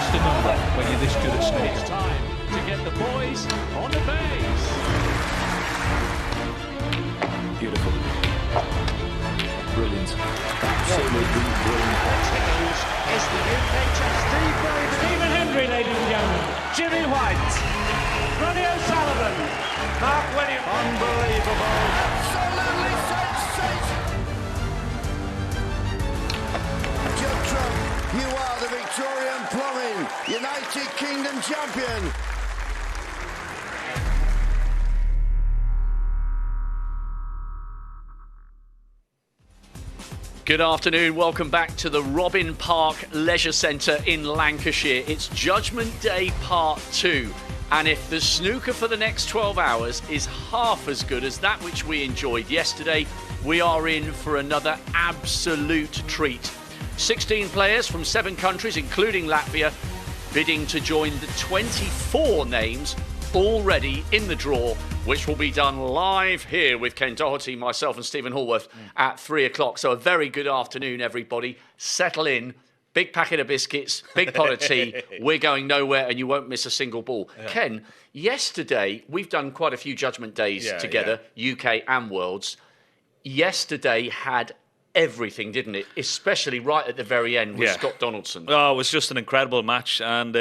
just a number when you're this good at snooker. It's time to get the boys on the base. Beautiful. Brilliant. Absolutely brilliant. Is the UK champion Stephen Hendry, ladies and gentlemen. Jimmy White, Ronnie O'Sullivan. Mark Williams. Unbelievable. Absolutely sensational. Judge Trump, you are the Victorian Plumbing United Kingdom champion. Good afternoon, welcome back to the Robin Park Leisure Centre in Lancashire. It's Judgment Day Part 2, and if the snooker for the next 12 hours is half as good as that which we enjoyed yesterday, we are in for another absolute treat. 16 players from 7 countries, including Latvia, bidding to join the 24 names already in the draw, which will be done live here with Ken Doherty, myself and Steven Hallworth at 3 o'clock. So a very good afternoon, everybody. Settle in. Big packet of biscuits, big pot of tea. We're going nowhere and you won't miss a single ball. Yeah. Ken, yesterday, we've done quite a few Judgment Days together, UK and Worlds. Yesterday had everything, didn't it? Especially right at the very end with Scott Donaldson. Oh, it was just an incredible match. And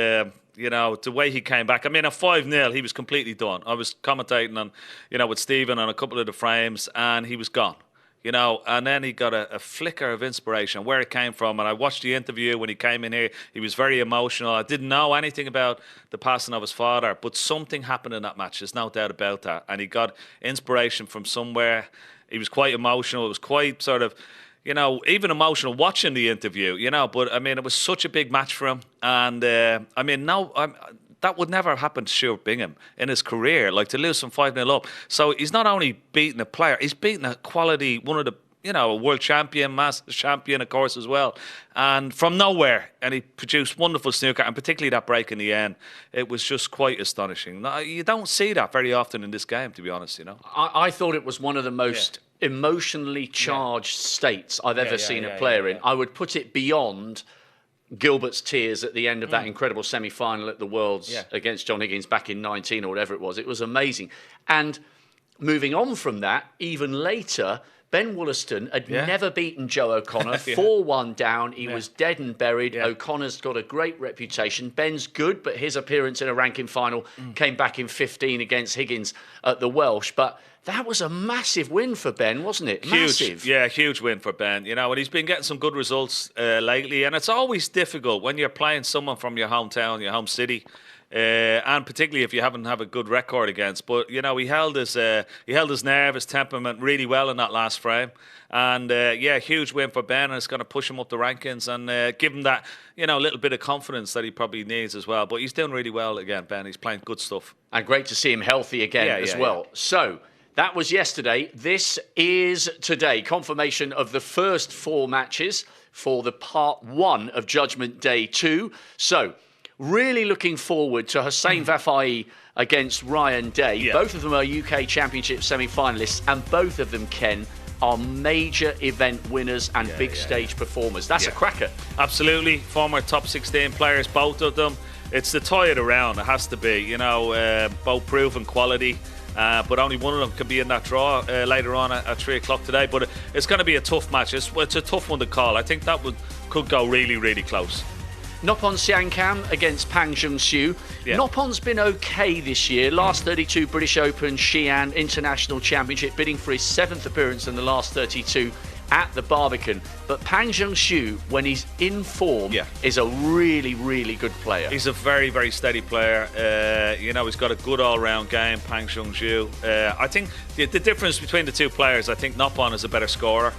you know, the way he came back. I mean, at 5-0, he was completely done. I was commentating on, you know, with Stephen on a couple of the frames, and he was gone. You know, and then he got a flicker of inspiration, where it came from. And I watched the interview when he came in here. He was very emotional. I didn't know anything about the passing of his father, but something happened in that match. There's no doubt about that. And he got inspiration from somewhere. He was quite emotional. It was quite sort of, you know, even emotional watching the interview, you know. But, I mean, it was such a big match for him. And, I mean, that would never have happened to Stuart Bingham in his career, like to lose from 5-0 up. So he's not only beating a player, he's beating a quality, one of the, you know, a world champion, Masters champion, of course, as well. And from nowhere, and he produced wonderful snooker, and particularly that break in the end, it was just quite astonishing. You don't see that very often in this game, to be honest, you know. I thought it was one of the most emotionally charged states I've ever seen a player in. I would put it beyond Gilbert's tears at the end of that incredible semi-final at the Worlds against John Higgins back in 19 or whatever it was. It was amazing. And moving on from that, even later, Ben Wollaston had never beaten Joe O'Connor. 4-1 down. He was dead and buried. O'Connor's got a great reputation. Ben's good, but his appearance in a ranking final came back in 15 against Higgins at the Welsh. But that was a massive win for Ben, wasn't it? Massive. Yeah, huge win for Ben. You know, and he's been getting some good results lately. And it's always difficult when you're playing someone from your hometown, your home city. And particularly if you haven't have a good record against, but you know he held his nerve, his temperament really well in that last frame, and huge win for Ben, and it's going to push him up the rankings and give him that, you know, little bit of confidence that he probably needs as well. But he's doing really well again, Ben. He's playing good stuff, and great to see him healthy again as well. So that was yesterday. This is today. Confirmation of the first 4 matches for the part 1 of Judgment Day 2. So really looking forward to Hossein Vafai against Ryan Day. Both of them are UK Championship semi-finalists, and both of them, Ken, are major event winners and big stage performers. That's a cracker. Absolutely. Former top 16 players, both of them. It's the tie of the round. It has to be. You know, both proven quality. But only one of them can be in that draw later on at 3 o'clock today. But it's going to be a tough match. It's a tough one to call. I think that could go really, really close. Noppon Siankam against Pang Jung-soo. Noppon's been okay this year. Last 32 British Open, Xi'an International Championship, bidding for his 7th appearance in the last 32 at the Barbican. But Pang Jung-soo, when he's in form, is a really, really good player. He's a very, very steady player. You know, he's got a good all-round game, Pang Jung-soo. I think the difference between the two players, I think Noppon is a better scorer.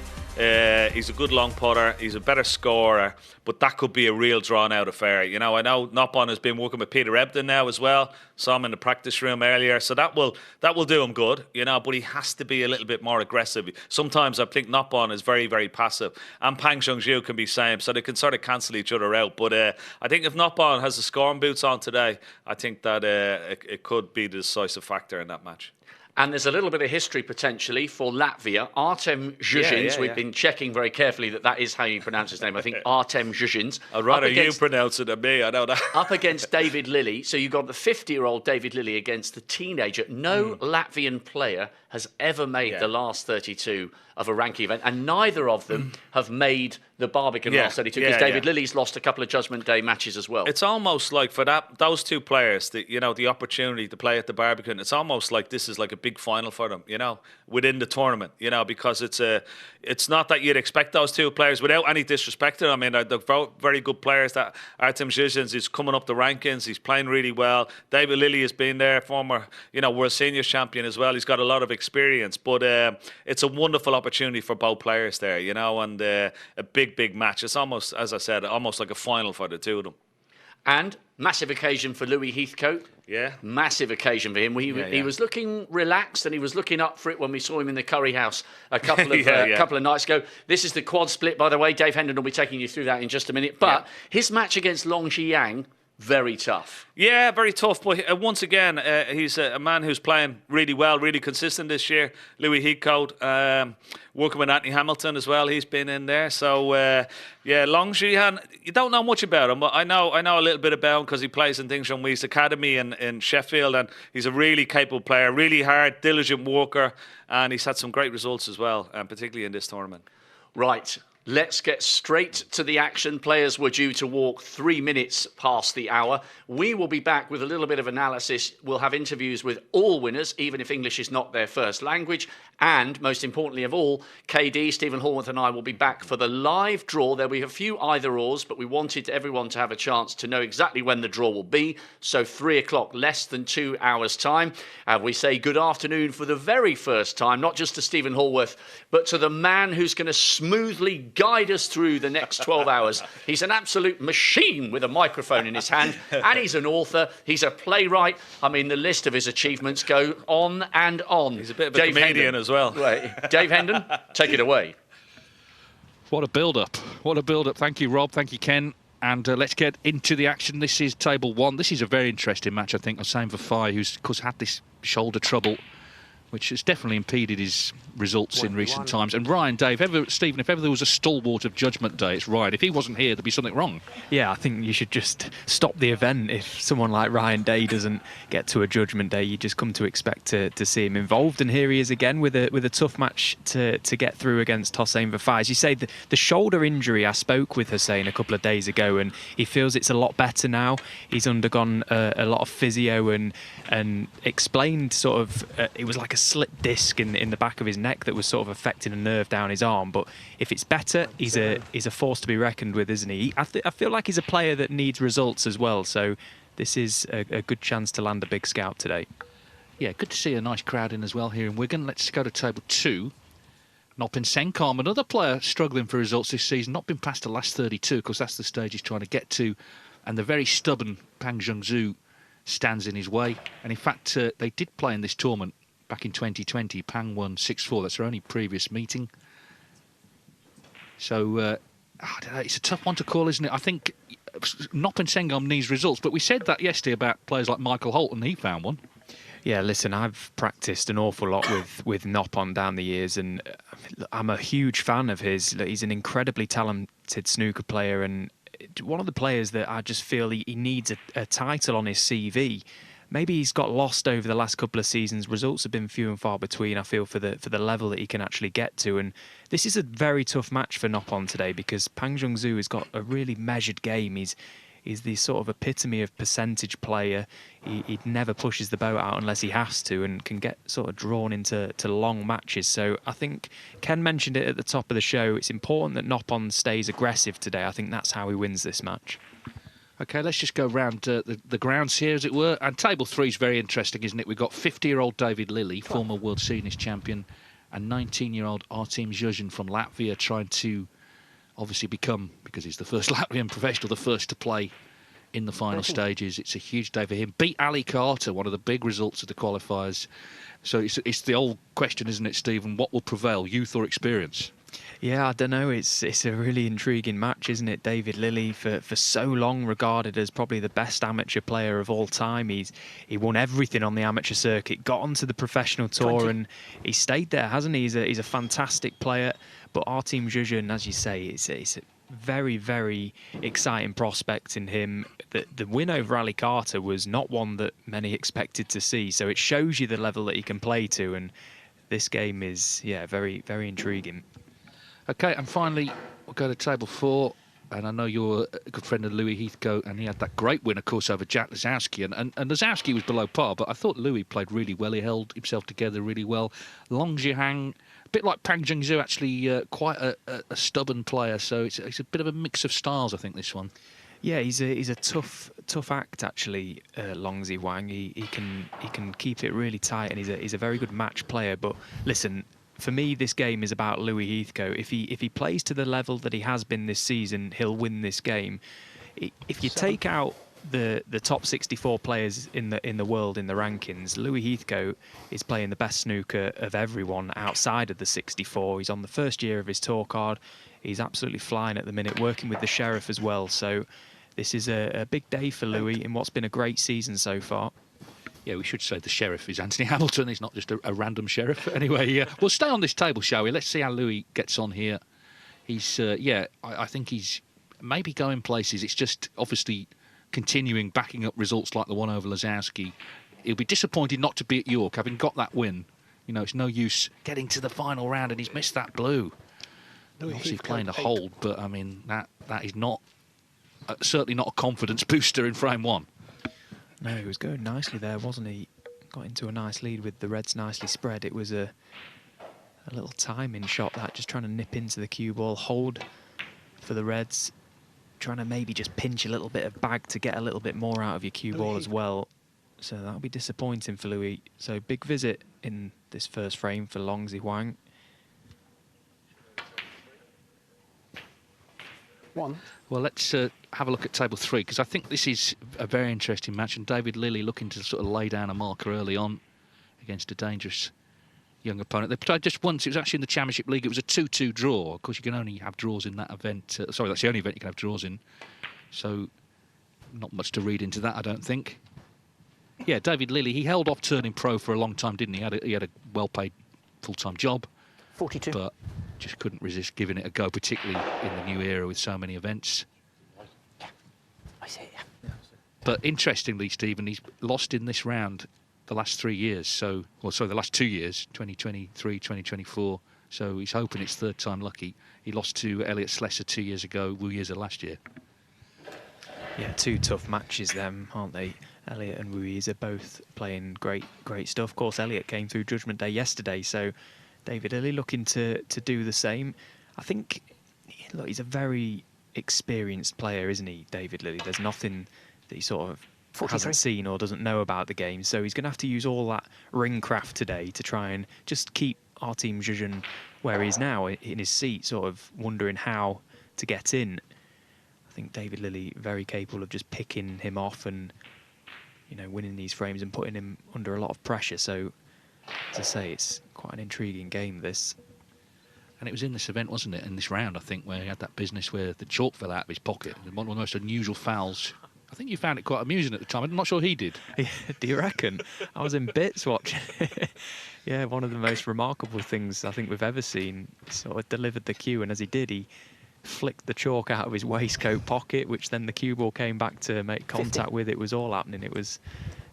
He's a good long putter. He's a better scorer, but that could be a real drawn-out affair. You know, I know Noppon has been working with Peter Ebdon now as well. Saw him in the practice room earlier, so that will do him good. You know, but he has to be a little bit more aggressive. Sometimes I think Noppon is very, very passive, and Pang Jung-soo can be same, so they can sort of cancel each other out. But I think if Noppon has the scoring boots on today, I think that it could be the decisive factor in that match. And there's a little bit of history potentially for Latvia. Artem Zhuzhins, we've been checking very carefully that is how you pronounce his name. I think Artem Zhuzhins. I'd rather you pronounce it than me, I know that. Up against David Lilly. So you've got the 50-year-old David Lilly against the teenager. No Latvian player has ever made the last 32 of a ranking event, and neither of them have made the Barbican last 32, because David Lilly's lost a couple of Judgment Day matches as well. It's almost like for those two players, the opportunity to play at the Barbican, it's almost like this is like a big final for them, within the tournament, because it's not that you'd expect those two players, without any disrespect to them. I mean, they're very good players. That Artem Zhuzhins is coming up the rankings, he's playing really well. David Lilly has been there, former, World Seniors champion as well. He's got a lot of experience, but it's a wonderful opportunity for both players there, and a big match. It's almost, as I said, almost like a final for the two of them. And massive occasion for Louis Heathcote. Yeah. Massive occasion for him. He was looking relaxed and he was looking up for it when we saw him in the Curry House a couple of couple of nights ago. This is the quad split, by the way. Dave Hendon will be taking you through that in just a minute. But his match against Long Zhiyang, very tough. Yeah, very tough. But once again, he's a man who's playing really well, really consistent this year. Louis Heathcote, working with Anthony Hamilton as well. He's been in there. So, Long Zhiyang, you don't know much about him, but I know a little bit about him because he plays in Things from Wee's Academy in Sheffield, and he's a really capable player, really hard, diligent worker, and he's had some great results as well, particularly in this tournament. Right. Let's get straight to the action. Players were due to walk 3 minutes past the hour. We will be back with a little bit of analysis. We'll have interviews with all winners, even if English is not their first language. And most importantly of all, KD, Steven Hallworth and I will be back for the live draw. There'll be a few either-ors, but we wanted everyone to have a chance to know exactly when the draw will be. So 3 o'clock, less than 2 hours' time. We say good afternoon for the very first time, not just to Steven Hallworth, but to the man who's going to smoothly guide us through the next 12 hours. He's an absolute machine with a microphone in his hand, and he's an author. He's a playwright. I mean, the list of his achievements go on and on. He's a bit of a comedian as well. Right. Dave Hendon, take it away. What a build-up. What a build-up. Thank you, Rob. Thank you, Ken. And let's get into the action. This is table one. This is a very interesting match, I think. Hossein Vafai, who's, of course, had this shoulder trouble, which has definitely impeded his results in recent times. And Ryan, Dave, Stephen, if ever there was a stalwart of Judgment Day, it's Ryan. If he wasn't here, there'd be something wrong. Yeah, I think you should just stop the event. If someone like Ryan Day doesn't get to a Judgment Day, you just come to expect to see him involved. And here he is again with a tough match to get through against Hossein Vafai. As you say, the shoulder injury, I spoke with Hossein a couple of days ago, and he feels it's a lot better now. He's undergone a lot of physio and explained sort of it was like a slipped disc in the back of his neck that was sort of affecting a nerve down his arm. But if it's better, he's a force to be reckoned with, isn't he? I feel like he's a player that needs results as well. So this is a good chance to land a big scout today. Yeah, good to see a nice crowd in as well here in Wigan. Let's go to table two. Nopin Senkarm, another player struggling for results this season, not been past the last 32, because that's the stage he's trying to get to. And the very stubborn Pang Zhengzhou stands in his way. And in fact, they did play in this tournament back in 2020. Pang won 6-4. That's their only previous meeting. So, I don't know, it's a tough one to call, isn't it? I think Nopin Senkarm needs results, but we said that yesterday about players like Michael Holt, and he found one. Yeah, listen, I've practiced an awful lot with Nopon down the years, and I'm a huge fan of his. He's an incredibly talented snooker player, and one of the players that I just feel he needs a title on his CV. Maybe he's got lost over the last couple of seasons. Results have been few and far between, I feel, for the level that he can actually get to. And this is a very tough match for Nopon today, because Pang Zhengzhou has got a really measured game. He's the sort of epitome of percentage player. He never pushes the boat out unless he has to, and can get sort of drawn into long matches. So I think Ken mentioned it at the top of the show. It's important that Nopon stays aggressive today. I think that's how he wins this match. OK, let's just go round the grounds here, as it were. And table three is very interesting, isn't it? We've got 50-year-old David Lilly, former World Seniors champion, and 19-year-old Artem Zhuzhin from Latvia, trying to obviously become, because he's the first Latvian professional, the first to play in the final stages. It's a huge day for him. Beat Ali Carter, one of the big results of the qualifiers. So it's the old question, isn't it, Stephen? What will prevail, youth or experience? Yeah, I don't know. It's a really intriguing match, isn't it? David Lilley, for so long regarded as probably the best amateur player of all time. He won everything on the amateur circuit, got onto the professional tour, and he stayed there, hasn't he? He's a fantastic player. But Artem Zhuzhin, as you say, it's a very, very exciting prospect in him. The win over Ali Carter was not one that many expected to see. So it shows you the level that he can play to, and this game is, yeah, very, very intriguing. Okay, and finally, we'll go to table 4. And I know you're a good friend of Louis Heathcote, and he had that great win, of course, over Jack Lisowski. And Lisowski was below par, but I thought Louis played really well. He held himself together really well. Long Zhihang, a bit like Pang Jungzhu, actually quite a stubborn player. So it's a bit of a mix of styles, I think, this one. Yeah, he's a tough act actually. Long Zhihang, he can keep it really tight, and he's a very good match player. But listen, for me, this game is about Louis Heathcote. If he plays to the level that he has been this season, he'll win this game. If you take out the top 64 players in the world in the rankings, Louis Heathcote is playing the best snooker of everyone outside of the 64. He's on the first year of his tour card. He's absolutely flying at the minute, working with the Sheriff as well. So this is a big day for Louis in what's been a great season so far. Yeah, we should say the Sheriff is Anthony Hamilton. He's not just a random Sheriff. Anyway, we'll stay on this table, shall we? Let's see how Louis gets on here. He's, I think he's maybe going places. It's just obviously continuing, backing up results like the one over Lisowski. He'll be disappointed not to be at York, having got that win. You know, it's no use getting to the final round, and he's missed that blue. Obviously playing a hold, but, I mean, that is not, certainly not a confidence booster in frame 1. No, he was going nicely there, wasn't he? Got into a nice lead with the reds nicely spread. It was a little timing shot, that, just trying to nip into the cue ball, hold for the reds, trying to maybe just pinch a little bit of bag to get a little bit more out of your cue ball as well. So that'll be disappointing for Louis. So big visit in this first frame for Long Zhihang. Well, let's have a look at table 3, because I think this is a very interesting match, and David Lilley looking to sort of lay down a marker early on against a dangerous young opponent. They played just once. It was actually in the Championship League. It was a 2-2 draw. Of course, you can only have draws in that event. Sorry, that's the only event you can have draws in. So not much to read into that, I don't think. Yeah, David Lilley, he held off turning pro for a long time, didn't he? He had a well-paid full-time job. 42. But just couldn't resist giving it a go, particularly in the new era with so many events. I see it, yeah. But interestingly, Stephen, he's lost in this round the last 3 years. So, well, sorry, the last 2 years, 2023, 2024. So he's hoping it's third time lucky. He lost to Elliot Slesser 2 years ago, Wu Yize last year. Yeah, 2 tough matches them, aren't they? Elliot and Wu Yize are both playing great stuff. Of course, Elliot came through Judgment Day yesterday, so David Lilley looking to do the same. I think, look, he's a very experienced player, isn't he, David Lilley? There's nothing that he sort of 43. hasn't seen or doesn't know about the game, so he's going to have to use all that ring craft today to try and just keep Artem Zhuzhin where he is now, in his seat, sort of wondering how to get in. I think David Lilley very capable of just picking him off and, you know, winning these frames and putting him under a lot of pressure. So, as I say, it's quite an intriguing game, this. And it was in this event, wasn't it, in this round, I think, where he had that business where the chalk fell out of his pocket. One of the most unusual fouls. I think you found it quite amusing at the time. I'm not sure he did. Do you reckon? I was in bits watching. Yeah, one of the most remarkable things I think we've ever seen. Sort of delivered the cue, and as he did, he flicked the chalk out of his waistcoat pocket, which then the cue ball came back to make contact 50. with. It was all happening. It was,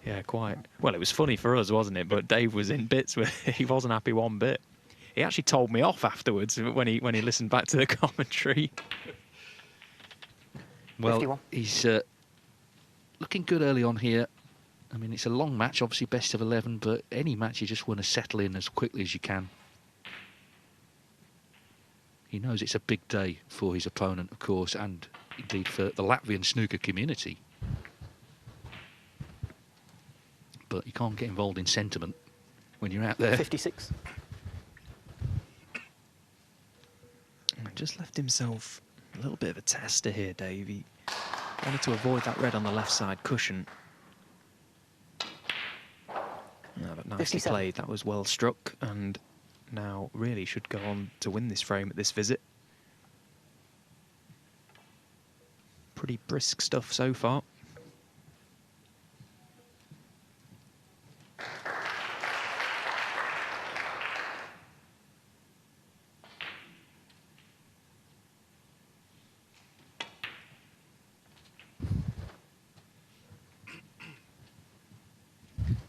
yeah, quite... Well, it was funny for us, wasn't it? But Dave was in bits where he wasn't happy one bit. He actually told me off afterwards when he listened back to the commentary. Well, 51. he's looking good early on here. I mean, it's a long match, obviously best of 11, but any match you just want to settle in as quickly as you can. He knows it's a big day for his opponent, of course, and indeed for the Latvian snooker community. But you can't get involved in sentiment when you're out there. 56. Just left himself a little bit of a tester here, Dave. He wanted to avoid that red on the left side cushion. No, but nicely 57. played. That was well struck, and now really should go on to win this frame at this visit. Pretty brisk stuff so far.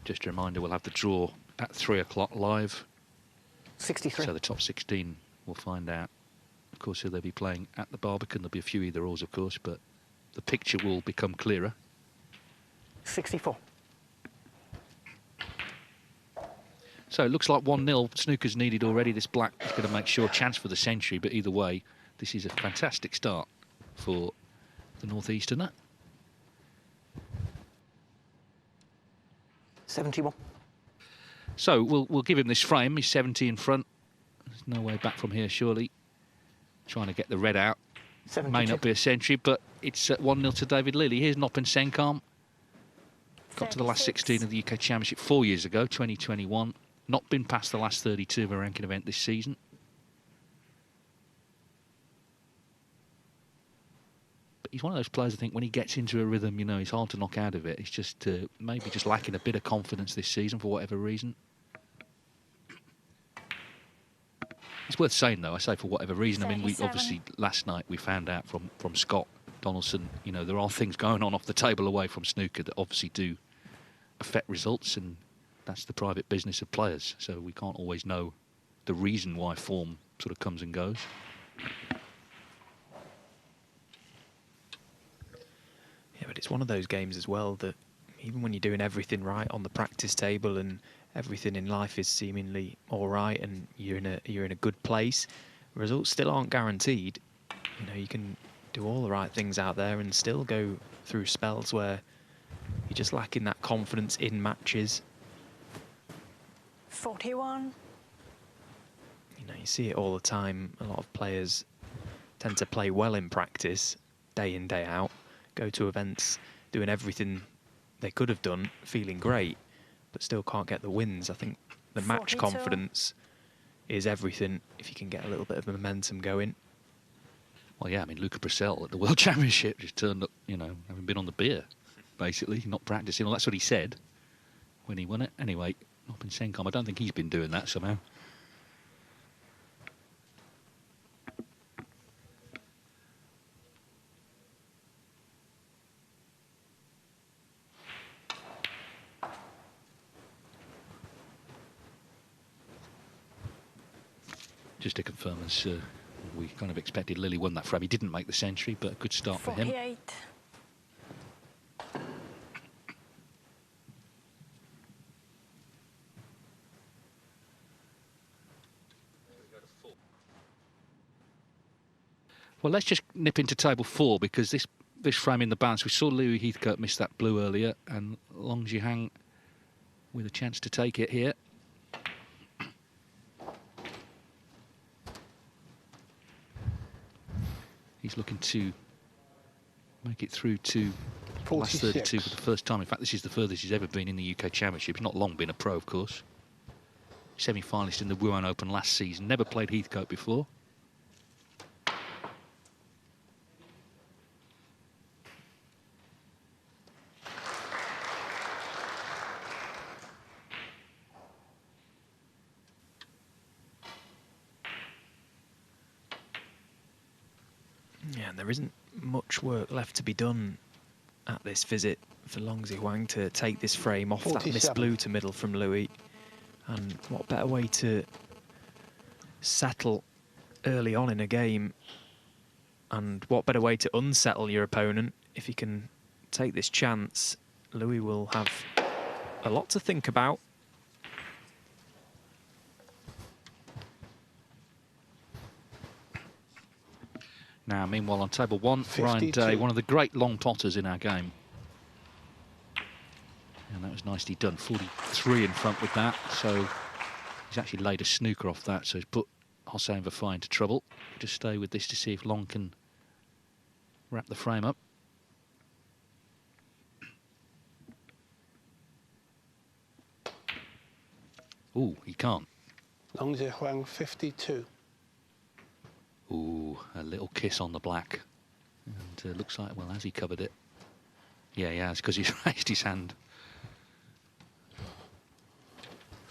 Just a reminder, we'll have the draw at 3 o'clock live. 63. So the top 16 will find out, of course, who they'll be playing at the Barbican. There'll be a few either-ors, of course, but the picture will become clearer. 64. So it looks like 1-0. Snooker's needed already. This black is going to make sure chance for the century, but either way, this is a fantastic start for the Northeasterner. 71. So we'll give him this frame. He's 70 in front. There's no way back from here, surely. Trying to get the red out. 72. May not be a century, but it's 1-0 to David Lilly. Here's Noppin Senkarm. Got to the last 16 of the UK Championship 4 years ago, 2021. Not been past the last 32 of a ranking event this season. But he's one of those players, I think, when he gets into a rhythm, you know, he's hard to knock out of it. He's just maybe just lacking a bit of confidence this season for whatever reason. It's worth saying, though, I say for whatever reason. I mean, we obviously, last night, we found out from Scott Donaldson, you know, there are things going on off the table away from snooker that obviously do affect results, and that's the private business of players. So we can't always know the reason why form sort of comes and goes. Yeah, but it's one of those games as well that even when you're doing everything right on the practice table and everything in life is seemingly all right and you're in a good place, results still aren't guaranteed. You know, you can do all the right things out there and still go through spells where you're just lacking that confidence in matches. 41. You know, you see it all the time. A lot of players tend to play well in practice, day in, day out, go to events doing everything they could have done, feeling great, but still can't get the wins. I think the match 42. confidence is everything if you can get a little bit of momentum going. Well, yeah, I mean, Luca Brissell at the World Championship just turned up, you know, having been on the beer, basically, not practicing. Well, that's what he said when he won it. Anyway, Noppin Senkarm, I don't think he's been doing that somehow. Just to confirm, as we kind of expected, Lilly won that frame. He didn't make the century, but a good start for him. 48. Well, let's just nip into table 4 because this frame in the balance, we saw Louis Heathcote miss that blue earlier, and Long Jihang with a chance to take it here. He's looking to make it through to the last 32 for the first time. In fact, this is the furthest he's ever been in the UK Championship. He's not long been a pro, of course. Semi-finalist in the Wuhan Open last season. Never played Heathcote before. Yeah, and there isn't much work left to be done at this visit for Long Zhihuang to take this frame off 47. that miss blue to middle from Louis. And what better way to settle early on in a game, and what better way to unsettle your opponent if he can take this chance. Louis will have a lot to think about. Now, meanwhile, on table 1, Ryan Day, one of the great long potters in our game. And that was nicely done. 43 in front with that. So he's actually laid a snooker off that. So he's put Hossein Vafai into trouble. Just stay with this to see if Long can wrap the frame up. Ooh, he can't. Long Zhe Huang 52. Ooh, a little kiss on the black. And looks like, well, has he covered it? Yeah, he has, because he's raised his hand.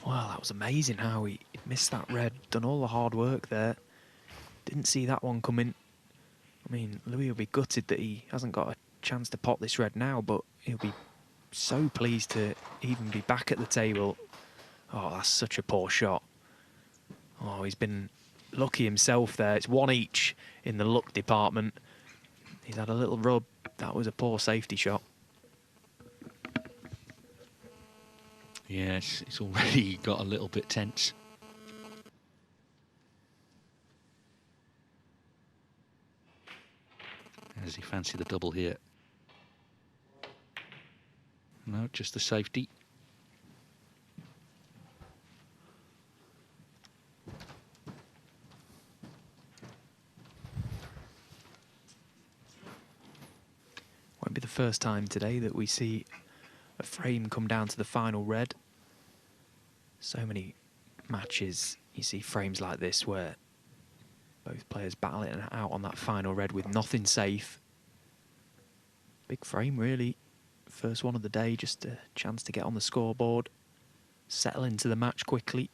Well, that was amazing how he missed that red, done all the hard work there. Didn't see that one coming. I mean, Louis will be gutted that he hasn't got a chance to pot this red now, but he'll be so pleased to even be back at the table. Oh, that's such a poor shot. Oh, he's been lucky himself there. It's one each in the luck department. He's had a little rub. That was a poor safety shot. Yes, it's already got a little bit tense. Does he fancy the double here? No, just the safety. Won't be the first time today that we see a frame come down to the final red. So many matches you see frames like this where both players battle it out on that final red with nothing safe. Big frame really. First one of the day, just a chance to get on the scoreboard, settle into the match quickly.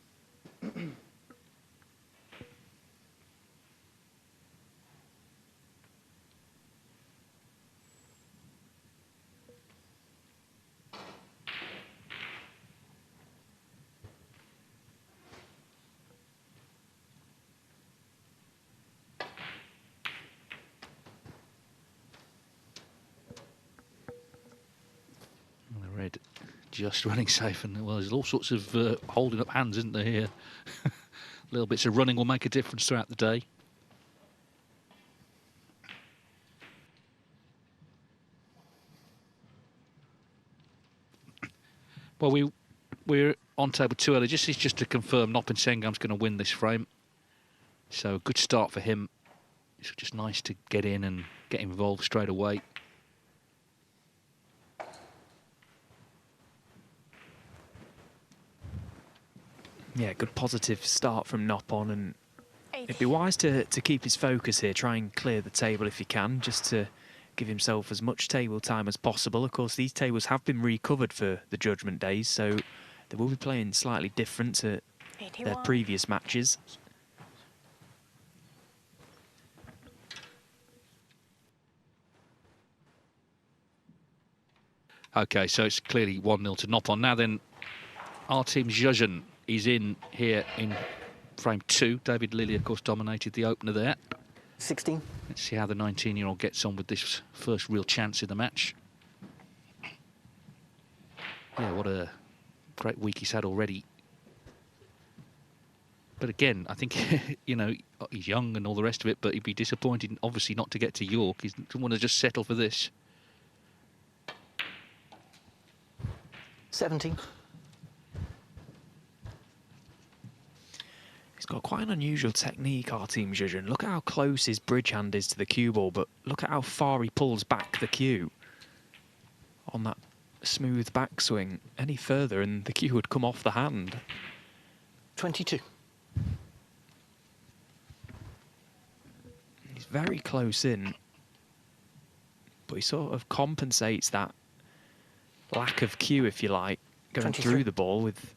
Red just running safe, and well, there's all sorts of holding up hands, isn't there, here? Little bits of running will make a difference throughout the day. Well, we're on table 2 early. This is just to confirm Noppin Sengam's going to win this frame. So a good start for him. It's just nice to get in and get involved straight away. Yeah, good positive start from Noppon, and it'd be wise to keep his focus here, try and clear the table if he can, just to give himself as much table time as possible. Of course, these tables have been recovered for the Judgment Days, so they will be playing slightly different to their previous matches. Okay, so it's clearly 1-0 to Noppon. Now then, our team Zhejiang is in here in frame 2. David Lilly, of course, dominated the opener there. 16. Let's see how the 19-year-old gets on with this first real chance in the match. Yeah, what a great week he's had already. But again, I think, you know, he's young and all the rest of it, but he'd be disappointed, obviously, not to get to York. He doesn't want to just settle for this. 17. He's got quite an unusual technique, our team Zhejiang. Look at how close his bridge hand is to the cue ball, but look at how far he pulls back the cue on that smooth backswing. Any further and the cue would come off the hand. 22. He's very close in, but he sort of compensates that lack of cue, if you like, going 23. through the ball with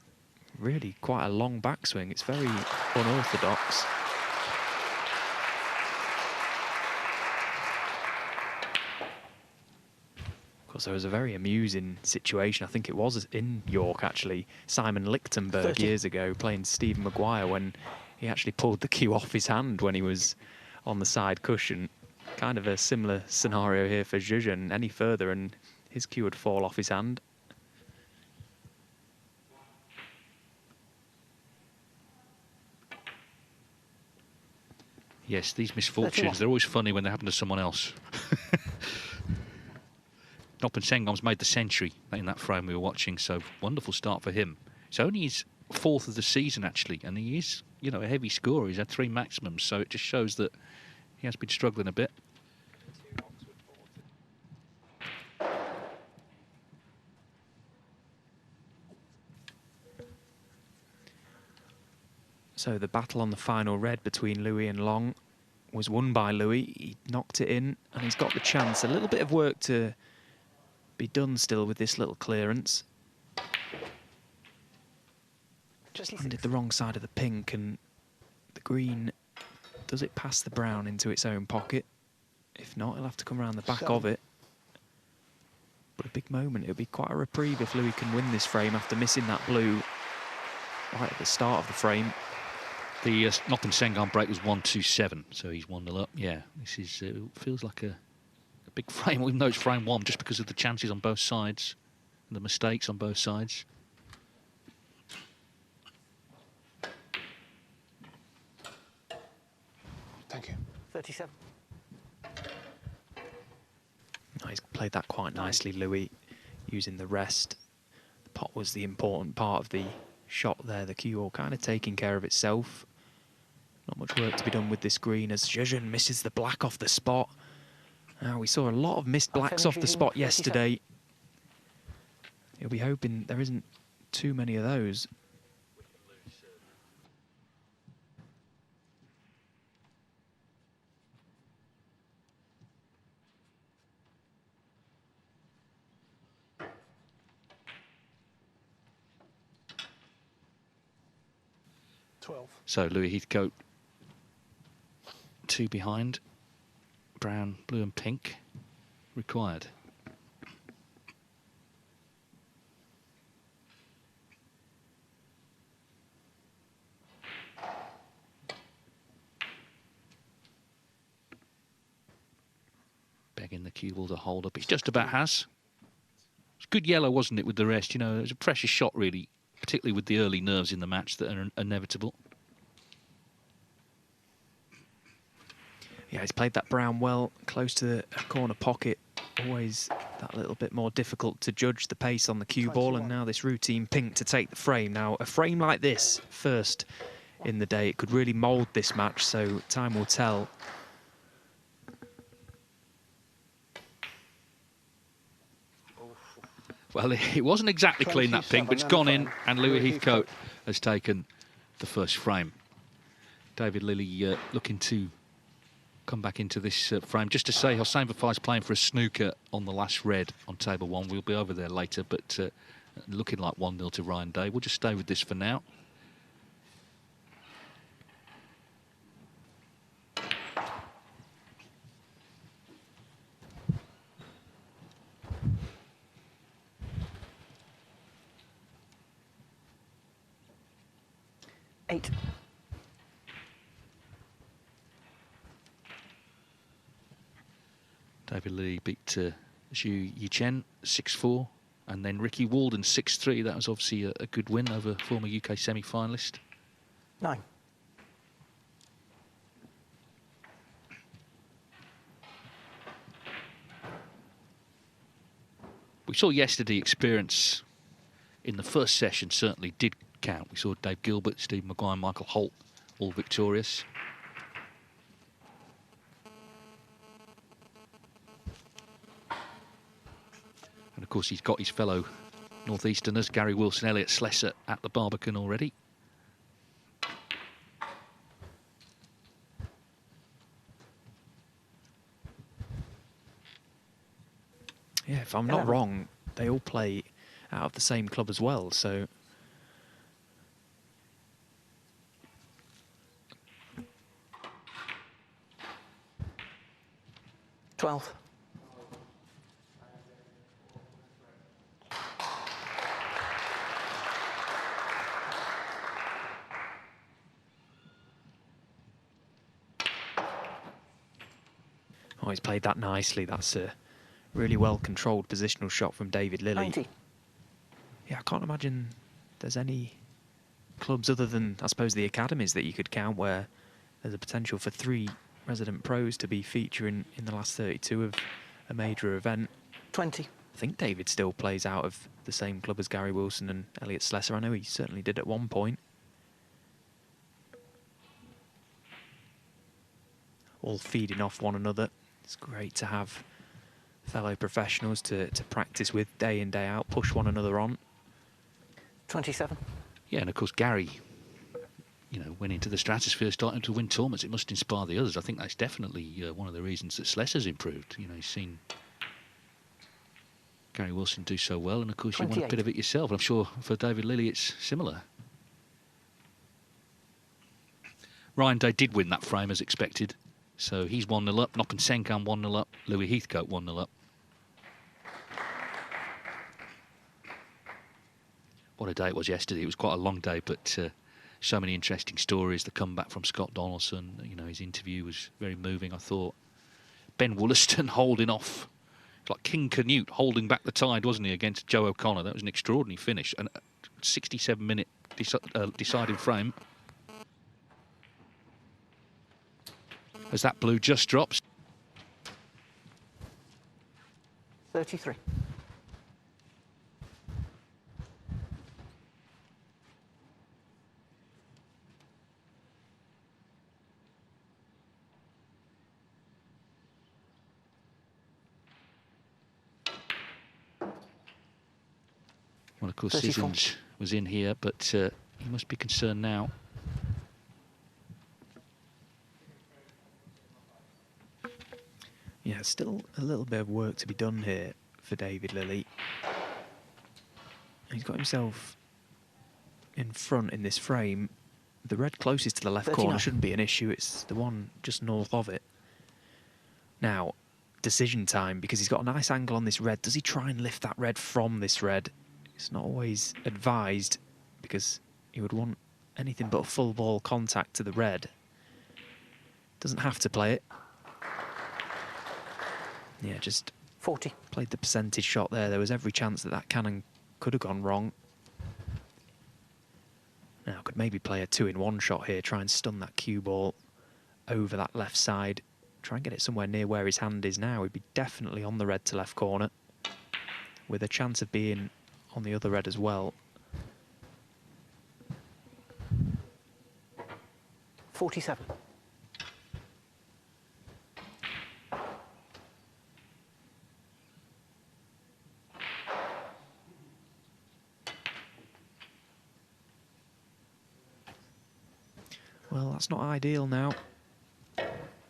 really quite a long backswing. It's very unorthodox. Of course, there was a very amusing situation. I think it was in York, actually. Simon Lichtenberg 30. years ago playing Stephen Maguire when he actually pulled the cue off his hand when he was on the side cushion. Kind of a similar scenario here for Zhejiang. Any further and his cue would fall off his hand. Yes, these misfortunes, 31. they're always funny when they happen to someone else. Noppin Sengam's made the century in that frame we were watching, so wonderful start for him. It's only his 4th of the season, actually, and he is, you know, a heavy scorer. He's had 3 maximums, so it just shows that he has been struggling a bit. So the battle on the final red between Louis and Long was won by Louis. He knocked it in, and he's got the chance. A little bit of work to be done still with this little clearance. Just landed the wrong side of the pink, and the green, does it pass the brown into its own pocket? If not, he'll have to come around the back of it. But a big moment. It'll be quite a reprieve if Louis can win this frame after missing that blue right at the start of the frame. The Nothing Sengun break was 1-2-7, so he's 1-0 up. Yeah, this is feels like a big frame, even though it's frame 1, just because of the chances on both sides and the mistakes on both sides. Thank you. 37. Oh, he's played that quite nicely, Louis, using the rest. The pot was the important part of the shot there. The cue ball kind of taking care of itself. Not much work to be done with this green as Zhejian misses the black off the spot. Now, we saw a lot of missed blacks off the spot yesterday. He'll be hoping there isn't too many of those. So Louis Heathcote, 2 behind. Brown, blue and pink required. Begging the cue ball to hold up. It's just about has. It's good yellow, wasn't it, with the rest? You know, it was a precious shot, really, particularly with the early nerves in the match that are inevitable. Yeah, he's played that brown well, close to the corner pocket. Always that little bit more difficult to judge the pace on the cue ball, and now this routine pink to take the frame. Now, a frame like this, first in the day, it could really mould this match, so time will tell. Well, it wasn't exactly clean, that pink, but it's gone in, and Louis Heathcote has taken the first frame. David Lilley looking to come back into this frame. Just to say, Hossein Vafai's playing for a snooker on the last red on table 1. We'll be over there later, but looking like 1-0 to Ryan Day. We'll just stay with this for now. Eight. David Lee beat Zhu Yichen 6-4, and then Ricky Walden 6-3. That was obviously a good win over former UK semi-finalist. 9. We saw yesterday experience in the first session certainly did count. We saw Dave Gilbert, Steve Maguire, Michael Holt all victorious. And of course, he's got his fellow Northeasterners, Gary Wilson, Elliot Slessor, at the Barbican already. Yeah, if I'm not wrong, they all play out of the same club as well, so... $12. Oh, he's played that nicely. That's a really well-controlled positional shot from David Lilley. 90. Yeah, I can't imagine there's any clubs other than, I suppose, the academies that you could count where there's a potential for 3 resident pros to be featuring in the last 32 of a major event. 20. I think David still plays out of the same club as Gary Wilson and Elliot Slessor. I know he certainly did at one point. All feeding off one another. It's great to have fellow professionals to practice with day in, day out, push one another on. 27. Yeah, and of course Gary, you know, went into the stratosphere, starting to win tournaments. It must inspire the others. I think that's definitely one of the reasons that Slessor's improved. You know, he's seen Gary Wilson do so well, and of course you want a bit of it yourself. I'm sure for David Lilley it's similar. Ryan Day did win that frame as expected, so he's 1-0 up. Noppen Senkan 1-0 up. Louis Heathcote 1-0 up. What a day it was yesterday. It was quite a long day, but so many interesting stories. The comeback from Scott Donaldson, you know, his interview was very moving, I thought. Ben Wollaston holding off. It's like King Canute holding back the tide, wasn't he, against Joe O'Connor. That was an extraordinary finish. And a 67-minute deciding frame. As that blue just drops. 33. Well, of course, Sissons was in here, but he must be concerned now. Yeah, still a little bit of work to be done here for David Lilley. He's got himself in front in this frame. The red closest to the left 39. corner shouldn't be an issue. It's the one just north of it. Now, decision time, because he's got a nice angle on this red. Does he try and lift that red from this red? It's not always advised, because he would want anything but a full ball contact to the red. Doesn't have to play it. Yeah, just 40. Played the percentage shot there. There was every chance that that cannon could have gone wrong. Now, could maybe play a 2-in-1 shot here, try and stun that cue ball over that left side. Try and get it somewhere near where his hand is now. He'd be definitely on the red to left corner, with a chance of being on the other red as well. 47. Well, that's not ideal now.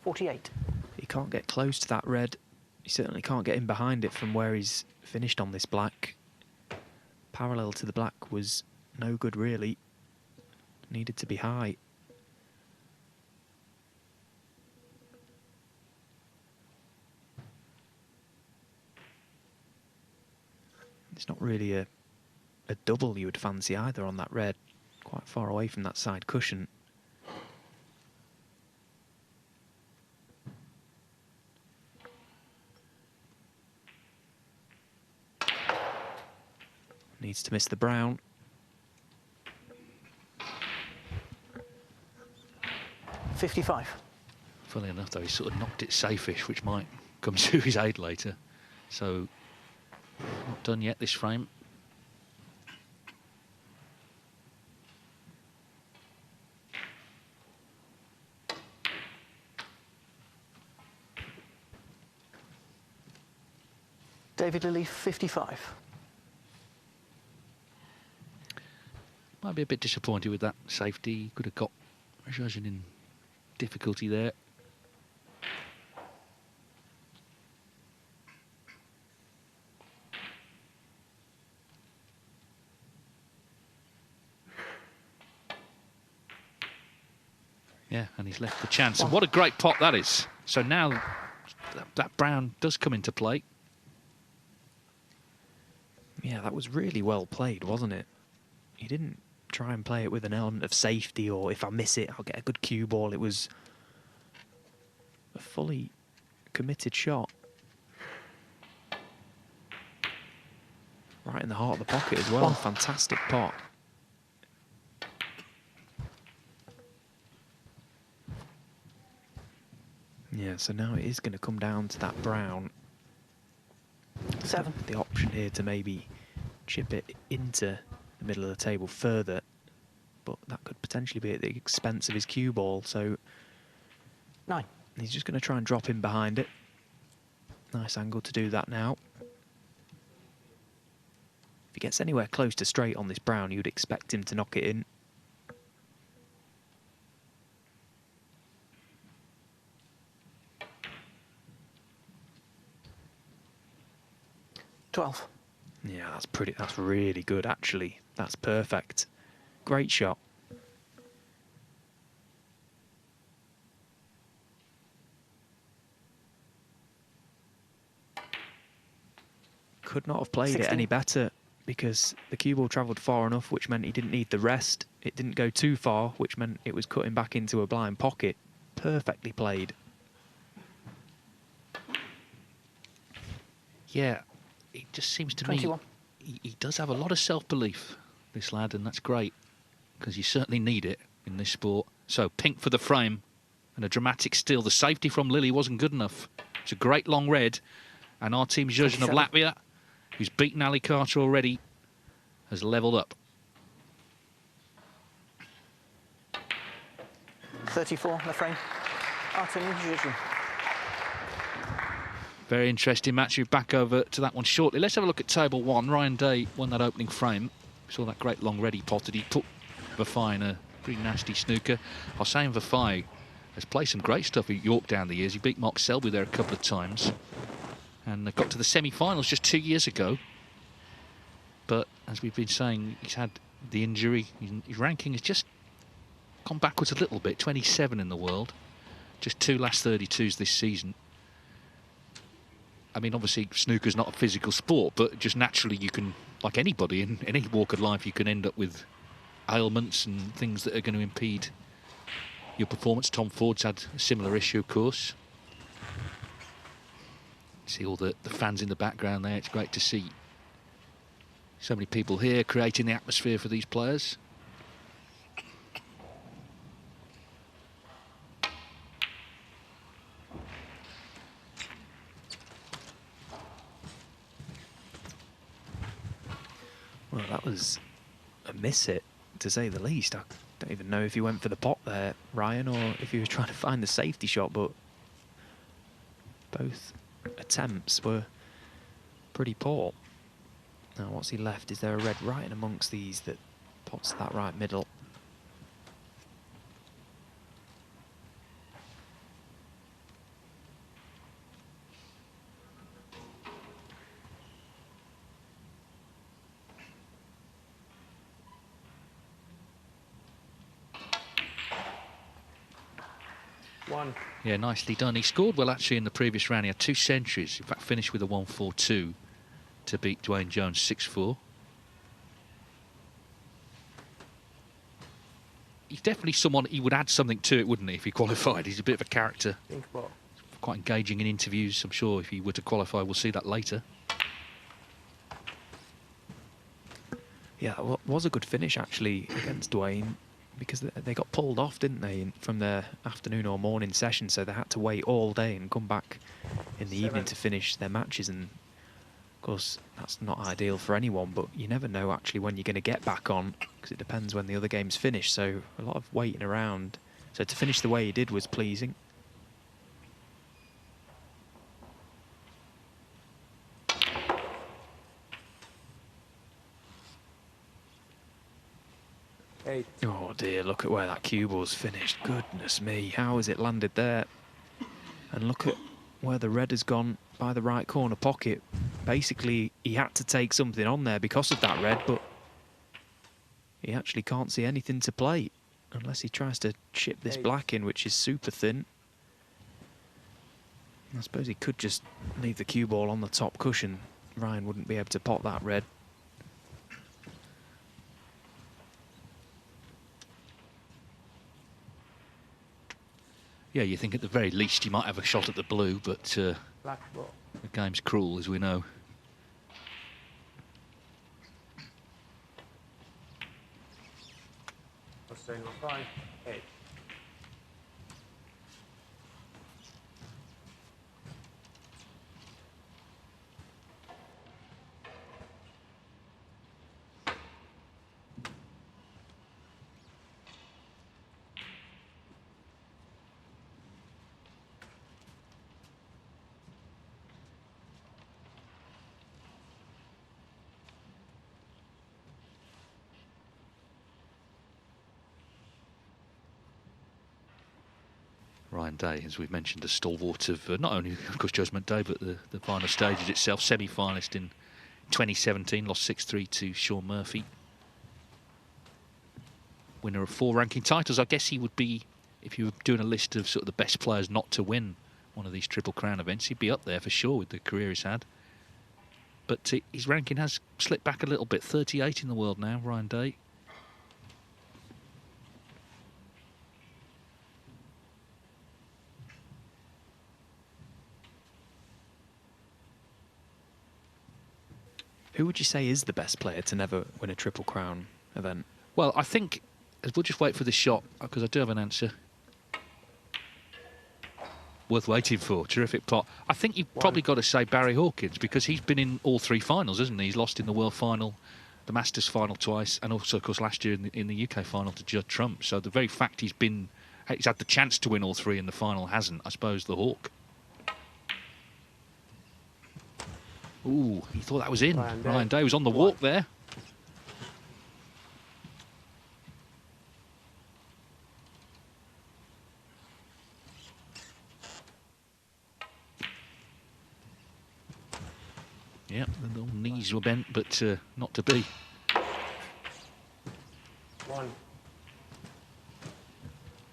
48. He can't get close to that red. He certainly can't get in behind it from where he's finished on this black. Parallel to the black was no good, really. Needed to be high. It's not really a double you would fancy either on that red. Quite far away from that side cushion. Needs to miss the brown. $55. Funnily enough, though, he sort of knocked it safe-ish, which might come to his aid later. So, not done yet, this frame. David Lilley, 55. Might be a bit disappointed with that safety. Could have got Zhuzhin in difficulty there. Yeah, and he's left the chance. And what a great pot that is. So now that brown does come into play. Yeah, that was really well played, wasn't it? He didn't try and play it with an element of safety, or if I miss it, I'll get a good cue ball. It was a fully committed shot. Right in the heart of the pocket as well. Fantastic pot. Yeah, so now it is going to come down to that brown. 7. The option here to maybe chip it into the middle of the table further, but that could potentially be at the expense of his cue ball, so 9. He's just going to try and drop in behind it. Nice angle to do that now. If he gets anywhere close to straight on this brown, you'd expect him to knock it in. 12. Yeah, that's really good, actually. That's perfect. Great shot. Could not have played 16. it any better because the cue ball travelled far enough, which meant he didn't need the rest. It didn't go too far, which meant it was cutting back into a blind pocket. Perfectly played. Yeah, it just seems to 21. me he does have a lot of self-belief, this lad, and that's great because you certainly need it in this sport. So pink for the frame and a dramatic steal. The safety from Lily wasn't good enough. It's a great long red, and our team Zhuzhen of Latvia, who's beaten Ali Carter already, has levelled up. 34 in the frame. Artem Zhuzhen. Very interesting match. We're back over to that one shortly. Let's have a look at table one. Ryan Day won that opening frame. We saw that great long red he potted. He put Vafai in a pretty nasty snooker. Hossein Vafai has played some great stuff at York down the years. He beat Mark Selby there a couple of times and got to the semi-finals just 2 years ago. But as we've been saying, he's had the injury. His ranking has just gone backwards a little bit. 27 in the world. Just 2 last 32s this season. I mean, obviously, snooker's not a physical sport, but just naturally you can, like anybody in any walk of life, you can end up with ailments and things that are going to impede your performance. Tom Ford's had a similar issue, of course. See all the fans in the background there. It's great to see so many people here creating the atmosphere for these players. Well, that was a miss hit, to say the least. I don't even know if he went for the pot there, Ryan, or if he was trying to find the safety shot, but both attempts were pretty poor. Now, what's he left? Is there a red right in amongst these that pots that right middle? Yeah, nicely done. He scored well, actually, in the previous round. He had 2 centuries. In fact, finished with a 1-4-2 to beat Dwayne Jones 6-4. He's definitely someone, he would add something to it, wouldn't he, if he qualified? He's a bit of a character. Quite engaging in interviews. I'm sure if he were to qualify, we'll see that later. Yeah, it was a good finish, actually, against Dwayne, because they got pulled off, didn't they, from their afternoon or morning session, so they had to wait all day and come back in the evening to finish their matches. And of course, that's not ideal for anyone, but you never know actually when you're going to get back on, because it depends when the other game's finished, so a lot of waiting around. So to finish the way he did was pleasing. Oh dear, look at where that cue ball's finished. Goodness me, how has it landed there? And look at where the red has gone by the right corner pocket. Basically, he had to take something on there because of that red, but he actually can't see anything to play unless he tries to chip this black in, which is super thin. I suppose he could just leave the cue ball on the top cushion. Ryan wouldn't be able to pot that red. Yeah, you think at the very least you might have a shot at the blue, but the game's cruel, as we know. Ryan Day, as we've mentioned, a stalwart of not only, of course, Judgment Day, but the final stages itself, semi-finalist in 2017, lost 6-3 to Sean Murphy. Winner of 4 ranking titles. I guess he would be, if you were doing a list of sort of the best players not to win one of these Triple Crown events, he'd be up there for sure with the career he's had. But his ranking has slipped back a little bit. 38 in the world now, Ryan Day. Who would you say is the best player to never win a Triple Crown event? Well, I think, we'll just wait for this shot, because I do have an answer. Worth waiting for. Terrific pot. I think you've probably got to say Barry Hawkins, because he's been in all 3 finals, hasn't he? He's lost in the World Final, the Masters Final twice, and also, of course, last year in the UK Final to Judd Trump. So the very fact he's had the chance to win all 3 in the final hasn't, I suppose, the Hawk. Ooh, he thought that was in. Ryan Day was on the walk there. Yep, the little knees were bent, but not to be. 1.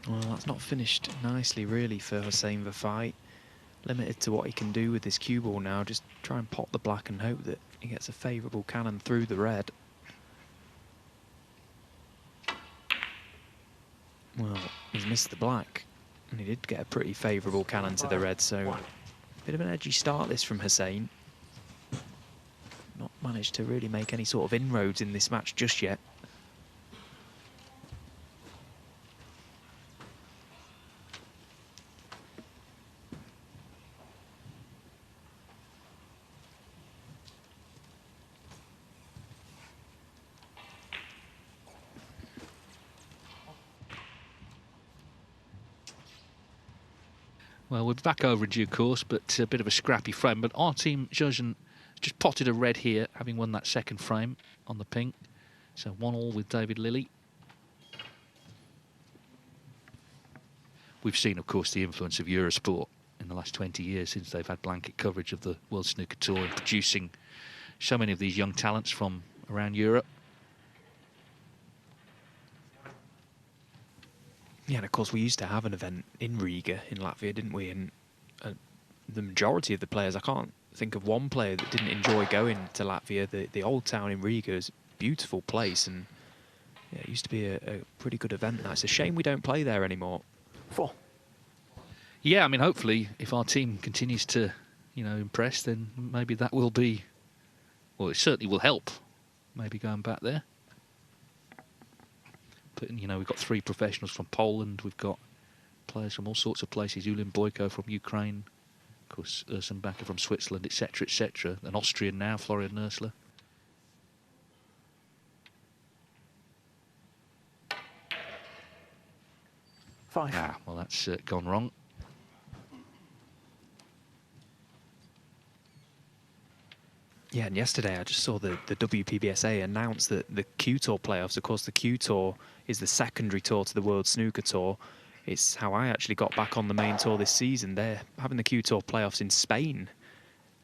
Well, that's not finished nicely, really, for Hossein Vafai. Limited to what he can do with this cue ball now. Just try and pot the black and hope that he gets a favourable cannon through the red. Well, he's missed the black, and he did get a pretty favourable cannon to the red, so bit of an edgy start this from Hossein. Not managed to really make any sort of inroads in this match just yet. Well, we're back over in due course, but a bit of a scrappy frame. But our team, Zhejian, just potted a red here, having won that second frame on the pink. So 1-1 with David Lilley. We've seen, of course, the influence of Eurosport in the last 20 years since they've had blanket coverage of the World Snooker Tour and producing so many of these young talents from around Europe. Yeah, and of course we used to have an event in Riga in Latvia, didn't we? And the majority of the players, I can't think of one player that didn't enjoy going to Latvia. The old town in Riga is a beautiful place, and yeah, it used to be a pretty good event. Now it's a shame we don't play there anymore. 4. Yeah, I mean, hopefully, if our team continues to, impress, then maybe that will be, well, it certainly will help. Maybe going back there. But, we've got 3 professionals from Poland. We've got players from all sorts of places. Ulin Boyko from Ukraine. Of course, Ursun Bakker from Switzerland, etc., etc. An Austrian now, Florian Nursler. Ah, well, that's gone wrong. Yeah, and yesterday I just saw the WPBSA announce that the Q Tour playoffs, of course the Q Tour is the secondary tour to the World Snooker Tour. It's how I actually got back on the main tour this season. They're having the Q Tour playoffs in Spain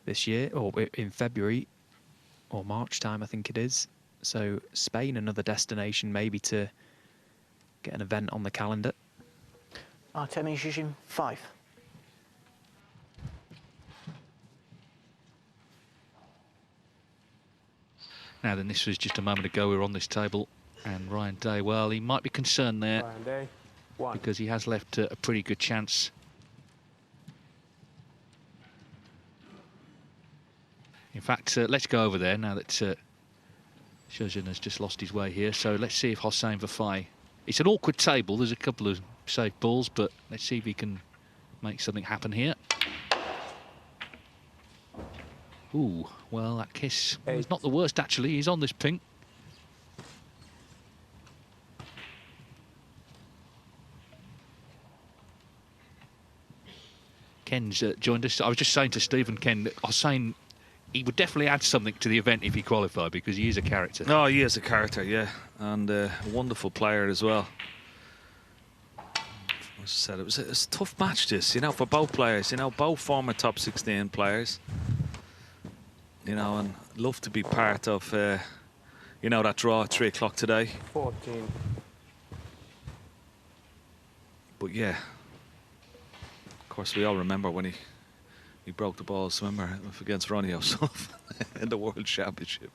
this year, or in February, or March time, I think it is. So Spain, another destination maybe to get an event on the calendar. Artemi Zhejian, 5. Now then, this was just a moment ago. We were on this table, and Ryan Day, well, he might be concerned there Ryan Day, 1. because he has left a pretty good chance. In fact, let's go over there now that Zhejian has just lost his way here. So let's see if Hossein Vafai... It's an awkward table. There's a couple of safe balls, but let's see if he can make something happen here. Ooh, well, that kiss was not the worst, actually. He's on this pink. Ken's joined us. I was just saying to Stephen, Ken, I was saying he would definitely add something to the event if he qualified, because he is a character. No, he is a character, yeah. And a wonderful player as well. As I said, it was a tough match, this, for both players. Both former top 16 players. you know, and love to be part of, you know, that draw at 3 o'clock today. 14. But yeah, of course, we all remember when he broke the ball swimmer against Ronnie O'Sullivan in the World Championship.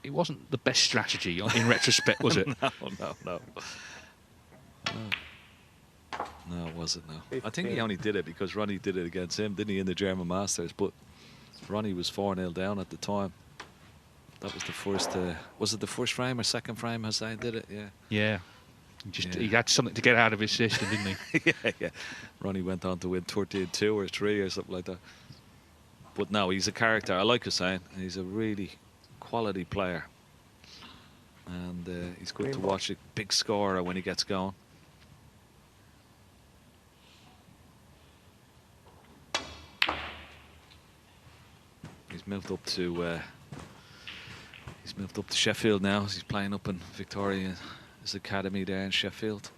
It wasn't the best strategy in retrospect, was it? No, it wasn't, no. I think he only did it because Ronnie did it against him, didn't he, in the German Masters? But Ronnie was 4-0 down at the time. That was the first, was it the first frame or second frame Hussein did it? Yeah. Yeah. He had something to get out of his system, didn't he? Yeah. Ronnie went on to win 13-2 or 3 or something like that. But no, he's a character. I like Hussein. He's a really quality player. And he's good to watch, a big scorer when he gets going. He's moved up to Sheffield now. He's playing up in Victorian academy there in Sheffield.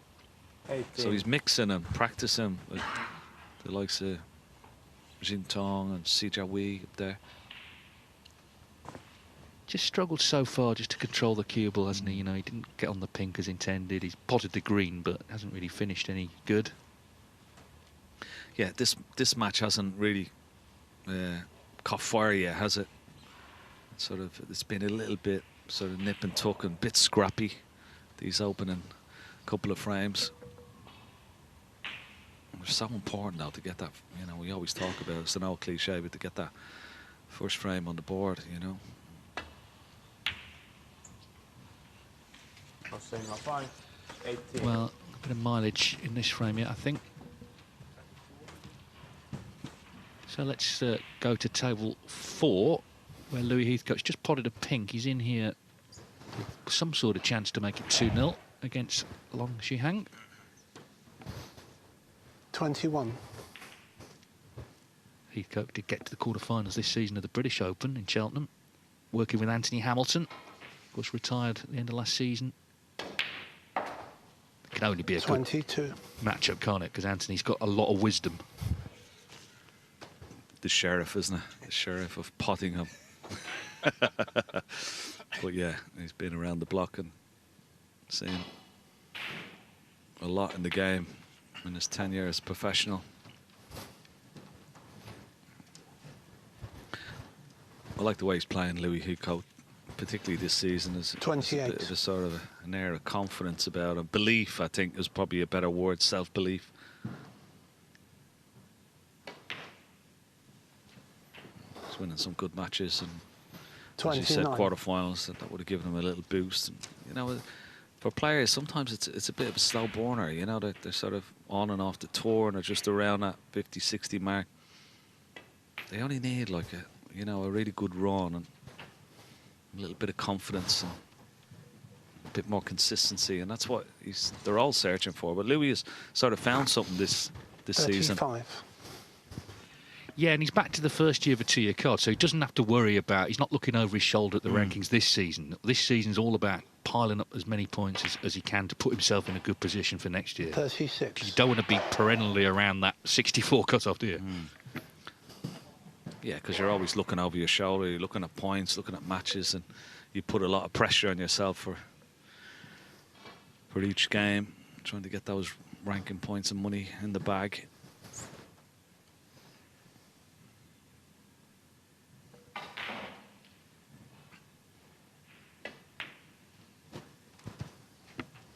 18. So he's mixing and practicing with the likes of Jin Tong and Si Jia up there. Just struggled so far just to control the cue ball, hasn't he? You know, he didn't get on the pink as intended. He's potted the green, but hasn't really finished any good. Yeah, this match hasn't really caught fire yet, has it? It's been a little bit sort of nip and tuck and a bit scrappy, these opening couple of frames. It's so important now to get that, you know, we always talk about it, it's an old cliche, but to get that first frame on the board, you know. Well, a bit of mileage in this frame yet, I think. So let's go to table 4, where Louis Heathcote's just potted a pink. He's in here with some sort of chance to make it 2-0 against Long Shihang. 21. Heathcote did get to the quarterfinals this season of the British Open in Cheltenham, working with Anthony Hamilton. Of course, retired at the end of last season. It can only be a 22. good matchup, can't it? Because Anthony's got a lot of wisdom. The sheriff, isn't it? The sheriff of Pottingham. But yeah, he's been around the block and seen a lot in the game in his tenure as professional. I like the way he's playing, Louis Heathcote, particularly this season. There's a bit of a sort of an air of confidence about him. Belief, I think, is probably a better word. Self-belief. He's winning some good matches, and 29. as you said, quarterfinals. That would have given him a little boost. And, you know, for players, sometimes it's a bit of a slow burner. You know, they're sort of on and off the tour, and they're just around that 50, 60 mark. They only need like a really good run and a little bit of confidence and a bit more consistency, and that's what they're all searching for. But Louis has sort of found something this 35. season. Yeah, and he's back to the first year of a 2-year card, so he doesn't have to worry about, he's not looking over his shoulder at the rankings this season. This season's all about piling up as many points as he can to put himself in a good position for next year. 36. You don't want to be perennially around that 64 cut-off, do you? Yeah, because you're always looking over your shoulder, you're looking at points, looking at matches, and you put a lot of pressure on yourself for each game, trying to get those ranking points and money in the bag.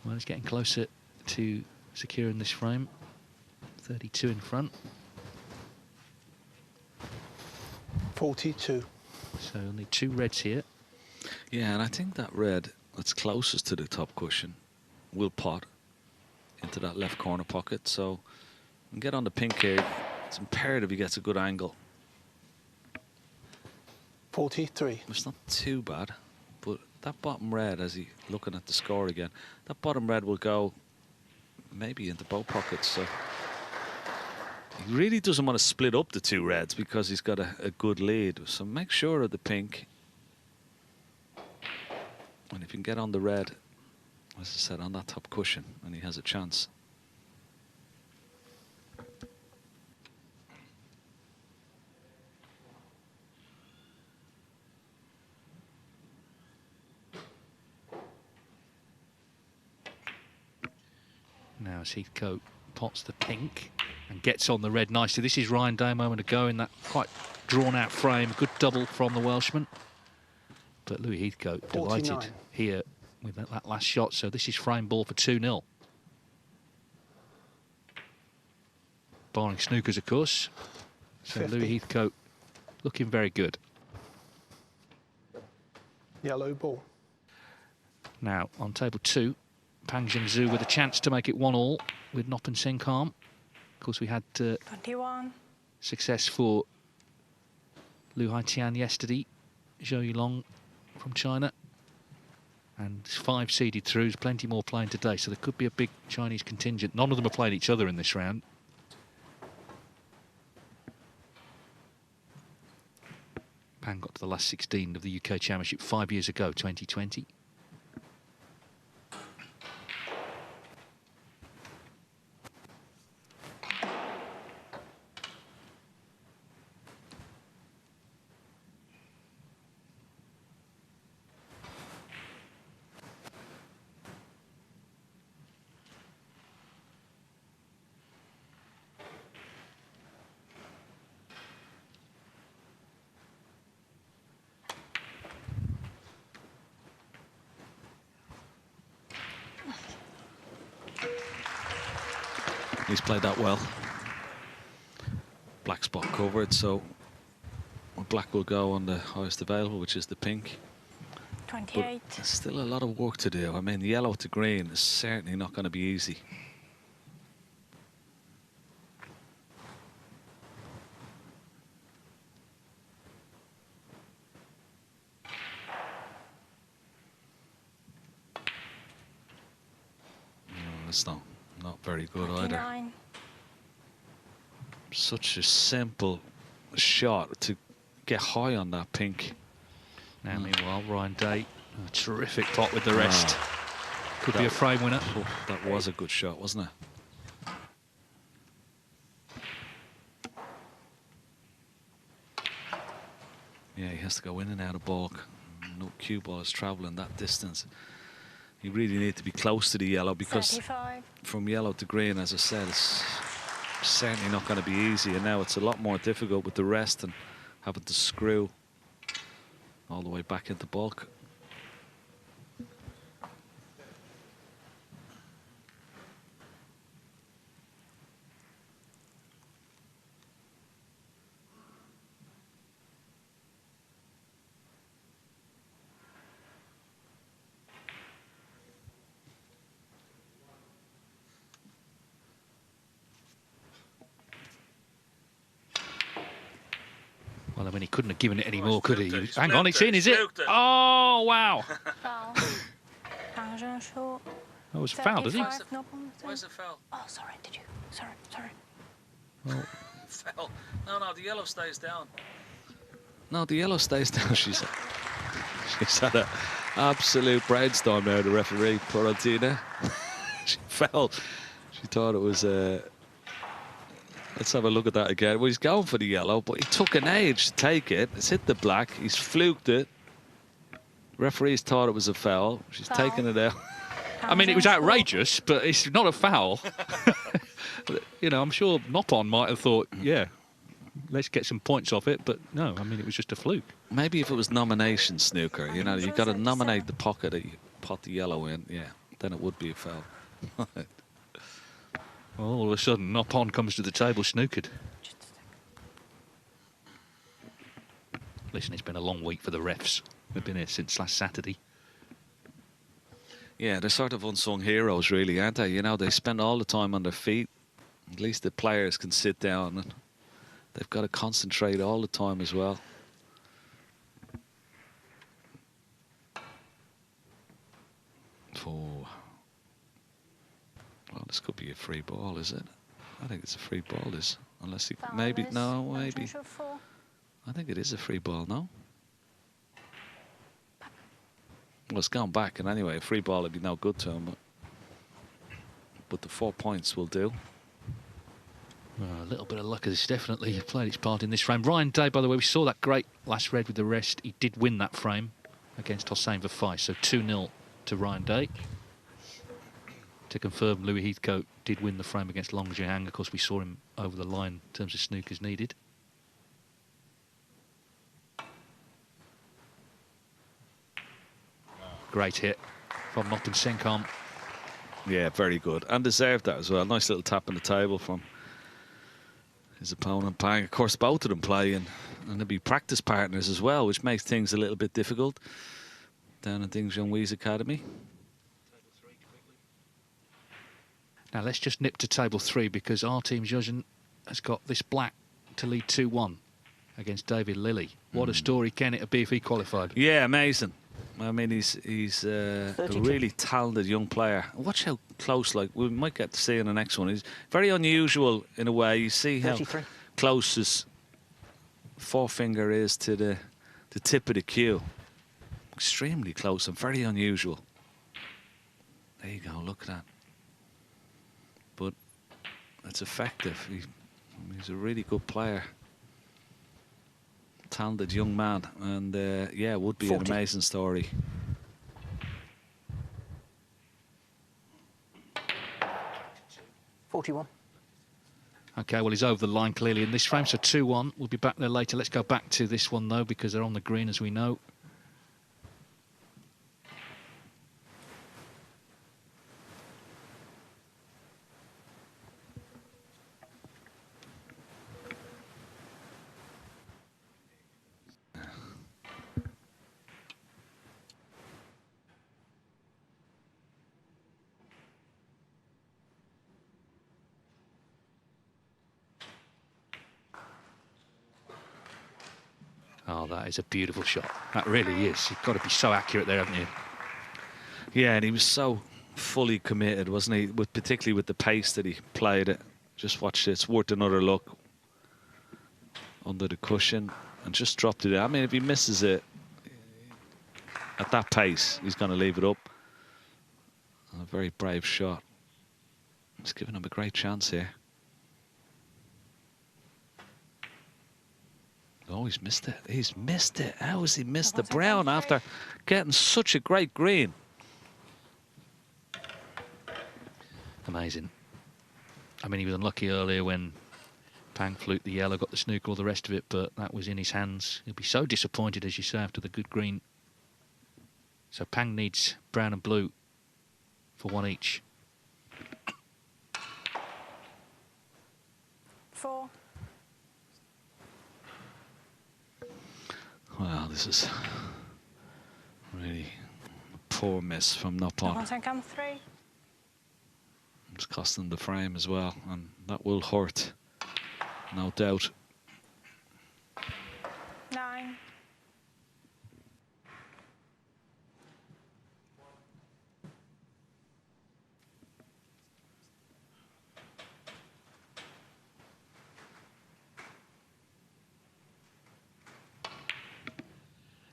Well, he's getting closer to securing this frame. 32 in front. 42. So only 2 reds here. Yeah, and I think that red that's closest to the top cushion will pot into that left corner pocket. So get on the pink here. It's imperative he gets a good angle. 43. It's not too bad, but that bottom red, as he looking at the score again, that bottom red will go maybe into both pockets. So he really doesn't want to split up the 2 reds because he's got a good lead. So make sure of the pink. And if you can get on the red, as I said, on that top cushion, and he has a chance. Now as Heathcote pots the pink and gets on the red nicely. This is Ryan Day a moment ago in that quite drawn-out frame. Good double from the Welshman. But Louis Heathcote 49. delighted here with that last shot. So this is frame ball for 2-0. Barring snookers, of course. So 50. Louis Heathcote looking very good. Yellow ball. Now on table 2, Pang Zhengzhou with a chance to make it 1-1 with Noppen Senkam. Of course, we had 21. success for Lu Haitian yesterday. Zhou Yulong from China. And 5 seeded through. There's plenty more playing today, so there could be a big Chinese contingent. None of them are playing each other in this round. Pang got to the last 16 of the UK Championship 5 years ago, 2020. He's played that well. Black spot covered, so black will go on the highest available, which is the pink. 28. But there's still a lot of work to do. I mean, yellow to green is certainly not going to be easy. It's not very good 29. either. Such a simple shot to get high on that pink. Now, meanwhile, Ryan Day, a terrific pot with the rest. Could be a frame winner. That was a good shot, wasn't it? Yeah, he has to go in and out of balk. No cue ball is travelling that distance. You really need to be close to the yellow because 35. from yellow to green, as I said, it's certainly not going to be easy. And now it's a lot more difficult with the rest and having to screw all the way back into balk. Well, I mean, he couldn't have given it any more, could he? He's Hang on, it's in, is it? it. Oh, wow. Foul. Pang Zhengzhou. That was a foul, did he? 35, no problem. Where's the foul? Oh, sorry, did you? Sorry. Foul. No, the yellow stays down. No, the yellow stays down, she said. She's had an absolute brainstorm there, the referee, Florentina. She fell. She thought it was... Let's have a look at that again. Well, he's going for the yellow, but he took an age to take it. It's hit the black. He's fluked it. Referees thought it was a foul. She's taken it out. I mean, it was outrageous, but it's not a foul. You know, I'm sure Noppon might have thought, yeah, let's get some points off it. But no, I mean, it was just a fluke. Maybe if it was nomination snooker, you know, you've got to nominate the pocket that you pot the yellow in. Yeah, then it would be a foul. Well, all of a sudden, Noppon comes to the table snookered. Listen, it's been a long week for the refs. They've been here since last Saturday. Yeah, they're sort of unsung heroes, really, aren't they? You know, they spend all the time on their feet. At least the players can sit down, and they've got to concentrate all the time as well. Oh. Well, this could be a free ball, is it? I think it's a free ball, unless he maybe maybe. I think it is a free ball, no? Well, it's gone back, and anyway, a free ball would be no good to him. But the 4 points will do. Well, a little bit of luck has definitely played its part in this frame. Ryan Day, by the way, we saw that great last red with the rest. He did win that frame against Hossein Vafai, so 2-0 to Ryan Day. to confirm Louis Heathcote did win the frame against Long Jiang. Of course, we saw him over the line in terms of snookers needed. Great hit from Martin Senkamp. Yeah, very good. And deserved that as well. Nice little tap on the table from his opponent, Pang. Of course, both of them play and they'll be practice partners as well, which makes things a little bit difficult down at Ding Junhui's academy. Now let's just nip to table 3 because our team Zhejiang has got this black to lead 2-1 against David Lilly. What a story, Ken, it'd be if he qualified. Yeah, amazing. I mean, he's a really talented young player. Watch how close, like, we might get to see in the next one. He's very unusual in a way. You see how 33. close his forefinger is to the tip of the cue. Extremely close and very unusual. There you go, look at that. But it's effective. He's a really good player. Talented young man, and yeah, it would be 40. an amazing story. $41. Okay, well, he's over the line clearly in this frame, so 2-1. We'll be back there later. Let's go back to this one, though, because they're on the green, as we know. Oh, that is a beautiful shot. That really is. You've got to be so accurate there, haven't you? Yeah, and he was so fully committed, wasn't he? Particularly with the pace that he played it. Just watch it. It's worth another look. Under the cushion and just dropped it. I mean, if he misses it at that pace, he's going to leave it up. A very brave shot. It's giving him a great chance here. Oh, he's missed it. He's missed it. How has he missed the brown after getting such a great green? Amazing. I mean, he was unlucky earlier when Pang fluked the yellow, got the snooker, all the rest of it, but that was in his hands. He'll be so disappointed, as you say, after the good green. So Pang needs brown and blue for 1 each. 4. Well, this is really a poor miss from Noppon. 3. It's costing the frame as well, and that will hurt, no doubt. 9.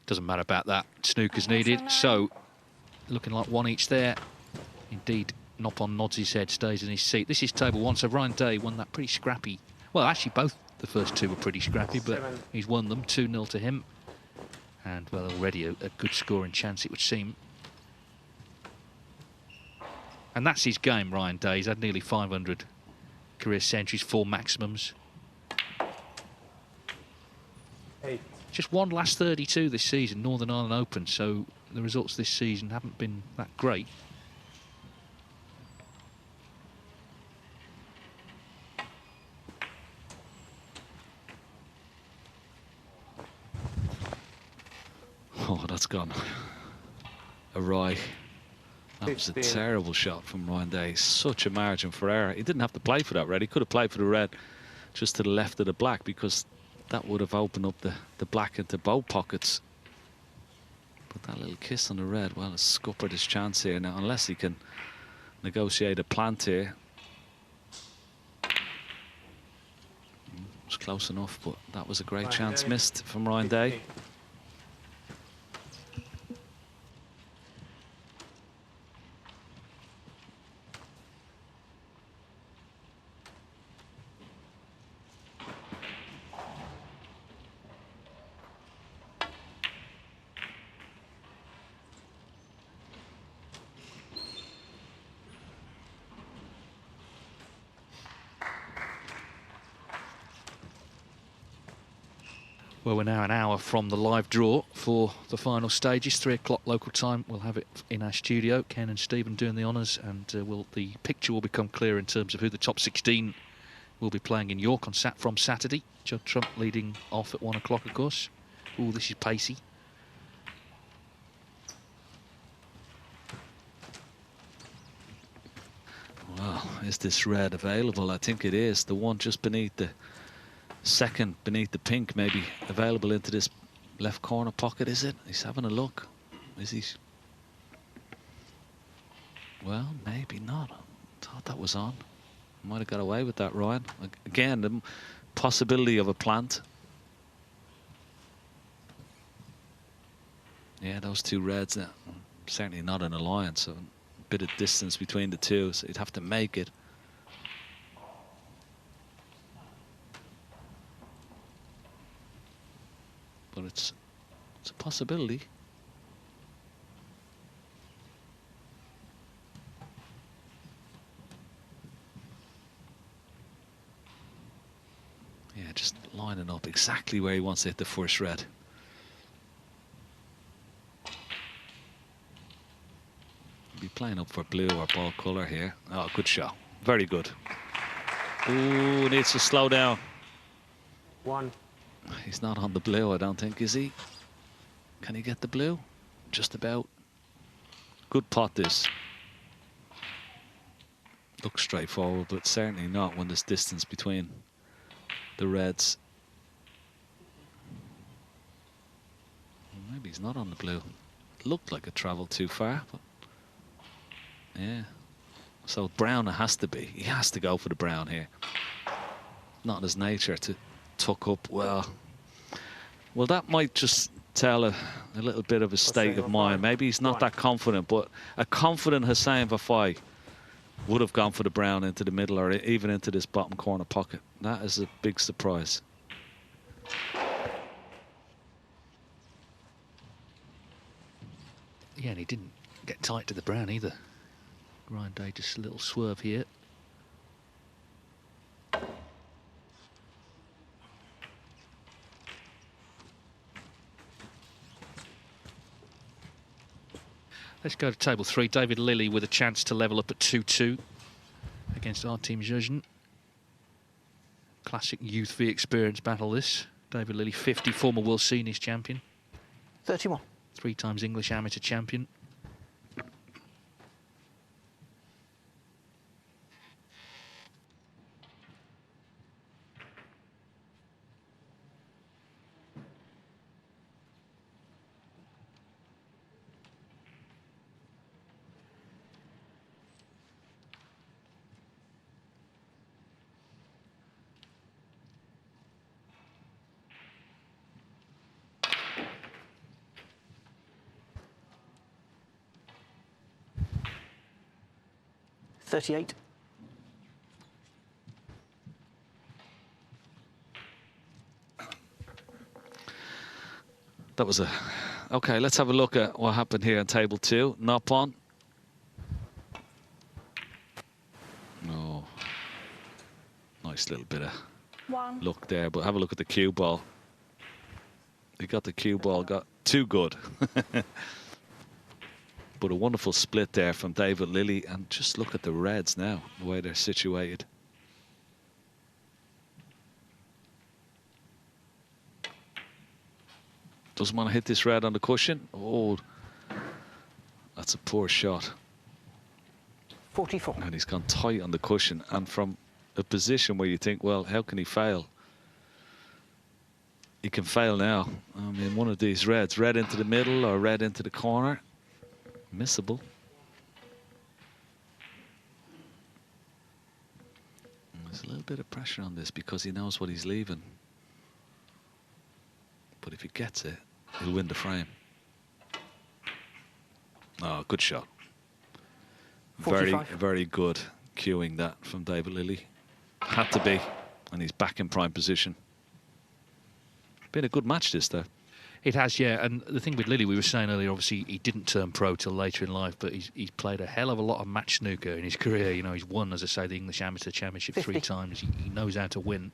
Doesn't matter about that. Snooker's needed. So, looking like 1 each there. Indeed, Noppon nods his head, stays in his seat. This is table 1, so Ryan Day won that pretty scrappy. Well, actually, both the first 2 were pretty scrappy, but he's won them 2-0 to him. And, well, already a good scoring chance, it would seem. And that's his game, Ryan Day. He's had nearly 500 career centuries, 4 maximums. 8. Just won last 32 this season, Northern Ireland Open, so the results this season haven't been that great. Oh, that's gone awry. That was a terrible shot from Ryan Day. Such a margin for error. He didn't have to play for that red. He could have played for the red just to the left of the black, because that would have opened up the black into both pockets. But that little kiss on the red, well, it's scuppered his chance here now, unless he can negotiate a plant here. It was close enough, but that was a great chance missed from Ryan Day. Well, we're now an hour from the live draw for the final stages. 3 o'clock local time. We'll have it in our studio. Ken and Stephen doing the honours, and the picture will become clear in terms of who the top 16 will be playing in York from Saturday. Judd Trump leading off at 1 o'clock, of course. Oh, this is pacey. Well, is this red available? I think it is. The one just beneath the second, beneath the pink, maybe available into this left corner pocket, is it? He's having a look. Is he? Well, maybe not. I thought that was on. Might have got away with that, Ryan. Again, the possibility of a plant. Yeah, those two reds, certainly not an alliance. So a bit of distance between the two, so you'd have to make it. But it's a possibility. Yeah, just lining up exactly where he wants to hit the first red. Be playing up for blue or ball colour here. Oh, good shot. Very good. Ooh, needs to slow down. 1. He's not on the blue, I don't think, is he? Can he get the blue? Just about. Good pot, this. Looks straightforward, but certainly not when there's distance between the reds. Maybe he's not on the blue. Looked like it travelled too far, but yeah. So brown it has to be. He has to go for the brown here. Not in his nature to tuck up. Well, that might just tell a little bit of a state of mind. Maybe he's not that confident, but a confident Hussein Vafai would have gone for the brown into the middle or even into this bottom corner pocket. That is a big surprise. Yeah, and he didn't get tight to the brown either. Ryan Day just a little swerve here. Let's go to table 3. David Lilley with a chance to level up at 2-2 against our team Jurgen. Classic youth v experience battle this. David Lilley, 50, former World Seniors champion. 31. 3 times English amateur champion. $38. That was a... Okay, let's have a look at what happened here on table 2. Nop on. Oh. Nice little bit of look there, but have a look at the cue ball. He got the cue ball, got too good. But a wonderful split there from David Lilley, and just look at the reds now, the way they're situated. Doesn't want to hit this red on the cushion. Oh, that's a poor shot. 44. And he's gone tight on the cushion, and from a position where you think, well, how can he fail? He can fail now. I mean, one of these reds, red into the middle or red into the corner. Missable. There's a little bit of pressure on this because he knows what he's leaving. But if he gets it, he'll win the frame. Oh, good shot. 45. Very good cueing that from David Lilley. Had to be. And he's back in prime position. Been a good match this, though. It has, yeah. And the thing with Lilley, we were saying earlier, obviously he didn't turn pro till later in life, but he's played a hell of a lot of match snooker in his career. You know, he's won, as I say, the English Amateur Championship 50. 3 times. He knows how to win.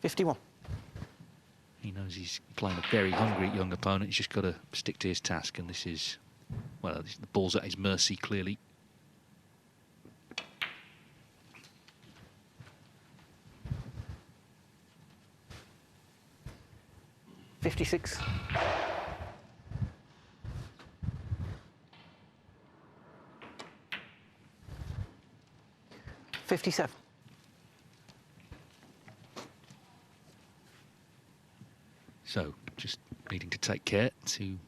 51. He knows he's playing a very hungry young opponent. He's just got to stick to his task, and this is, well, the ball's at his mercy, clearly. $56. 57. So, just needing to take care to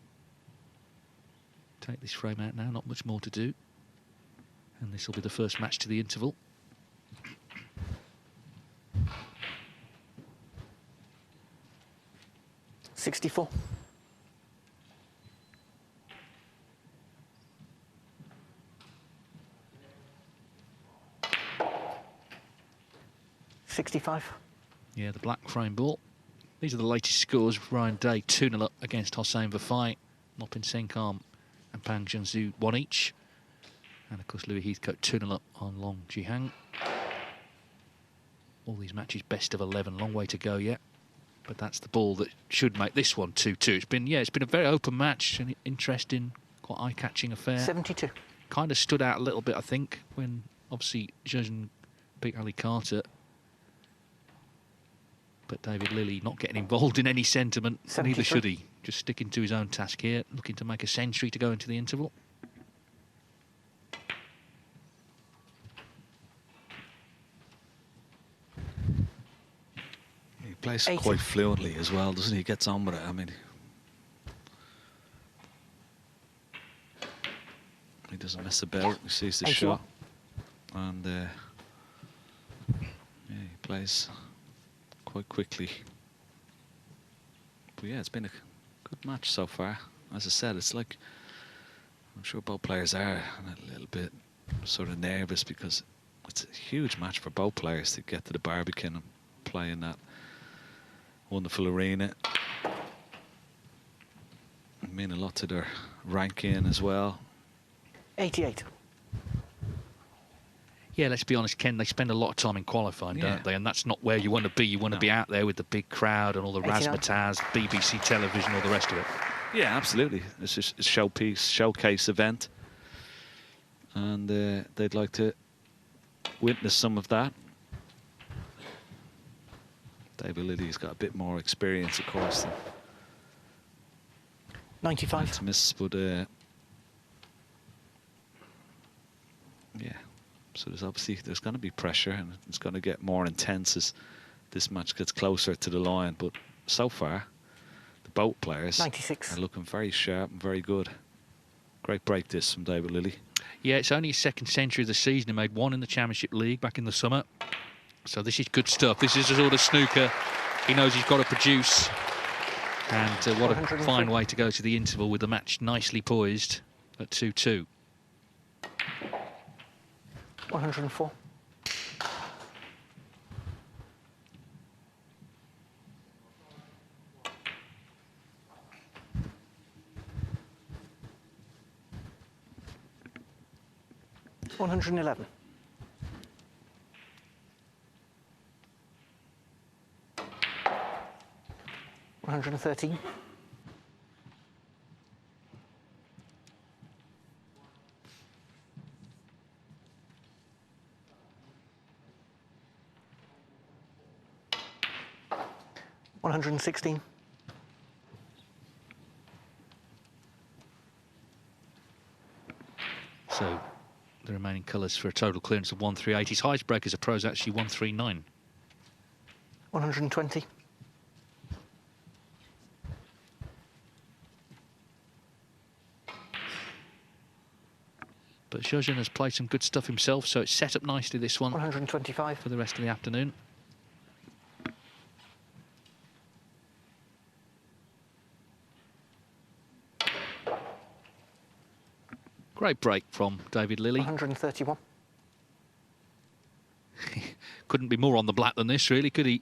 take this frame out now. Not much more to do. And this will be the first match to the interval. $64. $65. Yeah, the black frame ball. These are the latest scores. Ryan Day 2-0 up against Hossein Vafai. Nopin Senkarm and Pang Junzhu 1 each. And of course Louis Heathcote 2-0 up on Long Jihang. All these matches best of 11. Long way to go yet. But that's the ball that should make this one 2-2. It's been a very open match, an interesting, quite eye-catching affair. 72. Kind of stood out a little bit, I think, when obviously Zhejiang beat Ali Carter. But David Lilley not getting involved in any sentiment. 73. Neither should he. Just sticking to his own task here, looking to make a century to go into the interval. He plays 80. quite fluently as well, doesn't he? He gets on with it. I mean, he doesn't miss about. He sees the 81. shot, and yeah, he plays quite quickly. But yeah, it's been a good match so far. As I said, it's like, I'm sure both players are a little bit sort of nervous because it's a huge match for both players to get to the Barbican and play in that wonderful arena. It mean a lot to their ranking as well. 88. Yeah, let's be honest, Ken, they spend a lot of time in qualifying, don't they? And that's not where you want to be. You want to be out there with the big crowd and all the 89. razzmatazz, BBC television, all the rest of it. Yeah, absolutely. It's just a showcase event. And they'd like to witness some of that. David Lilley's got a bit more experience, of course, than 95. to miss, but yeah. So there's going to be pressure, and it's going to get more intense as this match gets closer to the line. But so far, the both players 96. are looking very sharp and very good. Great break this from David Lilley. Yeah, it's only his second century of the season. He made one in the Championship League back in the summer. So this is good stuff. This is the sort of snooker he knows he's got to produce. And what a fine way to go to the interval with the match nicely poised at 2-2. 104. $111. $113. $116. So the remaining colours for a total clearance of 138. His highest break as a pro is actually 139. 120. But Zhejiang has played some good stuff himself, so it's set up nicely, this one, 125. for the rest of the afternoon. Great break from David Lilley. 131. Couldn't be more on the black than this, really, could he?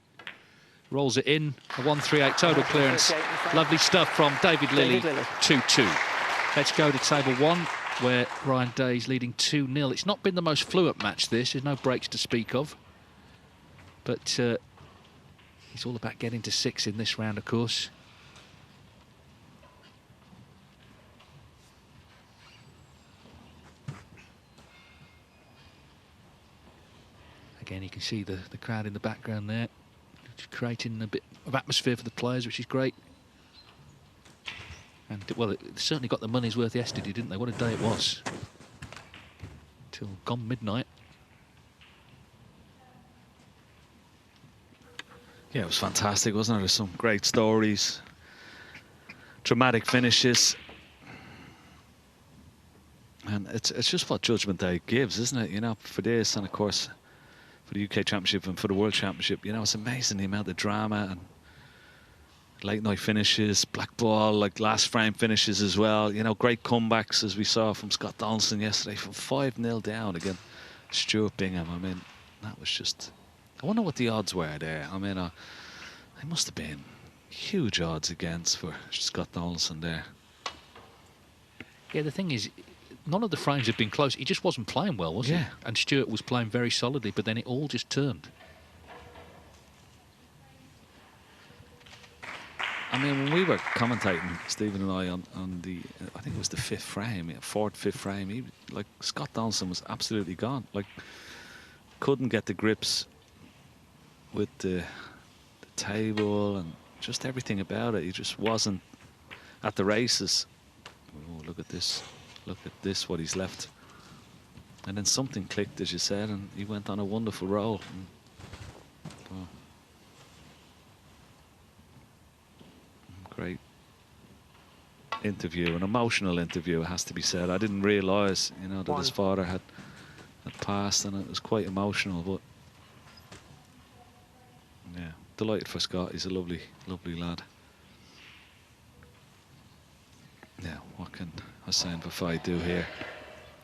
Rolls it in, a 138 total clearance. Lovely stuff from David Lilley, 2-2. Let's go to table one, where Ryan Day's leading 2-0. It's not been the most fluent match, this. There's no breaks to speak of. But he's It's all about getting to 6 in this round, of course. Again, you can see the crowd in the background there, just creating a bit of atmosphere for the players, which is great. And, well, it certainly got the money's worth yesterday, didn't they? What a day it was. Till gone midnight. Yeah, it was fantastic, wasn't it? There's some great stories, dramatic finishes. And it's just what Judgment Day gives, isn't it? You know, for this and, of course, for the UK Championship and for the World Championship, you know, it's amazing the amount of drama and late night finishes, black ball, like last frame finishes as well. You know, great comebacks as we saw from Scott Donaldson yesterday from 5-0 down against Stuart Bingham. I mean, that was just... I wonder what the odds were there. I mean, they must have been huge odds against for Scott Donaldson there. Yeah, the thing is, none of the frames had been close. He just wasn't playing well, was he? And Stuart was playing very solidly, but then it all just turned. I mean, when we were commentating, Stephen and I, on the, I think it was the 5th frame, fourth, 5th frame, like, Scott Donaldson was absolutely gone. Like, couldn't get the grips with the table and just everything about it. He just wasn't at the races. Oh, look at this. Look at this, what he's left. And then something clicked, as you said, and he went on a wonderful roll. Great interview, an emotional interview, it has to be said. I didn't realise, you know, that his father had passed, and it was quite emotional. But yeah, delighted for Scott. He's a lovely, lovely lad. Yeah, what can Hossein Vafai do here?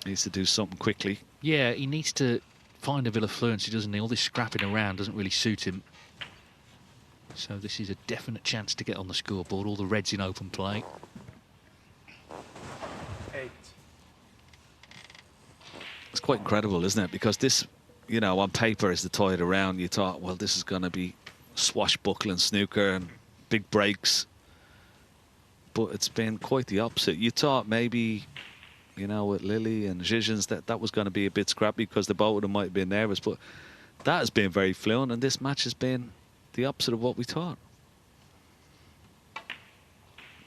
He needs to do something quickly. Yeah, he needs to find a bit of fluency, doesn't he? All this scrapping around doesn't really suit him. So this is a definite chance to get on the scoreboard. All the reds in open play. 8. It's quite incredible, isn't it? Because this, you know, on paper, as the tie it around, you thought, well, this is going to be swashbuckling snooker and big breaks. But it's been quite the opposite. You thought maybe, you know, with Lily and Zhizhens, that was going to be a bit scrappy because the both of them might have been nervous. But that has been very fluent, and this match has been the opposite of what we thought.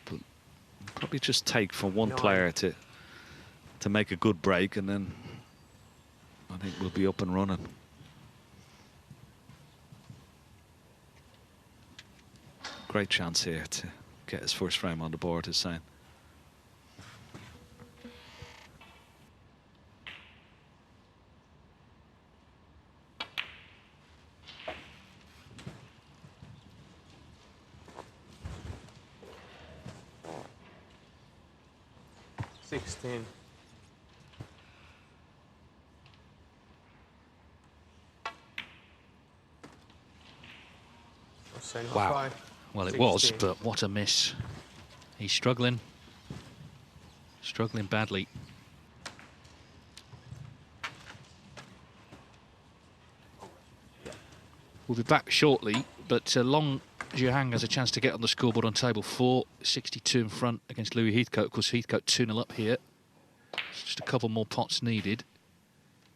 But probably just take from one player to make a good break, and then I think we'll be up and running. Great chance here to get his first frame on the board, Hussein. Wow. Well, it was, but what a miss. He's struggling. Struggling badly. We'll be back shortly, but Long Zhihang has a chance to get on the scoreboard on table 4, 62 in front against Louis Heathcote. Of course, Heathcote 2-0 up here. Just a couple more pots needed.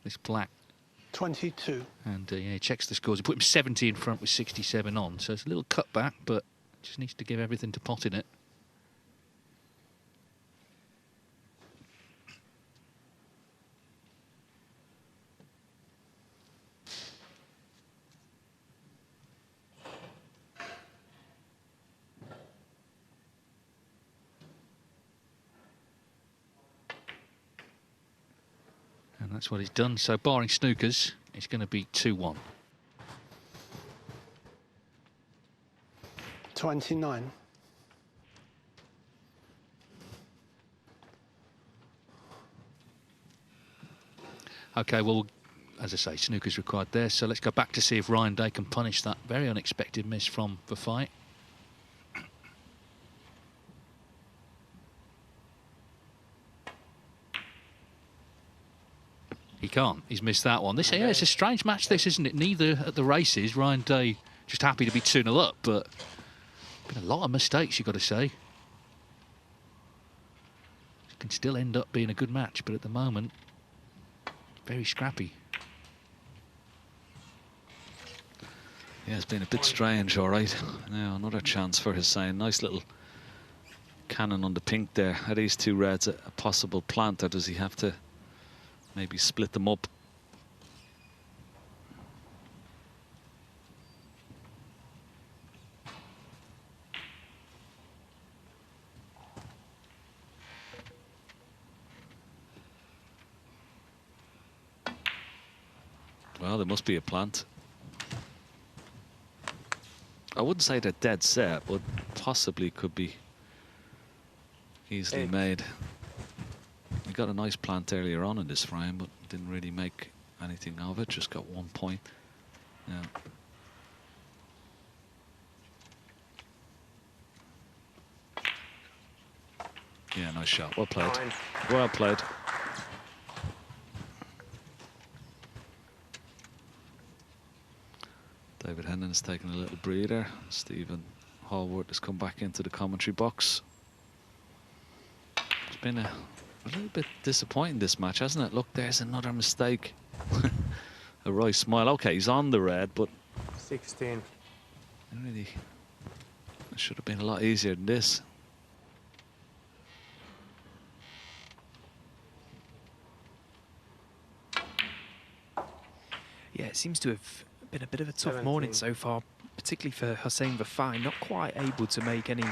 This black. 22. And yeah, he checks the scores. He put him 70 in front with 67 on, so it's a little cutback, but just needs to give everything to pot in it. And that's what he's done. So barring snookers, it's going to be 2-1. 29. OK, well, as I say, snooker's required there. So let's go back to see if Ryan Day can punish that very unexpected miss from the fight. He can't. He's missed that one. This, yeah, it's a strange match, this, isn't it? Neither at the races, Ryan Day just happy to be 2-0 up, but been a lot of mistakes, you've got to say. It can still end up being a good match, but at the moment, very scrappy. Yeah, it's been a bit strange, all right. Now, another chance for Hussein. Nice little cannon on the pink there. Are these two reds a possible plant, or does he have to maybe split them up? Well, there must be a plant. I wouldn't say they're dead set, but possibly could be easily made. He got a nice plant earlier on in this frame, but didn't really make anything of it. Just got 1 point. Yeah. Yeah, nice shot. Well played. Well played. David Hendon has taken a little breather. Steven Hallworth has come back into the commentary box. It's been a little bit disappointing, this match, hasn't it? Look, there's another mistake. A right smile. Okay, he's on the red, but 16. Really, it should have been a lot easier than this. Yeah, it seems to have been a bit of a tough morning so far, particularly for Hussein Vafai. Not quite able to make any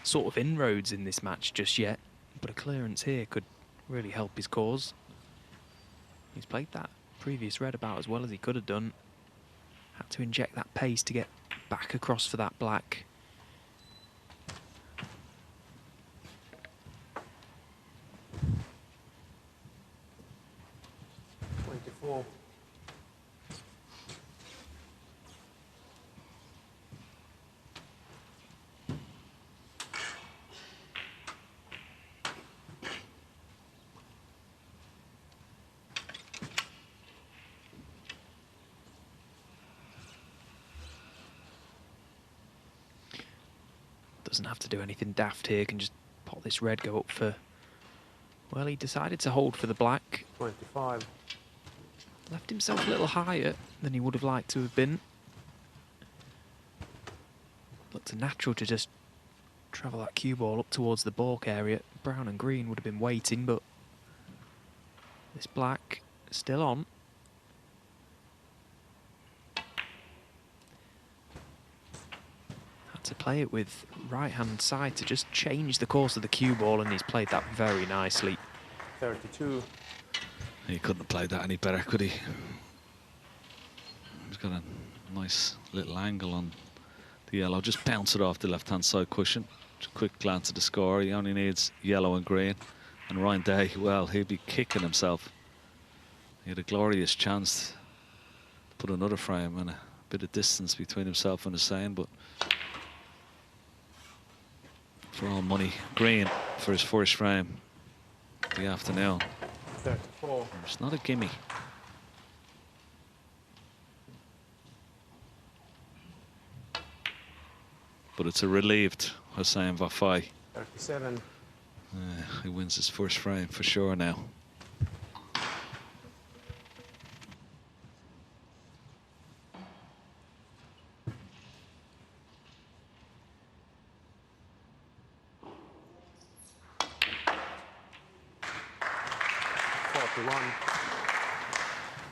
sort of inroads in this match just yet, but a clearance here could really help his cause. He's played that previous red about as well as he could have done. Had to inject that pace to get back across for that black. Doesn't have to do anything daft here, can just pop this red, go up for... Well, he decided to hold for the black. 25. Left himself a little higher than he would have liked to have been. Looked natural to just travel that cue ball up towards the balk area. Brown and green would have been waiting, but this black still on. To play it with right-hand side to just change the course of the cue ball, and he's played that very nicely. 32. He couldn't have played that any better, could he? He's got a nice little angle on the yellow. Just bounce it off the left-hand side cushion. Just a quick glance at the score. He only needs yellow and green. And Ryan Day, well, he'd be kicking himself. He had a glorious chance to put another frame and a bit of distance between himself and Hussein, but for all money, green for his first frame of the afternoon. 34. It's not a gimme. But it's a relieved Hussein Vafai. 37. He wins his first frame for sure now.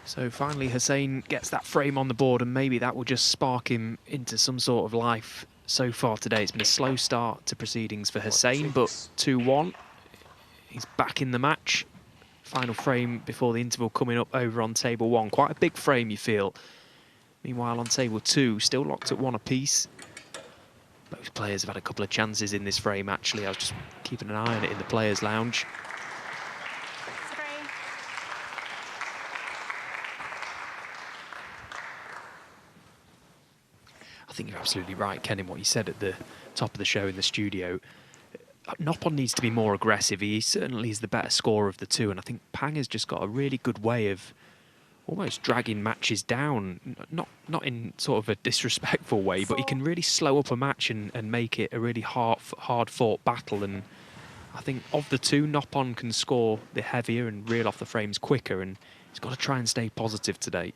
So finally Hussein gets that frame on the board, and maybe that will just spark him into some sort of life. So far today it's been a slow start to proceedings for Hussein, but 2-1. He's back in the match. Final frame before the interval coming up over on table 1. Quite a big frame, you feel. Meanwhile on table 2, still locked at 1 apiece. Both players have had a couple of chances in this frame actually. I was just keeping an eye on it in the players' lounge. I think you're absolutely right, Ken, in what you said at the top of the show in the studio. Noppon needs to be more aggressive. He certainly is the better scorer of the two, and I think Pang has just got a really good way of almost dragging matches down, not in sort of a disrespectful way, but he can really slow up a match and make it a really hard-fought battle. And I think of the two, Noppon can score the heavier and reel off the frames quicker, and he's got to try and stay positive today.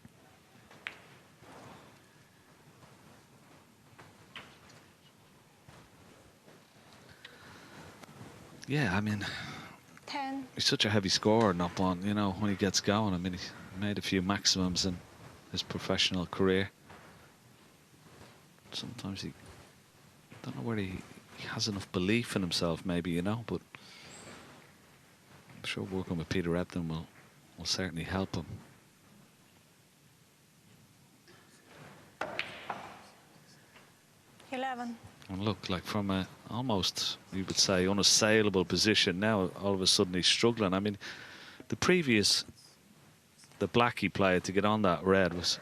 Yeah, I mean, 10. he's such a heavy scorer, Noppon, you know, when he gets going. I mean, he's made a few maximums in his professional career. Sometimes I don't know where he has enough belief in himself, maybe, you know, but I'm sure working with Peter Ebdon will certainly help him. And look, like from a almost, you would say, unassailable position, now all of a sudden he's struggling. I mean, the black he played to get on that red was,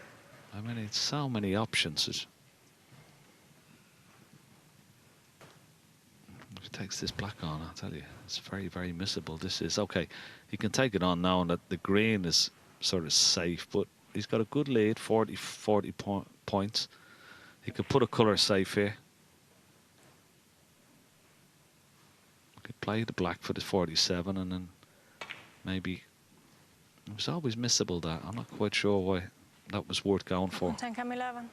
I mean, it's so many options. If he takes this black on, I'll tell you, it's very, very missable. This is, okay, he can take it on knowing that the green is sort of safe, but he's got a good lead, 40 points. He could put a colour safe here. Could play the black for the 47 and then maybe, it was always missable, that. I'm not quite sure why that was worth going for. 10, 11.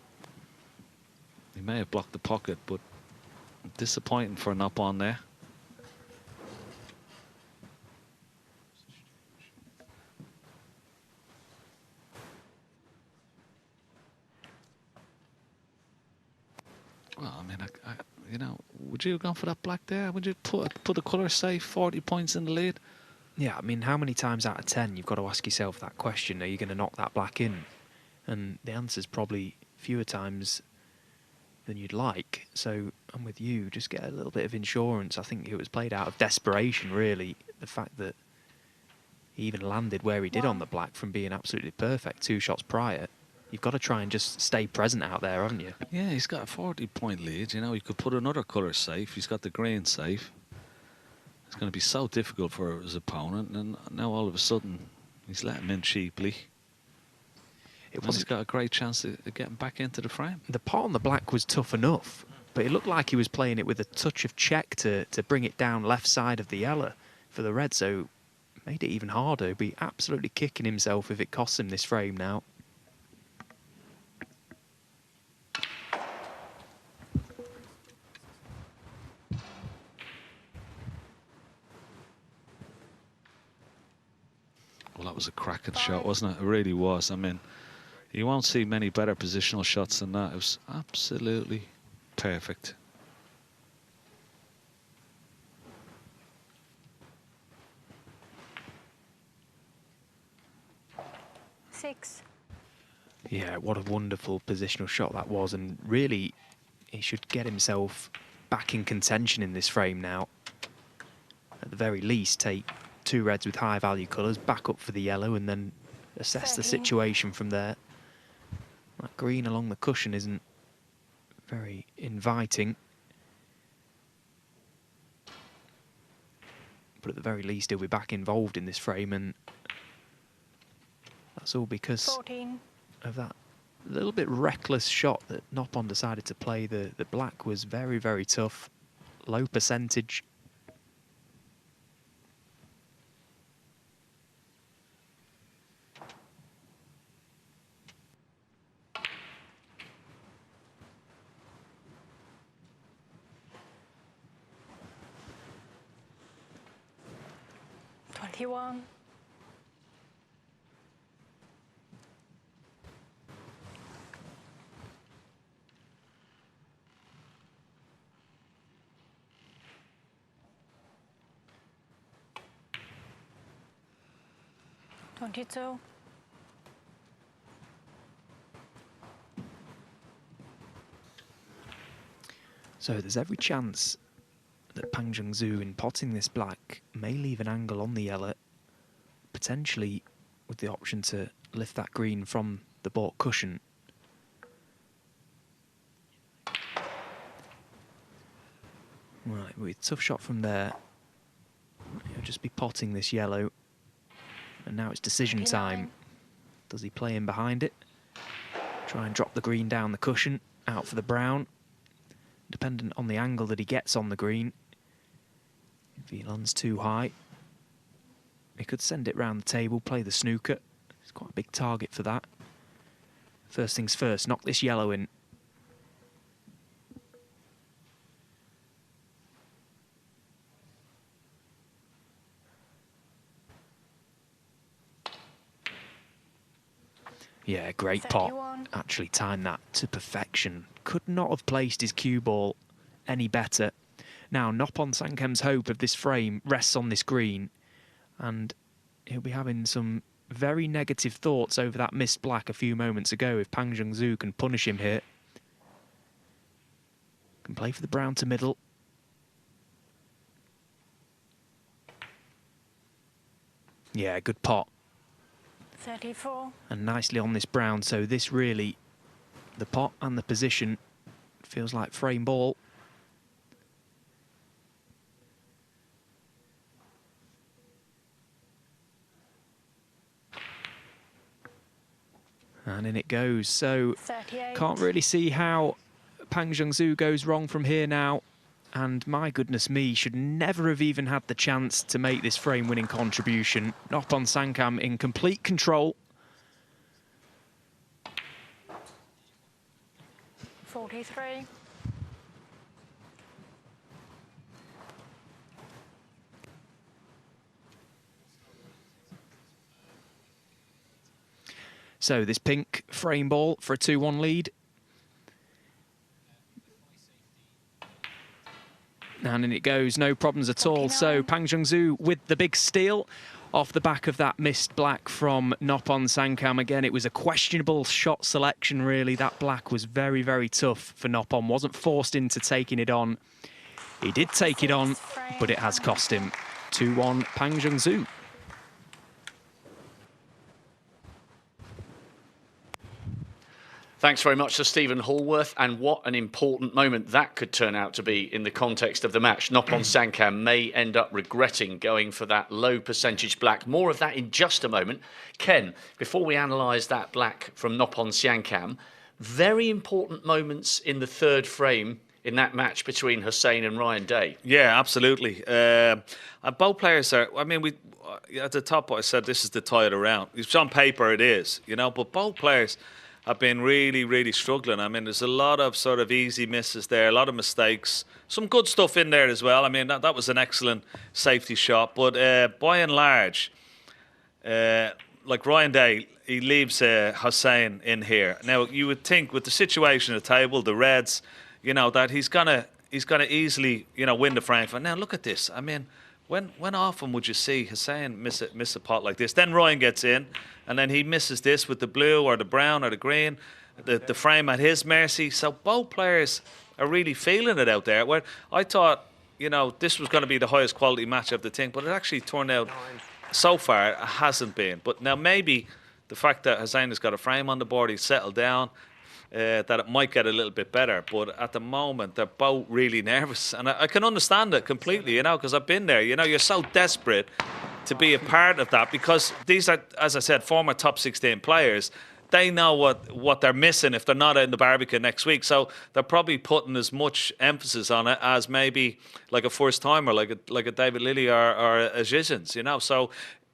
He may have blocked the pocket, but disappointing for Noppon there. Well, I mean, you know, would you have gone for that black there? Would you put the colour safe, 40 points in the lead? Yeah, I mean, how many times out of 10 you've got to ask yourself that question, are you going to knock that black in? And the answer's probably fewer times than you'd like. So I'm with you, just get a little bit of insurance. I think it was played out of desperation, really. The fact that he even landed where he did on the black from being absolutely perfect 2 shots prior. You've got to try and just stay present out there, haven't you? Yeah, he's got a 40-point lead. You know, he could put another colour safe. He's got the green safe. It's going to be so difficult for his opponent, and now all of a sudden he's let him in cheaply. He's got a great chance of getting back into the frame. The pot on the black was tough enough, but it looked like he was playing it with a touch of check to bring it down left side of the yellow for the red, so made it even harder. He'd be absolutely kicking himself if it costs him this frame now. Well, that was a cracking shot, wasn't it? It really was. I mean, you won't see many better positional shots than that. It was absolutely perfect. Six. Yeah, what a wonderful positional shot that was, and really he should get himself back in contention in this frame now. At the very least, take 2 reds with high value colours, back up for the yellow, and then assess the situation from there. That green along the cushion isn't very inviting, but at the very least he'll be back involved in this frame, and that's all because 14. of that little bit reckless shot that Noppon decided to play. The black was very, very tough, low percentage. One. $22. So there's every chance that Pang Jung-Zhu, in potting this black, may leave an angle on the yellow, potentially with the option to lift that green from the baulk cushion. Right, with a tough shot from there. He'll just be potting this yellow. And now it's decision time. Does he play in behind it? Try and drop the green down the cushion, out for the brown. Dependent on the angle that he gets on the green. If he lands too high, he could send it round the table, play the snooker. It's quite a big target for that. First things first, knock this yellow in. Yeah, great pot. Actually timed that to perfection. Could not have placed his cue ball any better. Now, Noppon Sankem's hope of this frame rests on this green, and he'll be having some very negative thoughts over that missed black a few moments ago if Pang Jung-soo can punish him here. Can play for the brown to middle. Yeah, good pot. 34. And nicely on this brown, so this really, the pot and the position, feels like frame ball. And in it goes. So 38. Can't really see how Pang Jung-soo goes wrong from here now. And my goodness me, should never have even had the chance to make this frame-winning contribution. Noppon Sankam in complete control. 43. So this pink frame ball for a 2-1 lead. And in it goes, no problems at all. So Pang Jung-soo with the big steal off the back of that missed black from Noppon Sankam. Again, it was a questionable shot selection, really. That black was very, very tough for Noppon. Wasn't forced into taking it on. He did take it on, but it has cost him. 2-1 Pang Jung-soo. Thanks very much to Steven Hallworth, and what an important moment that could turn out to be in the context of the match. Noppon Sankam may end up regretting going for that low percentage black. More of that in just a moment. Ken, before we analyse that black from Noppon Sankam, very important moments in the third frame in that match between Hussein and Ryan Day. Yeah, absolutely. Both players are, I mean, at the top I said this is the tie of the round. It's on paper it is, you know, but both players have been really, really struggling. I mean, there's a lot of sort of easy misses there, a lot of mistakes. Some good stuff in there as well. I mean, that was an excellent safety shot. But by and large, like Ryan Day, he leaves Hussein in here. Now, you would think with the situation at the table, the Reds, you know, that he's gonna easily, you know, win the frame. But now look at this. I mean, when often would you see Hussein miss a pot like this? Then Ryan gets in, and then he misses this with the blue or the brown or the green, the frame at his mercy. So both players are really feeling it out there. Where I thought, you know, this was going to be the highest quality match of the thing, but it actually turned out so far it hasn't been. But now maybe the fact that Hussein has got a frame on the board, he's settled down, that it might get a little bit better. But at the moment, they're both really nervous. And I can understand it completely, you know, because I've been there. You know, you're so desperate to be a part of that because these are, as I said, former top 16 players. They know what they're missing if they're not in the Barbican next week. So they're probably putting as much emphasis on it as maybe like a first-timer, like a David Lilley or a Zizens, you know. So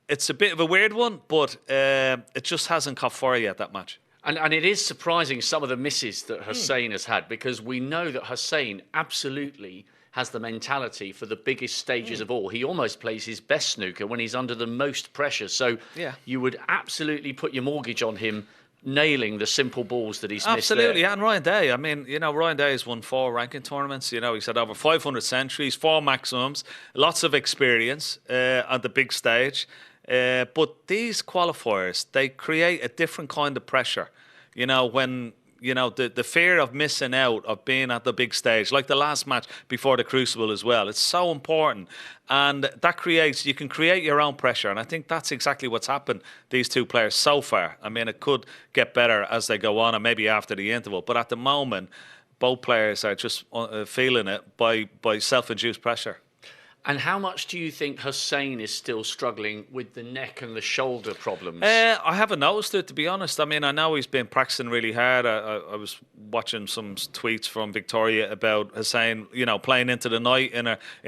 it's a bit of a weird one, but it just hasn't caught fire yet, that match. And it is surprising some of the misses that Hussein has had, because we know that Hussein absolutely has the mentality for the biggest stages of all. He almost plays his best snooker when he's under the most pressure. So you would absolutely put your mortgage on him nailing the simple balls that he's missed there. Absolutely, and Ryan Day. I mean, you know, Ryan Day has won 4 ranking tournaments. You know, he's had over 500 centuries, 4 maximums, lots of experience on the big stage. But these qualifiers, they create a different kind of pressure. You know, when, you know, the fear of missing out, of being at the big stage, like the last match before the Crucible as well. It's so important. And that creates, you can create your own pressure. And I think that's exactly what's happened, these two players so far. I mean, it could get better as they go on and maybe after the interval. But at the moment, both players are just feeling it by self-induced pressure. And how much do you think Hussein is still struggling with the neck and the shoulder problems? I haven't noticed it, to be honest. I mean, I know he's been practicing really hard. I was watching some tweets from Victoria about Hussein, you know, playing into the night in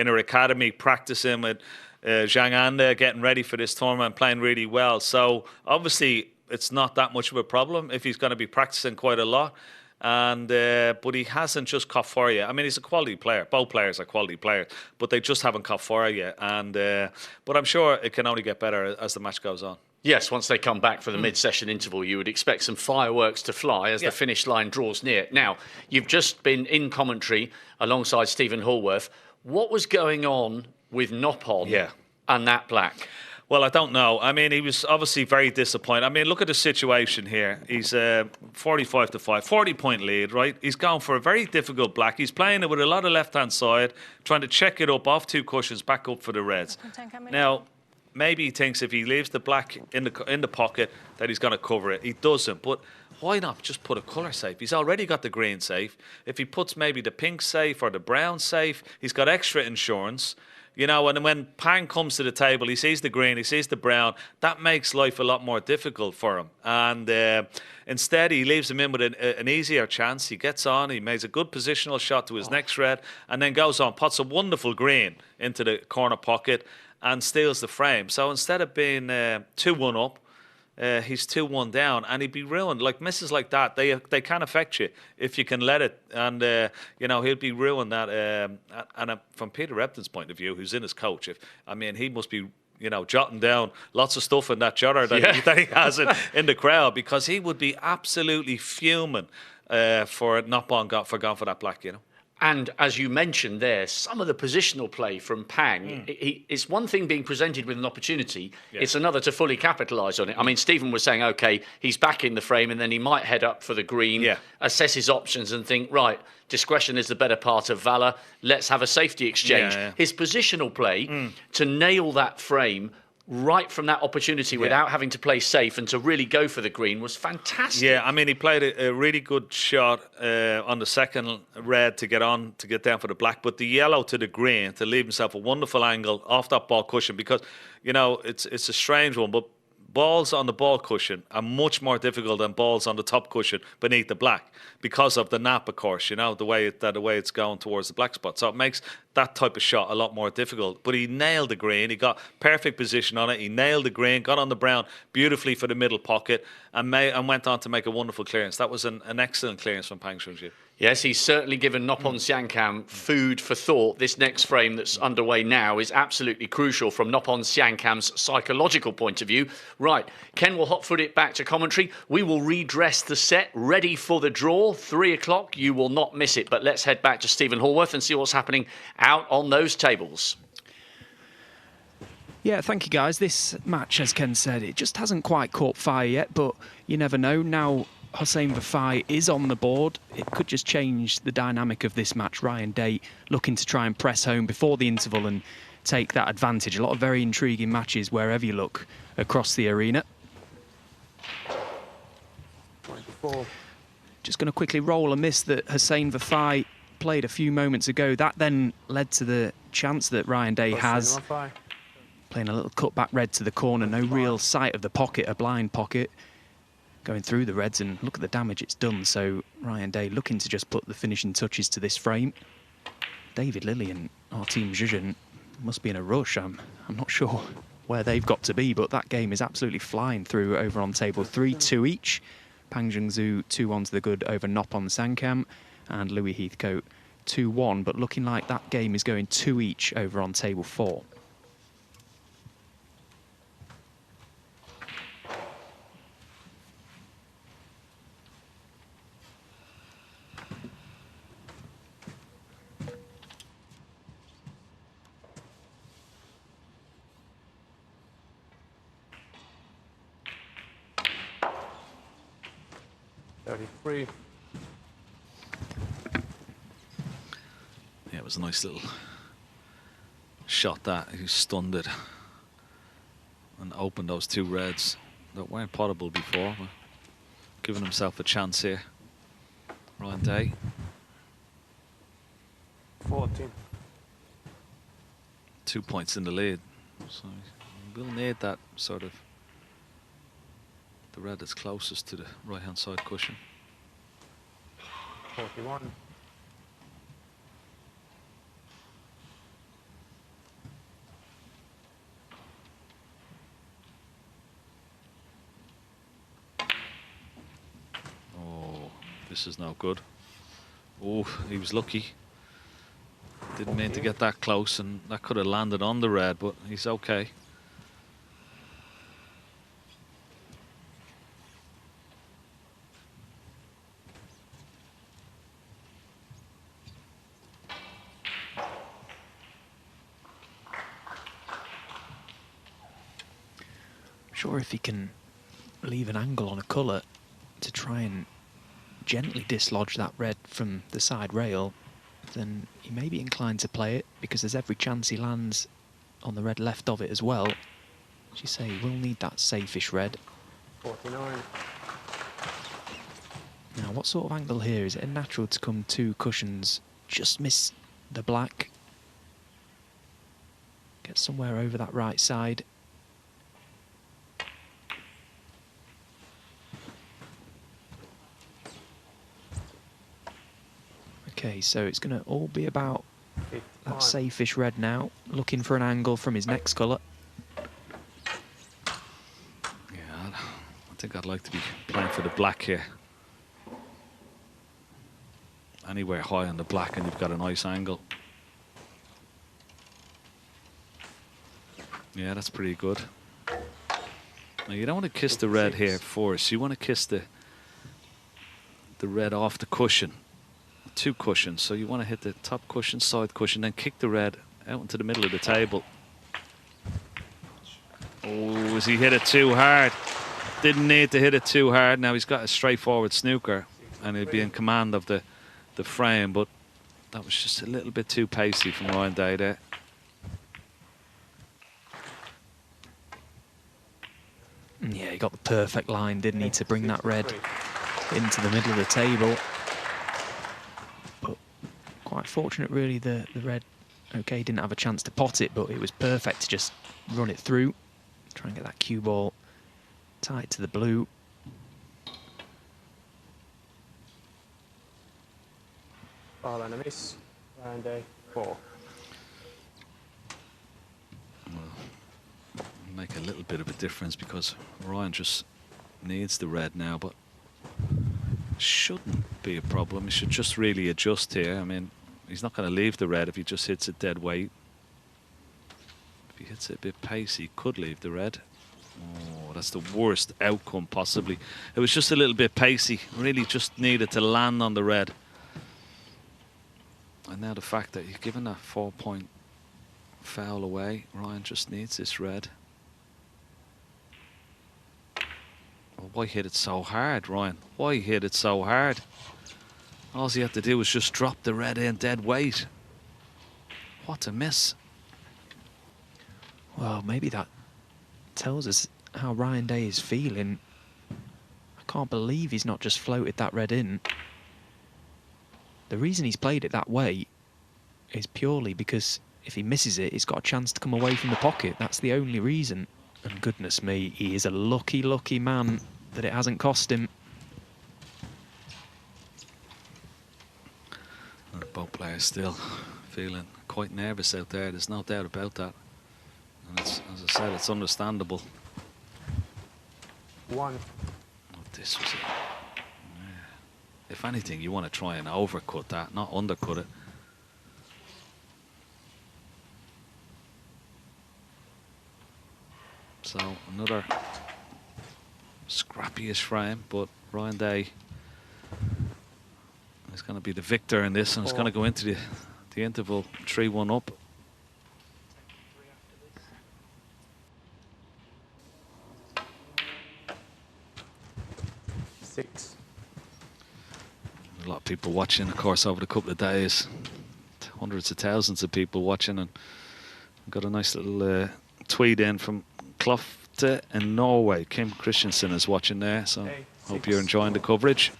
her academy, practicing with Zhang Anda, getting ready for this tournament, playing really well. So obviously, it's not that much of a problem if he's going to be practicing quite a lot. And but he hasn't just caught fire yet. I mean, he's a quality player. Both players are quality players, but they just haven't caught fire yet. And but I'm sure it can only get better as the match goes on. Yes, once they come back for the mid-session interval, you would expect some fireworks to fly as the finish line draws near. Now, you've just been in commentary alongside Steven Hallworth. What was going on with Noppon and that black? Well, I don't know. I mean, he was obviously very disappointed. I mean, look at the situation here. He's 45 to 5, 40-point lead, right? He's gone for a very difficult black. He's playing it with a lot of left-hand side, trying to check it up off 2 cushions, back up for the reds. Now, maybe he thinks if he leaves the black in the pocket that he's going to cover it. He doesn't. But why not just put a colour safe? He's already got the green safe. If he puts maybe the pink safe or the brown safe, he's got extra insurance. You know, and when Pang comes to the table, he sees the green, he sees the brown. That makes life a lot more difficult for him. And instead, he leaves him in with an easier chance. He gets on, he makes a good positional shot to his next red, and then goes on, puts a wonderful green into the corner pocket and steals the frame. So instead of being 2-1 up, he's 2-1 down, and he'd be ruined. Like misses like that, they can affect you if you can let it. And you know, he'll be ruined. That and from Peter Repton's point of view, who's in his coach, he must be, you know, jotting down lots of stuff in that jotter that he has in the crowd, because he would be absolutely fuming for not going for that black, you know. And as you mentioned there, some of the positional play from Pang, it's one thing being presented with an opportunity, it's another to fully capitalise on it. I mean, Stephen was saying, OK, he's back in the frame and then he might head up for the green, assess his options and think, right, discretion is the better part of valour, let's have a safety exchange. His positional play to nail that frame right from that opportunity without having to play safe and to really go for the green was fantastic. Yeah, I mean, he played a really good shot on the second red to get down for the black, but the yellow to the green to leave himself a wonderful angle off that ball cushion, because, you know, it's a strange one, but balls on the ball cushion are much more difficult than balls on the top cushion beneath the black, because of the nap, of course, you know, the way it's going towards the black spot. So it makes that type of shot a lot more difficult. But he nailed the green. He got perfect position on it. He nailed the green, got on the brown beautifully for the middle pocket, and went on to make a wonderful clearance. That was an excellent clearance from Pang Chunji. Yes, he's certainly given Noppon Siankam food for thought. This next frame that's underway now is absolutely crucial from Noppon Siankam's psychological point of view. Right, Ken will hot-foot it back to commentary. We will redress the set, ready for the draw. 3 o'clock, you will not miss it. But let's head back to Steven Hallworth and see what's happening out on those tables. Yeah, thank you, guys. This match, as Ken said, it just hasn't quite caught fire yet, but you never know. Now Hossein Vafai is on the board. It could just change the dynamic of this match. Ryan Day looking to try and press home before the interval and take that advantage. A lot of very intriguing matches wherever you look across the arena. 24. Just going to quickly roll a miss that Hossein Vafai played a few moments ago. That then led to the chance that Ryan Day has. Playing a little cutback red to the corner. No real sight of the pocket, a blind pocket. Going through the reds, and look at the damage it's done. So Ryan Day looking to just put the finishing touches to this frame. David Lilly and our team Zhejiang must be in a rush. I'm not sure where they've got to be, but that game is absolutely flying through over on table 3, 2 each. Pang Zhengzhou 2-1 to the good over Noppon Sankam, and Louis Heathcote 2-1, but looking like that game is going 2 each over on table 4. Yeah, it was a nice little shot that he stunned it and opened those 2 reds that weren't potable before, but giving himself a chance here. Ryan Day. 14. 2 points in the lead. So we'll need that sort of the red that's closest to the right-hand side cushion. 41. Oh, this is no good. Oh, he was lucky. Didn't mean to get that close, and that could have landed on the red, but he's okay. Sure, if he can leave an angle on a colour to try and gently dislodge that red from the side rail, then he may be inclined to play it, because there's every chance he lands on the red left of it as well. As you say, he will need that safe-ish red. 49. Now, what sort of angle here? Is it natural to come 2 cushions, just miss the black, get somewhere over that right side? Okay, so it's going to all be about that safe-ish red now, looking for an angle from his next colour. Yeah, I think I'd like to be playing for the black here. Anywhere high on the black and you've got a nice angle. Yeah, that's pretty good. Now you don't want to kiss the red here first. You want to kiss the red off the cushion. 2 cushions, so you want to hit the top cushion, side cushion, then kick the red out into the middle of the table. Oh, as he hit it too hard. Didn't need to hit it too hard. Now he's got a straightforward snooker and he'll be in command of the frame, but that was just a little bit too pacey from Ryan Day there. Yeah, he got the perfect line, didn't he, to bring that red into the middle of the table. But quite fortunate, really, the red, okay, didn't have a chance to pot it, but it was perfect to just run it through. Try and get that cue ball tight to the blue. Ball and a miss. Round A, 4. Make a little bit of a difference because Ryan just needs the red now, but shouldn't be a problem. He should just really adjust here. I mean, he's not going to leave the red if he just hits it dead weight. If he hits it a bit pacey, he could leave the red. Oh, that's the worst outcome possibly. It was just a little bit pacey. Really just needed to land on the red. And now the fact that he's given that 4-point foul away, Ryan just needs this red. Oh, why hit it so hard, Ryan? Why hit it so hard? All he had to do was just drop the red in dead weight. What a miss. Well, maybe that tells us how Ryan Day is feeling. I can't believe he's not just floated that red in. The reason he's played it that way is purely because if he misses it, he's got a chance to come away from the pocket. That's the only reason. And goodness me, he is a lucky, lucky man that it hasn't cost him. Both players still feeling quite nervous out there. There's no doubt about that. And it's, as I said, it's understandable. 1. Oh, this was it. Yeah. If anything, you want to try and overcut that, not undercut it. So another scrappy-ish frame, but Ryan Day is going to be the victor in this, and it's going to go into the interval 3-1 up. A lot of people watching, of course, over the couple of days. Hundreds of thousands of people watching, and got a nice little tweet in from Klofte in Norway. Kim Christensen is watching there, so hope you're enjoying the coverage.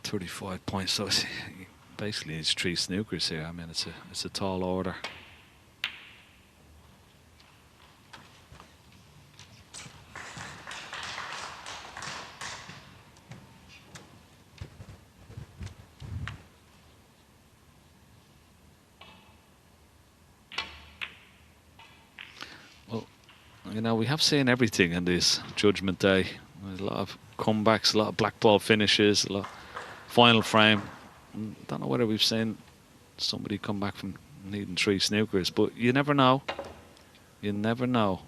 35 points. So basically, it's 3 snookers here. I mean, it's a tall order. Well, you know, we have seen everything in this Judgment Day. There's a lot of comebacks, a lot of black ball finishes, a lot of final frame. Don't know whether we've seen somebody come back from needing 3 snookers, but you never know. You never know.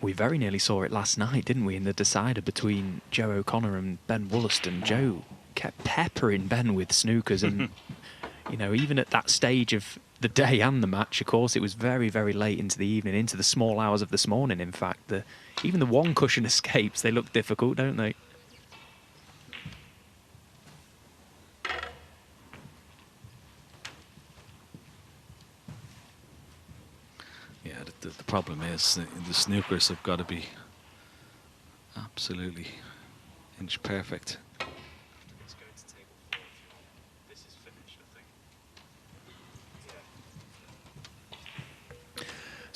We very nearly saw it last night, didn't we, in the decider between Joe O'Connor and Ben Wollaston. Joe kept peppering Ben with snookers, and you know, even at that stage of the day and the match, of course, it was very, very late into the evening, into the small hours of this morning. In fact, even the one cushion escapes, they look difficult, don't they? Yeah, the problem is the snookers have got to be absolutely inch perfect.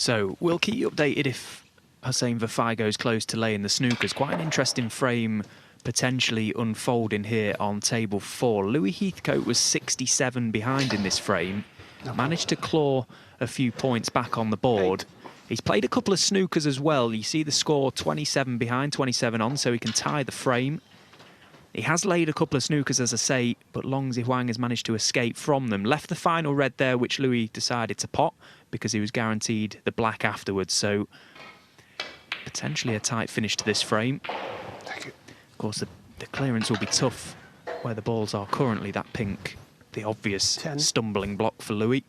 So we'll keep you updated if Hussein Vafai goes close to laying the snookers. Quite an interesting frame potentially unfolding here on table 4. Louis Heathcote was 67 behind in this frame. Managed to claw a few points back on the board. He's played a couple of snookers as well. You see the score 27 behind, 27 on, so he can tie the frame. He has laid a couple of snookers, as I say, but Long Zihuang has managed to escape from them. Left the final red there, which Louis decided to pot because he was guaranteed the black afterwards. So potentially a tight finish to this frame. Of course, the clearance will be tough where the balls are currently. That pink, the obvious stumbling block for Louis.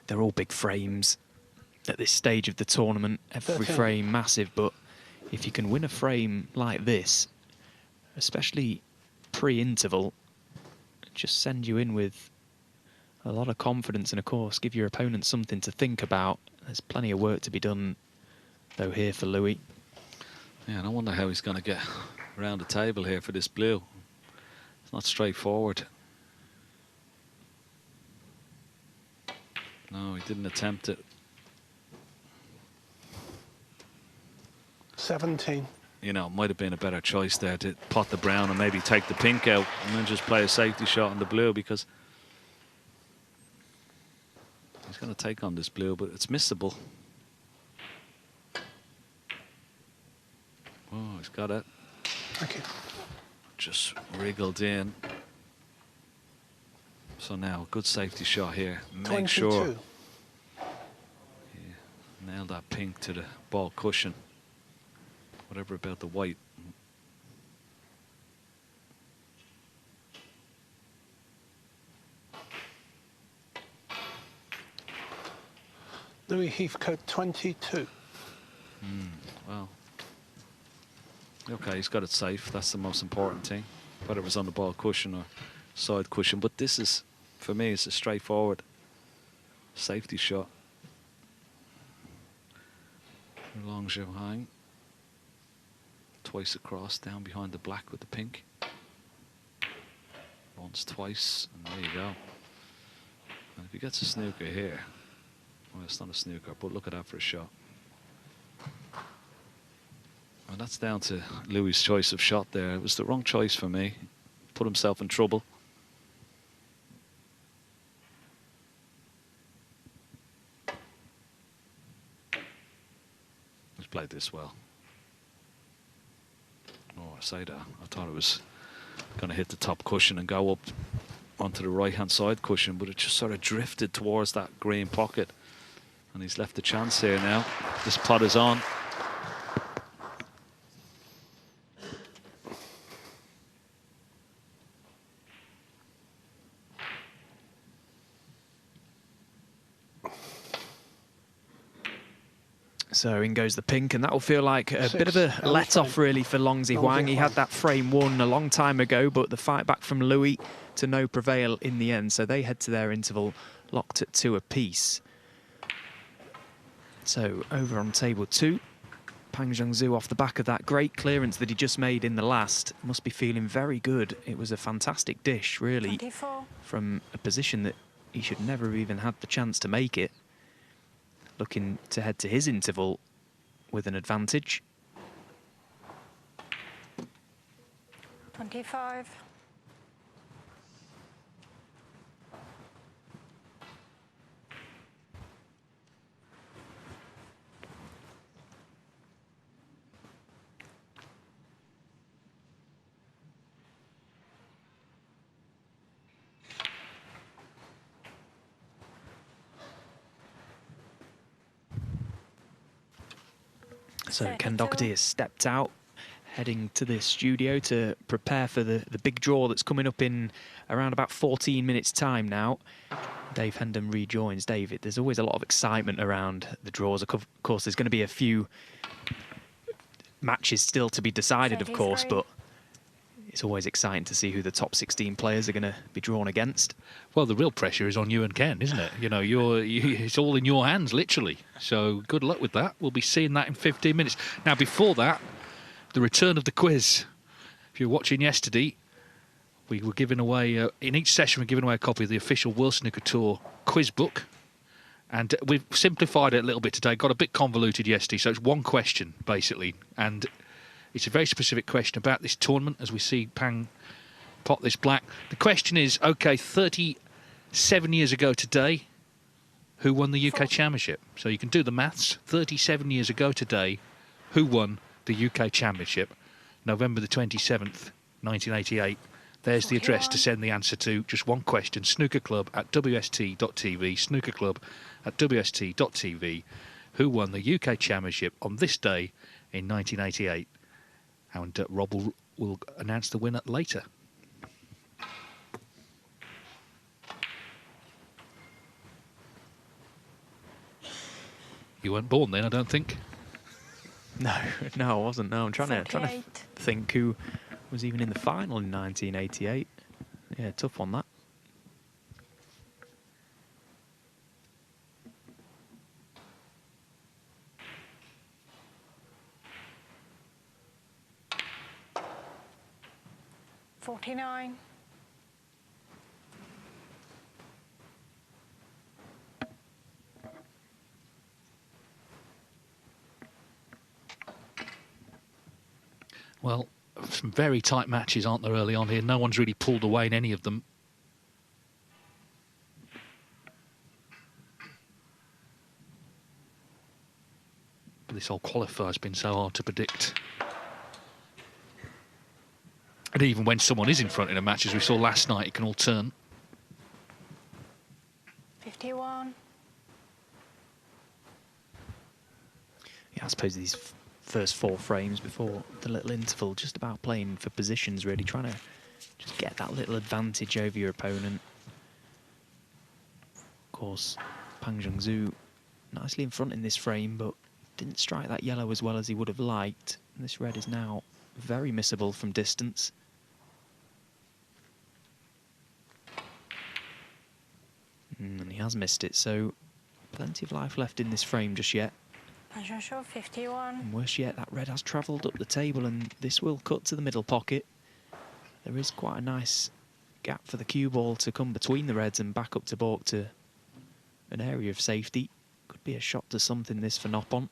They're all big frames at this stage of the tournament. Every frame massive, but if you can win a frame like this, especially pre-interval, just send you in with a lot of confidence and, of course, give your opponent something to think about. There's plenty of work to be done, though, here for Louis. Yeah, and I wonder how he's going to get around the table here for this blue. It's not straightforward. No, he didn't attempt it. 17. You know, it might have been a better choice there to pot the brown and maybe take the pink out and then just play a safety shot on the blue, because he's going to take on this blue, but it's missable. Oh, he's got it. Thank you. Just wriggled in. So now, good safety shot here. Make 22. sure. Nail that pink to the ball cushion. Whatever about the white. Louis Heathcote, 22. Well, okay, he's got it safe. That's the most important thing. Whether it was on the ball cushion or side cushion. But this is, for me, it's a straightforward safety shot. Long Zihuang. Twice across, down behind the black with the pink. Once, twice, and there you go. And if he gets a snooker here, well, it's not a snooker, but look at that for a shot. And that's down to Louis' choice of shot there. It was the wrong choice for me. Put himself in trouble. He's played this well. Oh, I say that. I thought it was going to hit the top cushion and go up onto the right-hand side cushion, but it just sort of drifted towards that green pocket. And he's left a chance here now. This pot is on. So in goes the pink, and that will feel like a 6, bit of a L5. let-off really for Longzi Huang. He had that frame won a long time ago, but the fight back from Louis to no prevail in the end. So they head to their interval locked at 2 apiece. So over on table 2, Pang Zhengzhou off the back of that great clearance that he just made in the last must be feeling very good. It was a fantastic dish, really, 24. from a position that he should never have even had the chance to make it. Looking to head to his interval with an advantage. 25. So Ken Doherty has stepped out, heading to the studio to prepare for the big draw that's coming up in around about 14 minutes' time now. Dave Hendon rejoins. David, there's always a lot of excitement around the draws. Of course, there's going to be a few matches still to be decided, of course, but it's always exciting to see who the top 16 players are going to be drawn against. Well, the real pressure is on you and Ken, isn't it? You know, it's all in your hands, literally. So good luck with that. We'll be seeing that in 15 minutes. Now, before that, the return of the quiz. If you were watching yesterday, we were giving away, in each session, we're giving away a copy of the official World Snooker Tour quiz book. And we've simplified it a little bit today. Got a bit convoluted yesterday, so it's one question, basically. And it's a very specific question about this tournament, as we see Pang pot this black. The question is, OK, 37 years ago today, who won the UK Championship? So you can do the maths. 37 years ago today, who won the UK Championship? November the 27th, 1988. There's the address to send the answer to. Just one question, snookerclub@wst.tv, snookerclub@wst.tv. Who won the UK Championship on this day in 1988? And Rob will announce the winner later. You weren't born then, I don't think. No, I wasn't. No, I'm trying to think who was even in the final in 1988. Yeah, tough one, that. $49. Well, some very tight matches, aren't there, early on here? No one's really pulled away in any of them. But this whole qualifier's been so hard to predict. And even when someone is in front in a match, as we saw last night, it can all turn. 51. Yeah, I suppose these first 4 frames before the little interval, just about playing for positions, really, trying to just get that little advantage over your opponent. Of course, Pang Zhengzhou nicely in front in this frame, but didn't strike that yellow as well as he would have liked. And this red is now very missable from distance. And he has missed it, so plenty of life left in this frame just yet. 51. And worse yet, that red has travelled up the table, and this will cut to the middle pocket. There is quite a nice gap for the cue ball to come between the reds and back up to balk to an area of safety. Could be a shot to something, this, for Noppon.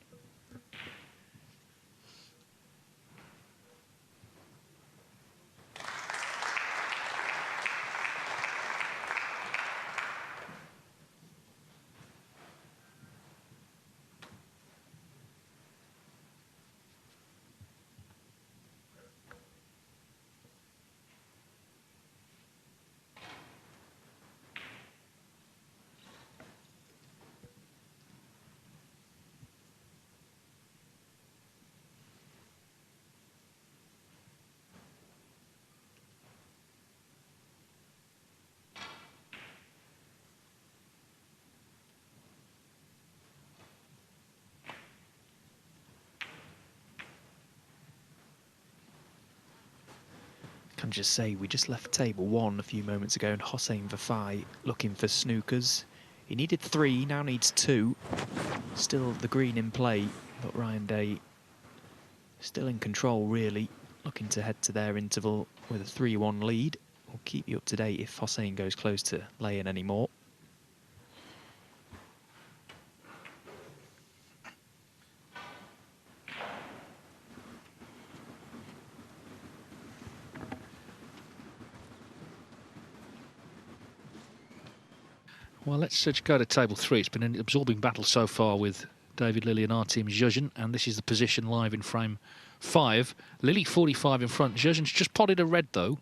And just say, we just left table 1 a few moments ago, and Hossein Vafai looking for snookers. He needed 3, now needs 2. Still the green in play, but Ryan Day still in control, really. Looking to head to their interval with a 3-1 lead. We'll keep you up to date if Hossein goes close to laying any more. Well, let's just go to table 3. It's been an absorbing battle so far with David Lilley and Artem Zhuzhin, and this is the position live in frame 5. Lilley 45 in front. Zhuzhin's just potted a red, though.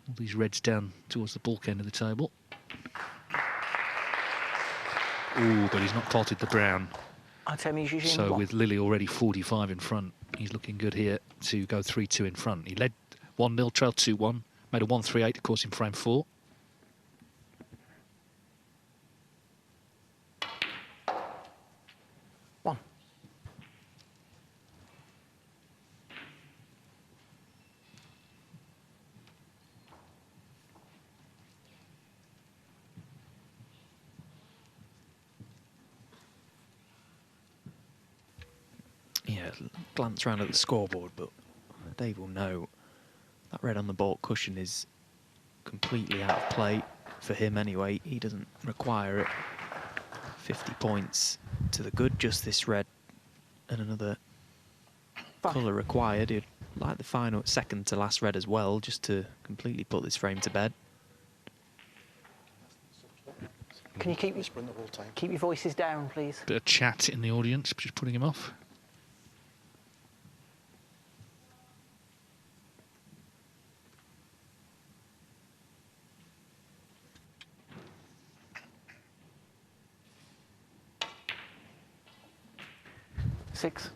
All these reds down towards the bulk end of the table. Ooh, but he's not potted the brown. So with Lilley already 45 in front, he's looking good here to go 3-2 in front. He led 1-0, trailed 2-1, made a 1-3-8, of course, in frame 4. Yeah, glance around at the scoreboard, but Dave will know that red on the baulk cushion is completely out of play for him anyway. He doesn't require it. 50 points to the good, just this red and another colour required. He'd like the final second to last red as well, just to completely put this frame to bed. Can you keep your voices down, please? Bit of chat in the audience, just putting him off. Six.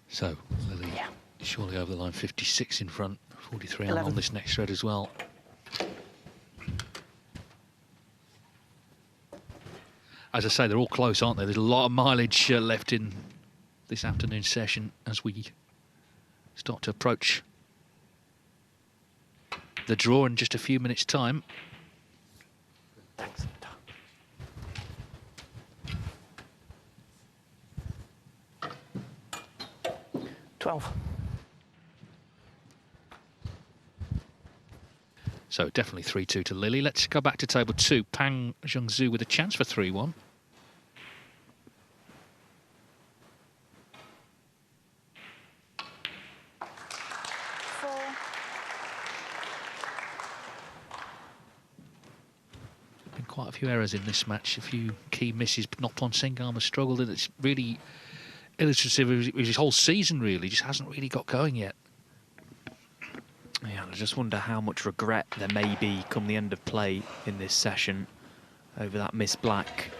So, Lilley surely over the line, 56 in front, 43 on this next red as well. As I say, they're all close, aren't they? There's a lot of mileage left in this afternoon session as we start to approach the draw in just a few minutes' time. Thanks. 12. So definitely 3-2 to Lilley. Let's go back to table 2. Pang Zhengzhu with a chance for 3-1. Quite a few errors in this match, a few key misses. Noppon Sengam has struggled, and it's really illustrative of his whole season, really. Just hasn't really got going yet. Yeah, I just wonder how much regret there may be come the end of play in this session over that miss black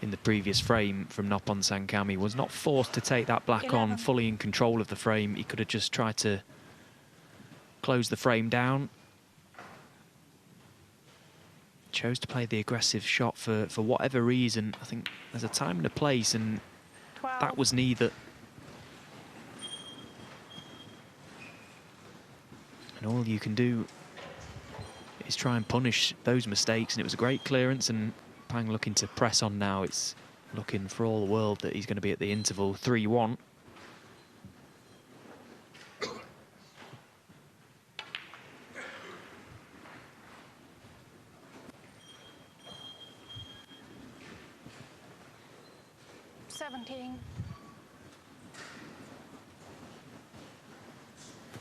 in the previous frame from Noppon Sengam. He was not forced to take that black on, fully in control of the frame. He could have just tried to close the frame down. Chose to play the aggressive shot for whatever reason. I think there's a time and a place, and 12. that was neither. And all you can do is try and punish those mistakes, and it was a great clearance, and Pang looking to press on now. It's looking for all the world that he's going to be at the interval 3-1.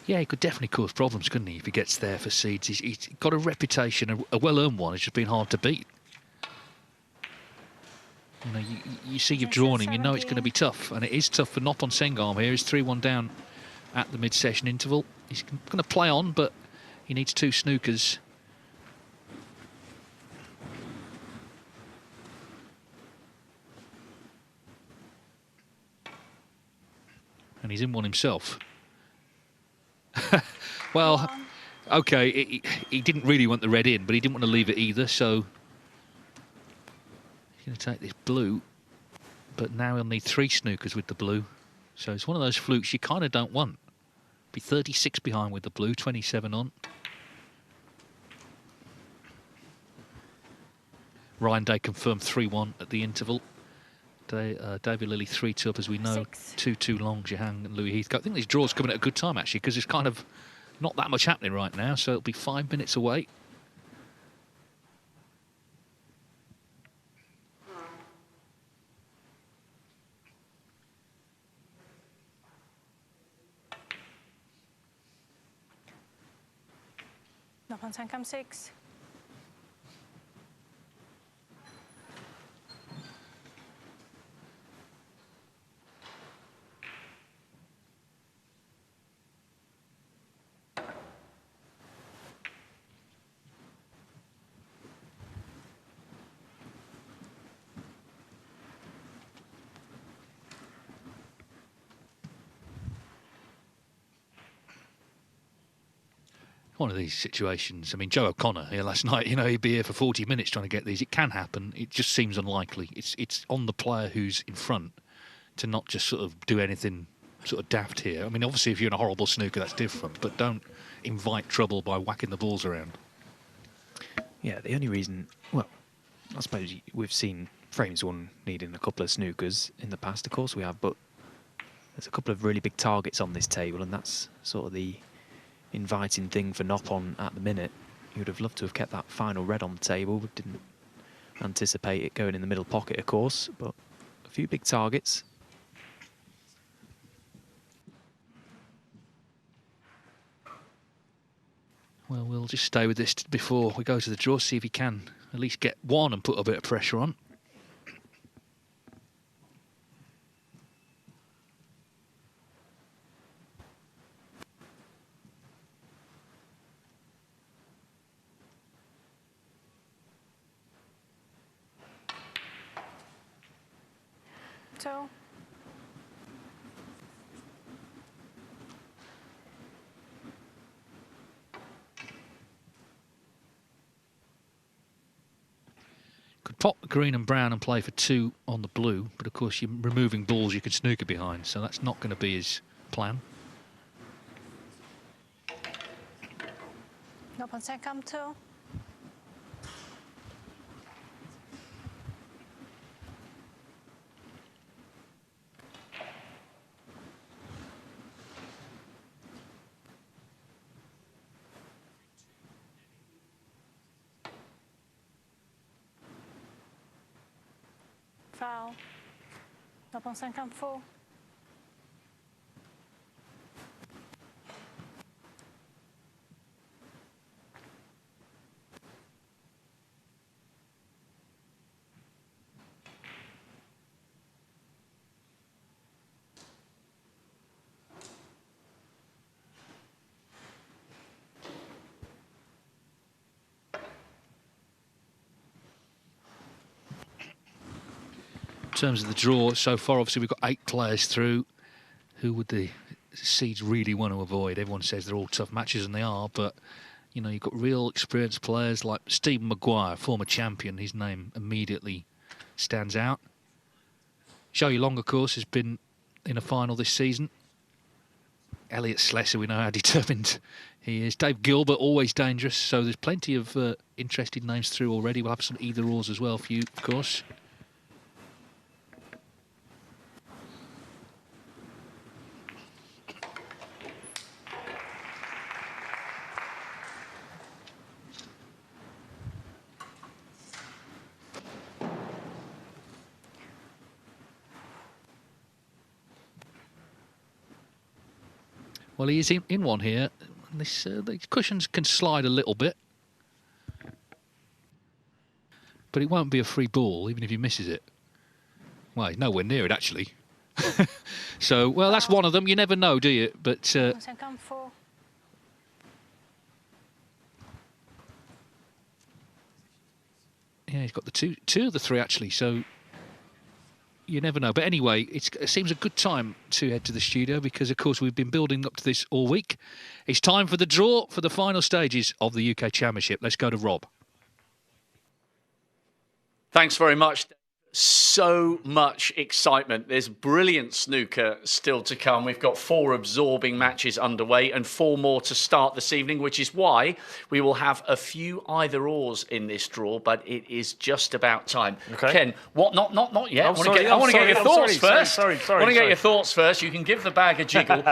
Yeah, he could definitely cause problems, couldn't he, if he gets there for seeds. He's got a reputation, a well-earned one. It's just been hard to beat. You know, you see you've drawn him, you know it's going to be tough, and it is tough for Noppon Sengam here. He's 3-1 down at the mid-session interval. He's going to play on, but he needs 2 snookers. And he's in one himself. Well, Okay, he didn't really want the red in, but he didn't want to leave it either, so he's going to take this blue, but now he'll need 3 snookers with the blue. So it's one of those flukes you kind of don't want. Be 36 behind with the blue, 27 on. Ryan Day confirmed 3-1 at the interval. David Lilly 3-2 up, as we know. 2-2 long, Jahang and Louis Heathcote. I think this draw's coming at a good time, actually, because there's kind of not that much happening right now, so it'll be 5 minutes away. Knock on 10, come 6. One of these situations, I mean, Joe O'Connor here last night, you know, he'd be here for 40 minutes trying to get these. It can happen. It just seems unlikely. It's on the player who's in front to not just sort of do anything sort of daft here. I mean, obviously, if you're in a horrible snooker, that's different, but don't invite trouble by whacking the balls around. Yeah, the only reason, well, I suppose we've seen frames won needing a couple of snookers in the past, of course we have, but there's a couple of really big targets on this table, and that's sort of the inviting thing for Noppon at the minute. He would have loved to have kept that final red on the table, but didn't anticipate it going in the middle pocket, of course, but a few big targets. Well, we'll just stay with this before we go to the draw, see if he can at least get one and put a bit of pressure on. So. Could pop green and brown and play for 2 on the blue, but of course you're removing balls you could snooker behind, so that's not going to be his plan. Knock on 10, come 2. Foul. Knock on 10, come 4. In terms of the draw so far, obviously we've got 8 players through. Who would the seeds really want to avoid? Everyone says they're all tough matches, and they are, but you know, you've got real experienced players like Stephen Maguire, former champion. His name immediately stands out. Xiao Long, of course, has been in a final this season. Elliot Slesser, we know how determined he is. Dave Gilbert, always dangerous. So there's plenty of interesting names through already. We'll have some either-ors as well for you, of course. Well, he is in one here. The cushions can slide a little bit. But it won't be a free ball, even if he misses it. Well, he's nowhere near it, actually. So, well, that's one of them. You never know, do you? But yeah, he's got the two of the 3, actually. So You never know. But anyway, it seems a good time to head to the studio because, of course, we've been building up to this all week. It's time for the draw for the final stages of the UK Championship. Let's go to Rob. Thanks very much. So much excitement. There's brilliant snooker still to come. We've got 4 absorbing matches underway and 4 more to start this evening, which is why we will have a few either-ors in this draw, but it is just about time. Okay. Ken, what? Not yet. Oh, I want to get your thoughts first. Sorry. I want to get your thoughts first. You can give the bag a jiggle.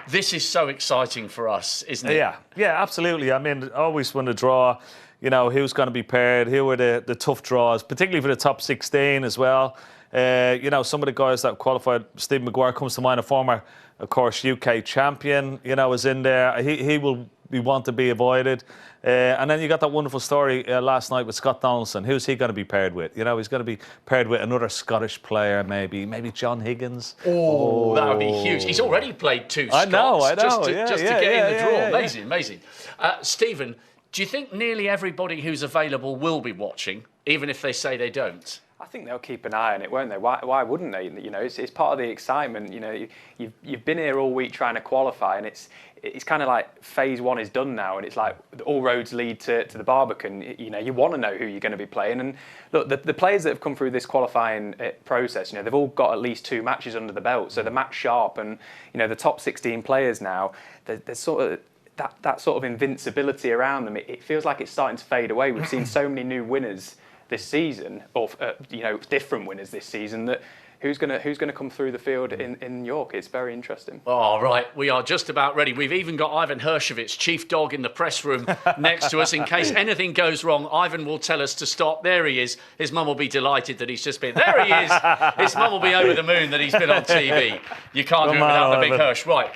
This is so exciting for us, isn't it? Yeah, absolutely. I mean, always when the draw, you know, who's going to be paired, who are the tough draws, particularly for the top 16 as well. You know, some of the guys that qualified, Steve Maguire comes to mind, a former, of course, UK champion, you know, is in there. He will be one to be avoided. And then you got that wonderful story last night with Scott Donaldson. Who's he going to be paired with? You know, he's going to be paired with another Scottish player, maybe John Higgins. Oh, that would be huge. He's already played 2 Scots. I know. Just to get in the draw. Amazing. Stephen, do you think nearly everybody who's available will be watching, even if they say they don't? I think they'll keep an eye on it, won't they? Why wouldn't they? You know, it's part of the excitement. You know, you've been here all week trying to qualify, and it's kind of like phase 1 is done now, and it's like all roads lead to the Barbican. You know, you want to know who you're going to be playing. And look, the players that have come through this qualifying process, you know, they've all got at least 2 matches under the belt, so they're match sharp. And you know, the top 16 players now, there's sort of that sort of invincibility around them. It feels like it's starting to fade away. We've seen so many new winners this season, or you know, different winners this season, that who's gonna come through the field in York. It's very interesting. All right, we are just about ready. We've even got Ivan Hershevich, chief dog in the press room, next to us. In case anything goes wrong, Ivan will tell us to stop. There he is. His mum will be delighted that he's just been. There he is. His mum will be over the moon that he's been on TV. You can't do it without the big Hirsch. Right.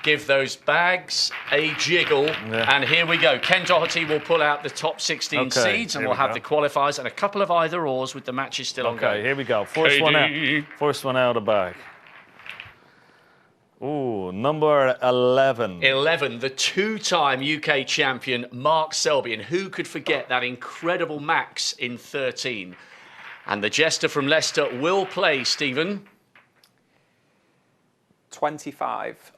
Give those bags a jiggle, and here we go. Ken Doherty will pull out the top 16 seeds, and we'll have the qualifiers and a couple of either-ors with the matches still on. Okay, here we go. First one out of the bag. Ooh, number 11. 11, the 2-time UK champion, Mark Selby. And who could forget that incredible Max in 13? And the jester from Leicester will play, Stephen. 25.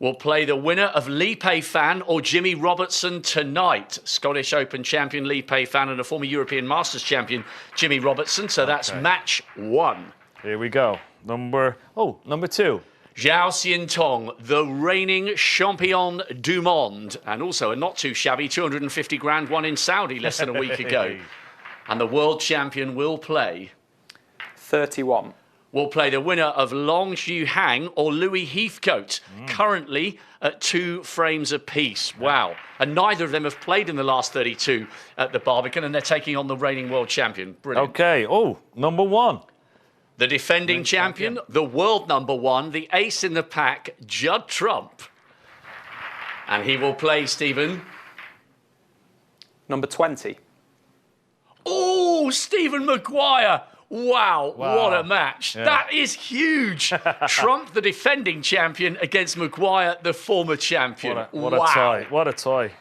Will play the winner of Lee Pei Fan or Jimmy Robertson tonight. Scottish Open champion Lee Pei Fan and a former European Masters champion Jimmy Robertson. So that's match 1. Here we go. Number 2. Zhao Xian Tong, the reigning champion du monde, and also a not too shabby 250 grand won in Saudi less than a week ago. And the world champion will play 31. Will play the winner of Long Zhu Hang or Louis Heathcote, currently at 2 frames apiece. Wow. And neither of them have played in the last 32 at the Barbican, and they're taking on the reigning world champion. Brilliant. Okay. Oh, number 1. The defending champion, the world number 1, the ace in the pack, Judd Trump. And he will play, Stephen. Number 20. Oh, Stephen Maguire. Wow, what a match. Yeah. That is huge. Trump, the defending champion, against Maguire, the former champion. What a tie. What a tie.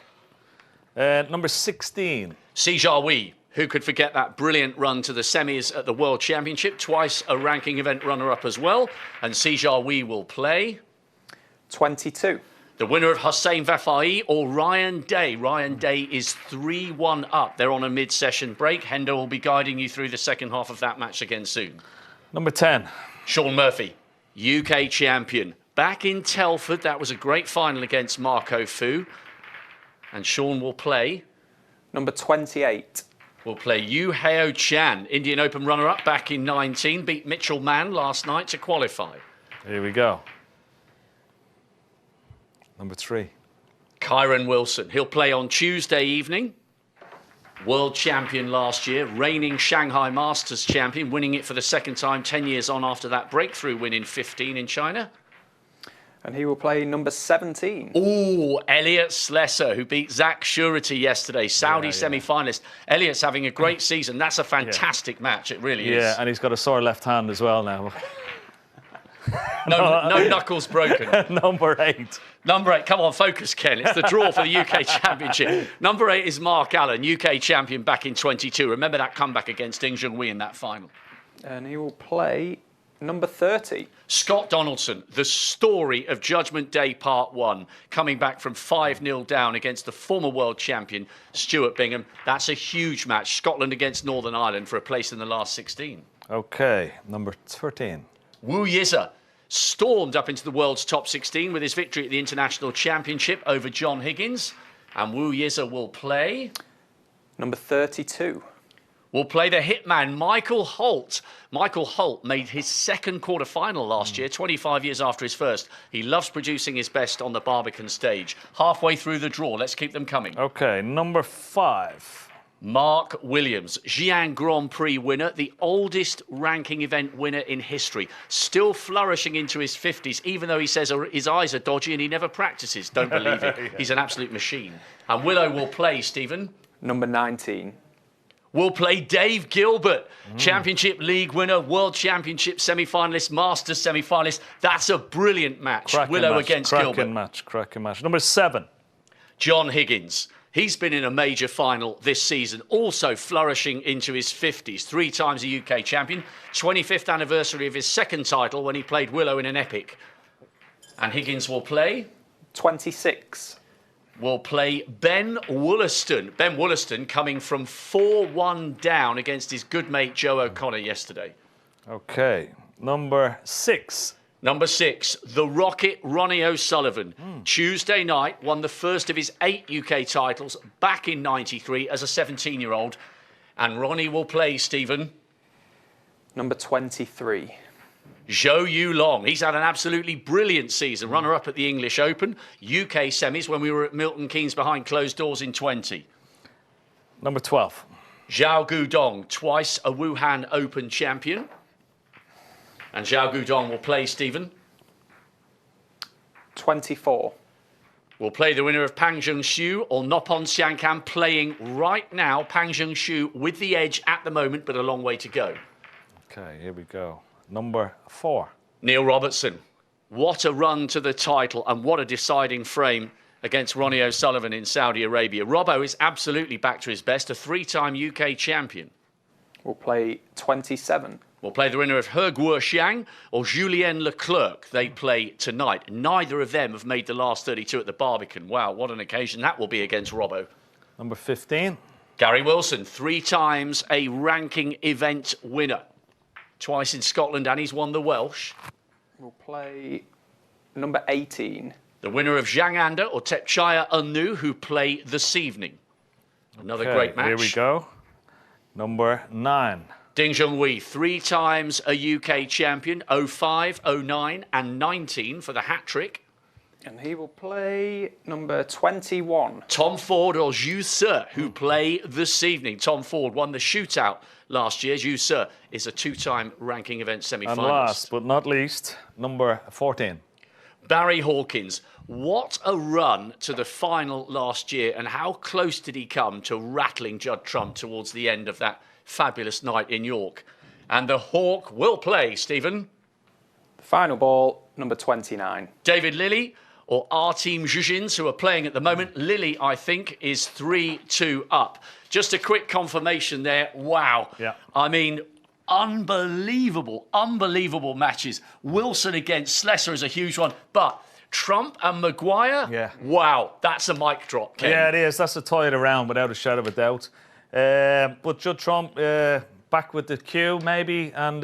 Number 16. Si Jiahui. Who could forget that brilliant run to the semis at the World Championship? Twice a ranking event runner-up as well. And Si Jiahui will play 22. The winner of Hussein Vafai or Ryan Day. Ryan Day is 3-1 up. They're on a mid-session break. Hendo will be guiding you through the second half of that match again soon. Number 10. Shaun Murphy, UK champion. Back in Telford, that was a great final against Marco Fu. And Shaun will play... Number 28. Will play Yu Heo Chan, Indian Open runner-up back in 19. Beat Mitchell Mann last night to qualify. Here we go. Number 3. Kyron Wilson. He'll play on Tuesday evening. World champion last year, reigning Shanghai Masters champion, winning it for the second time 10 years on after that breakthrough win in 15 in China. And he will play number 17. Oh, Elliot Slesser, who beat Zach Surety yesterday, Saudi semi-finalist. Elliot's having a great season. That's a fantastic match. It really is. Yeah, and he's got a sore left hand as well now. No knuckles broken. Number 8. Number 8. Come on, focus, Ken. It's the draw for the UK Championship. Number 8 is Mark Allen, UK champion back in 22. Remember that comeback against Ding Junhui in that final. And he will play number 30. Scott Donaldson, the story of Judgment Day Part 1, coming back from 5-0 down against the former world champion, Stuart Bingham. That's a huge match. Scotland against Northern Ireland for a place in the last 16. Okay, number 13. Wu Yizha stormed up into the world's top 16 with his victory at the International Championship over John Higgins. And Wu Yizha will play... number 32. Will play the hitman, Michael Holt. Michael Holt made his second quarter-final last year, 25 years after his first. He loves producing his best on the Barbican stage. Halfway through the draw, let's keep them coming. Okay, number 5. Mark Williams, Xi'an Grand Prix winner, the oldest ranking event winner in history. Still flourishing into his 50s, even though he says his eyes are dodgy and he never practices. Don't believe it. Yeah. He's an absolute machine. And Willow will play, Stephen. Number 19. Will play Dave Gilbert, Championship League winner, World Championship semi-finalist, Masters semi-finalist. That's a brilliant match. Willow against Gilbert. Cracking match. Number 7. John Higgins. He's been in a major final this season, also flourishing into his 50s. 3 times a UK champion. 25th anniversary of his second title when he played Willow in an epic. And Higgins will play? 26. Will play Ben Wollaston. Ben Wollaston coming from 4-1 down against his good mate Joe O'Connor yesterday. Okay, number 6. Number 6, the Rocket Ronnie O'Sullivan. Tuesday night won the first of his 8 UK titles back in '93 as a 17-year-old. And Ronnie will play, Stephen. Number 23. Zhou Yu Long. He's had an absolutely brilliant season. Runner-up at the English Open, UK semis when we were at Milton Keynes behind closed doors in 20. Number 12. Zhao Gudong, twice a Wuhan Open champion. And Zhao Gudong will play, Stephen. 24. Will play the winner of Pang Zheng-Xu or Noppon Siankam, playing right now. Pang Zheng-Xu with the edge at the moment, but a long way to go. Okay, here we go. Number 4. Neil Robertson. What a run to the title and what a deciding frame against Ronnie O'Sullivan in Saudi Arabia. Robbo is absolutely back to his best, a 3-time UK champion. Will play 27. Will play the winner of He Guoxiang or Julien Leclerc. They play tonight. Neither of them have made the last 32 at the Barbican. Wow, what an occasion that will be against Robbo. Number 15. Gary Wilson, 3 times a ranking event winner. Twice in Scotland, and he's won the Welsh. Will play number 18. The winner of Zhang Anda or Tepchaya Unnu, who play this evening. Another great match. Here we go. Number 9. Ding Junhui, 3 times a UK champion, 05, 09 and 19 for the hat-trick. And he will play number 21. Tom Ford or Zhu Se, who play this evening. Tom Ford won the shootout last year. Zhu Se is a 2-time ranking event semi-finalist. And last but not least, number 14. Barry Hawkins. What a run to the final last year, and how close did he come to rattling Judd Trump towards the end of that fabulous night in York. And the Hawk will play, Stephen. Final ball, number 29. David Lilley or Artem Zhuzhins, who are playing at the moment. Lilley, I think, is 3-2 up. Just a quick confirmation there. Wow. Yeah. I mean, unbelievable matches. Wilson against Slessor is a huge one. But Trump and Maguire, yeah. Wow, that's a mic drop, Ken. Yeah, it is. That's a tie it around without a shadow of a doubt. But Judd Trump back with the cue maybe, and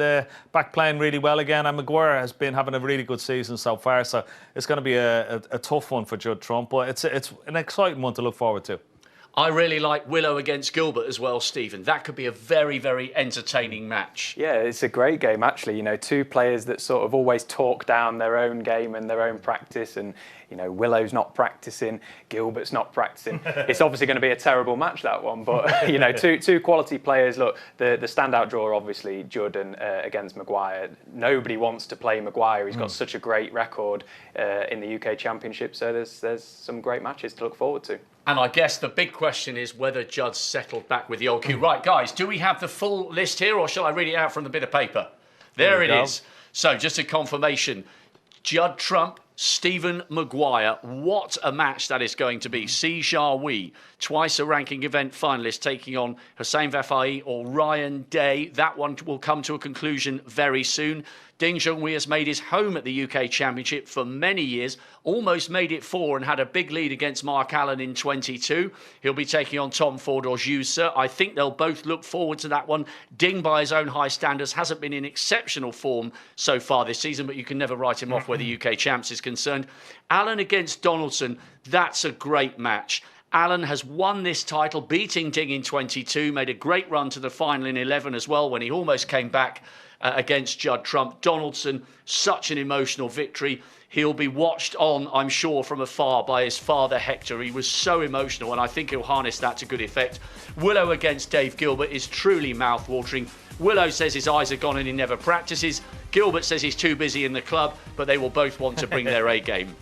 back playing really well again. And Maguire has been having a really good season so far, so it's going to be a tough one for Judd Trump, but it's an exciting one to look forward to. I really like Willow against Gilbert as well, Stephen. That could be a very, very entertaining match. Yeah, it's a great game, actually. You know, 2 players that sort of always talk down their own game and their own practice. And, you know, Willow's not practicing, Gilbert's not practicing. It's obviously going to be a terrible match, that one. But, you know, two quality players. Look, the standout drawer, obviously, Judd and, against Maguire. Nobody wants to play Maguire. He's got such a great record in the UK Championship. So there's some great matches to look forward to. And I guess the big question is whether Judd's settled back with the old cue. Right, guys, do we have the full list here, or shall I read it out from the bit of paper? There it is. So just a confirmation. Judd Trump, Stephen Maguire. What a match that is going to be. Si Xiaowei, twice a ranking event finalist, taking on Hussein Vafai or Ryan Day. That one will come to a conclusion very soon. Ding Junhui has made his home at the UK Championship for many years, almost made it 4 and had a big lead against Mark Allen in 22. He'll be taking on Tom Ford or Zhu Se. I think they'll both look forward to that one. Ding, by his own high standards, hasn't been in exceptional form so far this season, but you can never write him off where the UK Champs is concerned. Allen against Donaldson, that's a great match. Allen has won this title, beating Ding in 22, made a great run to the final in 11 as well when he almost came back against Judd Trump. Donaldson, such an emotional victory. He'll be watched on, I'm sure, from afar by his father, Hector. He was so emotional, and I think he'll harness that to good effect. Willow against Dave Gilbert is truly mouth-watering. Willow says his eyes are gone and he never practices. Gilbert says he's too busy in the club, but they will both want to bring their A game.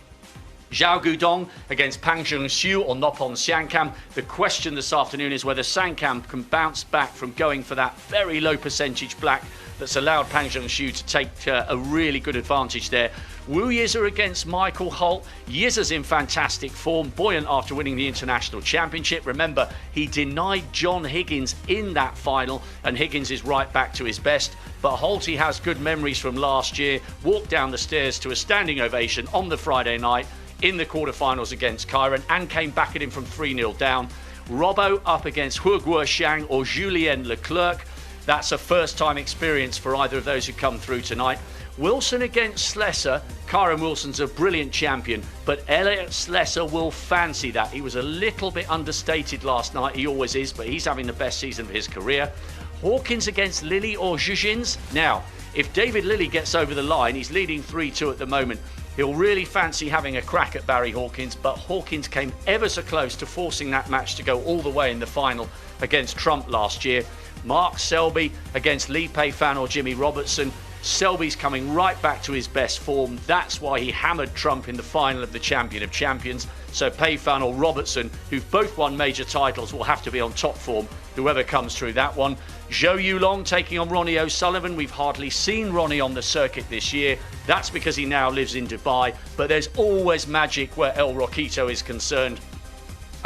Zhao Gudong against Pang Zhengxiu or Noppon Siankam. The question this afternoon is whether Sankam can bounce back from going for that very low percentage black that's allowed Pang Zhengxiu to take a really good advantage there. Wu Yiza against Michael Holt. Yiza's in fantastic form, buoyant after winning the International Championship. Remember, he denied John Higgins in that final, and Higgins is right back to his best. But Holty has good memories from last year, walked down the stairs to a standing ovation on the Friday night in the quarterfinals against Kyron and came back at him from 3-0 down. Robbo up against Hu Guoxiang or Julien Leclerc. That's a first-time experience for either of those who come through tonight. Wilson against Slessor. Kyron Wilson's a brilliant champion, but Elliot Slessor will fancy that. He was a little bit understated last night. He always is, but he's having the best season of his career. Hawkins against Lilly or Zhuzhins. Now, if David Lilly gets over the line, he's leading 3-2 at the moment. He'll really fancy having a crack at Barry Hawkins, but Hawkins came ever so close to forcing that match to go all the way in the final against Trump last year. Mark Selby against Lee Pei-Fan or Jimmy Robertson. Selby's coming right back to his best form. That's why he hammered Trump in the final of the Champion of Champions. So Pei-Fan or Robertson, who've both won major titles, will have to be on top form, whoever comes through that one. Zhou Yulong taking on Ronnie O'Sullivan. We've hardly seen Ronnie on the circuit this year. That's because he now lives in Dubai. But there's always magic where El Roquito is concerned.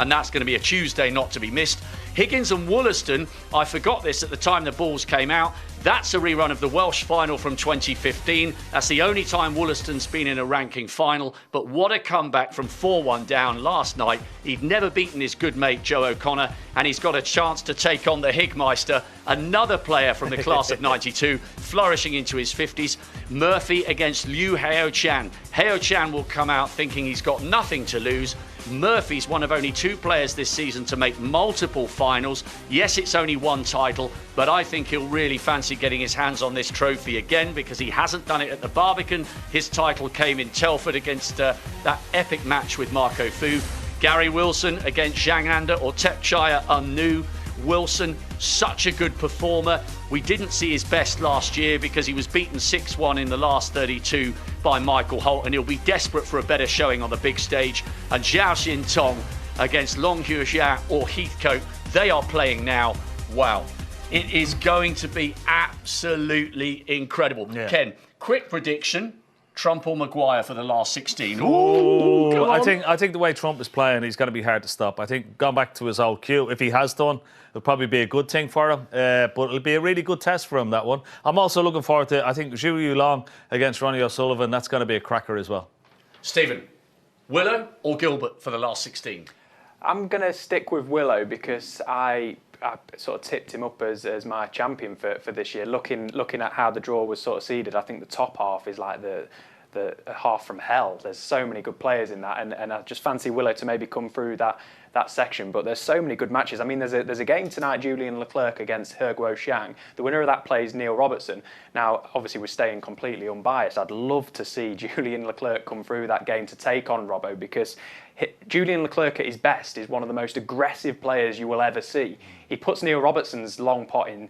And that's going to be a Tuesday not to be missed. Higgins and Wollaston, I forgot this at the time the balls came out. That's a rerun of the Welsh final from 2015. That's the only time Wollaston's been in a ranking final. But what a comeback from 4-1 down last night. He'd never beaten his good mate Joe O'Connor, and he's got a chance to take on the Higmeister, another player from the class of 92, flourishing into his 50s. Murphy against Liu Heo Chan. Heo Chan will come out thinking he's got nothing to lose. Murphy's one of only 2 players this season to make multiple finals. Yes, it's only 1 title, but I think he'll really fancy getting his hands on this trophy again because he hasn't done it at the Barbican. His title came in Telford against that epic match with Marco Fu. Gary Wilson against Zhang Anda or Tepchaya Unnu. Wilson, such a good performer. We didn't see his best last year because he was beaten 6-1 in the last 32 by Michael Holt, and he'll be desperate for a better showing on the big stage. And Zhao Xin Tong against Long Huijia or Heathcote, they are playing now. Wow. It is going to be absolutely incredible. Yeah. Ken, quick prediction. Trump or Maguire for the last 16? Ooh, I think the way Trump is playing, he's going to be hard to stop. I think going back to his old cue, if he has done, it'll probably be a good thing for him. But it'll be a really good test for him, that one. I'm also looking forward to, I think, Zhou Yulong against Ronnie O'Sullivan. That's going to be a cracker as well. Stephen, Willow or Gilbert for the last 16? I'm going to stick with Willow because I sort of tipped him up as my champion for this year. Looking at how the draw was sort of seeded, I think the top half is like the half from hell. There's so many good players in that, and I just fancy Willow to maybe come through that section. But there's so many good matches. I mean, there's a game tonight, Julien Leclerc against He Guoxiang. The winner of that plays Neil Robertson. Now, obviously, we're staying completely unbiased. I'd love to see Julien Leclerc come through that game to take on Robbo because Julien Leclerc at his best is one of the most aggressive players you will ever see. He puts Neil Robertson's long pot in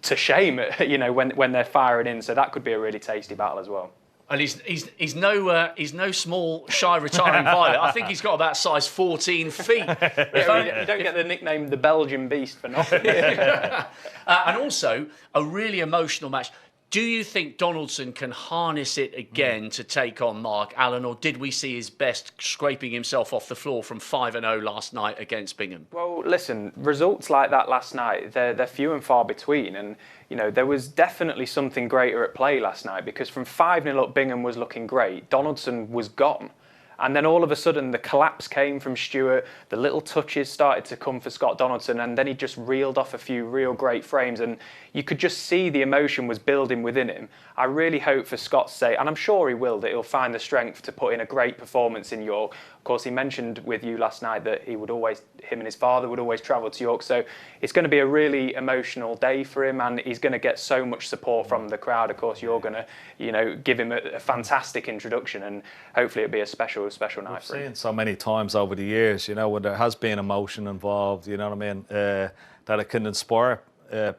to shame, you know, when they're firing in. So that could be a really tasty battle as well. And he's no small, shy, retiring violet. I think he's got about size 14 feet. You don't get the nickname the Belgian Beast for nothing. And also, a really emotional match. Do you think Donaldson can harness it again to take on Mark Allen, or did we see his best scraping himself off the floor from 5-0 last night against Bingham? Well, listen, results like that last night, they're few and far between. And, you know, there was definitely something greater at play last night, because from 5-0 up, Bingham was looking great. Donaldson was gone. And then all of a sudden, the collapse came from Stewart. The little touches started to come for Scott Donaldson. And then he just reeled off a few real great frames. And you could just see the emotion was building within him. I really hope for Scott's sake, and I'm sure he will, that he'll find the strength to put in a great performance in York. Of course, he mentioned with you last night that him and his father would always travel to York. So it's going to be a really emotional day for him, and he's going to get so much support from the crowd. Of course, you're going to, you know, give him a fantastic introduction, and hopefully it'll be a special night for him. We've seen so many times over the years, you know, when there has been emotion involved, you know what I mean, that it can inspire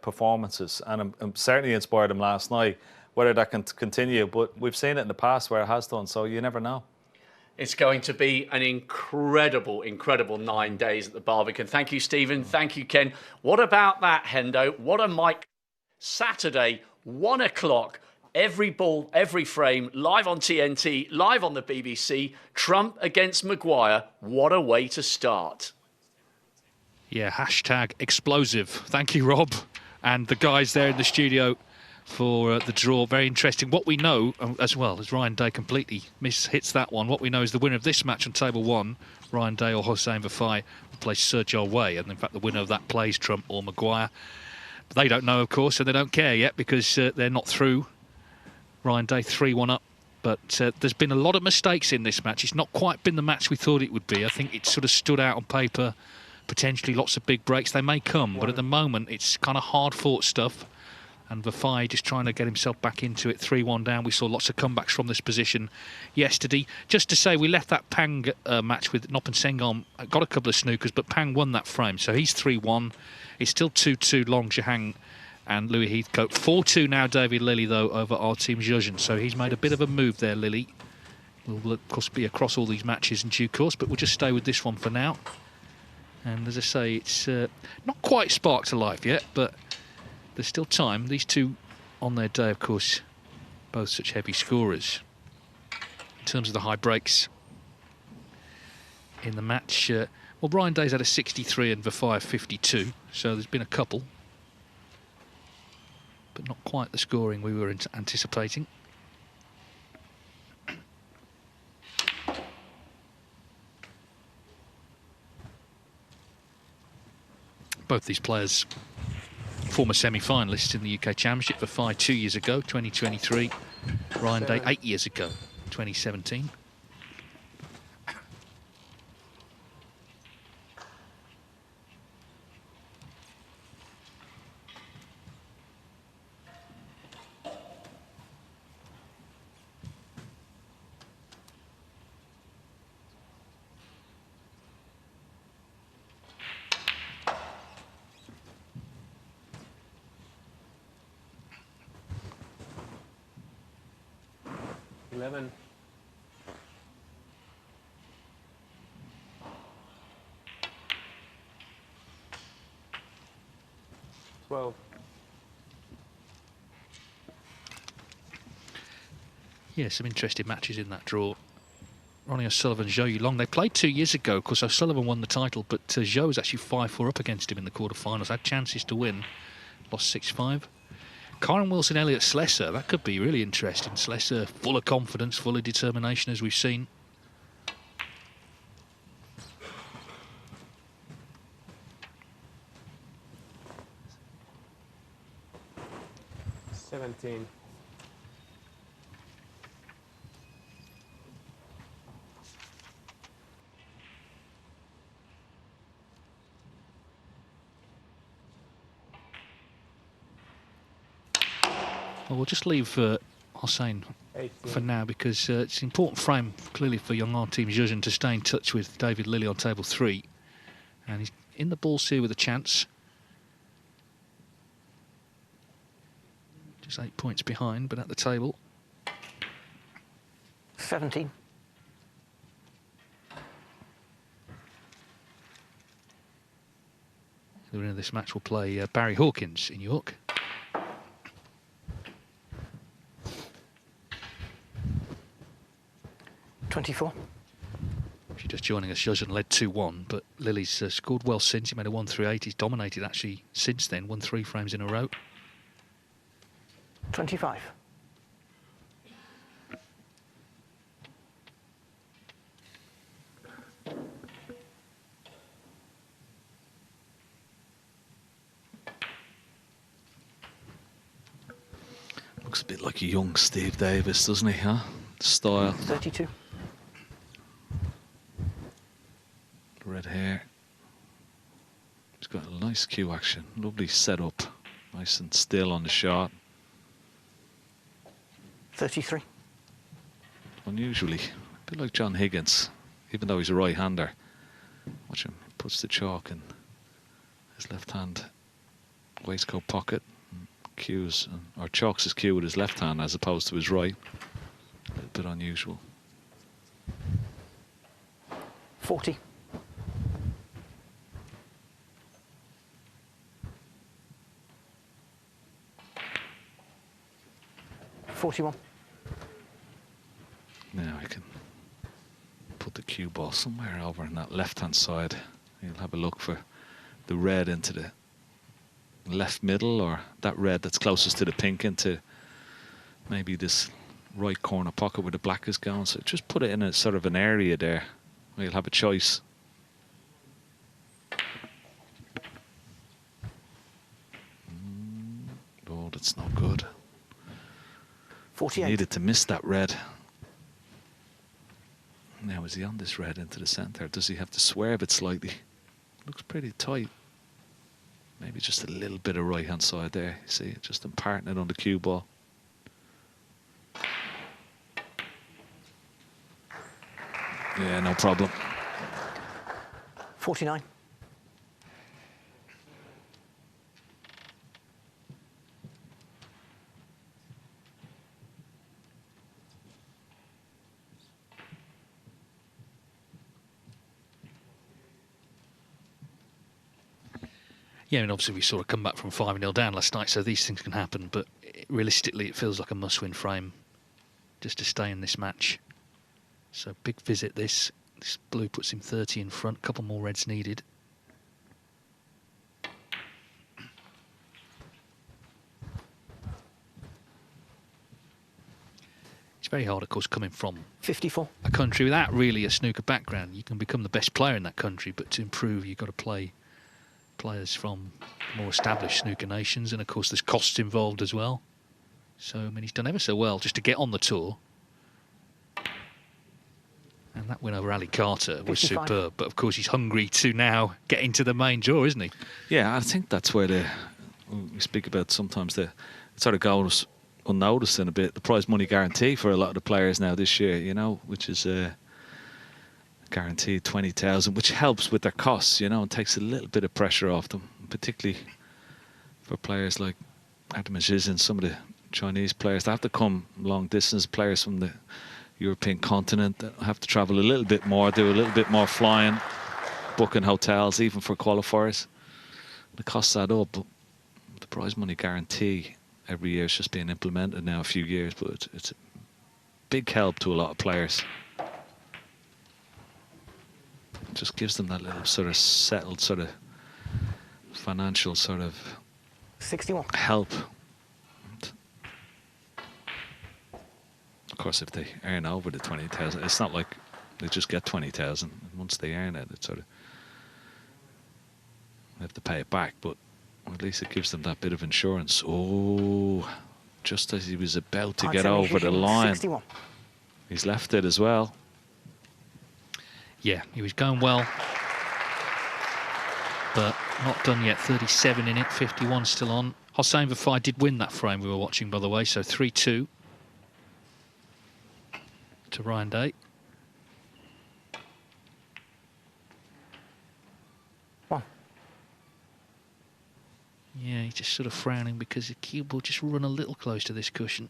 performances, and certainly inspired him last night. Whether that can continue, but we've seen it in the past where it has done, so you never know. It's going to be an incredible 9 days at the Barbican. Thank you, Stephen. Thank you, Ken. What about that, Hendo? What a mic. Saturday, 1 o'clock. Every ball, every frame, live on TNT, live on the BBC. Trump against Maguire. What a way to start. Yeah, hashtag explosive. Thank you, Rob. And the guys there in the studio for the draw. Very interesting. What we know, as well as Ryan Day completely hits that one, what we know is the winner of this match on table 1, Ryan Day or Hossein Vafai, will play Sergio Way, and in fact the winner of that plays Trump or Maguire. But they don't know, of course, and they don't care yet, because they're not through. Ryan Day 3-1 up, but there's been a lot of mistakes in this match. It's not quite been the match we thought it would be. I think it sort of stood out on paper, potentially lots of big breaks. They may come, but at the moment it's kind of hard-fought stuff. And Vafai just trying to get himself back into it, 3-1 down. We saw lots of comebacks from this position yesterday. Just to say, we left that Pang match with Nop and Sengon, got a couple of snookers, but Pang won that frame. So he's 3-1. It's still 2-2 Long Zhihang and Louis Heathcote. 4-2 now David Lilly, though, over our team Zhejian. So he's made a bit of a move there, Lilly. Will, of course, be across all these matches in due course, but we'll just stay with this one for now. And as I say, it's not quite sparked to life yet, but there's still time. These two on their day, of course, both such heavy scorers. In terms of the high breaks in the match, well, Ryan Day's had a 63 and Vafai a 52, so there's been a couple, but not quite the scoring we were anticipating. Both these players former semi-finalists in the UK Championship. Vafai 2 years ago, 2023. Ryan Day 8 years ago, 2017. Lemon. Yeah, some interesting matches in that draw. Ronnie O'Sullivan, Zhou Yulong. They played 2 years ago. Of course, O'Sullivan won the title, but Zhou was actually 5-4 up against him in the quarterfinals. Had chances to win. Lost 6-5. Kyron Wilson, Elliot Slessor. That could be really interesting. Slessor full of confidence, full of determination, as we've seen. Well, we'll just leave Hossein for now, because it's an important frame, clearly, for young our team Zhejian to stay in touch with David Lilly on table 3. And he's in the balls here with a chance. Just 8 points behind, but at the table. 17. The winner of this match will play Barry Hawkins in York. 24. If you're just joining us, Judgen led 2-1, but Lily's scored well since. He made a 1-3-8. He's dominated actually since then, won 3 frames in a row. 25. Looks a bit like a young Steve Davis, doesn't he, huh? Style. 32. Red hair. He's got a nice cue action. Lovely setup. Nice and still on the shot. 33. Unusually. A bit like John Higgins, even though he's a right-hander. Watch him. He puts the chalk in his left hand waistcoat pocket. Cues, or chalks his cue with his left hand as opposed to his right. A little bit unusual. 40. $41. Now I can put the cue ball somewhere over on that left-hand side. You'll have a look for the red into the left middle, or that red that's closest to the pink into maybe this right corner pocket where the black is going. So just put it in a sort of an area there where you'll have a choice. Oh, that's not good. 48. Needed to miss that red. Now is he on this red into the centre? Does he have to swerve it slightly? Looks pretty tight. Maybe just a little bit of right hand side there. See, just imparting it on the cue ball. Yeah, no problem. 49. Yeah, and obviously we sort of come back from 5-0 down last night, so these things can happen, but realistically it feels like a must-win frame just to stay in this match. So big visit this. This blue puts him 30 in front, a couple more reds needed. It's very hard, of course, coming from 54. a country without really a snooker background. You can become the best player in that country, but to improve you've got to play players from more established snooker nations, and of course there's costs involved as well. So I mean, he's done ever so well just to get on the tour, and that win over Ali Carter was 55. superb. But of course he's hungry to now get into the main draw, isn't he? Yeah, I think that's where we speak about sometimes it sort of goes unnoticed in a bit, the prize money guarantee for a lot of the players now this year, you know, which is guaranteed 20,000, which helps with their costs, you know, and takes a little bit of pressure off them, particularly for players like Artemis and some of the Chinese players that have to come long distance, players from the European continent that have to travel a little bit more, do a little bit more flying, booking hotels, even for qualifiers. The costs add up, but the prize money guarantee every year is just being implemented now a few years, but it's a big help to a lot of players. Just gives them that little sort of settled sort of financial sort of 61. help. Of course, if they earn over the 20,000, it's not like they just get 20,000. Once they earn it, it's sort of they have to pay it back. But at least it gives them that bit of insurance. Oh, just as he was about to get over the line, 61. He's left it as well. Yeah, he was going well, but not done yet. 37 in it, 51 still on. Hossein Vafai did win that frame we were watching, by the way, so 3-2 to Ryan Day. One. Yeah, he's just sort of frowning because the cue ball just run a little close to this cushion.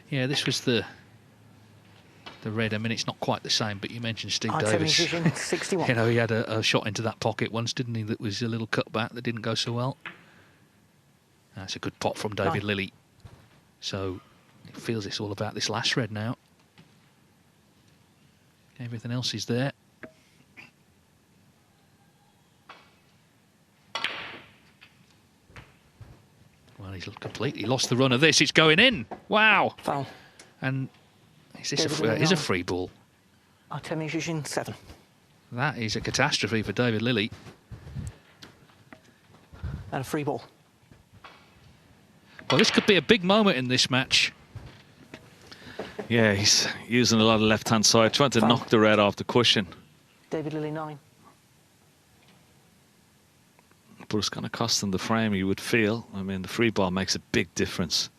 Yeah, this was the the red. I mean, it's not quite the same, but you mentioned Steve Davis. Division 61. You know, he had a shot into that pocket once, didn't he, that was a little cutback that didn't go so well. That's a good pot from David Lilley. So it feels it's all about this last red now. Everything else is there. Well, he's completely lost the run of this. It's going in. Wow. Foul. And is this a free ball? Division 7. That is a catastrophe for David Lilley. And a free ball. Well, this could be a big moment in this match. Yeah, he's using a lot of left-hand side, trying to knock the red off the cushion. David Lilley 9. But it's going to cost him the frame, you would feel. I mean, the free ball makes a big difference.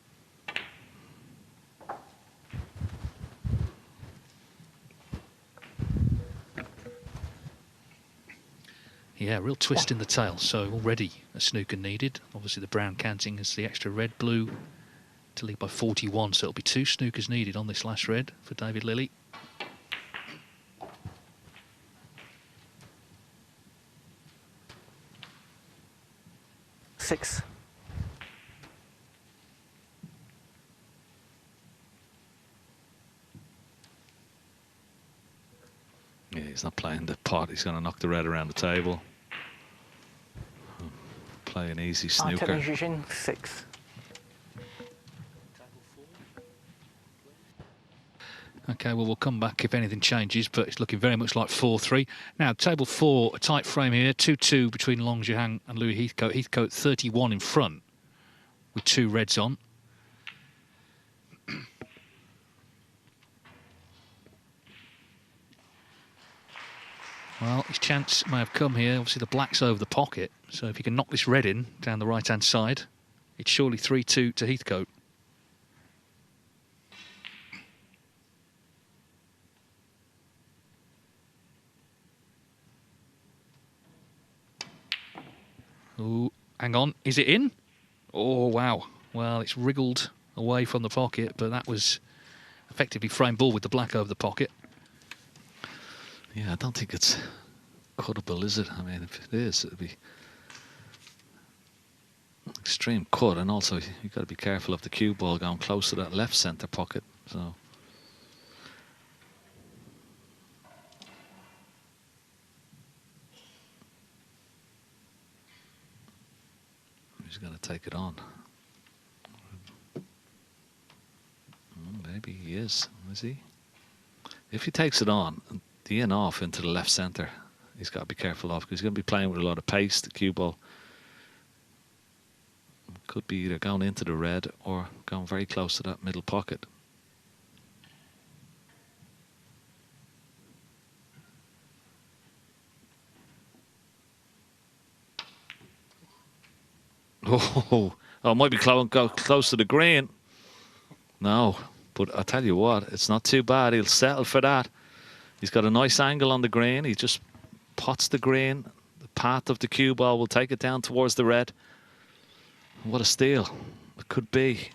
Yeah, real twist in the tail. So already a snooker needed. Obviously the brown counting as the extra red, blue to lead by 41. So it'll be 2 snookers needed on this last red for David Lilley. Six. Yeah, he's not playing the pot. He's going to knock the red around the table. Play an easy snooker. Division 6. Okay, well, we'll come back if anything changes, but it's looking very much like 4-3. Now, table 4, a tight frame here, 2-2 between Long Zhihang and Louis Heathcote. Heathcote 31 in front with 2 reds on. Well, his chance may have come here. Obviously, the black's over the pocket, so if he can knock this red in down the right-hand side, it's surely 3-2 to Heathcote. Oh, hang on. Is it in? Oh, wow. Well, it's wriggled away from the pocket, but that was effectively frame ball with the black over the pocket. Yeah, I don't think it's cuttable, is it? I mean, if it is, it'll be extreme cut, and also you've got to be careful of the cue ball going close to that left centre pocket. So he's going to take it on. Maybe he is he? If he takes it on, the in off into the left centre, he's got to be careful of, because he's going to be playing with a lot of pace. The cue ball could be either going into the red or going very close to that middle pocket. Oh, it might be close to the green. No, but I tell you what, it's not too bad. He'll settle for that. He's got a nice angle on the green. He just pots the green. The path of the cue ball will take it down towards the red. What a steal it could be.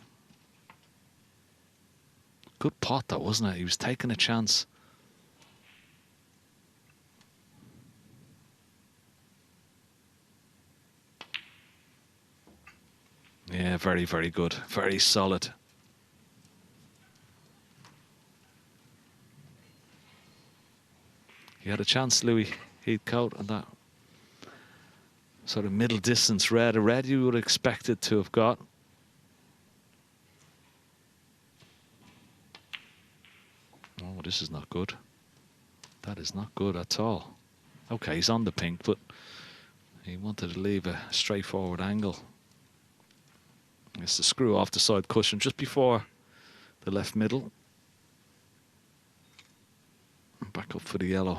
Good pot, that, wasn't it? He was taking a chance. Yeah, very, very good. Very solid. He had a chance, Louis Heathcote, and that sort of middle distance red, a red you would expect it to have got. Oh, this is not good. That is not good at all. Okay, he's on the pink, but he wanted to leave a straightforward angle. It's the screw off the side cushion just before the left middle. Back up for the yellow.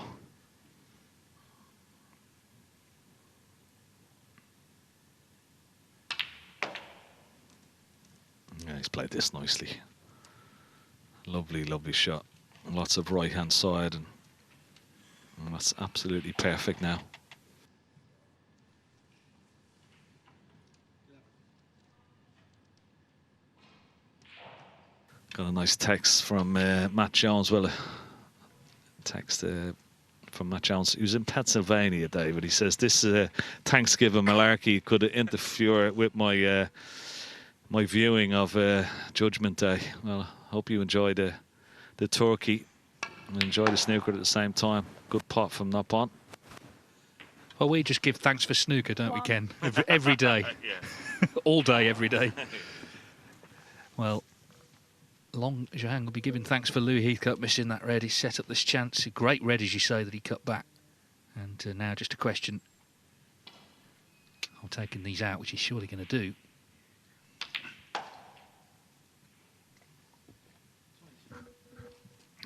Yeah, he's played this nicely. Lovely, lovely shot. Lots of right-hand side, and that's absolutely perfect now. Got a nice text from Matt Jones. Well, text from Matt Jones. He was in Pennsylvania, David. He says, this Thanksgiving malarkey could interfere with my my viewing of Judgment Day. Well, I hope you enjoy the turkey and enjoy the snooker at the same time. Good pot from Nop on. Well, we just give thanks for snooker, don't we, Ken? Every day. All day, every day. Well, Long Zhang will be giving thanks for Louis Heathcote missing that red. He set up this chance. A great red, as you say, that he cut back. And now just a question of taking these out, which he's surely going to do.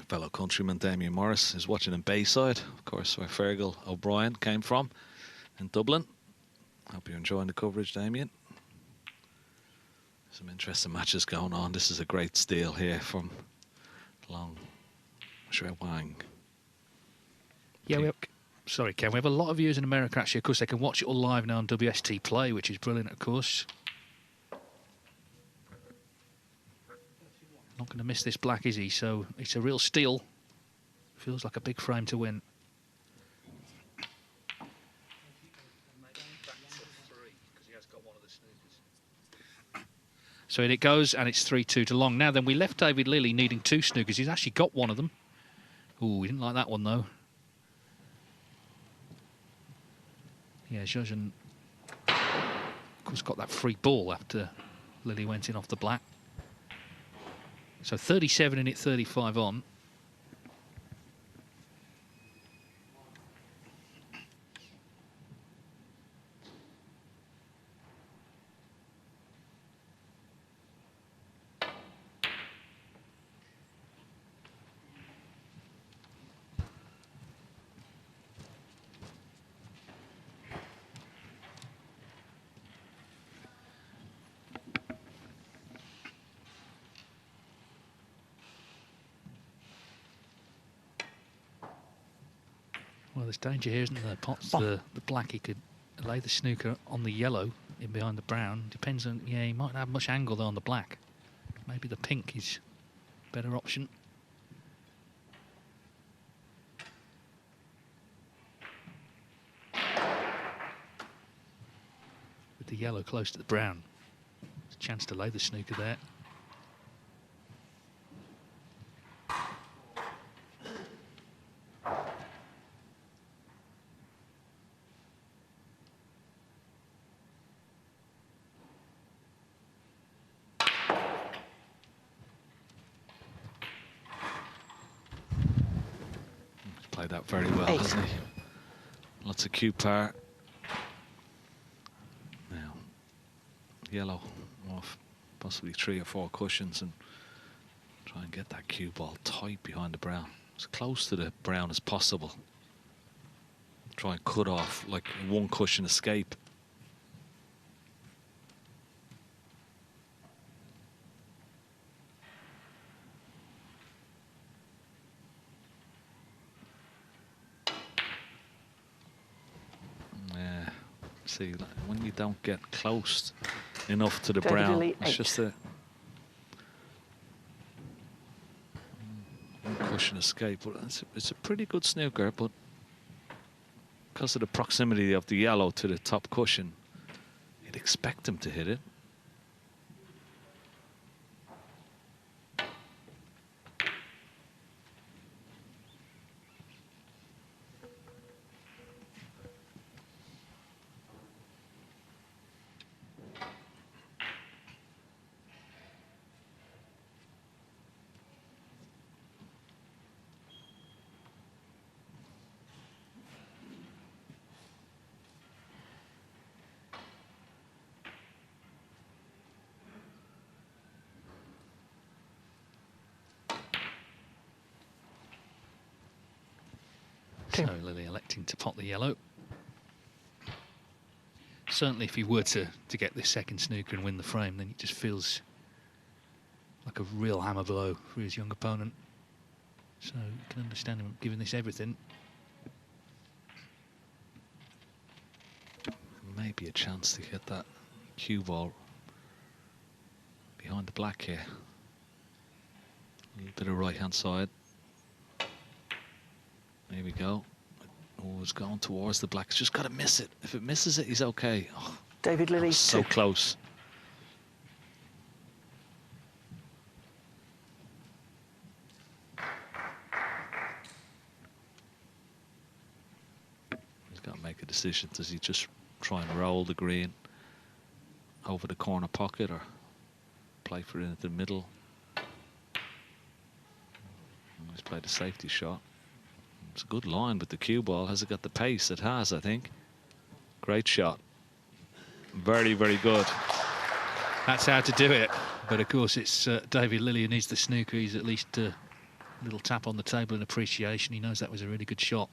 Fellow countryman Damien Morris is watching in Bayside, of course, where Fergal O'Brien came from in Dublin. Hope you're enjoying the coverage, Damien. Some interesting matches going on. This is a great steal here from Long Shui Wang. Yeah, sorry, Ken. We have a lot of viewers in America, actually. Of course, they can watch it all live now on WST Play, which is brilliant, of course. Not going to miss this black, is he? So it's a real steal. Feels like a big frame to win. So in it goes, and it's 3-2 to Long. Now then, we left David Lilley needing 2 snookers. He's actually got one of them. Ooh, he didn't like that one, though. Yeah, Zhuzhen, of course, got that free ball after Lilley went in off the black. So 37 in it, 35 on. Well, there's danger here, isn't there? Pot's the black. He could lay the snooker on the yellow in behind the brown. Depends on, yeah, he might not have much angle though on the black. Maybe the pink is a better option. With the yellow close to the brown. There's a chance to lay the snooker there. Played that very well, hasn't he? Lots of cue power. Now, yellow off possibly 3 or 4 cushions and try and get that cue ball tight behind the brown. As close to the brown as possible. Try and cut off like 1 cushion escape. See, like, when you don't get close enough to the brown, it's just a cushion escape. But it's a pretty good snooker, but because of the proximity of the yellow to the top cushion, you'd expect him to hit it. So Lilley electing to pot the yellow. Certainly if he were to get this second snooker and win the frame, then it just feels like a real hammer blow for his young opponent. So you can understand him giving this everything. Maybe a chance to get that cue ball behind the black here. A little bit of right-hand side. There we go. Oh, it's going towards the black. It's just got to miss it. If it misses it, he's okay. Oh, David Lilly. So close. He's got to make a decision. Does he just try and roll the green over the corner pocket or play for it into the middle? He's played a safety shot. It's a good line with the cue ball. Has it got the pace? It has, I think. Great shot. Very, very good. That's how to do it. But of course, it's David Lilly who needs the snooker. He's at least a little tap on the table in appreciation. He knows that was a really good shot.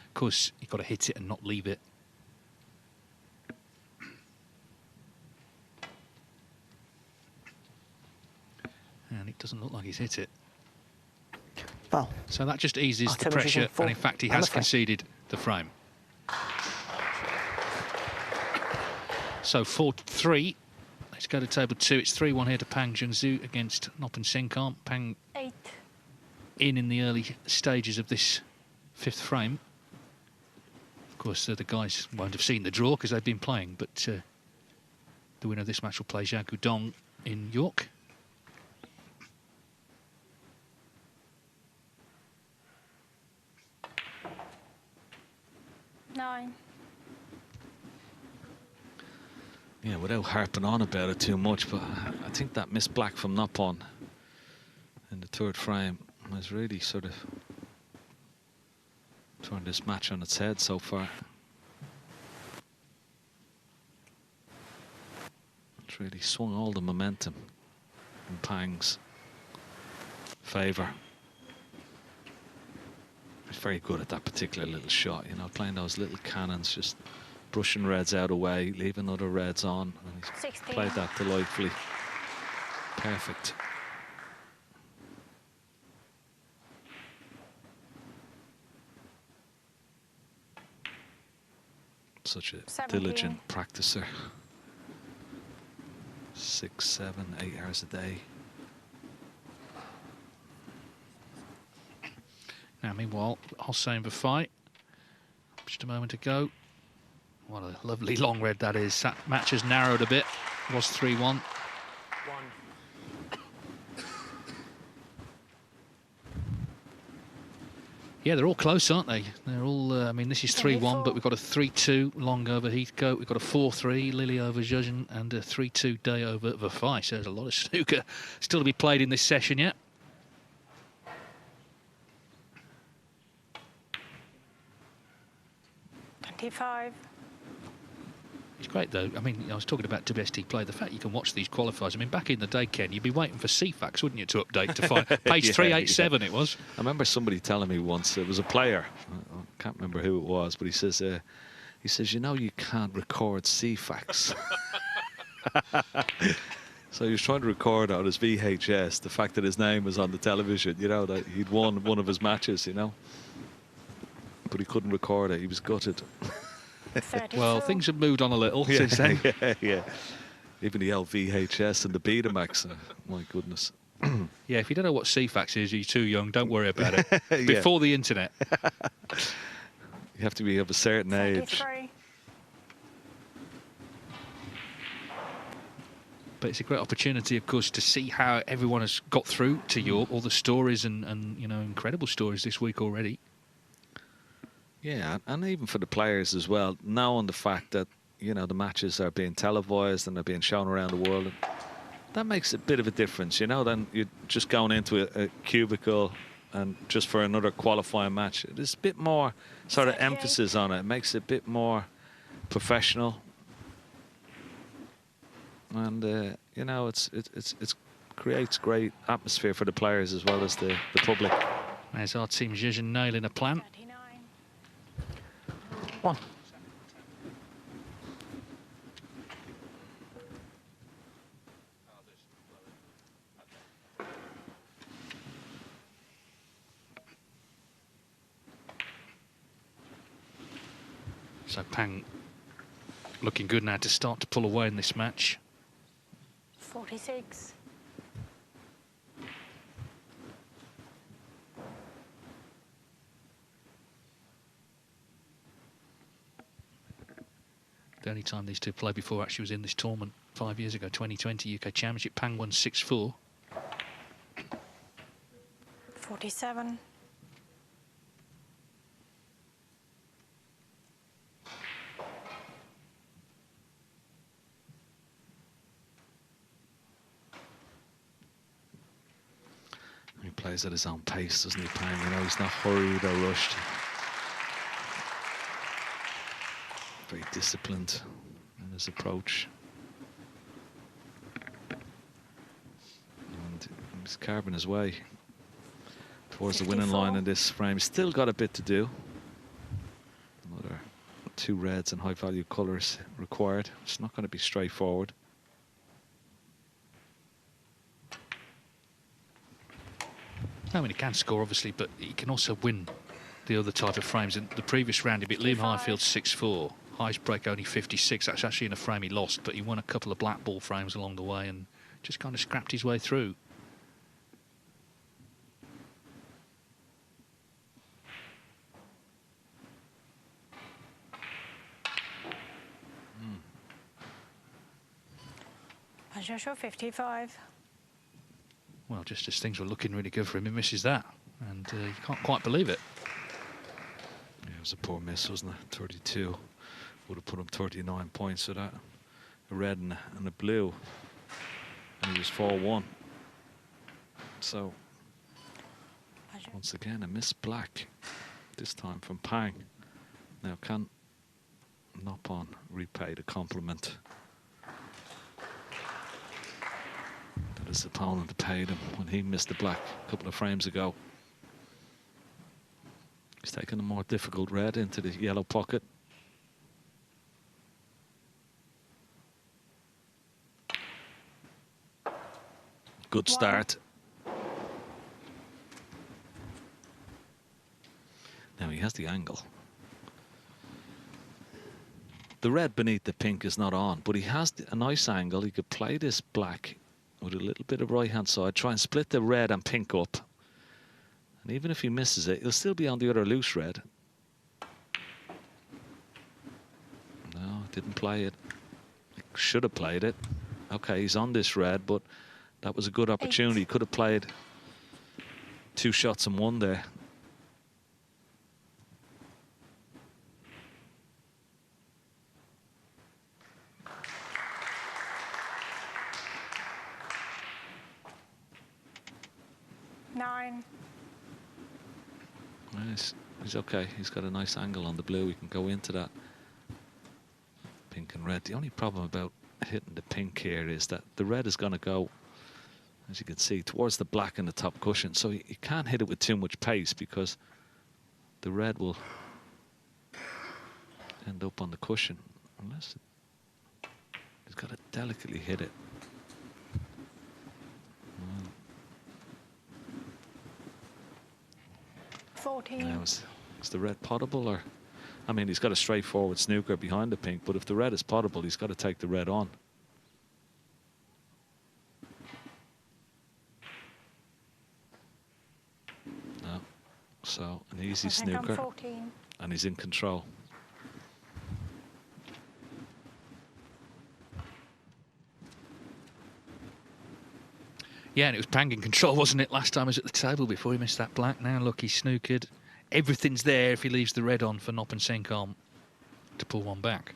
Of course, you've got to hit it and not leave it. And it doesn't look like he's hit it. Well, so that just eases the pressure, and in fact, he has conceded the frame. So 4-3. Let's go to table 2. It's 3-1 here to Pang Junzhu against Noppen Senkamp. Pang 8. in the early stages of this 5th frame. Of course, the guys won't have seen the draw because they've been playing, but the winner of this match will play Zhao Guodong in York. Yeah, without harping on about it too much, but I think that miss black from Noppon in the 3rd frame has really sort of turned this match on its head so far. It's really swung all the momentum in Pang's favour. He's very good at that particular little shot, you know, playing those little cannons, just brushing reds out away, leaving other reds on. And he's 16. Played that delightfully. Perfect. Such a 17. diligent practicer. 6, 7, 8 hours a day. Now, meanwhile, Hossein Bafai, just a moment ago. What a lovely long red that is. That match has narrowed a bit. It was 3-1. Yeah, they're all close, aren't they? They're all, I mean, this is 3-1, but we've got a 3-2 Long over Heathcote. We've got a 4-3 Lilly over Zhuzhen and a 3-2 Day over Bafai. So there's a lot of snooker still to be played in this session yet. It's great, though. I mean, I was talking about WST play. The fact you can watch these qualifiers. I mean, back in the day, Ken, you'd be waiting for CFAX, wouldn't you, to update to find page 387. It was. I remember somebody telling me once, it was a player. I can't remember who it was, but he says, you know, you can't record CFAX. So he was trying to record on his VHS the fact that his name was on the television. You know, that he'd won one of his matches. You know. But he couldn't record it. He was gutted. Well, things have moved on a little since then. Yeah. Even the LVHS and the Betamax. My goodness. Yeah, if you don't know what CFAX is, you're too young. Don't worry about it. Before the internet. You have to be of a certain age. But it's a great opportunity, of course, to see how everyone has got through to York. All the stories and you know, incredible stories this week already. Yeah, and even for the players as well, knowing the fact that, you know, the matches are being televised and they're being shown around the world, that makes a bit of a difference, you know, than you're just going into a cubicle and just for another qualifying match. There's a bit more sort of emphasis on it. It makes it a bit more professional. And, you know, it's creates great atmosphere for the players as well as the public. There's our team Zhuzhen nailing a plan. 1. So Pang looking good now to start to pull away in this match. 46. The only time these two played before actually was in this tournament 5 years ago, 2020 UK Championship. Pang won 6-4. 47. He plays at his own pace, doesn't he, Pang? You know, he's not hurried or rushed. Very disciplined in his approach. And he's carving his way towards the winning line in this frame. He's still got a bit to do. Another 2 reds and high-value colours required. It's not going to be straightforward. I mean, he can score, obviously, but he can also win the other type of frames. In the previous round, he beat Liam Highfield 6-4. Highest break only 56. That's actually in a frame he lost, but he won a couple of black ball frames along the way and just kind of scrapped his way through. Pajasho 55. Well, just as things were looking really good for him, he misses that. And you can't quite believe it. Yeah, it was a poor miss, wasn't it? 32. Would have put him 39 points for that. A red and a blue. And he was 4-1. So, once again, a miss black. This time from Pang. Now, can Noppon repay the compliment that his opponent paid him when he missed the black a couple of frames ago? He's taken a more difficult red into the yellow pocket. Good start. Now he has the angle. The red beneath the pink is not on, but he has a nice angle. He could play this black with a little bit of right-hand side, try and split the red and pink up. And even if he misses it, he'll still be on the other loose red. No, didn't play it. Should have played it. Okay, he's on this red, but that was a good opportunity. He could have played 2 shots in one there. He's okay. He's got a nice angle on the blue. He can go into that pink and red. The only problem about hitting the pink here is that the red is going to go, as you can see, towards the black in the top cushion. So you can't hit it with too much pace because the red will end up on the cushion. Unless he's got to delicately hit it. 14. Now, is the red potable, or? I mean, he's got a straightforward snooker behind the pink, but if the red is potable, he's got to take the red on. No. So, an easy snooker. 14. And he's in control. Yeah, and it was Pang in control, wasn't it, last time he was at the table before he missed that black. Now, look, he's snookered. Everything's there if he leaves the red on for Noppon Senkarm to pull one back.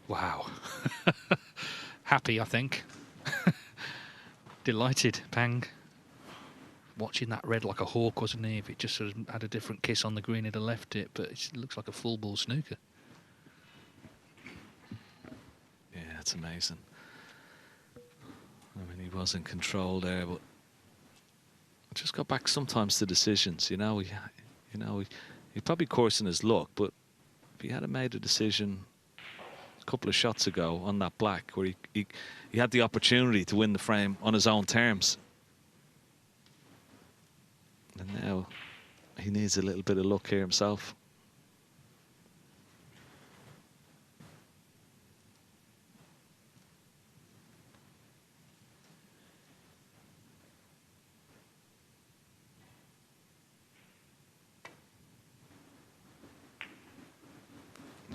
Wow. Happy, I think. Delighted, Pang. Watching that red like a hawk, wasn't he? If it just sort of had a different kiss on the green, he'd have left it, but it looks like a full ball snooker. Yeah, it's amazing. I mean, he was in control there, but just got back sometimes to decisions. You know, he probably coursing his luck, but if he had made a decision a couple of shots ago on that black where he had the opportunity to win the frame on his own terms. And now he needs a little bit of luck here himself.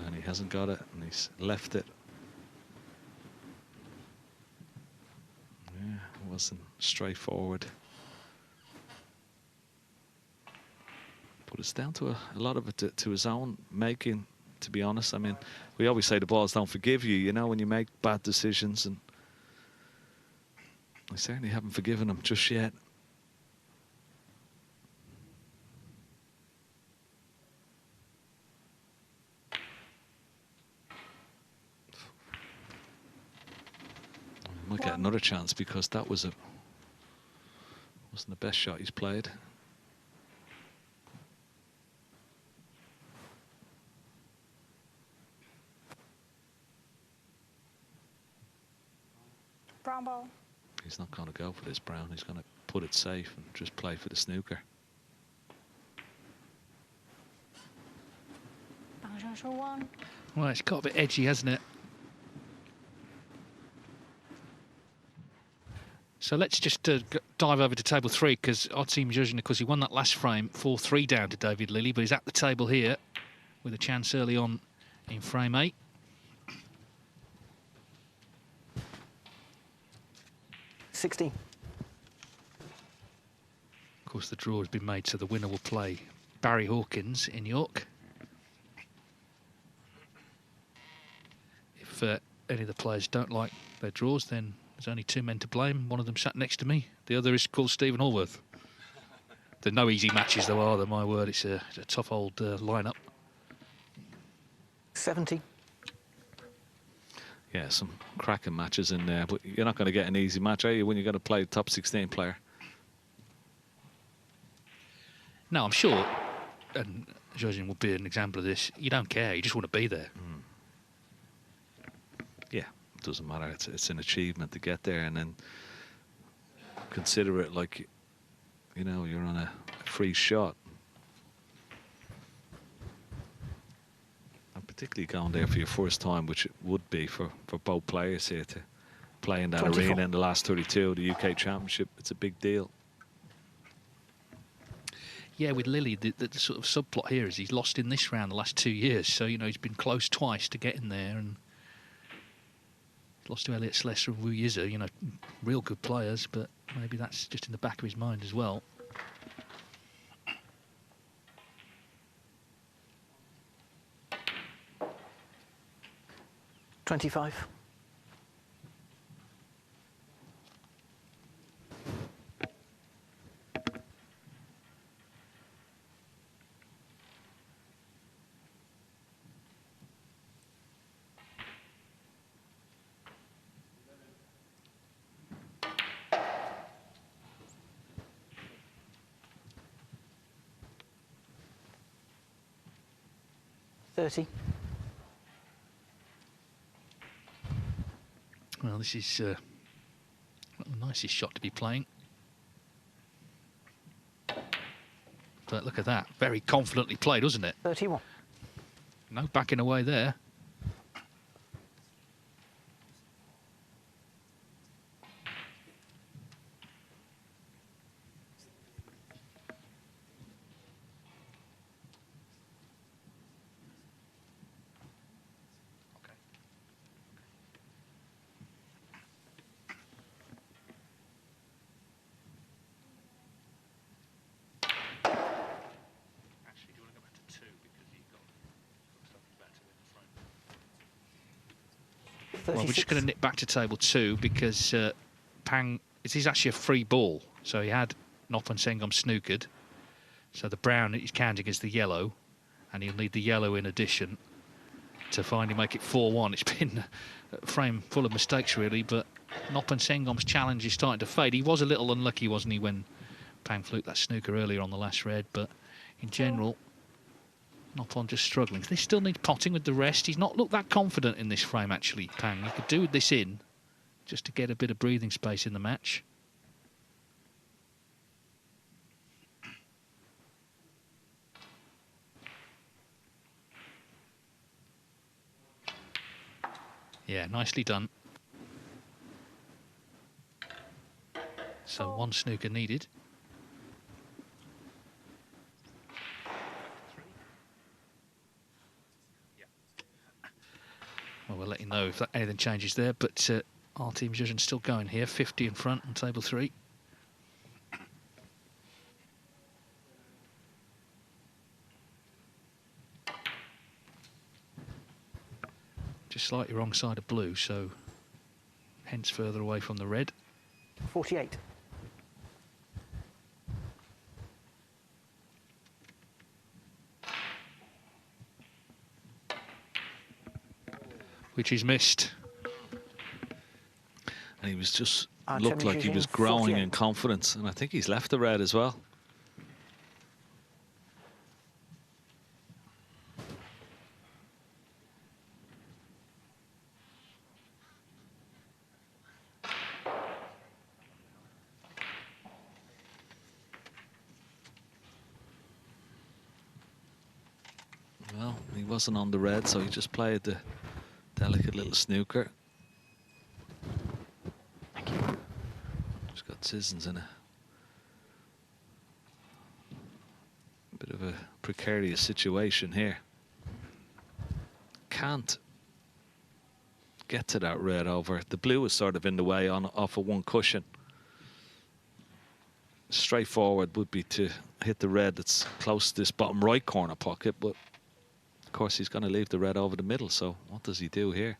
And he hasn't got it, and he's left it. Yeah, it wasn't straightforward. But it's down to a lot of it to his own making, to be honest. I mean, we always say the balls don't forgive you, you know, when you make bad decisions, and I certainly haven't forgiven him just yet. Might get another chance because that wasn't the best shot he's played. Brown ball. He's not going to go for this brown. He's going to put it safe and just play for the snooker. One. Well, it's got a bit edgy, hasn't it? So let's just dive over to table 3, because our team judging, because he won that last frame 4-3 down to David Lilley, but he's at the table here with a chance early on in frame 8. $60. Of course, the draw has been made, so the winner will play Barry Hawkins in York. If any of the players don't like their draws, then there's only 2 men to blame. One of them sat next to me. The other is called Stephen Hallworth. There are no easy matches, though, are there? My word, it's a tough old lineup. 70. Yeah, some cracking matches in there, but you're not going to get an easy match, are you, when you're going to play a top 16 player? No, I'm sure, and judging will be an example of this, you don't care, you just want to be there. Yeah, it doesn't matter. It's an achievement to get there, and then consider it like, you know, you're on a free shot. And particularly going there for your first time, which it would be for both players here to play in that 24. arena in the last 32 of the UK Championship. It's a big deal. Yeah, with Lilley, the sort of subplot here is he's lost in this round the last 2 years, so, you know, he's been close twice to getting there, and lost to Elliot Slessor and Wu Yizu, you know, real good players, but maybe that's just in the back of his mind as well. $25. $30. Well, this is not the nicest shot to be playing. But look at that. Very confidently played, wasn't it? 31. No backing away there. Well, we're just going to nip back to table 2 because Pang, it is actually a free ball. So he had Noppon Sengom snookered. So the brown is counting as the yellow, and he'll need the yellow in addition to finally make it 4-1. It's been a frame full of mistakes, really, but Noppon Sengom's challenge is starting to fade. He was a little unlucky, wasn't he, when Pang fluked that snooker earlier on the last red, but in general, Noppon just struggling. They still need potting with the rest. He's not looked that confident in this frame, actually, Pang. He could do with this in, just to get a bit of breathing space in the match. Yeah, nicely done. So one snooker needed. Well, we'll let you know if anything changes there, but our team's judging still going here. 50 in front on table 3. Just slightly wrong side of blue, so hence further away from the red. 48. Which he's missed. And he was just looked like he was growing in confidence, and I think he's left the red as well. Well, he wasn't on the red, so he just played the delicate little snooker. Just got citizens in a bit of a precarious situation here. Can't get to that red over. The blue is sort of in the way off of one cushion. Straightforward would be to hit the red that's close to this bottom right corner pocket, but of course he's going to leave the red over the middle, so what does he do here?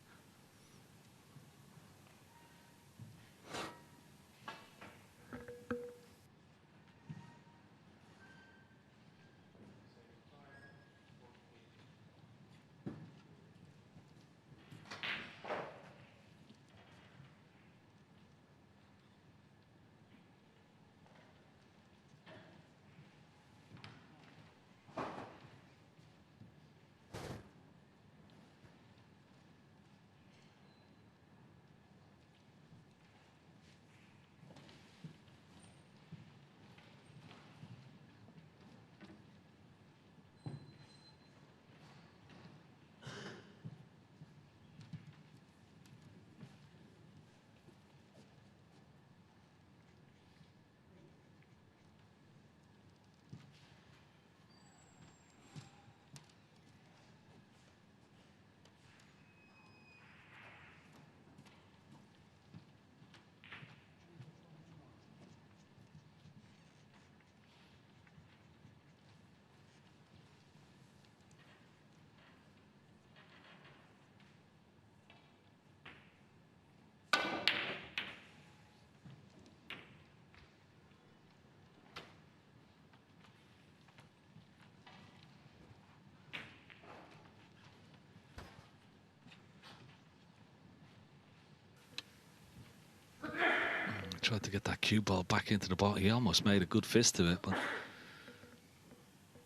Tried to get that cue ball back into the ball. He almost made a good fist of it, but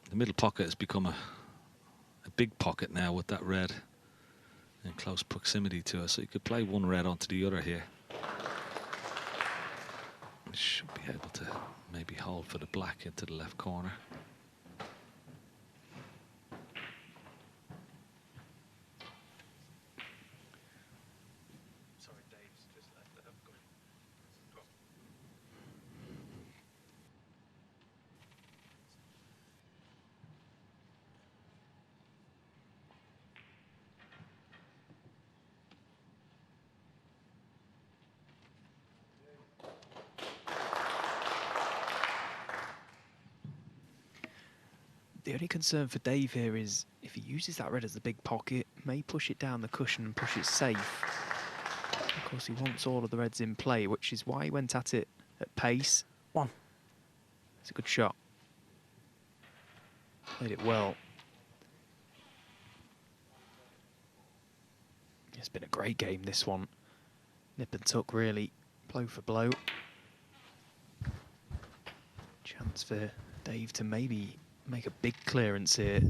the middle pocket has become a big pocket now with that red in close proximity to us. So you could play one red onto the other here. You should be able to maybe hold for the black into the left corner. The only concern for Dave here is if he uses that red as the big pocket, may push it down the cushion and push it safe. Of course, he wants all of the reds in play, which is why he went at it at pace. It's a good shot. Played it well. It's been a great game, this one. Nip and tuck, really, blow for blow. Chance for Dave to maybe make a big clearance here.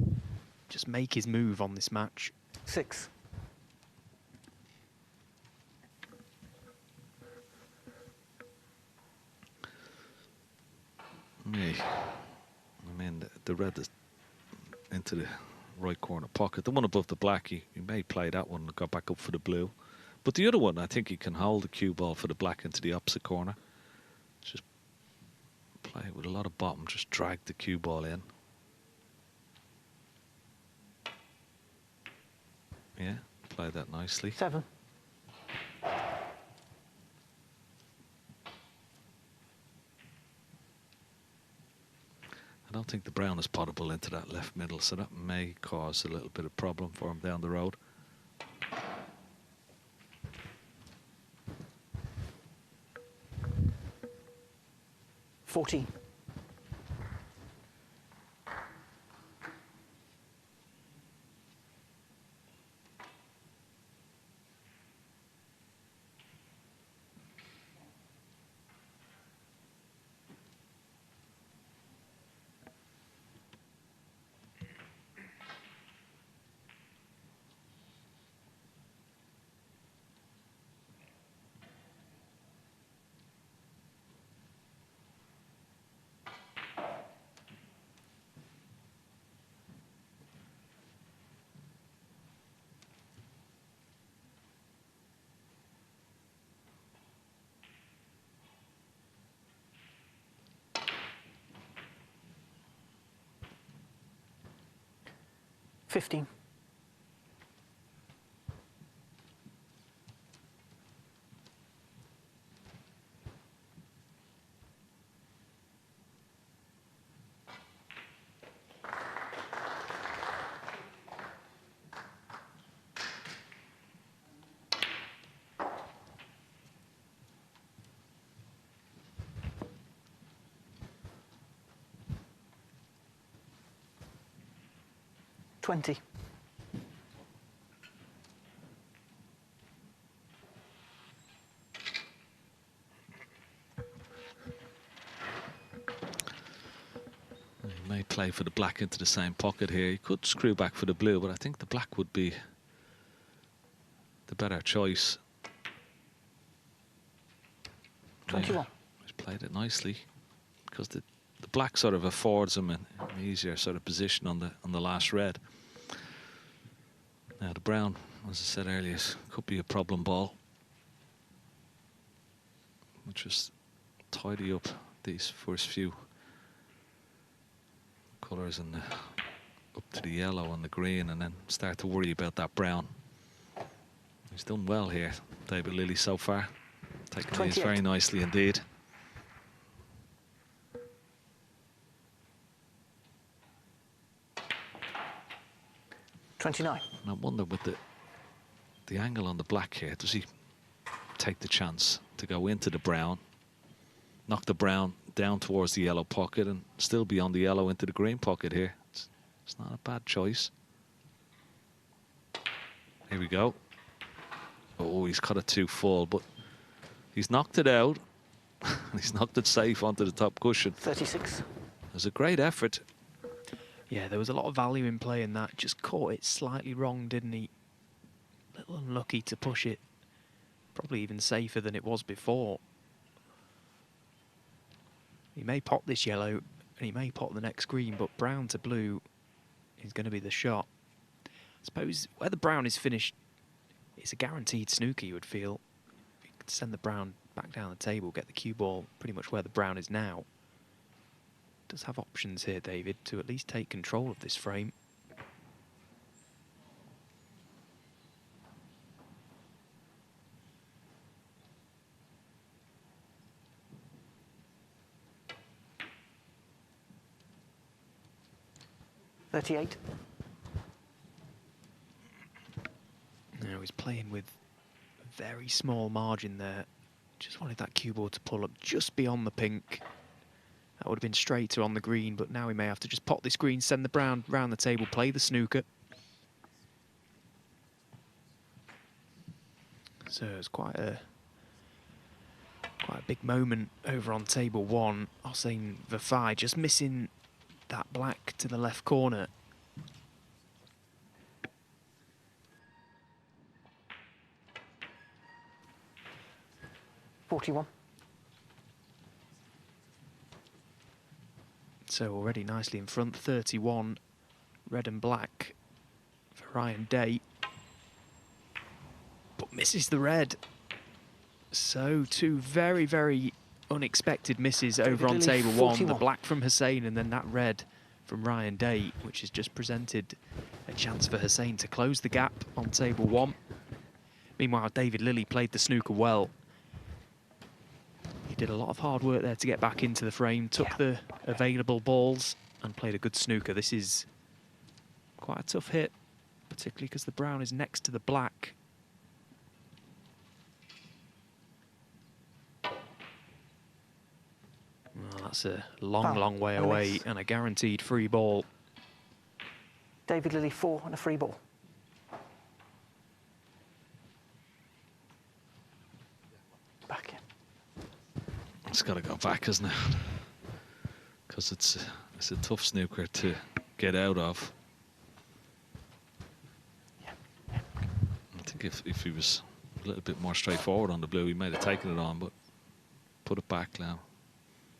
just make his move on this match. 6. Me. I mean, the red is into the right corner pocket. The one above the black, he may play that one and go back up for the blue. But the other one, I think he can hold the cue ball for the black into the opposite corner. Just play it with a lot of bottom, just drag the cue ball in. Yeah, play that nicely. 7. I don't think the brown is potable into that left middle, so that may cause a little bit of problem for him down the road. $14. $15. $20. He may play for the black into the same pocket here. He could screw back for the blue, but I think the black would be the better choice. 21. Yeah, he's played it nicely because the black sort of affords him an easier sort of position on the last red. Now the brown, as I said earlier, could be a problem ball. We'll just tidy up these first few colours and up to the yellow and the green, and then start to worry about that brown. He's done well here, David Lilley, so far. Taking these very nicely indeed. $29. And I wonder with the angle on the black here, does he take the chance to go into the brown, knock the brown down towards the yellow pocket and still be on the yellow into the green pocket here? It's not a bad choice. Here we go. Oh, he's cut it too full, but he's knocked it out. He's knocked it safe onto the top cushion. 36. It was a great effort. Yeah, there was a lot of value in playing that. Just caught it slightly wrong, didn't he? A little unlucky to push it. Probably even safer than it was before. He may pop this yellow, and he may pop the next green, but brown to blue is going to be the shot. I suppose where the brown is finished, it's a guaranteed snooker, you would feel. You could send the brown back down the table, get the cue ball pretty much where the brown is now. Does have options here, David, to at least take control of this frame. $38. Now he's playing with a very small margin there. Just wanted that cue ball to pull up just beyond the pink. That would have been straighter on the green, but now he may have to just pop this green, send the brown round the table, play the snooker. So it's quite a big moment over on table one. Hossein Vafai just missing that black to the left corner. 41. So already nicely in front, 31, red and black for Ryan Day. But misses the red. So two very, very unexpected misses over on table 1. 41. The black from Hussein and then that red from Ryan Day, which has just presented a chance for Hussein to close the gap on table 1. Meanwhile, David Lilley played the snooker well. He did a lot of hard work there to get back into the frame, took the available balls and played a good snooker. This is quite a tough hit, particularly because the brown is next to the black. Well, that's a long, long way away and a guaranteed free ball. David Lilley 4 and a free ball. Back in. It's got to go back, isn't it? Because it's a tough snooker to get out of. I think if he was a little bit more straightforward on the blue, he might have taken it on, but put it back now.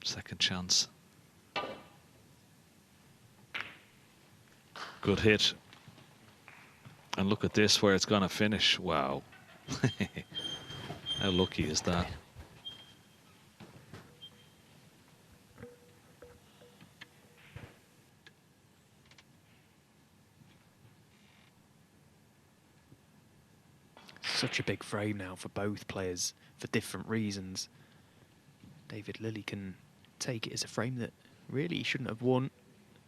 Second chance. Good hit. And look at this, where it's going to finish. Wow. How lucky is that? Such a big frame now for both players for different reasons. David Lilley can take it as a frame that really he shouldn't have won.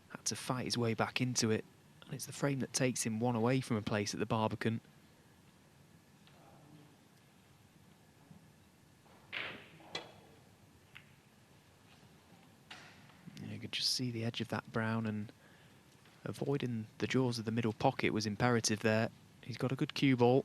Had to fight his way back into it. And it's the frame that takes him one away from a place at the Barbican. You could just see the edge of that brown, and avoiding the jaws of the middle pocket was imperative there. He's got a good cue ball.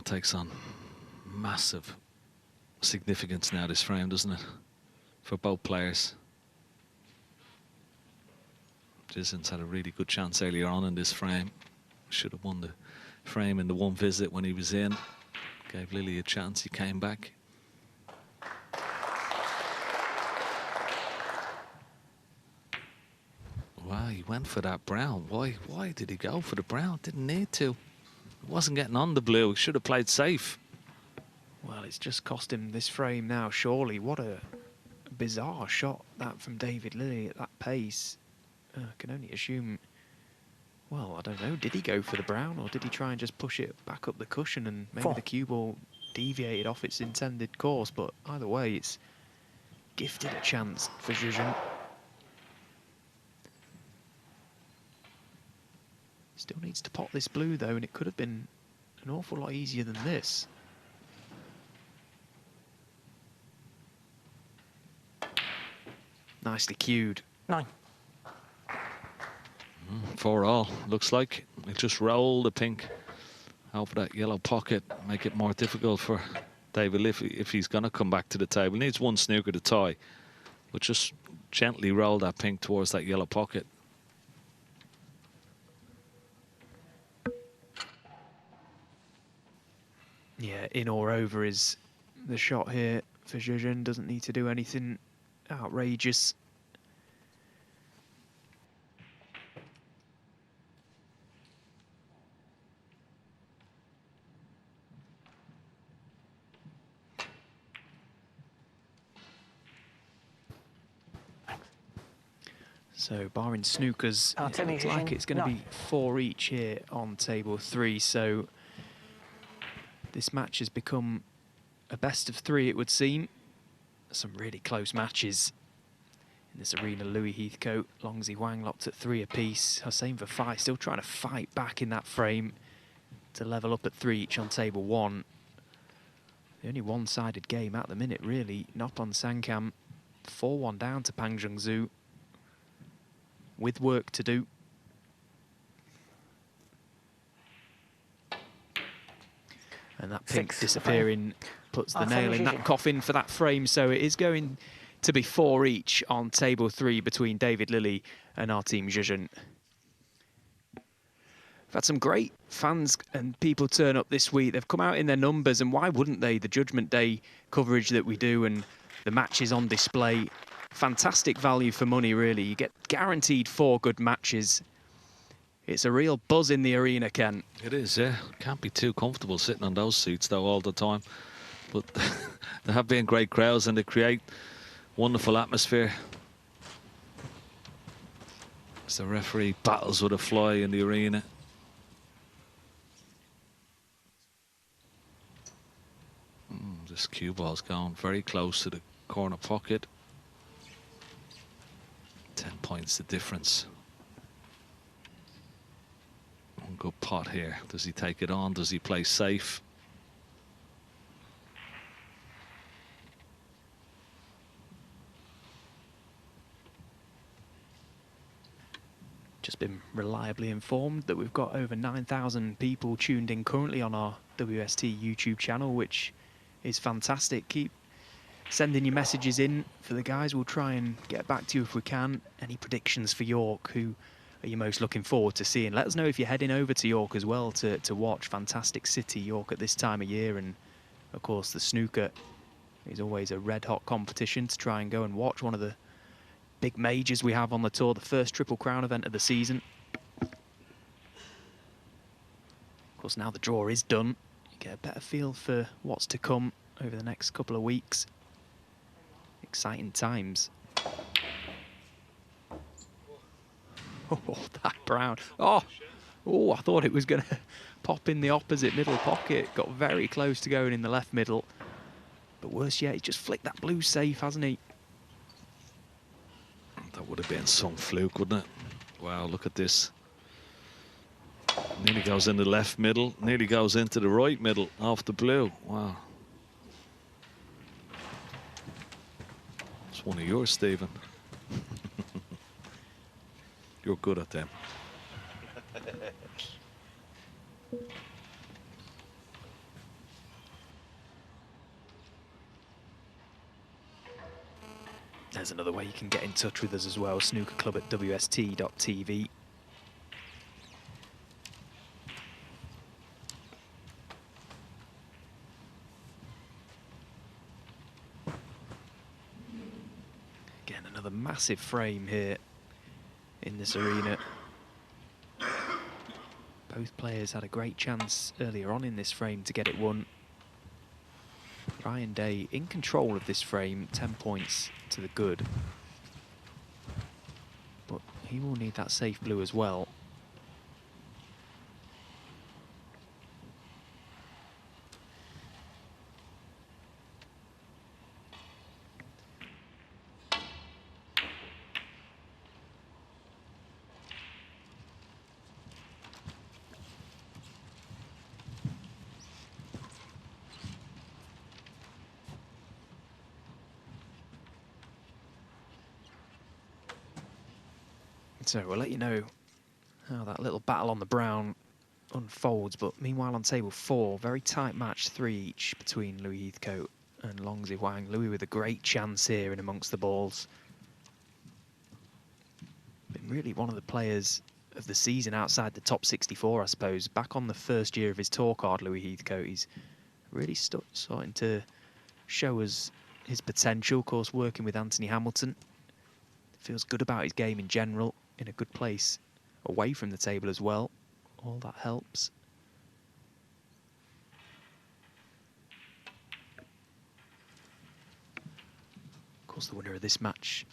Takes on massive significance now, this frame, doesn't it, for both players. Gislin's had a really good chance earlier on in this frame. Should have won the frame in the one visit when he was in. Gave Lilley a chance, he came back. Wow, he went for that brown. Why did he go for the brown? Didn't need to. Wasn't getting on the blue. He should have played safe. Well, it's just cost him this frame now, surely. What a bizarre shot that from David Lilley at that pace. I can only assume, well, I don't know, did he go for the brown or did he try and just push it back up the cushion and maybe the cue ball deviated off its intended course? But either way, it's gifted a chance for Zhuzhen. Still needs to pot this blue though, and it could have been an awful lot easier than this. Nicely cued. 9. 4-all, looks like. It just rolled the pink over that yellow pocket, make it more difficult for David if he's going to come back to the table. He needs one snooker to tie, but just gently roll that pink towards that yellow pocket. Yeah, in or over is the shot here for Zhuzhen. Doesn't need to do anything outrageous. So, barring snookers, it looks like it's going to be 4 each here on table 3. So, this match has become a best of 3, it would seem. Some really close matches in this arena. Louis Heathcote, Longzhi Wang locked at 3 apiece. Hossein Vafai still trying to fight back in that frame to level up at 3 each on table 1. The only one-sided game at the minute, really. Nop on Sankam 4-1 down to Pang Zhengzhou with work to do. And that pink disappearing puts the nail in that coffin for that frame. So it is going to be 4 each on table 3 between David Lilley and our team Zhejian. We've had some great fans and people turn up this week. They've come out in their numbers, and why wouldn't they? The Judgment Day coverage that we do and the matches on display. Fantastic value for money, really. You get guaranteed 4 good matches. It's a real buzz in the arena, Ken. It is, yeah. Can't be too comfortable sitting on those seats, though, all the time. But there have been great crowds, and they create wonderful atmosphere. As the referee battles with a fly in the arena. This cue ball's going very close to the corner pocket. 10 points the difference. One good pot here. Does he take it on? Does he play safe? Just been reliably informed that we've got over 9,000 people tuned in currently on our WST YouTube channel, which is fantastic. Keep sending your messages in for the guys. We'll try and get back to you if we can. Any predictions for York? Who are you most looking forward to seeing? Let us know if you're heading over to York as well to watch. Fantastic city, York, at this time of year. And of course, the snooker is always a red-hot competition to try and go and watch. One of the big majors we have on the tour, the first Triple Crown event of the season. Of course, now the draw is done, you get a better feel for what's to come over the next couple of weeks. Exciting times. Oh, that brown. Oh, I thought it was going to pop in the opposite middle pocket. Got very close to going in the left middle. But worse yet, he's just flicked that blue safe, hasn't he? That would have been some fluke, wouldn't it? Wow, look at this. Nearly goes in the left middle, nearly goes into the right middle off the blue. Wow. It's one of yours, Stephen. You're good at them. There's another way you can get in touch with us as well, snookerclub@wst.tv. Again, another massive frame here in this arena. Both players had a great chance earlier on in this frame to get it won. Ryan Day in control of this frame, 10 points to the good. But he will need that safe blue as well. So we'll let you know how that little battle on the brown unfolds. But meanwhile on table 4, very tight match, 3 each between Louis Heathcote and Long Zihuang. Louis with a great chance here in amongst the balls. Been really one of the players of the season outside the top 64, I suppose. Back on the first year of his tour card, Louis Heathcote, he's really starting to show us his potential. Of course, working with Anthony Hamilton. Feels good about his game in general. In a good place away from the table as well. All that helps. Of course, the winner of this match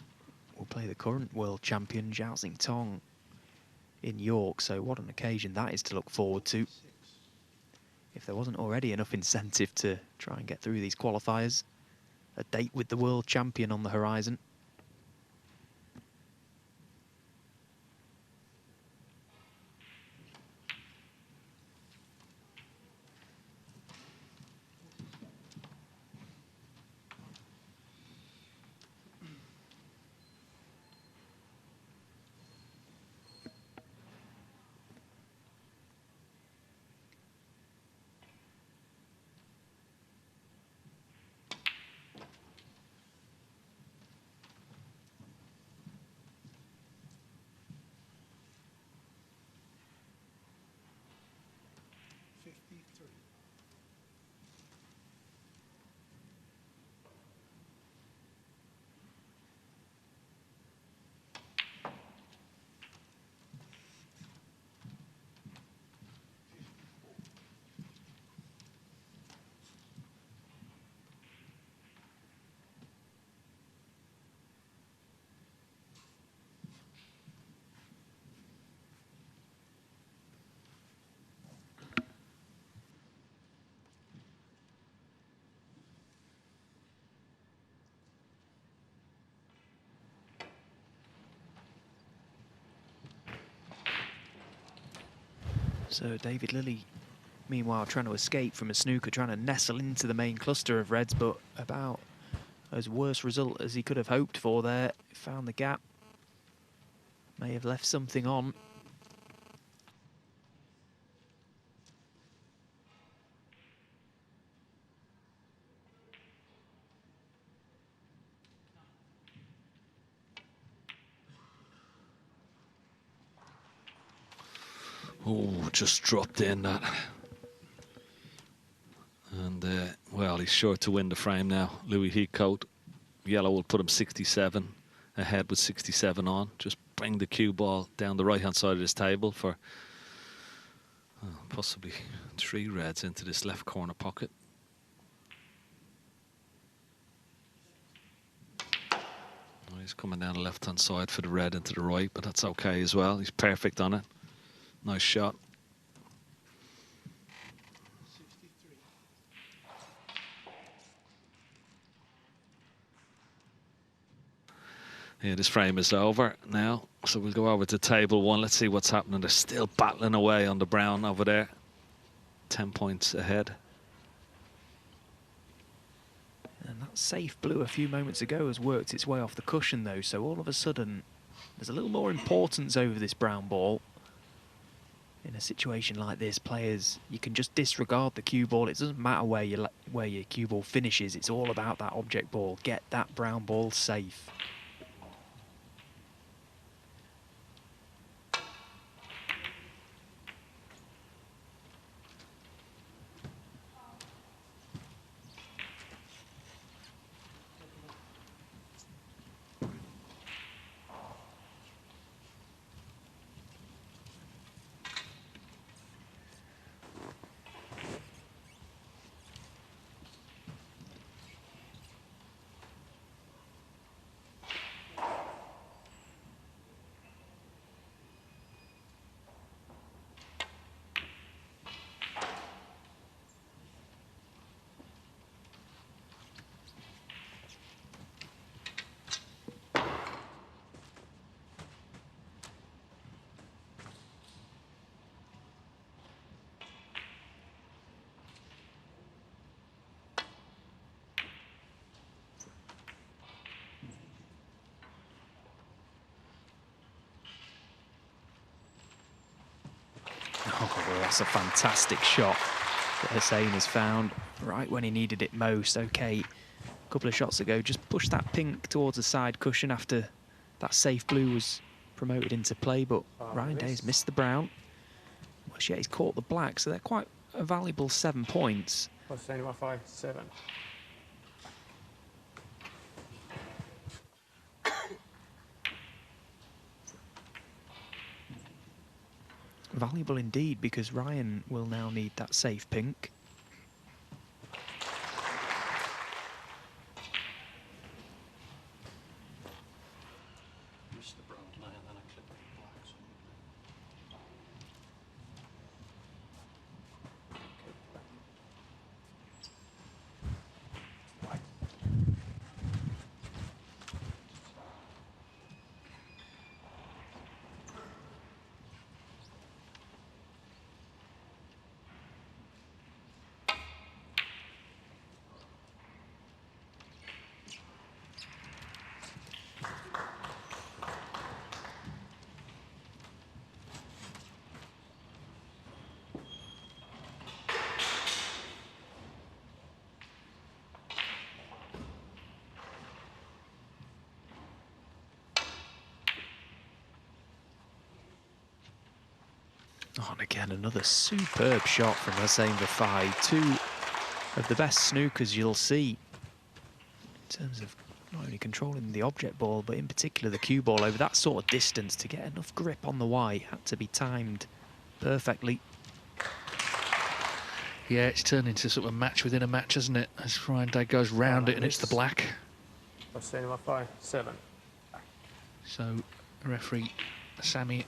will play the current world champion Zhao Xingtong in York. So what an occasion that is to look forward to. If there wasn't already enough incentive to try and get through these qualifiers, a date with the world champion on the horizon. So David Lilley, meanwhile, trying to escape from a snooker, trying to nestle into the main cluster of reds, but about as worse result as he could have hoped for there. Found the gap. May have left something on. Oh, just dropped in that. And, well, he's sure to win the frame now. Louis Heathcote. Yellow will put him 67 ahead with 67 on. Just bring the cue ball down the right-hand side of this table for possibly 3 reds into this left corner pocket. He's coming down the left-hand side for the red into the right, but that's okay as well. He's perfect on it. Nice shot. Yeah, this frame is over now, so we'll go over to table 1. Let's see what's happening. They're still battling away on the brown over there. 10 points ahead. And that safe blue a few moments ago has worked its way off the cushion, though, so all of a sudden there's a little more importance over this brown ball. In a situation like this, players, you can just disregard the cue ball. It doesn't matter where your cue ball finishes. It's all about that object ball. Get that brown ball safe. Oh, well, that's a fantastic shot that Hussein has found right when he needed it most. Okay, a couple of shots ago, just pushed that pink towards the side cushion after that safe blue was promoted into play, but Ryan Day's missed the brown. Well, yeah, he's caught the black, so they're quite a valuable 7 points. What's the 5-7? Valuable indeed, because Ryan will now need that safe pink. Oh, and again, another superb shot from Hussein Vafai. Two of the best snookers you'll see in terms of not only controlling the object ball, but in particular the cue ball over that sort of distance to get enough grip on the white. Had to be timed perfectly. Yeah, it's turned into sort of a match within a match, hasn't it? As Ryan Day goes round it and it's the black. I've seen him 5-7. So, referee Sami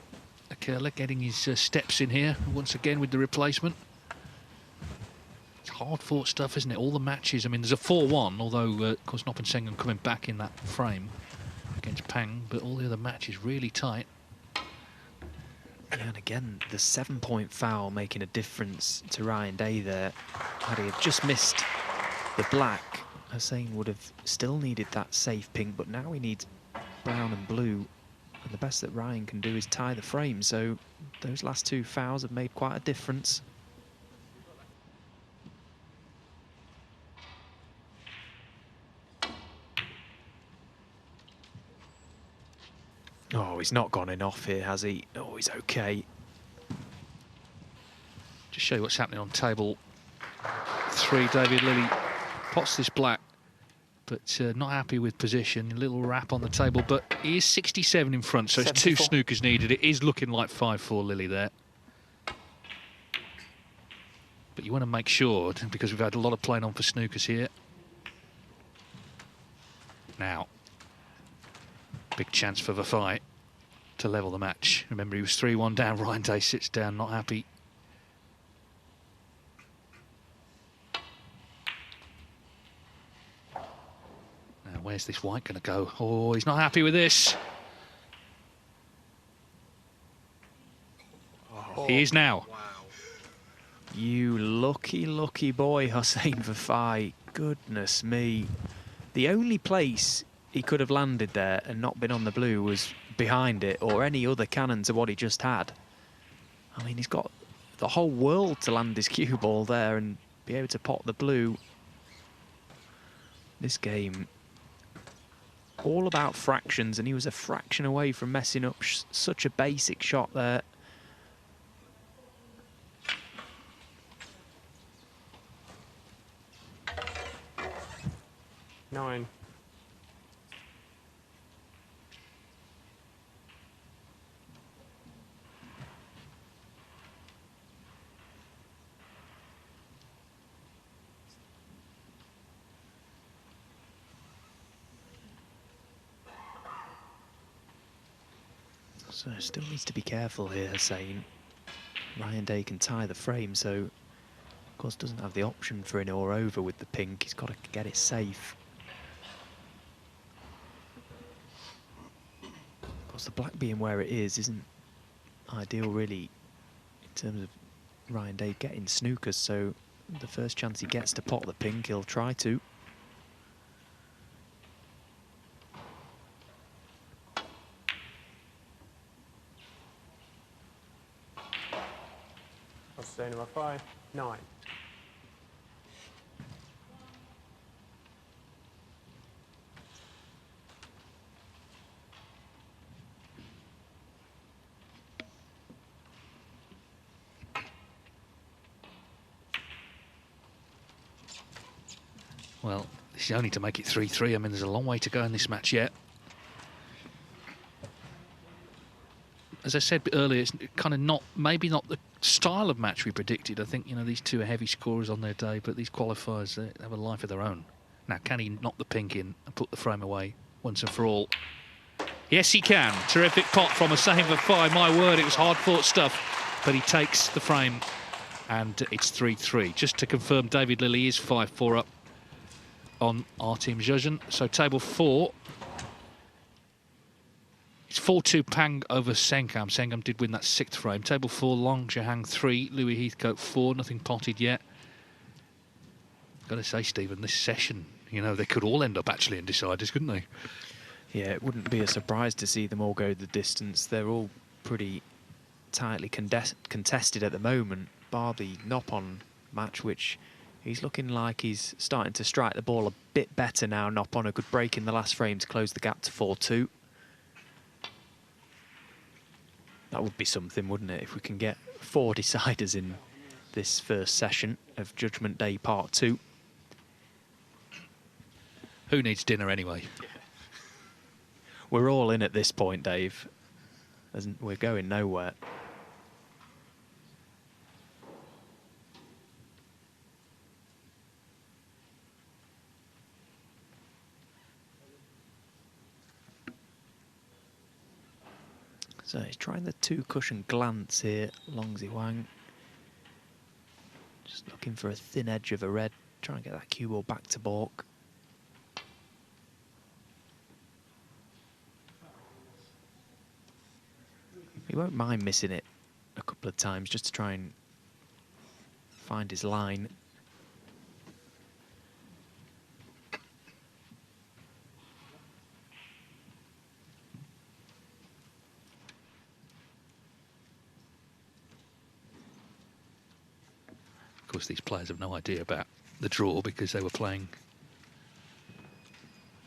Akerla getting his steps in here once again with the replacement. It's hard-fought stuff, isn't it? All the matches. I mean, there's a 4-1, although, of course, Nop and Sengun coming back in that frame against Pang, but all the other matches really tight. Yeah, and again, the 7-point foul making a difference to Ryan Day there. Had he have just missed the black, Hussein would have still needed that safe pink, but now he needs brown and blue. And the best that Ryan can do is tie the frame, so those last two fouls have made quite a difference. Oh, he's not gone in off here, has he? Oh, he's okay. Just show you what's happening on table 3. David Lilley pots this black, but not happy with position. A little wrap on the table, but he is 67 in front, so it's 2 snookers needed. It is looking like 5-4 Lilley there. But you want to make sure, because we've had a lot of playing on for snookers here. Now, big chance for Vafai to level the match. Remember, he was 3-1 down. Ryan Day sits down, not happy. Now, where's this white going to go? Oh, he's not happy with this. Oh, he is now. Wow. You lucky, lucky boy, Hussein Vafai. Goodness me. The only place he could have landed there and not been on the blue was behind it, or any other cannon to what he just had. I mean, he's got the whole world to land his cue ball there and be able to pot the blue. This game, all about fractions, and he was a fraction away from messing up such a basic shot there. Nine. So still needs to be careful here, Hussein. Ryan Day can tie the frame, so of course doesn't have the option for an or over with the pink. He's got to get it safe. Of course, the black being where it is isn't ideal really in terms of Ryan Day getting snookers, so the first chance he gets to pot the pink, he'll try to. I've seen him 5-9. Well, this is only to make it 3-3. I mean, there's a long way to go in this match yet. As I said earlier, it's kind of not, maybe not the style of match we predicted. I think, you know, these two are heavy scorers on their day, but these qualifiers, they have a life of their own. Now, can he knock the pink in and put the frame away once and for all? Yes, he can. Terrific pot from Hussein Vafai. My word, it was hard-fought stuff, but he takes the frame, and it's 3-3. Just to confirm, David Lilley is 5-4 up on our team Zhejiang. So table 4. It's 4-2 Pang over Sengam. Sengam did win that 6th frame. Table 4, Long Zhihang 3, Louis Heathcote 4. Nothing potted yet. Got to say, Stephen, this session, you know, they could all end up actually in deciders, couldn't they? Yeah, it wouldn't be a surprise to see them all go the distance. They're all pretty tightly contested at the moment, bar the Nop-on match, which he's looking like he's starting to strike the ball a bit better now. Nop-on a good break in the last frame to close the gap to 4-2. That would be something, wouldn't it, if we can get 4 deciders in this first session of Judgment Day Part 2. Who needs dinner anyway? We're all in at this point, Dave. We're going nowhere. So he's trying the 2-cushion glance here, Longsy Wang. Just looking for a thin edge of a red, trying to get that cue ball back to balk. He won't mind missing it a couple of times just to try and find his line. Of course, these players have no idea about the draw because they were playing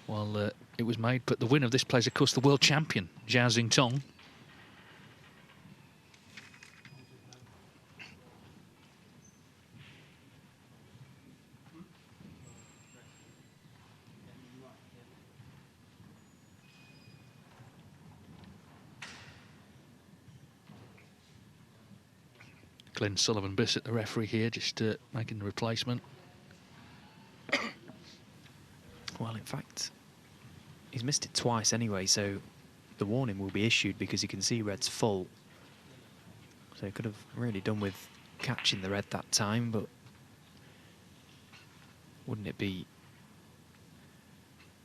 while it was made. But the winner of this play is, of course, the world champion, Zhao Xingtong. Glenn Sullivan-Bissett, the referee here, just making the replacement. Well, in fact, he's missed it twice anyway, so the warning will be issued because you can see red's full. So he could have really done with catching the red that time, but wouldn't it be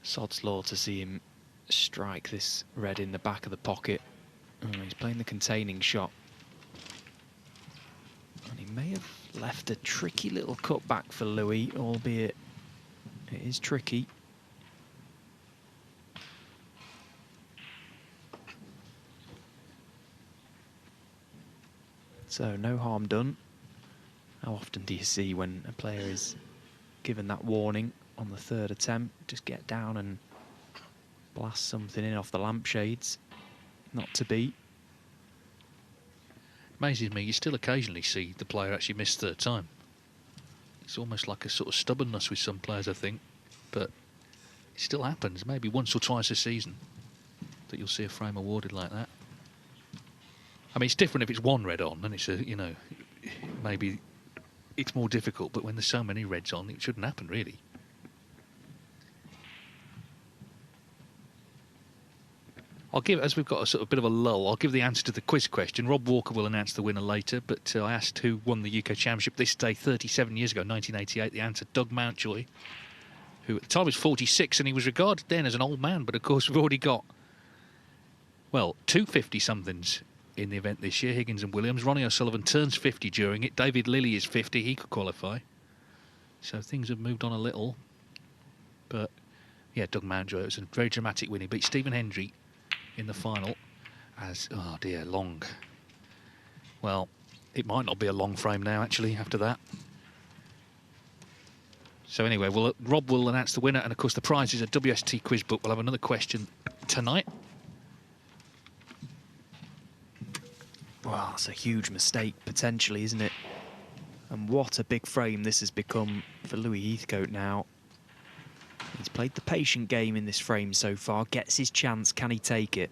sod's law to see him strike this red in the back of the pocket? Oh, he's playing the containing shot. And he may have left a tricky little cutback for Louis, albeit it is tricky. So no harm done. How often do you see when a player is given that warning on the 3rd attempt, just get down and blast something in off the lampshades? Not to be. Amazes me, you still occasionally see the player actually miss 3rd time. It's almost like a sort of stubbornness with some players, I think, but it still happens, maybe once or twice a season, that you'll see a frame awarded like that. I mean, it's different if it's one red on, and it's a, you know, maybe it's more difficult, but when there's so many reds on, it shouldn't happen, really. I'll give, as we've got a sort of bit of a lull, I'll give the answer to the quiz question. Rob Walker will announce the winner later, but I asked who won the UK Championship this day 37 years ago, 1988. The answer, Doug Mountjoy, who at the time was 46, and he was regarded then as an old man, but of course we've already got, well, 2 50-somethings in the event this year, Higgins and Williams. Ronnie O'Sullivan turns 50 during it. David Lilly is 50, he could qualify. So things have moved on a little. But, yeah, Doug Mountjoy, it was a very dramatic win. He beat Stephen Hendry in the final as, oh dear, long. Well, it might not be a long frame now, actually, after that. So anyway, Rob will announce the winner, and of course the prize is a WST quiz book. We'll have another question tonight. Well, that's a huge mistake, potentially, isn't it? And what a big frame this has become for Louis Heathcote now. He's played the patient game in this frame so far, gets his chance, can he take it?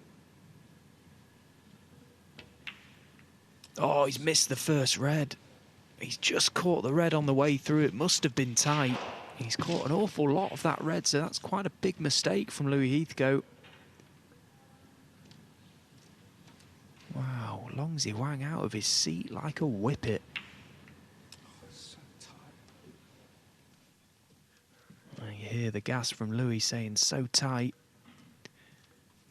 Oh, he's missed the first red. He's just caught the red on the way through. It must have been tight. He's caught an awful lot of that red, so that's quite a big mistake from Louis Heathcote. Wow, Longsy Wang out of his seat like a whippet. You hear the gas from Louis saying so tight.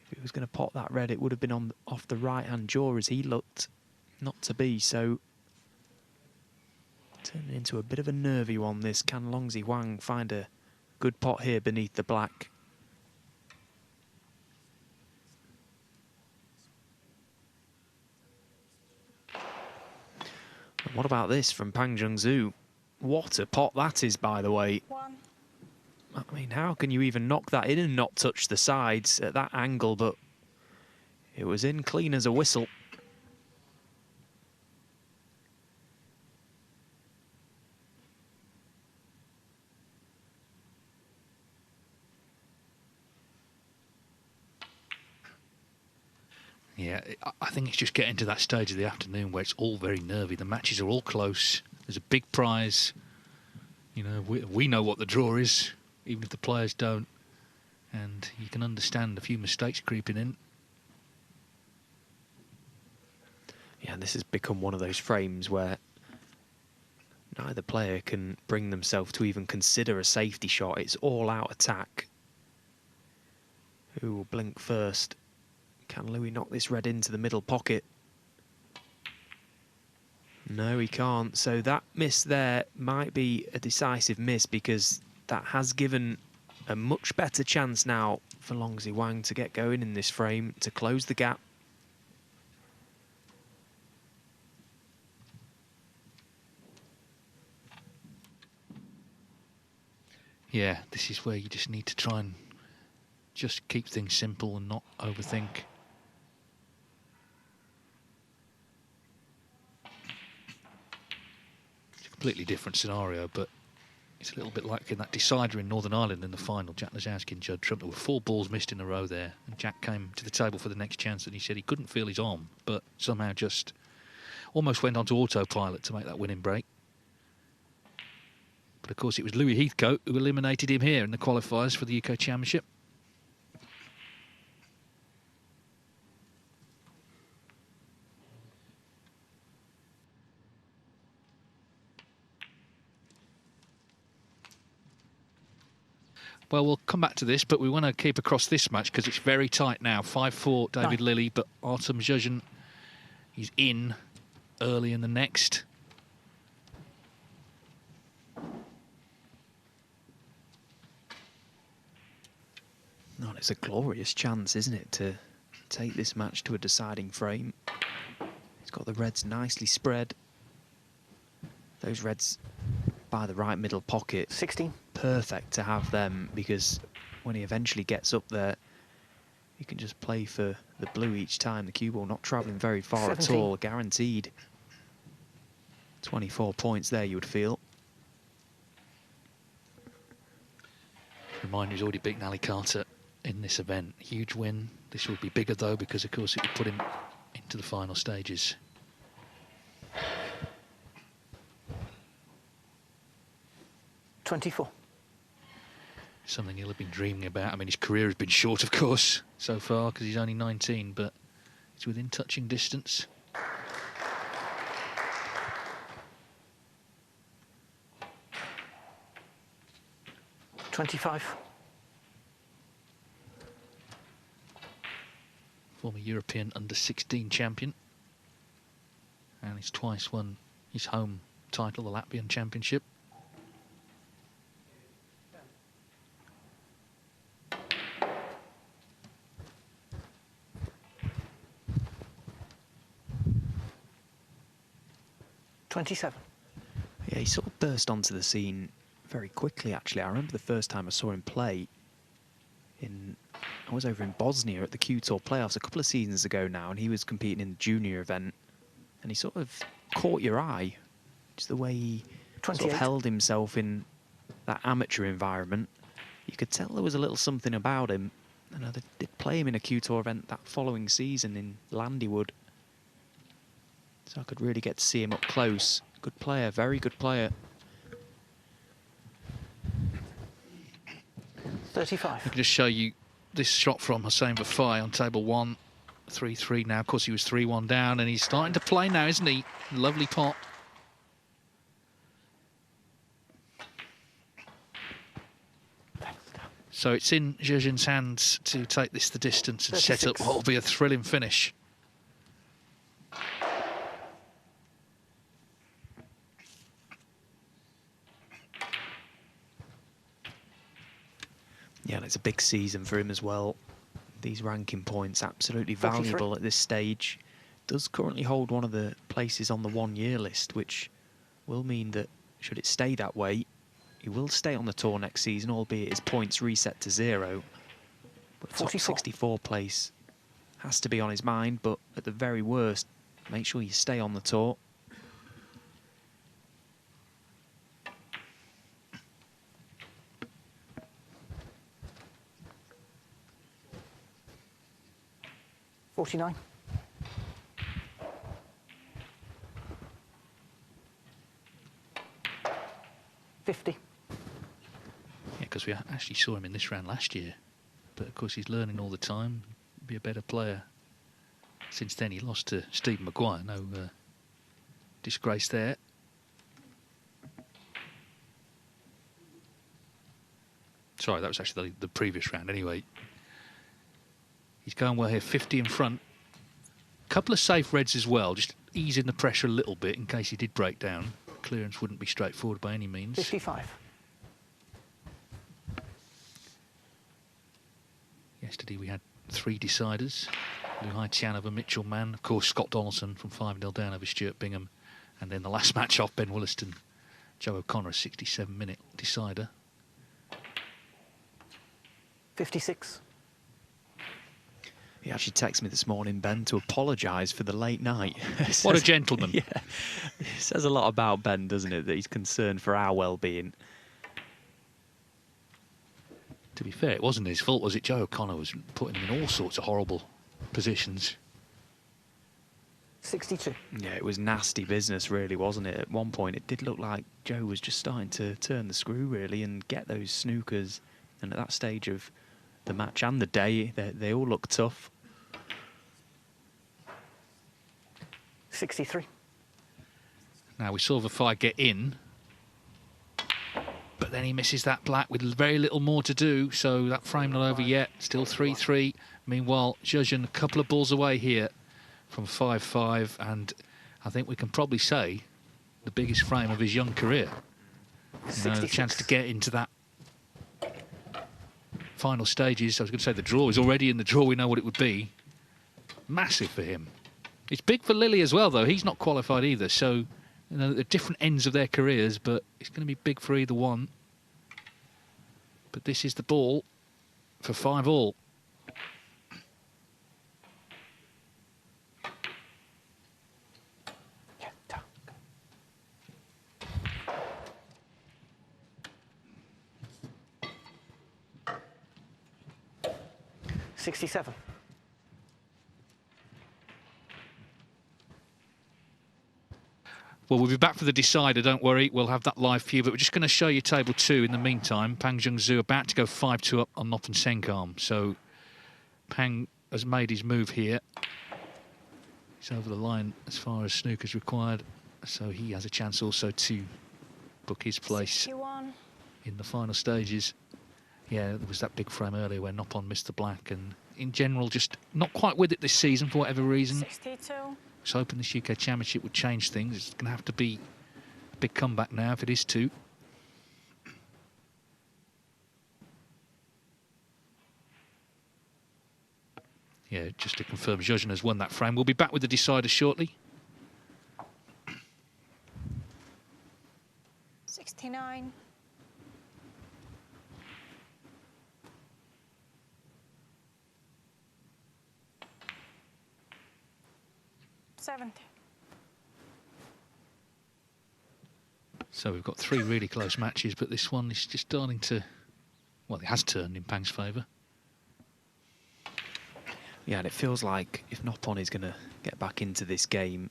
If he was going to pot that red, it would have been off the right-hand jaw as he looked. Not to be, so turning into a bit of a nervy one, this. Can Longsy Wang find a good pot here beneath the black? And what about this from Pang Jung-Zhu? What a pot that is, by the way. I mean, how can you even knock that in and not touch the sides at that angle? But it was in clean as a whistle. Yeah, I think it's just getting to that stage of the afternoon where it's all very nervy. The matches are all close. There's a big prize. You know, we know what the draw is, even if the players don't. And you can understand a few mistakes creeping in. Yeah, and this has become one of those frames where neither player can bring themselves to even consider a safety shot. It's all out attack. Who will blink first? Can Louis knock this red into the middle pocket? No, he can't. So that miss there might be a decisive miss, because that has given a much better chance now for Longzhi Wang to get going in this frame, to close the gap. Yeah, this is where you just need to try and just keep things simple and not overthink. It's a completely different scenario, but it's a little bit like in that decider in Northern Ireland in the final. Jack Lazowski and Judd Trump. There were 4 balls missed in a row there, and Jack came to the table for the next chance, and he said he couldn't feel his arm, but somehow just almost went onto autopilot to make that winning break. But of course it was Louis Heathcote who eliminated him here in the qualifiers for the UK Championship. Well, we'll come back to this, but we want to keep across this match because it's very tight now. 5-4 David Lilley, but Artem Zhuzhin, he's in early in the next. No, it's a glorious chance, isn't it, to take this match to a deciding frame. He's got the reds nicely spread. Those reds by the right middle pocket. 16. Perfect to have them, because when he eventually gets up there, he can just play for the blue each time. The cue ball not travelling very far 17. at all, guaranteed. 24 points there, you would feel. Reminder, he's already beaten Ali Carter in this event. Huge win. This would be bigger though, because of course it would put him into the final stages. $24. Something he'll have been dreaming about. I mean, his career has been short, of course, so far, because he's only 19, but he's within touching distance. $25. Former European under-16 champion. And he's twice won his home title, the Latvian Championship. $27. Yeah, he sort of burst onto the scene very quickly, actually. I remember the first time I saw him play I was over in Bosnia at the Q Tour playoffs a couple of seasons ago now, and he was competing in the junior event, and he sort of caught your eye. Just the way he sort of held himself in that amateur environment. You could tell there was a little something about him. And they did play him in a Q Tour event that following season in Landywood. So I could really get to see him up close. Good player, very good player. 35. I can just show you this shot from Hossein Vafai on table 1. 3-3 now. Of course, he was 3-1 down, and he's starting to play now, isn't he? Lovely pot. So it's in Zhuzhin's hands to take this the distance and 36. set up what will be a thrilling finish. Yeah, and it's a big season for him as well. These ranking points absolutely 43. valuable at this stage. Does currently hold one of the places on the one-year list, which will mean that should it stay that way, he will stay on the tour next season, albeit his points reset to 0. But top 64 place has to be on his mind, but at the very worst, make sure you stay on the tour. $49. 50. Yeah, because we actually saw him in this round last year. But of course, he's learning all the time. Be a better player. Since then, he lost to Stephen Maguire. No disgrace there. Sorry, that was actually the previous round. Anyway, he's going well here. 50 in front. Couple of safe reds as well, just easing the pressure a little bit in case he did break down. Clearance wouldn't be straightforward by any means. 55. Yesterday we had 3 deciders. Luhai Tianova, Mitchell Mann, of course Scott Donaldson from 5-0 down over Stuart Bingham. And then the last match off, Ben Williston, Joe O'Connor, a 67-minute decider. 56. He actually texted me this morning, Ben, to apologise for the late night. What a gentleman. Yeah. It says a lot about Ben, doesn't it, that he's concerned for our well-being. To be fair, it wasn't his fault, was it? Joe O'Connor was putting him in all sorts of horrible positions. 62. Yeah, it was nasty business, really, wasn't it? At one point, it did look like Joe was just starting to turn the screw, really, and get those snookers. And at that stage of the match and the day, they all look tough. 63. Now, we saw Vafai get in, but then he misses that black with very little more to do, so that frame not over yet. Still 3-3. Meanwhile, Zhejian a couple of balls away here from 5-5, and I think we can probably say the biggest frame of his young career. You know, the chance to get into that final stages. I was going to say the draw is already in the draw. We know what it would be. Massive for him. It's big for Lily as well, though. He's not qualified either, so you know, at different ends of their careers, but it's going to be big for either one. But this is the ball for 5-all. '67. Well, we'll be back for the decider, don't worry. We'll have that live for you, but we're just going to show you table 2 in the meantime. Pang Jung-Zhu about to go 5-2 up on Noppen Senkarm. So Pang has made his move here. He's over the line as far as snooker's required, so he has a chance also to book his place 61. in the final stages. Yeah, there was that big frame earlier where Noppon missed the black, and in general just not quite with it this season for whatever reason. 62. I was hoping this UK Championship would change things. It's going to have to be a big comeback now if it is to. Yeah, just to confirm, Zhejian has won that frame. We'll be back with the decider shortly. 69. 70. So we've got 3 really close matches, but this one is just starting to... Well, it has turned in Pang's favour. Yeah, and it feels like if Noppon is going to get back into this game,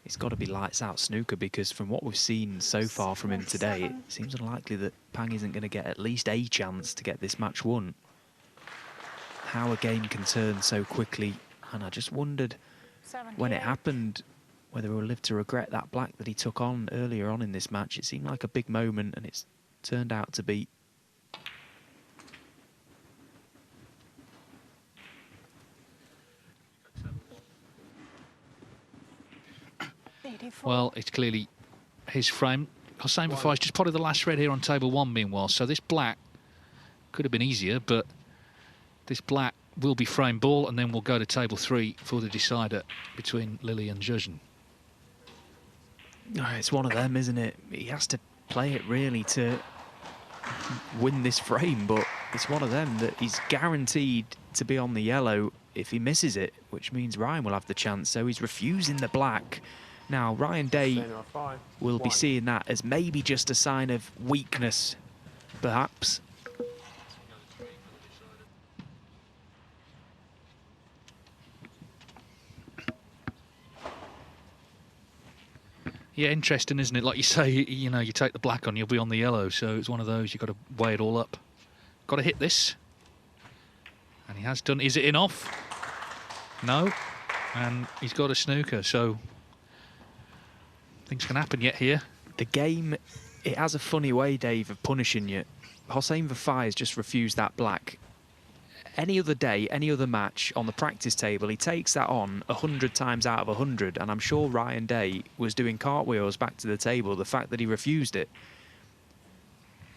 it's got to be lights out snooker, because from what we've seen so far from him today, it seems unlikely that Pang isn't going to get at least a chance to get this match won. How a game can turn so quickly, and I just wondered when it happened whether he'll live to regret that black that he took on earlier on in this match. It seemed like a big moment, and it's turned out to be. Well, it's clearly his frame. Hossein Vafai's just potted the last red here on table 1 meanwhile, so this black could have been easier, but this black will be frame ball, and then we'll go to table 3 for the decider between Lily and Zhejian. It's one of them, isn't it? He has to play it really to win this frame, but it's one of them that he's guaranteed to be on the yellow if he misses it, which means Ryan will have the chance, so he's refusing the black. Now, Ryan Day will be seeing that as maybe just a sign of weakness, perhaps. Yeah, interesting, isn't it? Like you say, you know, you take the black on, you'll be on the yellow. So it's one of those, you've got to weigh it all up. Got to hit this. And he has done. Is it in off? No. And he's got a snooker, so things can happen yet here. The game, it has a funny way, Dave, of punishing you. Hossein Vafai has just refused that black. Any other day, any other match on the practice table, he takes that on 100 times out of 100, and I'm sure Ryan Day was doing cartwheels back to the table. The fact that he refused it.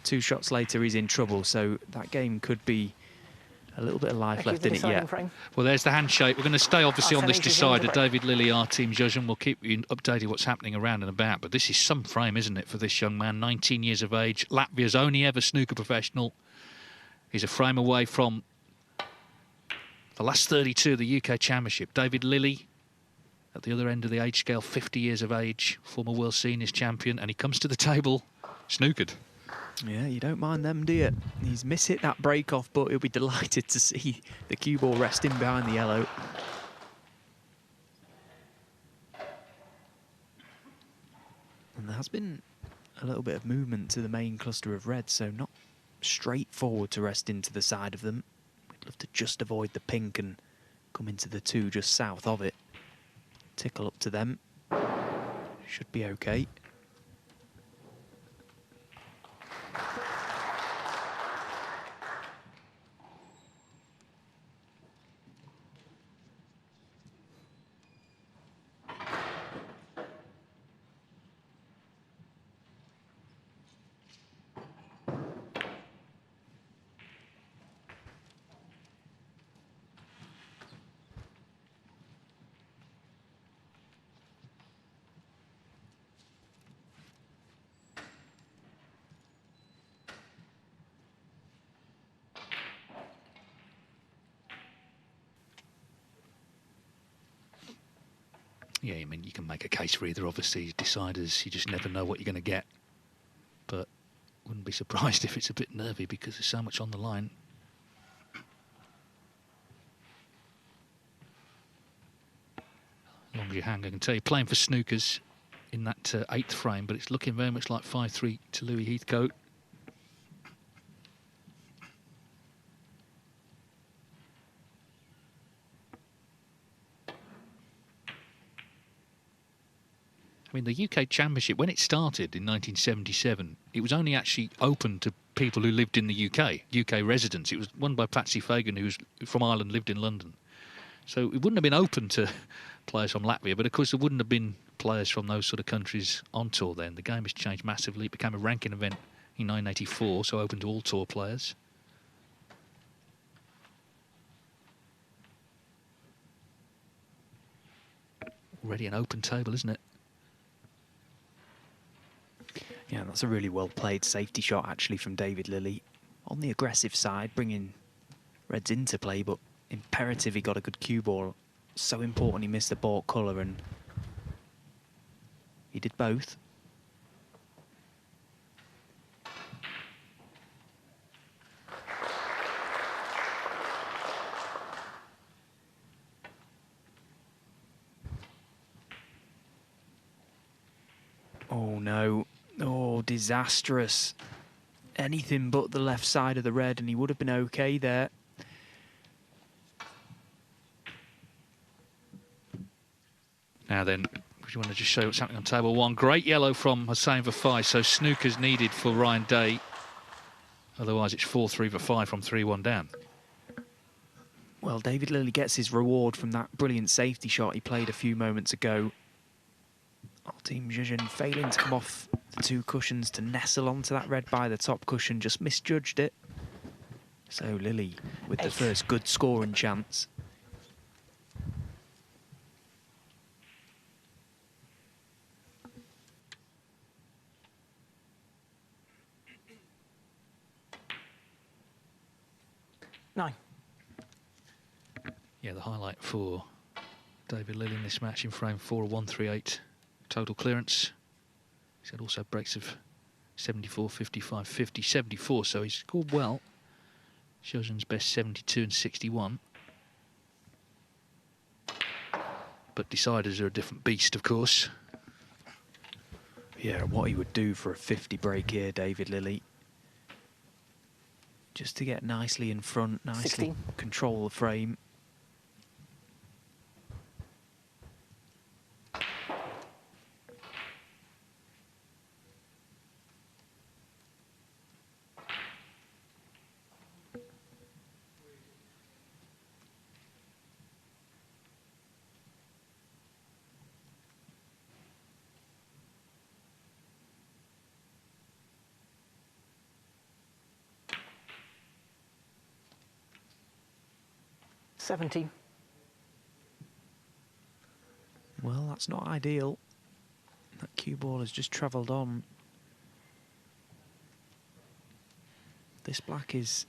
2 shots later, he's in trouble, so that game could be a little bit of life left in it yet. Well, there's the handshake. We're going to stay, obviously, on this decider. David Lilly, our team judge, and we'll keep you updated what's happening around and about. But this is some frame, isn't it, for this young man, 19 years of age, Latvia's only ever snooker professional. He's a frame away from the last 32 of the UK Championship. David Lilly, at the other end of the age scale, 50 years of age, former World Seniors champion, and he comes to the table snookered. Yeah, you don't mind them, do you? He's mishit that break off, but he'll be delighted to see the cue ball resting behind the yellow. And there has been a little bit of movement to the main cluster of red, so not straightforward to rest into the side of them. We'd love to just avoid the pink and come into the 2 just south of it. Tickle up to them. Should be okay. Yeah, I mean, you can make a case for either. Obviously, deciders, you just never know what you're going to get. But wouldn't be surprised if it's a bit nervy because there's so much on the line. As long as you hang, I can tell you, playing for snookers in that 8th frame, but it's looking very much like 5-3 to Louis Heathcote. I mean, the UK Championship, when it started in 1977, it was only actually open to people who lived in the UK residents. It was won by Patsy Fagan, who was from Ireland, lived in London. So it wouldn't have been open to players from Latvia, but of course there wouldn't have been players from those sort of countries on tour then. The game has changed massively. It became a ranking event in 1984, so open to all tour players. Already an open table, isn't it? Yeah, that's a really well-played safety shot, actually, from David Lilly. On the aggressive side, bringing reds into play, but imperative he got a good cue ball. So important he missed the baulk colour, and he did both. Oh, no. Oh, disastrous. Anything but the left side of the red, and he would have been okay there. Now then, do you want to just show what's happening on table 1? Great yellow from Hossein Vafai, so snooker's needed for Ryan Day. Otherwise, it's 4-3 Vafai from 3-1 down. Well, David Lilly gets his reward from that brilliant safety shot he played a few moments ago. Our team Zhuzhen failing to come off the 2 cushions to nestle onto that red by the top cushion, just misjudged it. So Lilly with the first good scoring chance. Yeah, the highlight for David Lilly in this match in frame 4, a 138 total clearance. He's had also breaks of 74, 55, 50, 74, so he's scored well. Zhuzhen's best 72 and 61. But deciders are a different beast, of course. Yeah, what he would do for a 50 break here, David Lilley. Just to get nicely in front, nicely 16. control the frame. Well, that's not ideal. That cue ball has just travelled on. This black is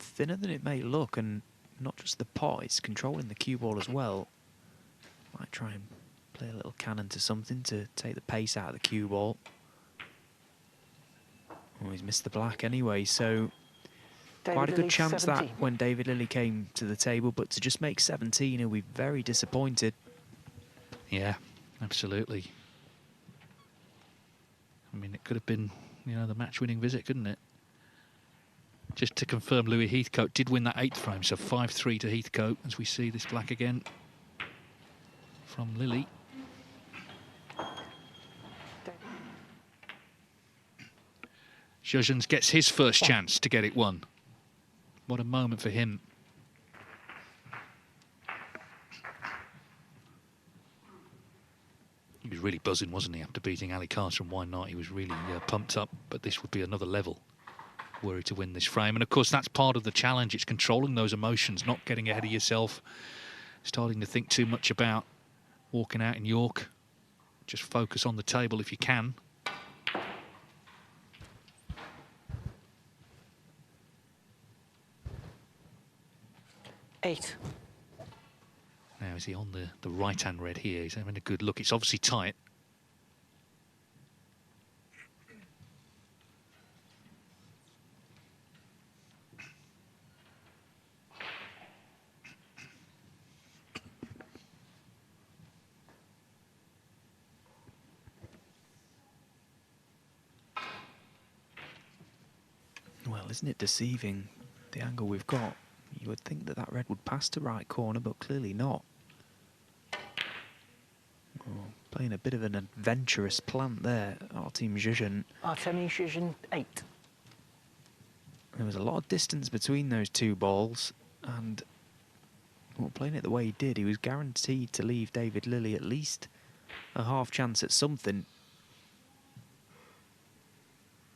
thinner than it may look, and not just the pot, it's controlling the cue ball as well. Might try and play a little cannon to something to take the pace out of the cue ball. Oh, he's missed the black anyway, so quite a good chance 17. that when David Lilley came to the table, but to just make 17, he'll be very disappointed. Yeah, absolutely. I mean, it could have been, you know, the match-winning visit, couldn't it? Just to confirm, Louis Heathcote did win that 8th frame, so 5-3 to Heathcote, as we see this black again from Lilley. Judgens gets his first chance to get it won. What a moment for him. He was really buzzing, wasn't he, after beating Ali Carter and why not? He was really pumped up, but this would be another level were he to win this frame. And of course, that's part of the challenge. It's controlling those emotions, not getting ahead of yourself, starting to think too much about walking out in York. Just focus on the table if you can. Eight. Now, is he on the right-hand red here? He's having a good look. It's obviously tight. Well, isn't it deceiving, the angle we've got? You would think that that red would pass to right corner, but clearly not. Oh, playing a bit of an adventurous plant there, Artem Zhuzhin. Artemi Zhuzhin, 8. There was a lot of distance between those two balls, and well, playing it the way he did, he was guaranteed to leave David Lilley at least a half chance at something.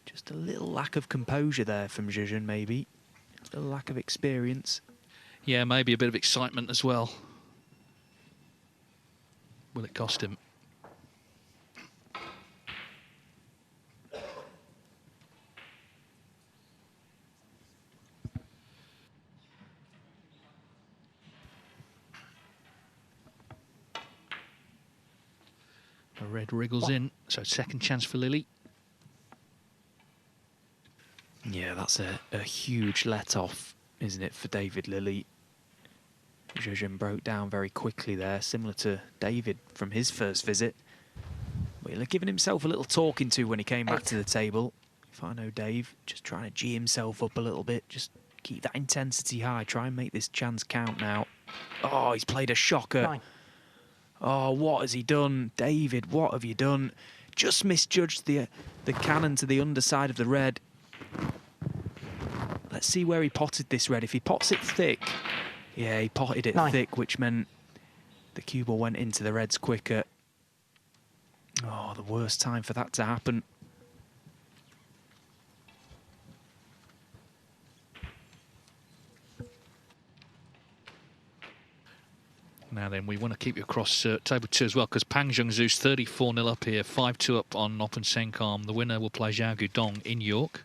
Just a little lack of composure there from Zhuzhin, maybe. A little lack of experience. Yeah, maybe a bit of excitement as well. Will it cost him? The red wriggles in, so second chance for Lilley. Yeah, that's a huge let-off, isn't it, for David Lilley? Zhuzhin broke down very quickly there, similar to David from his first visit. But he'll have given himself a little talking to when he came back to the table. If I know Dave, just trying to G himself up a little bit, just keep that intensity high, try and make this chance count now. Oh, he's played a shocker. 9. Oh, what has he done? David, what have you done? Just misjudged the cannon to the underside of the red. Let's see where he potted this red. If he pots it thick, yeah, he potted it 9. thick, which meant the cue ball went into the reds quicker. Oh, the worst time for that to happen. Now then, we want to keep you across table 2 as well, because Pang Zhengzhu's 34-0 up here, 5-2 up on Noppen Senkarm. The winner will play Zhao Gudong in York.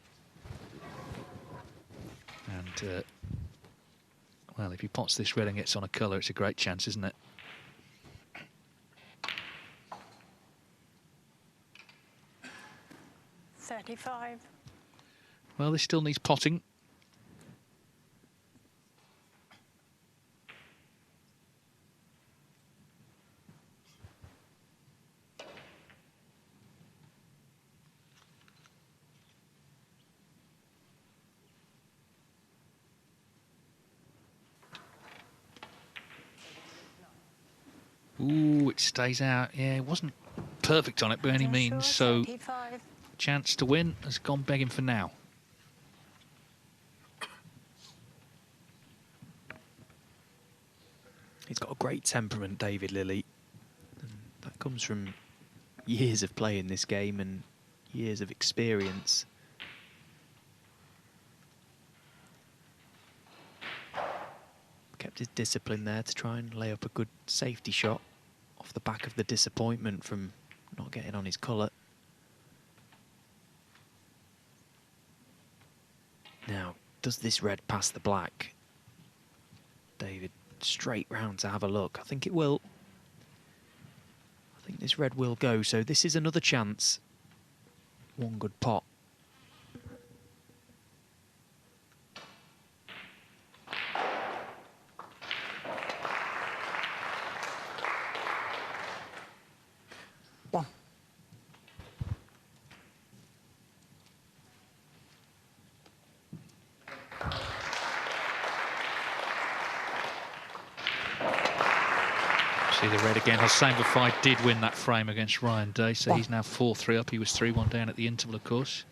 And, well, if he pots this red and gets on a colour, it's a great chance, isn't it? $35. Well, this still needs potting. Ooh, it stays out. Yeah, it wasn't perfect on it by any means, so chance to win has gone begging for now. He's got a great temperament, David Lilley. And that comes from years of playing this game and years of experience. Kept his discipline there to try and lay up a good safety shot off the back of the disappointment from not getting on his colour. Now, does this red pass the black? David straight round to have a look. I think it will. I think this red will go, so this is another chance. One good pot. One. See the red again. Hossein Vafai did win that frame against Ryan Day, so he's now 4-3 up. He was 3-1 down at the interval, of course.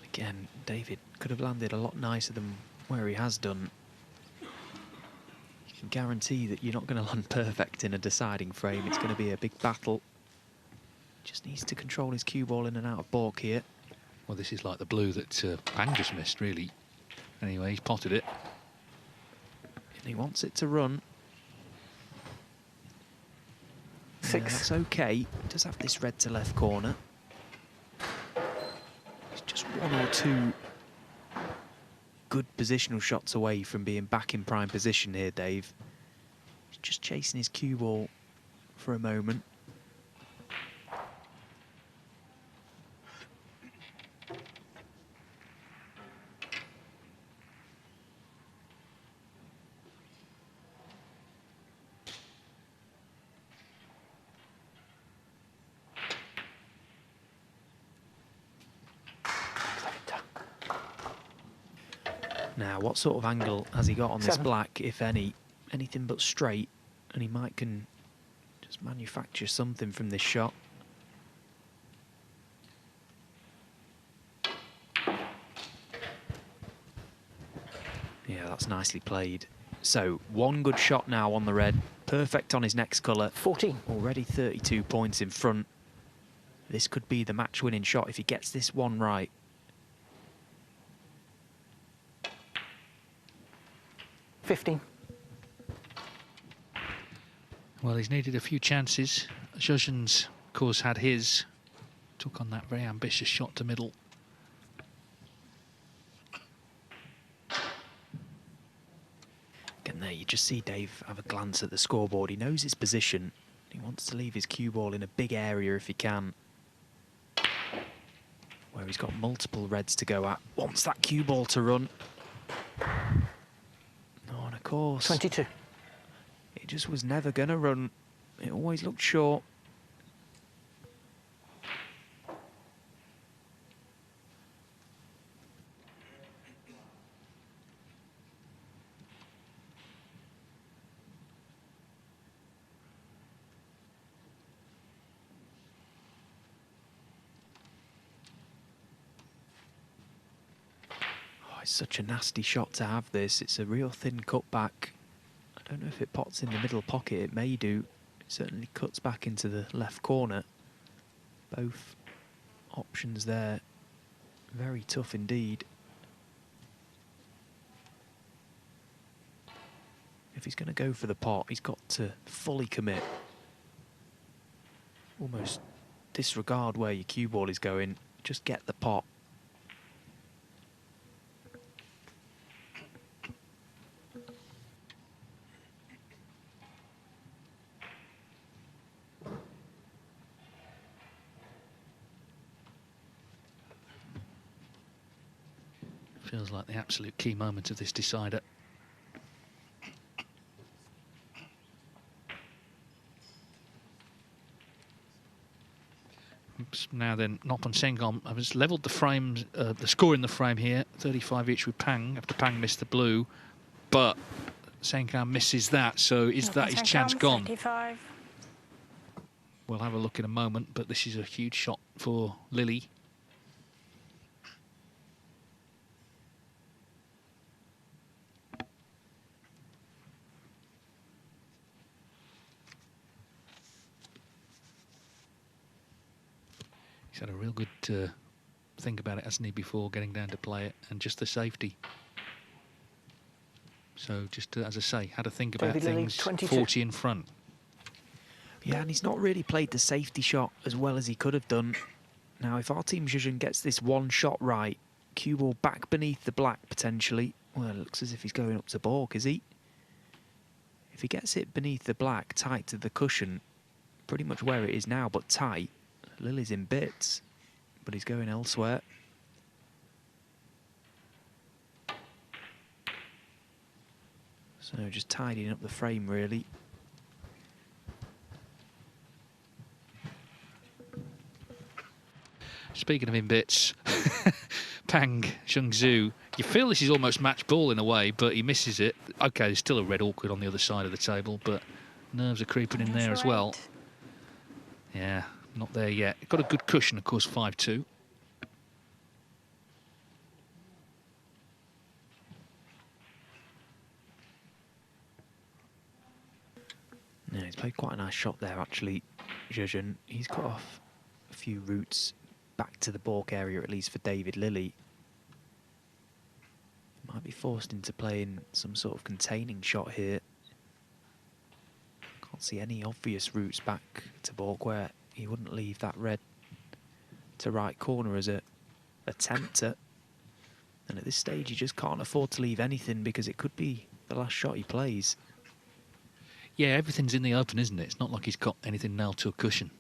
Again, David could have landed a lot nicer than where he has done. You can guarantee that you're not going to land perfect in a deciding frame. It's going to be a big battle. Just needs to control his cue ball in and out of balk here. Well, this is like the blue that Pang just missed, really. Anyway, he's potted it. And he wants it to run. 6. Yeah, that's okay. He does have this red to left corner. It's just one or two good positional shots away from being back in prime position here, Dave. He's just chasing his cue ball for a moment. Now, what sort of angle has he got on this 7. black, if any? Anything but straight, and he might can just manufacture something from this shot. Yeah, that's nicely played. So, one good shot now on the red. Perfect on his next colour. 14. Already 32 points in front. This could be the match-winning shot if he gets this one right. Well, he's needed a few chances. Zhuzhen's, of course, had his. Took on that very ambitious shot to middle. Again there, you just see Dave have a glance at the scoreboard. He knows his position. He wants to leave his cue ball in a big area if he can. Where he's got multiple reds to go at. Wants that cue ball to run. Oh, and of course. 22. It just was never going to run. It always looked short. Oh, it's such a nasty shot to have this. It's a real thin cutback. I don't know if it pots in the middle pocket. It may do. It certainly cuts back into the left corner. Both options there. Very tough indeed. If he's going to go for the pot, he's got to fully commit. Almost disregard where your cue ball is going. Just get the pot. Feels like the absolute key moment of this decider. Oops, now then, Noppon Sengon has levelled the frames, the score in the frame here, 35 each with Pang, after Pang missed the blue. but Senkan misses that, so is that his chance gone? 35. We'll have a look in a moment, but this is a huge shot for Lily. He's had a real good think about it, hasn't he, before getting down to play it, and just the safety. So just as I say, had to think about David Lily, things. 22. 40 in front. Yeah, and he's not really played the safety shot as well as he could have done. Now, if our team Zhejiang gets this one shot right, cue ball back beneath the black potentially. Well, it looks as if he's going up to balk, is he? If he gets it beneath the black, tight to the cushion, pretty much where it is now, but tight, Lily's in bits, but he's going elsewhere. So just tidying up the frame, really. Speaking of in bits, Pang Zhengzhou, you feel this is almost match ball in a way, but he misses it. Okay, there's still a red awkward on the other side of the table, but nerves are creeping in there as well. Yeah, not there yet. Got a good cushion, of course, 5-2. Yeah, he's played quite a nice shot there, actually, Zhejiang. He's cut off a few routes back to the balk area, at least for David Lily. Might be forced into playing some sort of containing shot here. Can't see any obvious routes back to balk where he wouldn't leave that red to right corner as a tempter. And at this stage, he just can't afford to leave anything because it could be the last shot he plays. Yeah, everything's in the open, isn't it? It's not like he's got anything nailed to a cushion.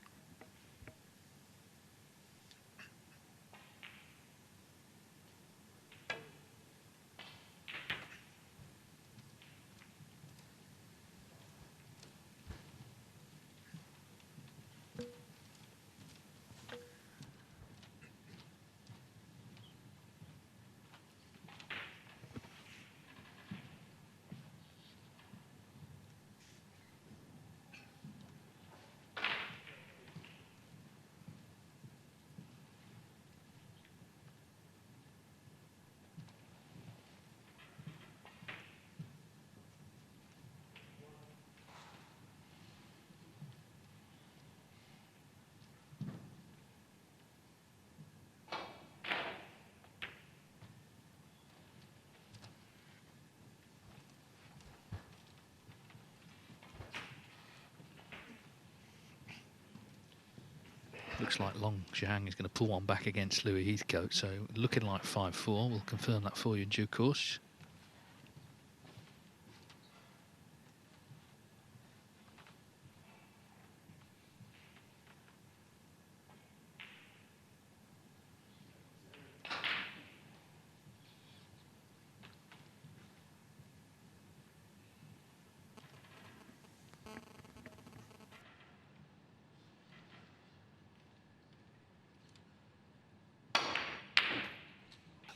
Looks like Long Zhang is going to pull one back against Louis Heathcote, so looking like 5-4. We'll confirm that for you in due course.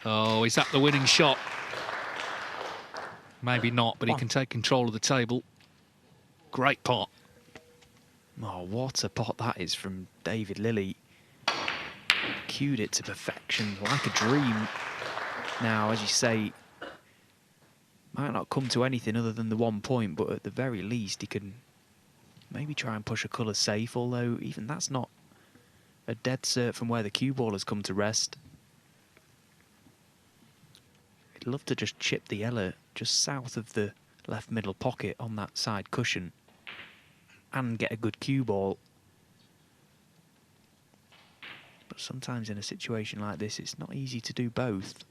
Oh, is that the winning shot? Maybe not, but he can take control of the table. Great pot. Oh, what a pot that is from David Lily. Cued it to perfection, like a dream. Now, as you say, might not come to anything other than the 1 point, but at the very least he can maybe try and push a colour safe, although even that's not a dead cert from where the cue ball has come to rest. I'd love to just chip the yellow just south of the left middle pocket on that side cushion and get a good cue ball. But sometimes in a situation like this, it's not easy to do both.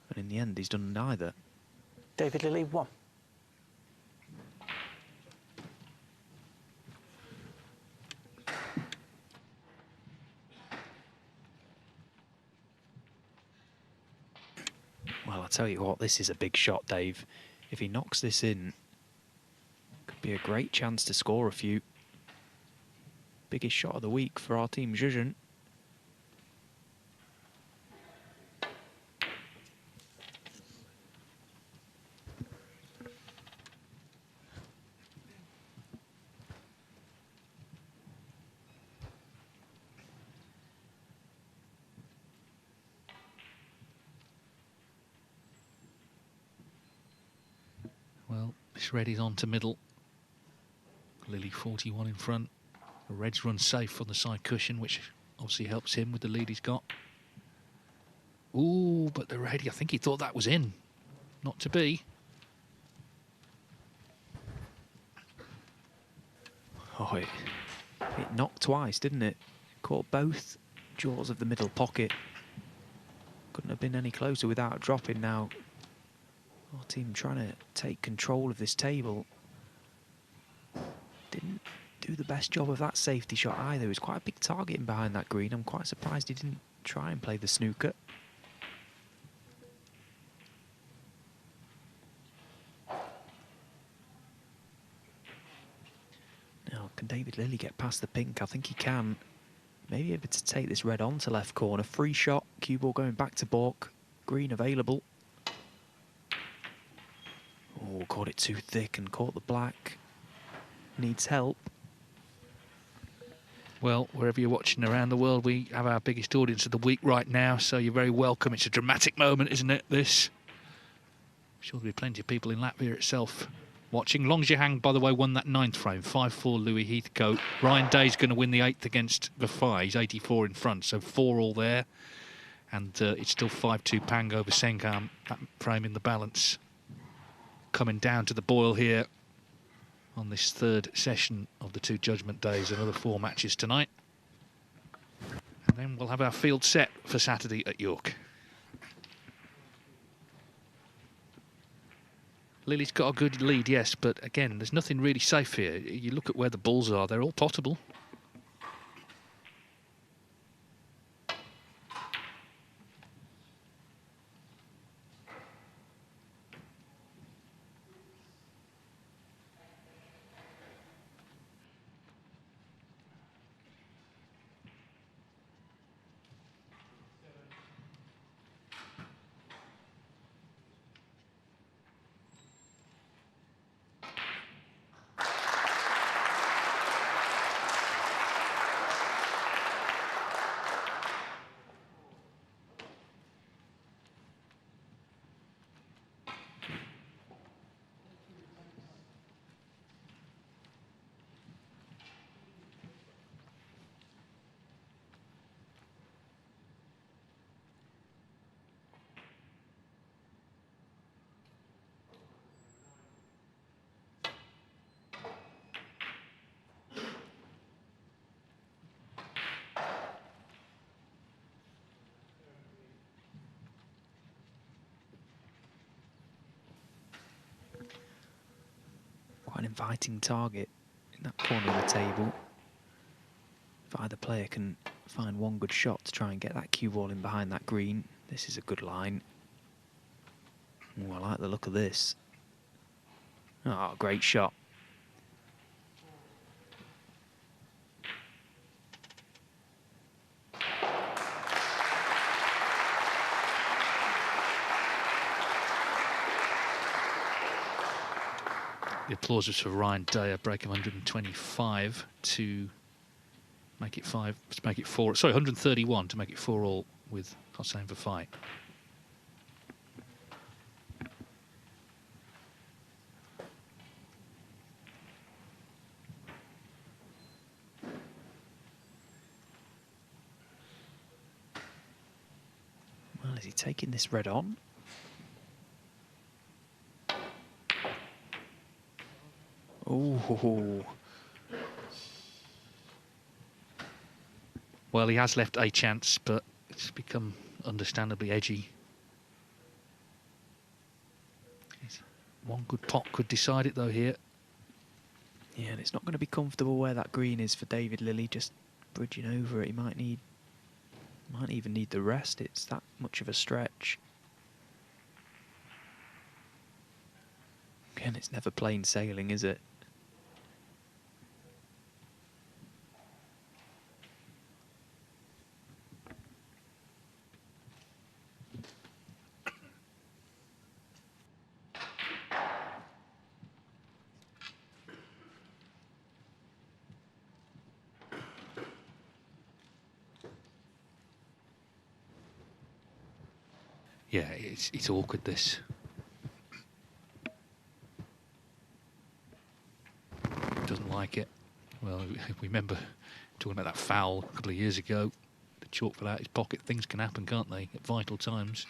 And in the end, he's done neither. David Lily, 1. Well, I tell you what, this is a big shot, Dave. If he knocks this in, could be a great chance to score a few. Biggest shot of the week for our team, Zhejiang. Shreddy's on to middle. Lily 41 in front. The Reds run safe on the side cushion, which obviously helps him with the lead he's got. Ooh, but the Reddy, I think he thought that was in. Not to be. Oh, it knocked twice, didn't it? Caught both jaws of the middle pocket. Couldn't have been any closer without dropping now. Our team trying to take control of this table. Didn't do the best job of that safety shot either. It was quite a big target in behind that green. I'm quite surprised he didn't try and play the snooker. Now, can David Lilly get past the pink? I think he can. Maybe able to take this red on to left corner. Free shot. Cue ball going back to Bork. Green available. Oh, caught it too thick and caught the black. Needs help. Well, wherever you're watching around the world, we have our biggest audience of the week right now, so you're very welcome. It's a dramatic moment, isn't it, this? I'm sure there'll be plenty of people in Latvia itself watching. Longjiang, by the way, won that 9th frame, 5-4 Louis Heathcote. Ryan Day's going to win the 8th against Vafai. He's 84 in front, so 4 all there. And it's still 5-2 Pang over Senkam, that frame in the balance. Coming down to the boil here on this 3rd session of the 2 judgment days. Another 4 matches tonight. And then we'll have our field set for Saturday at York. Lily's got a good lead, yes, but again, there's nothing really safe here. You look at where the balls are, they're all potable. Quite an inviting target in that corner of the table. If either player can find one good shot to try and get that cue ball in behind that green, this is a good line. Ooh, I like the look of this. Oh, great shot. The applause was for Ryan Day, breaking 125 to make it 5, to make it 4. Sorry, 131 to make it 4 all with Hossein Vafai. Well, is he taking this red on? Oh. Well, he has left a chance, but it's become understandably edgy. One good pot could decide it, though, here. Yeah, and it's not going to be comfortable where that green is for David Lilly, just bridging over it. He might even need the rest. It's that much of a stretch. Again, it's never plain sailing, is it? Yeah, it's awkward, this. doesn't like it. Well, we remember talking about that foul a couple of years ago. The chalk fell out his pocket. Things can happen, can't they, at vital times?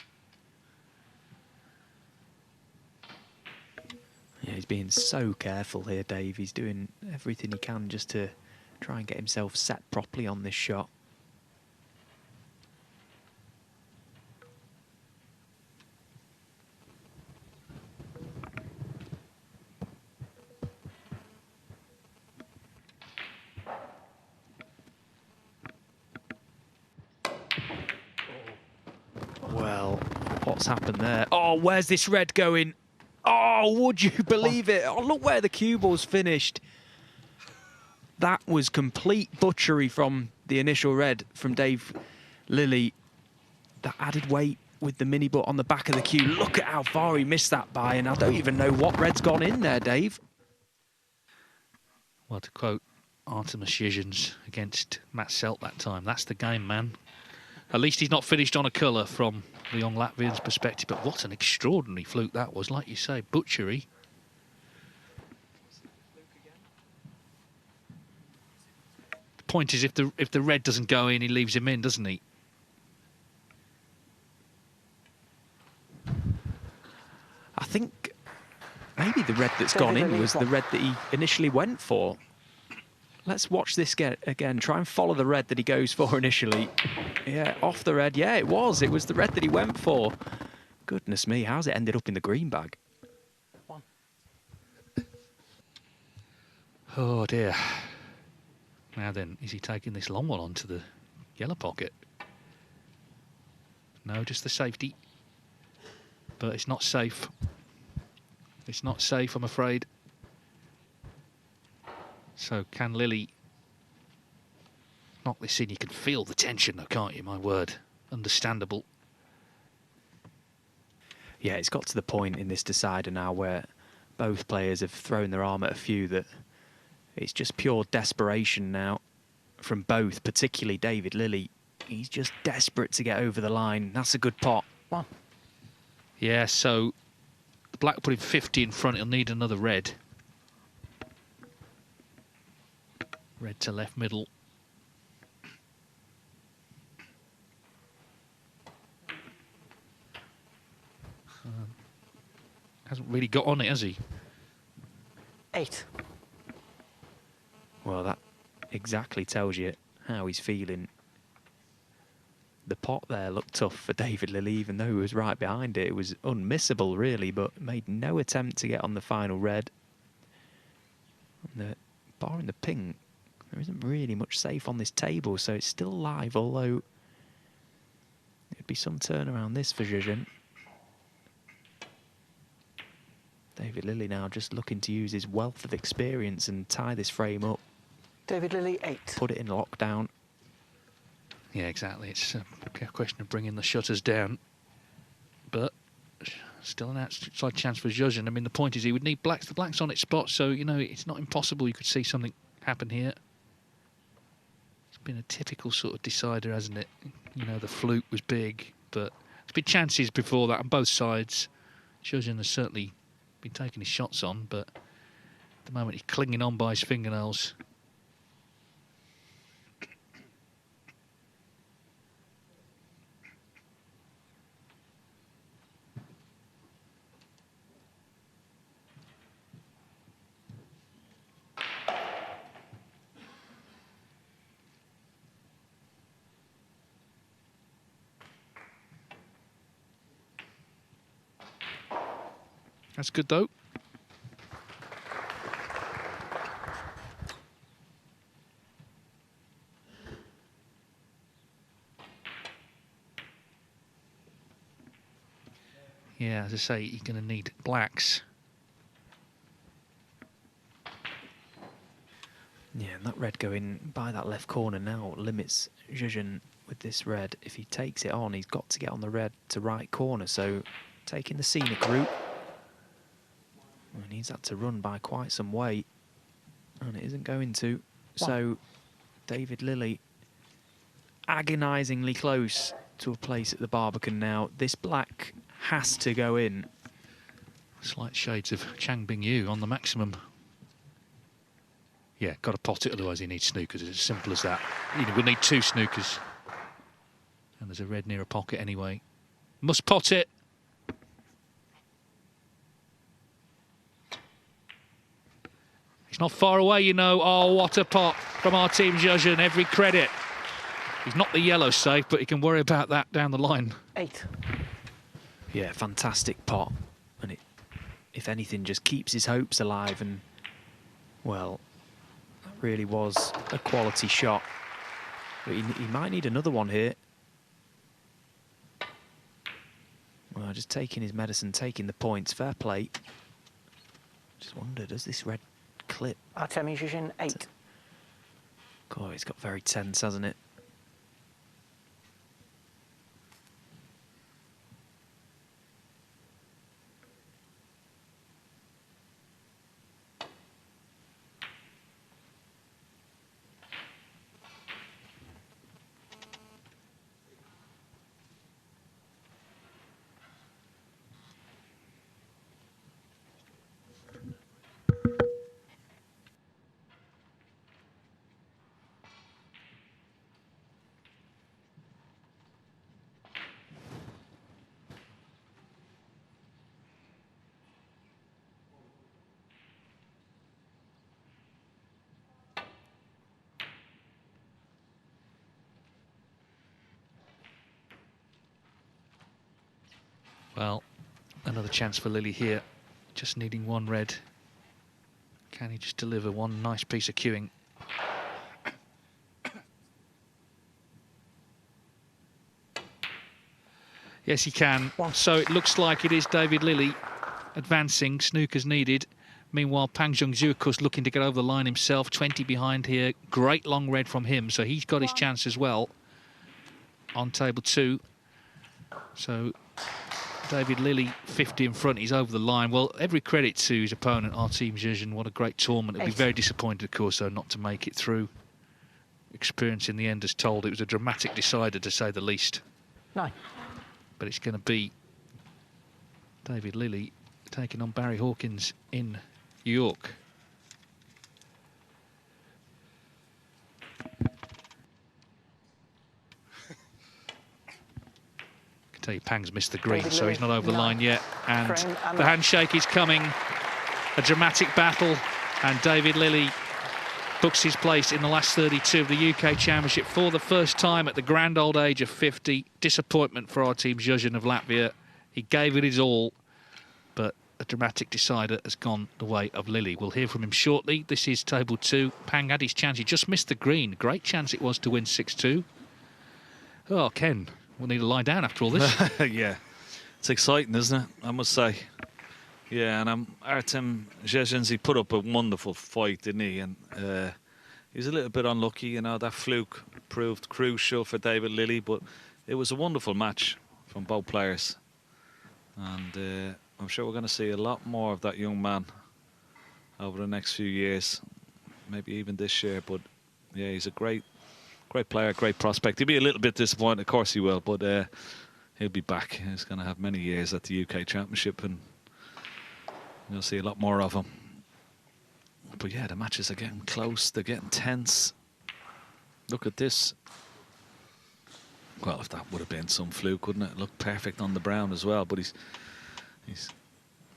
Yeah, he's being so careful here, Dave. He's doing everything he can just to try and get himself set properly on this shot. Well, what's happened there? Oh, where's this red going? Oh, would you believe it? Oh, look where the cue ball's finished. That was complete butchery from the initial red from Dave Lilly. That added weight with the mini butt on the back of the cue. Look at how far he missed that by, and I don't even know what red's gone in there, Dave. Well, to quote Artemis Yuzhins against Matt Selt that time, that's the game, man. At least he's not finished on a colour from the young Latvian's perspective, but what an extraordinary fluke that was. Like you say, butchery. The point is, if the red doesn't go in, he leaves him in, doesn't he? I think maybe the red that's gone in was the red that he initially went for. Let's watch this again. Try and follow the red that he goes for initially. Yeah, off the red. Yeah, it was. It was the red that he went for. Goodness me, how's it ended up in the green bag? Oh, dear. Now then, is he taking this long one onto the yellow pocket? No, just the safety. But it's not safe. It's not safe, I'm afraid. So can Lilly knock this in? You can feel the tension though, can't you? My word. Understandable. Yeah, it's got to the point in this decider now where both players have thrown their arm at a few that it's just pure desperation now from both, particularly David Lilly. He's just desperate to get over the line. That's a good pot. One. Yeah, so the black put him 50 in front. He'll need another red. Red to left middle. Hasn't really got on it, has he? 8. Well, that exactly tells you how he's feeling. The pot there looked tough for David Lilly, even though he was right behind it. It was unmissable, really, but made no attempt to get on the final red. And barring the pink, there isn't really much safe on this table, so it's still live, although it'd be some turnaround this for Zhuzhen. David Lilly now just looking to use his wealth of experience and tie this frame up. David Lilly, 8. Put it in lockdown. Yeah, exactly. It's a question of bringing the shutters down. But still an outside chance for Zhuzhen. I mean, the point is he would need blacks. The black's on its spot, so, you know, it's not impossible you could see something happen here. It's been a typical sort of decider, hasn't it? You know, the fluke was big, but there's been chances before that on both sides. Zhuzhen has certainly been taking his shots on, but at the moment he's clinging on by his fingernails. That's good, though. Yeah, as I say, you're going to need blacks. Yeah, and that red going by that left corner now limits Zhuzhen with this red. If he takes it on, he's got to get on the red to right corner, so taking the scenic route. He needs that to run by quite some way, and it isn't going to. So David Lilly agonisingly close to a place at the Barbican now. This black has to go in. Slight shades of Chang Bing Yu on the maximum. Yeah, got to pot it, otherwise he needs snookers. It's as simple as that. You know, we'll need 2 snookers. And there's a red near a pocket anyway. Must pot it. He's not far away, you know. Oh, what a pot from our team, Judgen. Every credit. He's not the yellow safe, but he can worry about that down the line. 8. Yeah, fantastic pot. And it, if anything, just keeps his hopes alive. And, well, that really was a quality shot. But he might need another one here. Well, just taking his medicine, taking the points. Fair play. Just wonder, does this red clip? Artemi Judgen, 8. God, it's got very tense, hasn't it? Well, another chance for Lily here. Just needing 1 red. Can he just deliver 1 nice piece of cueing? Yes, he can. So it looks like it is David Lily advancing. Snookers needed. Meanwhile, Pang Zhongzhu, of course, looking to get over the line himself. 20 behind here. Great long red from him. So he's got his chance as well on table 2. So David Lily, 50 in front. He's over the line. Well, every credit to his opponent, our team Judgen. What a great tournament. He'll be very disappointed, of course, though, not to make it through. Experience in the end has told it was a dramatic decider, to say the least. 9. But it's going to be David Lily taking on Barry Hawkins in York. I can tell you Pang's missed the green, so he's not over the line yet. And the handshake is coming. A dramatic battle. And David Lily books his place in the last 32 of the UK Championship for the first time at the grand old age of 50. Disappointment for our team Judgen of Latvia. He gave it his all, but a dramatic decider has gone the way of Lily. We'll hear from him shortly. This is table 2. Pang had his chance. He just missed the green. Great chance it was to win 6-2. Oh, Ken, we'll need to lie down after all this. Yeah, it's exciting, isn't it? I must say. Yeah, and Artem Zhezhens, he put up a wonderful fight, didn't he? And he was a little bit unlucky, you know. That fluke proved crucial for David Lily, but it was a wonderful match from both players. And I'm sure we're going to see a lot more of that young man over the next few years, maybe even this year. But yeah, he's a great player, great prospect. He'll be a little bit disappointed, of course he will, but he'll be back. He's going to have many years at the UK Championship, and you'll see a lot more of him. But yeah, the matches are getting close. They're getting tense. Look at this. Well, if that would have been some fluke, wouldn't it? Look perfect on the brown as well. But he's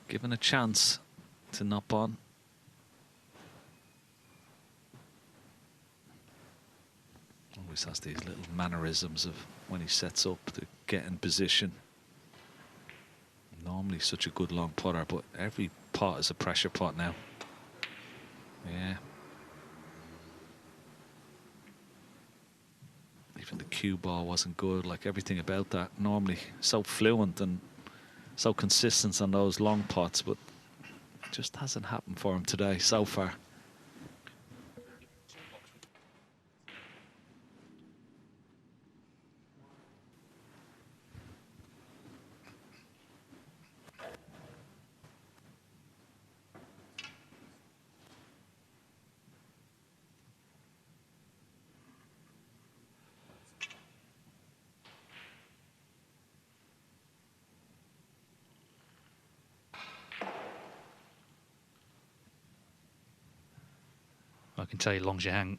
given a chance to knock on. Always has these little mannerisms of when he sets up to get in position. Normally such a good long putter, but every pot is a pressure pot now. Yeah. Even the cue ball wasn't good, like everything about that. Normally so fluent and so consistent on those long pots, but it just hasn't happened for him today so far. I can tell you Long Zhihang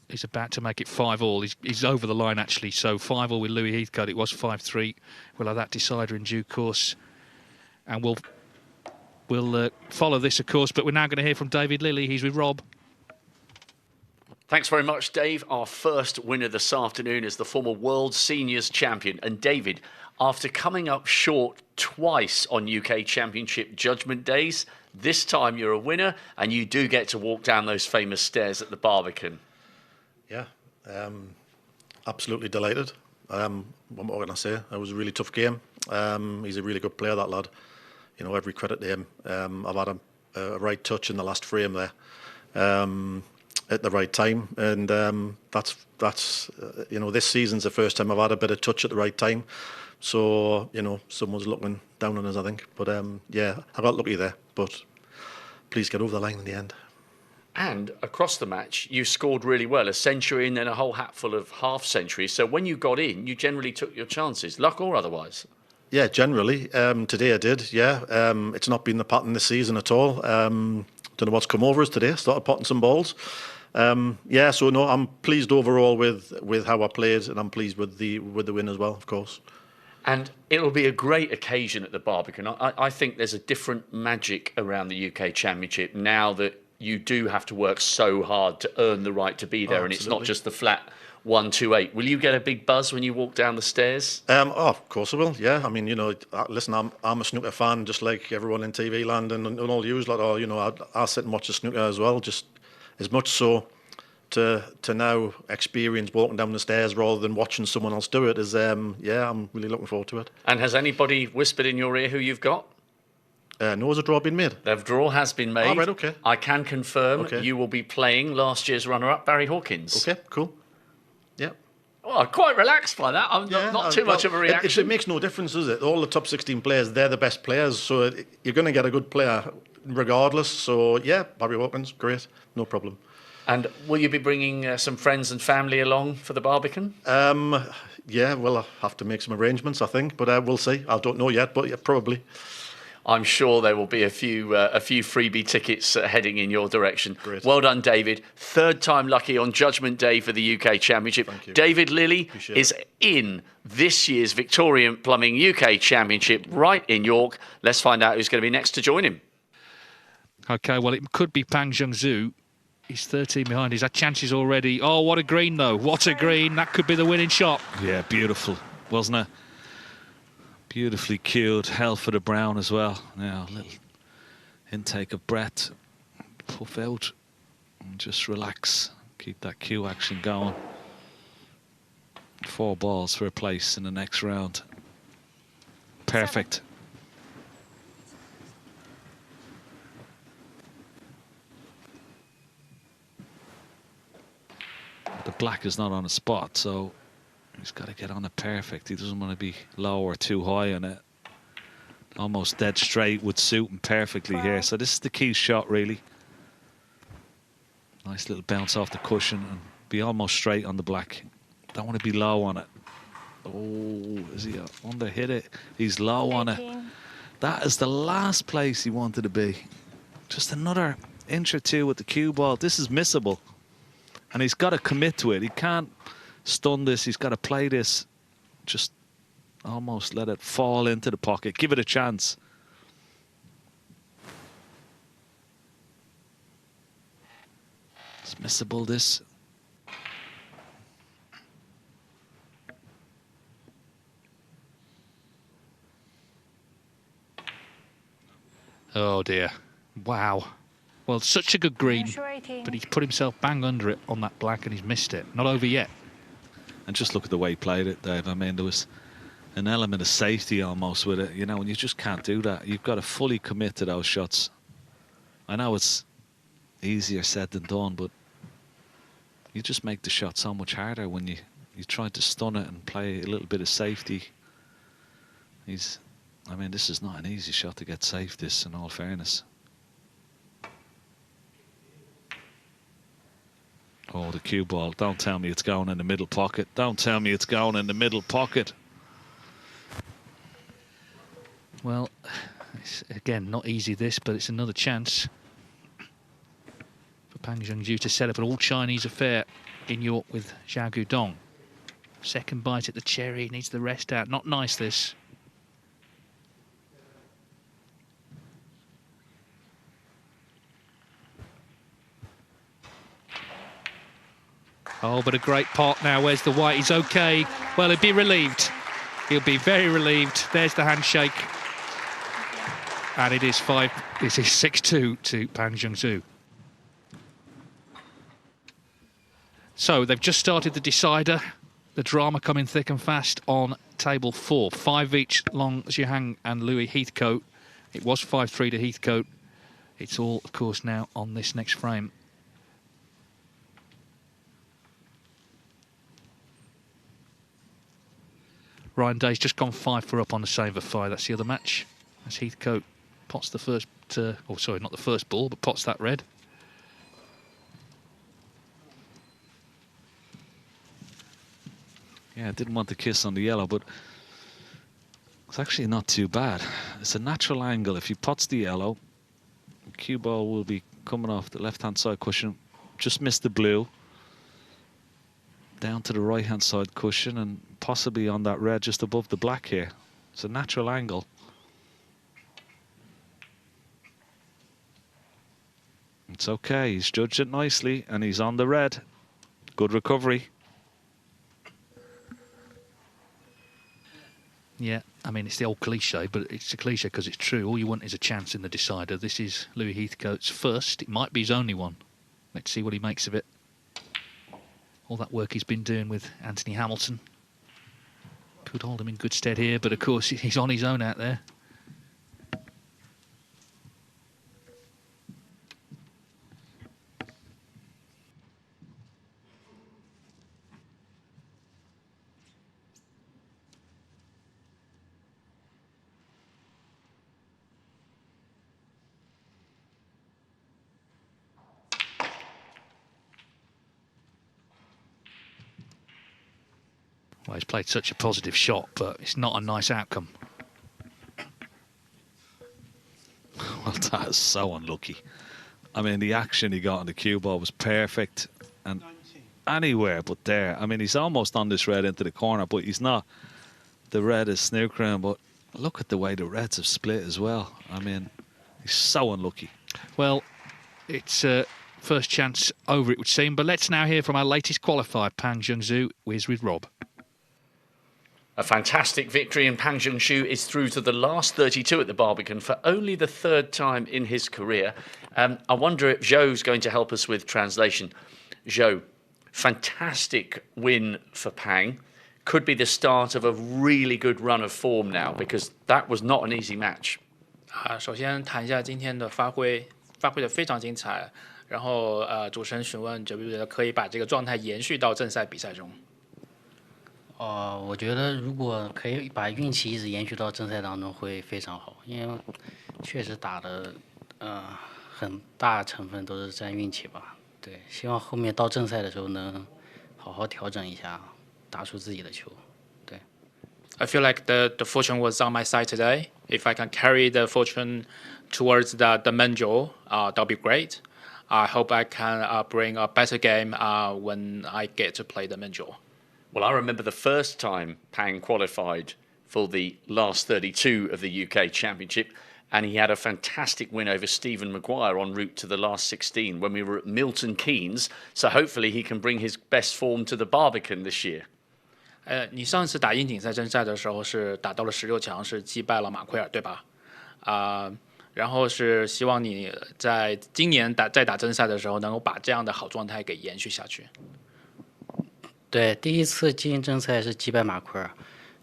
is about to make it 5-all. He's over the line, actually. So 5-all with Louis Heathcote. It was 5-3. We'll have that decider in due course. And we'll follow this, of course. But we're now going to hear from David Lilley. He's with Rob. Thanks very much, Dave. Our first winner this afternoon is the former World Seniors Champion. And David, after coming up short twice on UK Championship judgment days, this time you're a winner and you do get to walk down those famous stairs at the Barbican. Yeah, absolutely delighted. What more can I say? It was a really tough game. He's a really good player, that lad. You know, every credit to him. I've had a right touch in the last frame there at the right time, and that's you know, this season's the first time I've had a bit of touch at the right time. So, you know, someone's looking down on us, I think. But yeah, I got lucky there. But please get over the line in the end. And across the match, you scored really well, a century and then a whole hatful of half centuries. So when you got in, you generally took your chances, luck or otherwise. Yeah, generally. Today I did, yeah. It's not been the pattern this season at all. Don't know what's come over us today. Started potting some balls. Yeah, so no, I'm pleased overall with how I played, and I'm pleased with the win as well, of course. And it'll be a great occasion at the Barbican. I think there's a different magic around the UK Championship now that you do have to work so hard to earn the right to be there, and it's not just the flat 128. Will you get a big buzz when you walk down the stairs? Oh, of course I will. Yeah, I mean, you know, listen, I'm a snooker fan, just like everyone in TV land and all you lot are. You know, I sit and watch the snooker as well, just as much so to now experience walking down the stairs rather than watching someone else do it is yeah, I'm really looking forward to it. And has anybody whispered in your ear who you've got? No, has a draw been made? The draw has been made. Oh, right, okay. I can confirm you will be playing last year's runner-up, Barry Hawkins. Okay, cool. Yeah. Well, I'm quite relaxed by that. I'm not too much of a reaction. It makes no difference, does it? All the top 16 players, they're the best players, so you're going to get a good player regardless. So, yeah, Barry Hawkins, great, no problem. And will you be bringing some friends and family along for the Barbican? Yeah, well, I'll have to make some arrangements, I think, but we'll see. I don't know yet, but yeah, probably. I'm sure there will be a few freebie tickets heading in your direction. Great. Well done, David. Third time lucky on Judgment Day for the UK Championship. Thank you. David Lilley is in this year's Victorian Plumbing UK Championship right in York. Let's find out who's going to be next to join him. OK, well, it could be Pang Zhengzhu. He's 13 behind. He's had chances already. Oh, what a green, though. What a green. That could be the winning shot. Yeah, beautiful, wasn't it? Beautifully cued, hell for the brown as well. Now, a little intake of breath, puff out, and just relax. Keep that cue action going. 4 balls for a place in the next round. Perfect. The black is not on a spot, so he's got to get on it perfect. He doesn't want to be low or too high on it. Almost dead straight would suit him perfectly here. So this is the key shot, really. Nice little bounce off the cushion and be almost straight on the black. Don't want to be low on it. Oh, is he under hit it? He's low on it. That is the last place he wanted to be. Just another inch or two with the cue ball. This is missable. And he's got to commit to it. He can't stun this. He's got to play this. Just almost let it fall into the pocket. Give it a chance. It's missable, this. Oh, dear. Wow. Well, such a good green, but he's put himself bang under it on that black and he's missed it. Not over yet. And just look at the way he played it, Dave. I mean, there was an element of safety almost with it, you know, and you just can't do that. You've got to fully commit to those shots. I know it's easier said than done, but you just make the shot so much harder when you try to stun it and play a little bit of safety. I mean, this is not an easy shot to get safe, this, in all fairness. Oh, the cue ball. Don't tell me it's going in the middle pocket. Don't tell me it's going in the middle pocket. Well, it's, again, not easy this, but it's another chance for Pang Zhengzhou to set up an all-Chinese affair in York with Zhao Gudong. Second bite at the cherry, needs the rest out. Not nice, this. Oh, but a great pot now. Where's the white? He's okay. Well, he'll be relieved. He'll be very relieved. There's the handshake. And it is 6-2 to Pang Zhengzhou. So they've just started the decider. The drama coming thick and fast on table 4. 5 each, Long Zhihang and Louis Heathcote. It was 5-3 to Heathcote. It's all, of course, now on this next frame. Ryan Day's just gone 5 for up on the save of 5. That's the other match. As Heathcote pots the first, oh sorry, not the first ball, but pots that red. Yeah, I didn't want the kiss on the yellow, but it's actually not too bad. It's a natural angle. If he pots the yellow, the cue ball will be coming off the left-hand side cushion. Just missed the blue. Down to the right-hand side cushion and possibly on that red just above the black here. It's a natural angle. It's okay, he's judged it nicely and he's on the red. Good recovery. Yeah, I mean, it's the old cliche, but it's a cliche because it's true. All you want is a chance in the decider. This is Louis Heathcote's first. It might be his only one. Let's see what he makes of it. All that work he's been doing with Anthony Hamilton could hold him in good stead here, but of course he's on his own out there. Well, he's played such a positive shot, but it's not a nice outcome. Well, that is so unlucky. I mean, the action he got on the cue ball was perfect and anywhere but there. I mean, he's almost on this red into the corner, but he's not. The red is snookering, but look at the way the reds have split as well. I mean, he's so unlucky. Well, it's first chance over, it would seem. But let's now hear from our latest qualifier, Pang Zhengzhou, with Rob. A fantastic victory, and Pang Zhengzhou is through to the last 32 at the Barbican for only the 3rd time in his career. I wonder if Zhou's going to help us with translation. Zhou, fantastic win for Pang. Could be the start of a really good run of form now, because that was not an easy match. 首先谈一下今天的发挥得非常精彩。然后主持人询问觉不觉得可以把这个状态延续到正赛比赛中？我觉得如果可以把运气一直延续到正赛当中会非常好，因为确实打的很大成分都是占运气吧。对，希望后面到正赛的时候能好好调整一下，打出自己的球。对。I feel like the fortune was on my side today. If I can carry the fortune towards the main draw, that'll be great. I hope I can bring a better game when I get to play the main draw. Well, I remember the first time Pang qualified for the last 32 of the UK Championship, and he had a fantastic win over Stephen Maguire en route to the last 16 when we were at Milton Keynes. So hopefully he can bring his best form to the Barbican this year. 你上次打英锦赛正赛的时候是打到了16强，是击败了马奎尔，对吧？然后是希望你在今年再打正赛的时候，能够把这样的好状态给延续下去。对，第一次进正赛是击败马奎尔，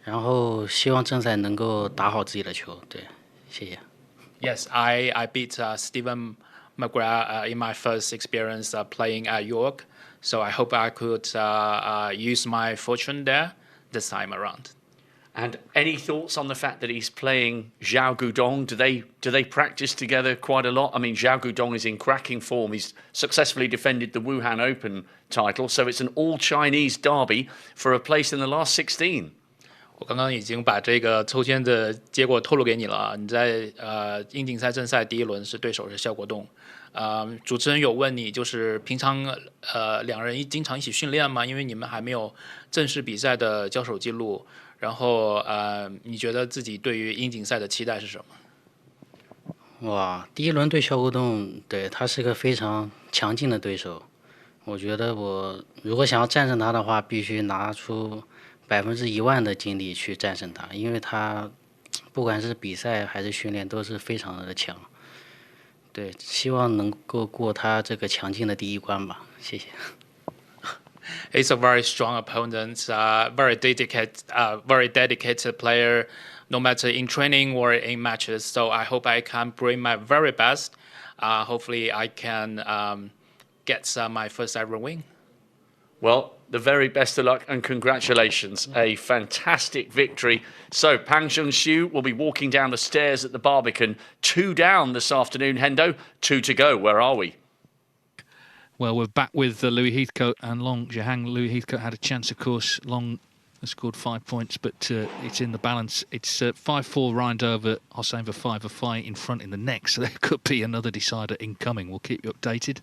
然后希望正赛能够打好自己的球。对，谢谢。Yes, I beat Stephen Maguire in my first experience playing at York, so I hope I could use my fortune there this time around. And any thoughts on the fact that he's playing Zhao Gudong? Do they practice together quite a lot? I mean, Zhao Gudong is in cracking form. He's successfully defended the Wuhan Open title, so it's an all-Chinese derby for a place in the last 16. 我刚刚已经把这个抽签的结果透露给你了。你在英锦赛正赛第一轮是对手是肖国栋，主持人有问你，就是平常两人经常一起训练吗？因为你们还没有正式比赛的交手记录。然后你觉得自己对于英锦赛的期待是什么？哇，第一轮对肖国栋，对他是个非常强劲的对手。我觉得我如果想要战胜他的话，必须拿出100%的精力去战胜他，因为他不管是比赛还是训练都是非常的强。对，希望能够过他这个强劲的第一关吧。谢谢。He's a very strong opponent, very dedicated player, no matter in training or in matches. So I hope I can bring my very best. Hopefully I can get my first ever win. Well, the very best of luck and congratulations. A fantastic victory. So Pang Junxiu will be walking down the stairs at the Barbican. 2 down this afternoon, Hendo. 2 to go. Where are we? Well, we're back with Louis Heathcote and Long Zhihang. Louis Heathcote had a chance, of course. Long has scored 5 points, but it's in the balance. It's 5-4 Ryan over Hossein Vafai. Vafai in front in the next, so there could be another decider incoming. We'll keep you updated.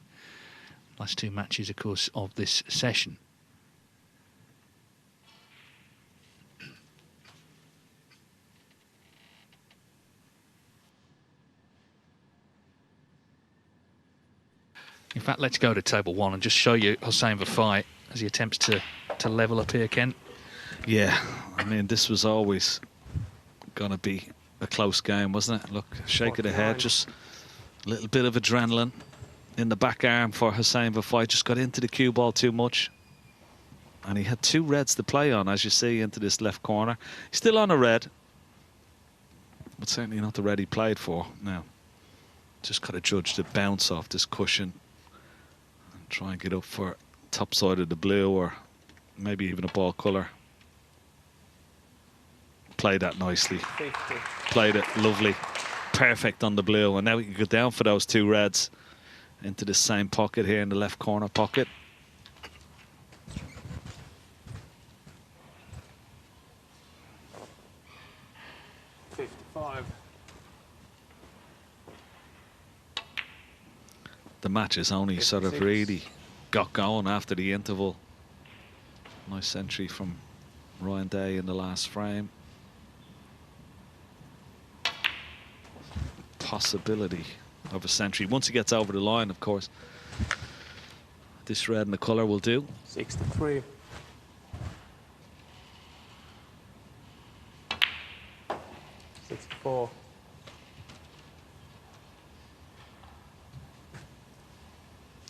Last 2 matches, of course, of this session. In fact, let's go to table 1 and just show you Hossein Vafai as he attempts to level up here, Ken. Yeah, I mean, this was always going to be a close game, wasn't it? Look, shake of the head, just a little bit of adrenaline in the back arm for Hossein Vafai. Just got into the cue ball too much. And he had 2 reds to play on, as you see, into this left corner. He's still on a red, but certainly not the red he played for. Now, just got to judge the bounce off this cushion. Try and get up for top side of the blue, or maybe even a ball colour. Played that nicely. 50. Played it lovely. Perfect on the blue. And now we can go down for those 2 reds into the same pocket here in the left corner pocket. The match has only sort of really got going after the interval. Nice entry from Ryan Day in the last frame. Possibility of a century once he gets over the line, of course. This red and the colour will do. 63. $64.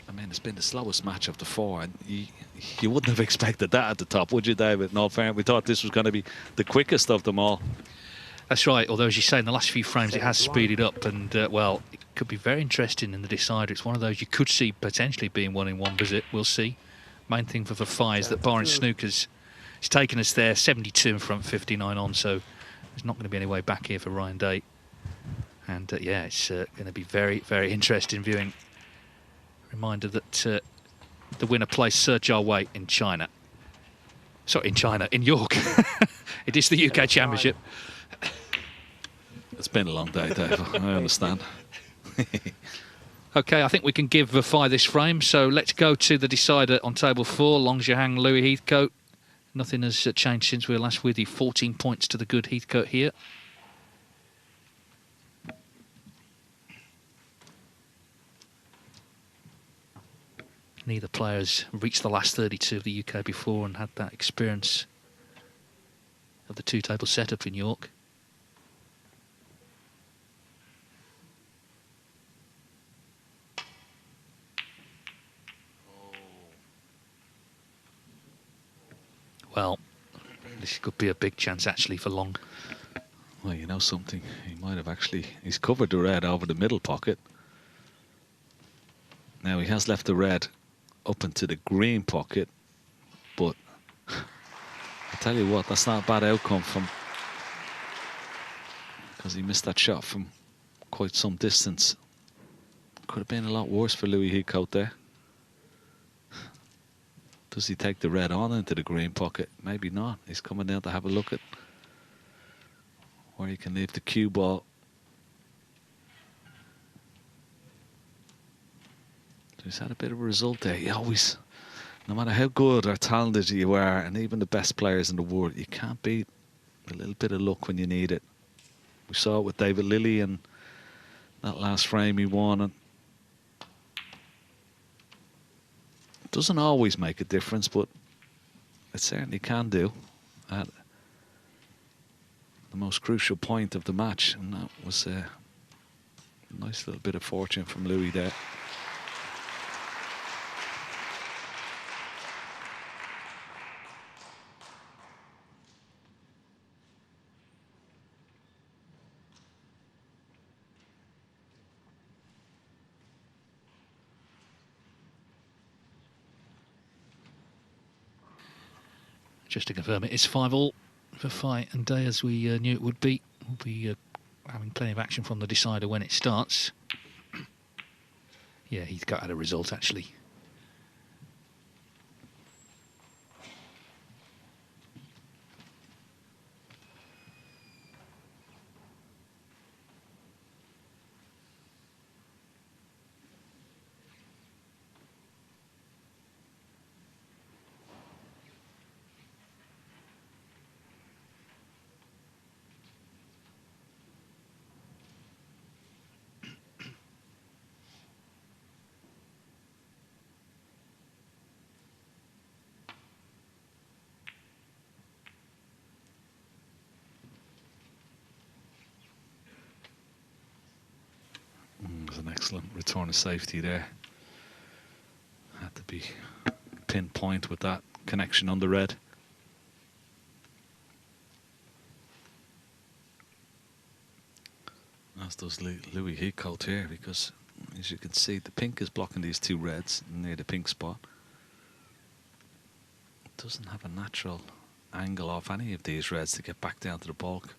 I mean, it's been the slowest match of the 4, and you wouldn't have expected that at the top, would you, David? No, fair. We thought this was going to be the quickest of them all. That's right, although, as you say, in the last few frames it has speeded up, and, well, it could be very interesting in the decider. It's one of those you could see potentially being won in one visit. We'll see. Main thing for Vafai is that Byron Snooker's taken us there, 72 in front, 59 on, so there's not going to be any way back here for Ryan Day. And, yeah, it's going to be very, very interesting viewing. Reminder that the winner plays Sir Jia Wei in China. Sorry, in York. It is the UK Championship. It's been a long day, Dave. I understand. OK, I think we can give Vafai this frame. So let's go to the decider on table 4, Long Zhihang, Louis Heathcote. Nothing has changed since we were last with you. 14 points to the good Heathcote here. Neither players reached the last 32 of the UK before and had that experience of the 2-table setup in York. Well, this could be a big chance actually for Long. Well, you know something, he might have actually, he's covered the red over the middle pocket. Now he has left the red up into the green pocket, but I tell you what, that's not a bad outcome from, because he missed that shot from quite some distance. Could have been a lot worse for Louis Heathcote there. Does he take the red on into the green pocket? Maybe not. He's coming down to have a look at where he can leave the cue ball. He's had a bit of a result there. He always, no matter how good or talented you are, and even the best players in the world, you can't beat a little bit of luck when you need it. We saw it with David Lilley and that last frame he won. And it doesn't always make a difference, but it certainly can do at the most crucial point of the match. And that was a nice little bit of fortune from Louis there. Just to confirm, it is 5-all for Fai and Day, as we knew it would be. We'll be having plenty of action from the decider when it starts. Yeah, he's got out a result, actually. An excellent return of safety there. Had to be pinpoint with that connection on the red. As does Louis Heathcote here, because as you can see, the pink is blocking these two reds near the pink spot. It doesn't have a natural angle off any of these reds to get back down to the bulk.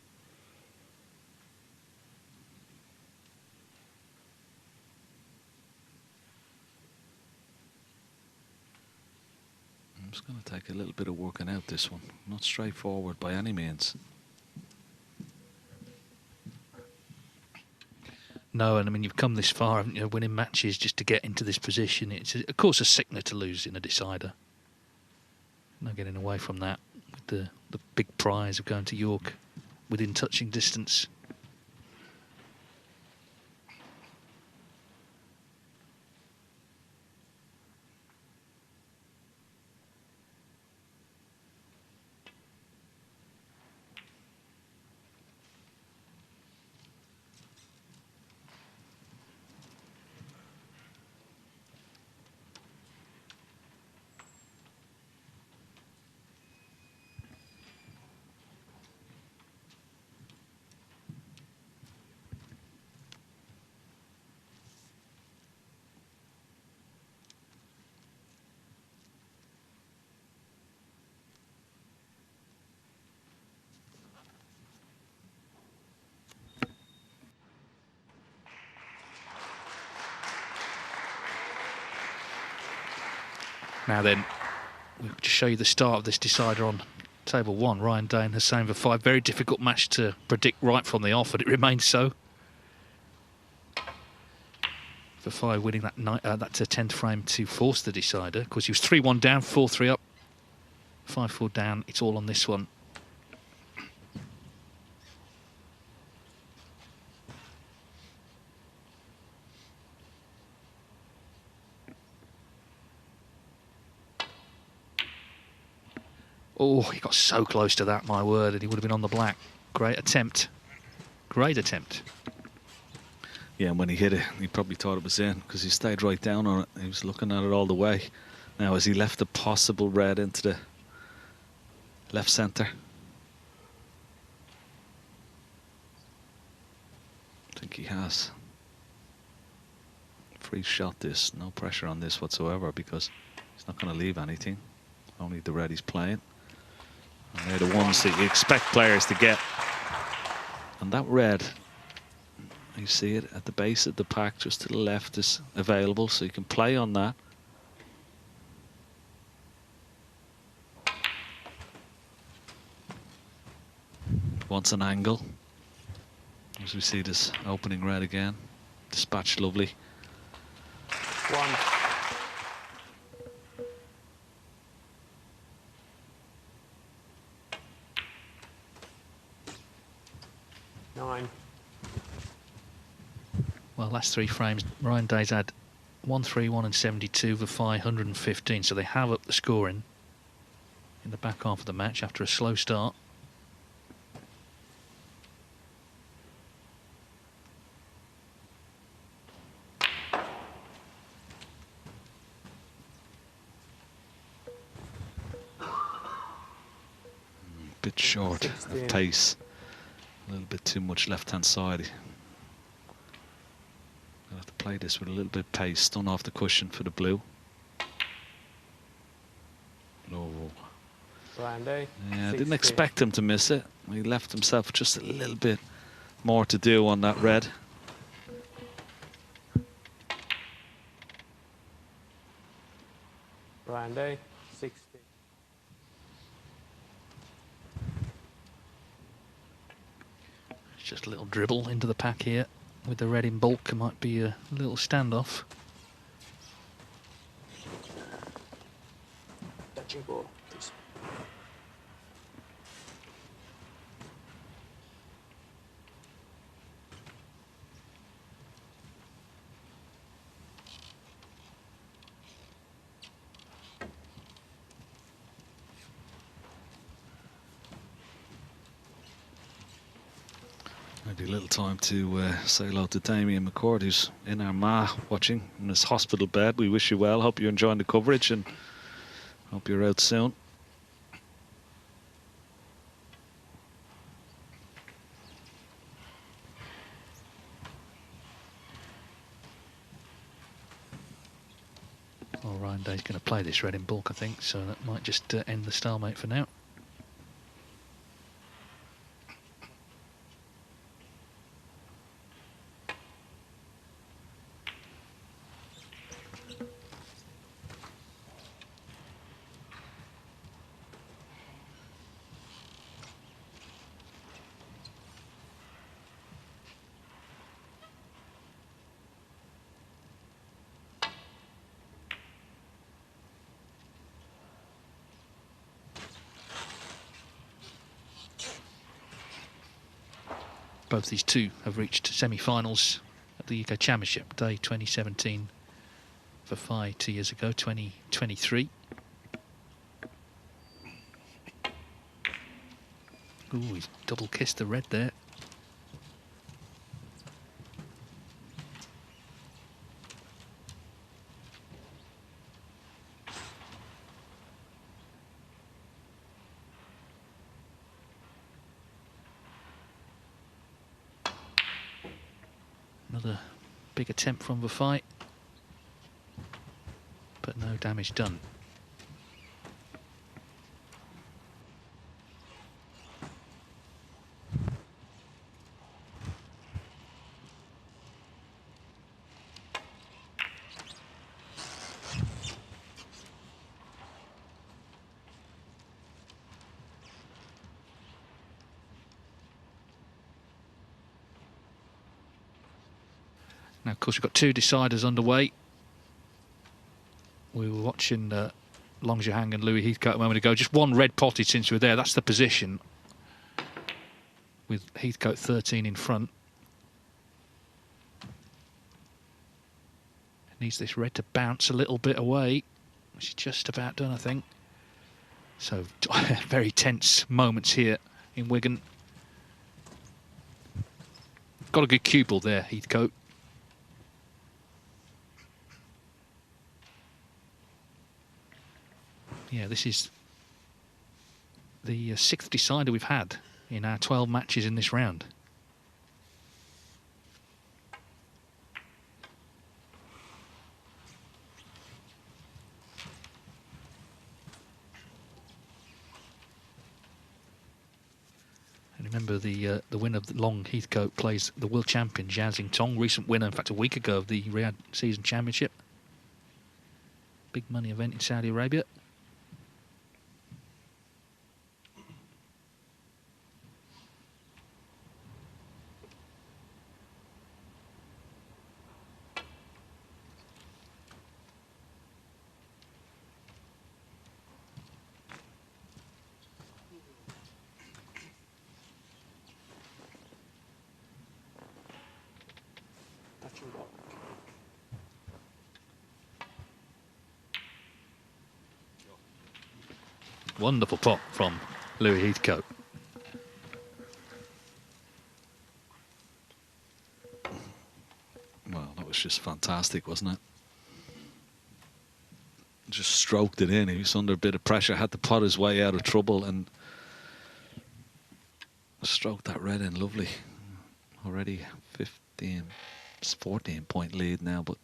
It's going to take a little bit of working out, this one. Not straightforward by any means. No, and I mean, you've come this far, haven't you, winning matches just to get into this position. It's, of course, a sickener to lose in a decider. No getting away from that with the big prize of going to York within touching distance. Now then, we'll just show you the start of this decider on table one. Ryan Day and Hussein Vafai. Very difficult match to predict right from the off, and it remains so. Vafai winning that 10th frame to force the decider. Of course, he was 3-1 down, 4-3 up, 5-4 down. It's all on this one. Oh, he got so close to that, my word, and he would have been on the black. Great attempt. Great attempt. Yeah, and when he hit it, he probably thought it was in, because he stayed right down on it. He was looking at it all the way. Now, has he left the possible red into the left centre? I think he has. Free shot this. No pressure on this whatsoever, because he's not going to leave anything. Only the red he's playing. And they're the ones that you expect players to get. And that red, you see it at the base of the pack, just to the left, is available, so you can play on that. Wants an angle. As we see this opening red again. Dispatched lovely. One. last 3 frames, Ryan Day's had 131 and 72, Vafai 115, so they have upped the scoring in the back half of the match after a slow start. Bit short of pace, a little bit too much left-hand side. I'll have to play this with a little bit of pace. Done off the cushion for the blue. Oh. Brian Day. Yeah, I didn't expect him to miss it. He left himself just a little bit more to do on that red. Brian Day, 60. Just a little dribble into the pack here with the red in bulk. It might be a little standoff. Touching ball, please. Maybe a little time to say hello to Damien McCord, who's in Armagh watching in his hospital bed. We wish you well. Hope you're enjoying the coverage and hope you're out soon. Well, Ryan Day's going to play this red in bulk, I think, so that might just end the stalemate for now. Both these two have reached semi-finals at the UK Championship. Day 2017 for Fai 2 years ago, 2023. Ooh, he's double kissed the red there. Another big attempt from the fight, but no damage done. Now, of course, we've got 2 deciders underway. We were watching Long Zhihang and Louis Heathcote a moment ago. Just one red potted since we were there. That's the position, with Heathcote 13 in front. Needs this red to bounce a little bit away, which is just about done, I think. So, very tense moments here in Wigan. Got a good cue ball there, Heathcote. Yeah, this is the 6th decider we've had in our 12 matches in this round. And remember, the winner of the Long Heathcote plays the world champion Zhao Xingtong, recent winner, in fact, a week ago of the Riyadh Season Championship. Big money event in Saudi Arabia. Touching ball. Wonderful pot from Louis Heathcote. Well, that was just fantastic, wasn't it? Just stroked it in. He was under a bit of pressure, had to pot his way out of trouble and stroked that red in. Lovely. Already 15, 14-point lead now, but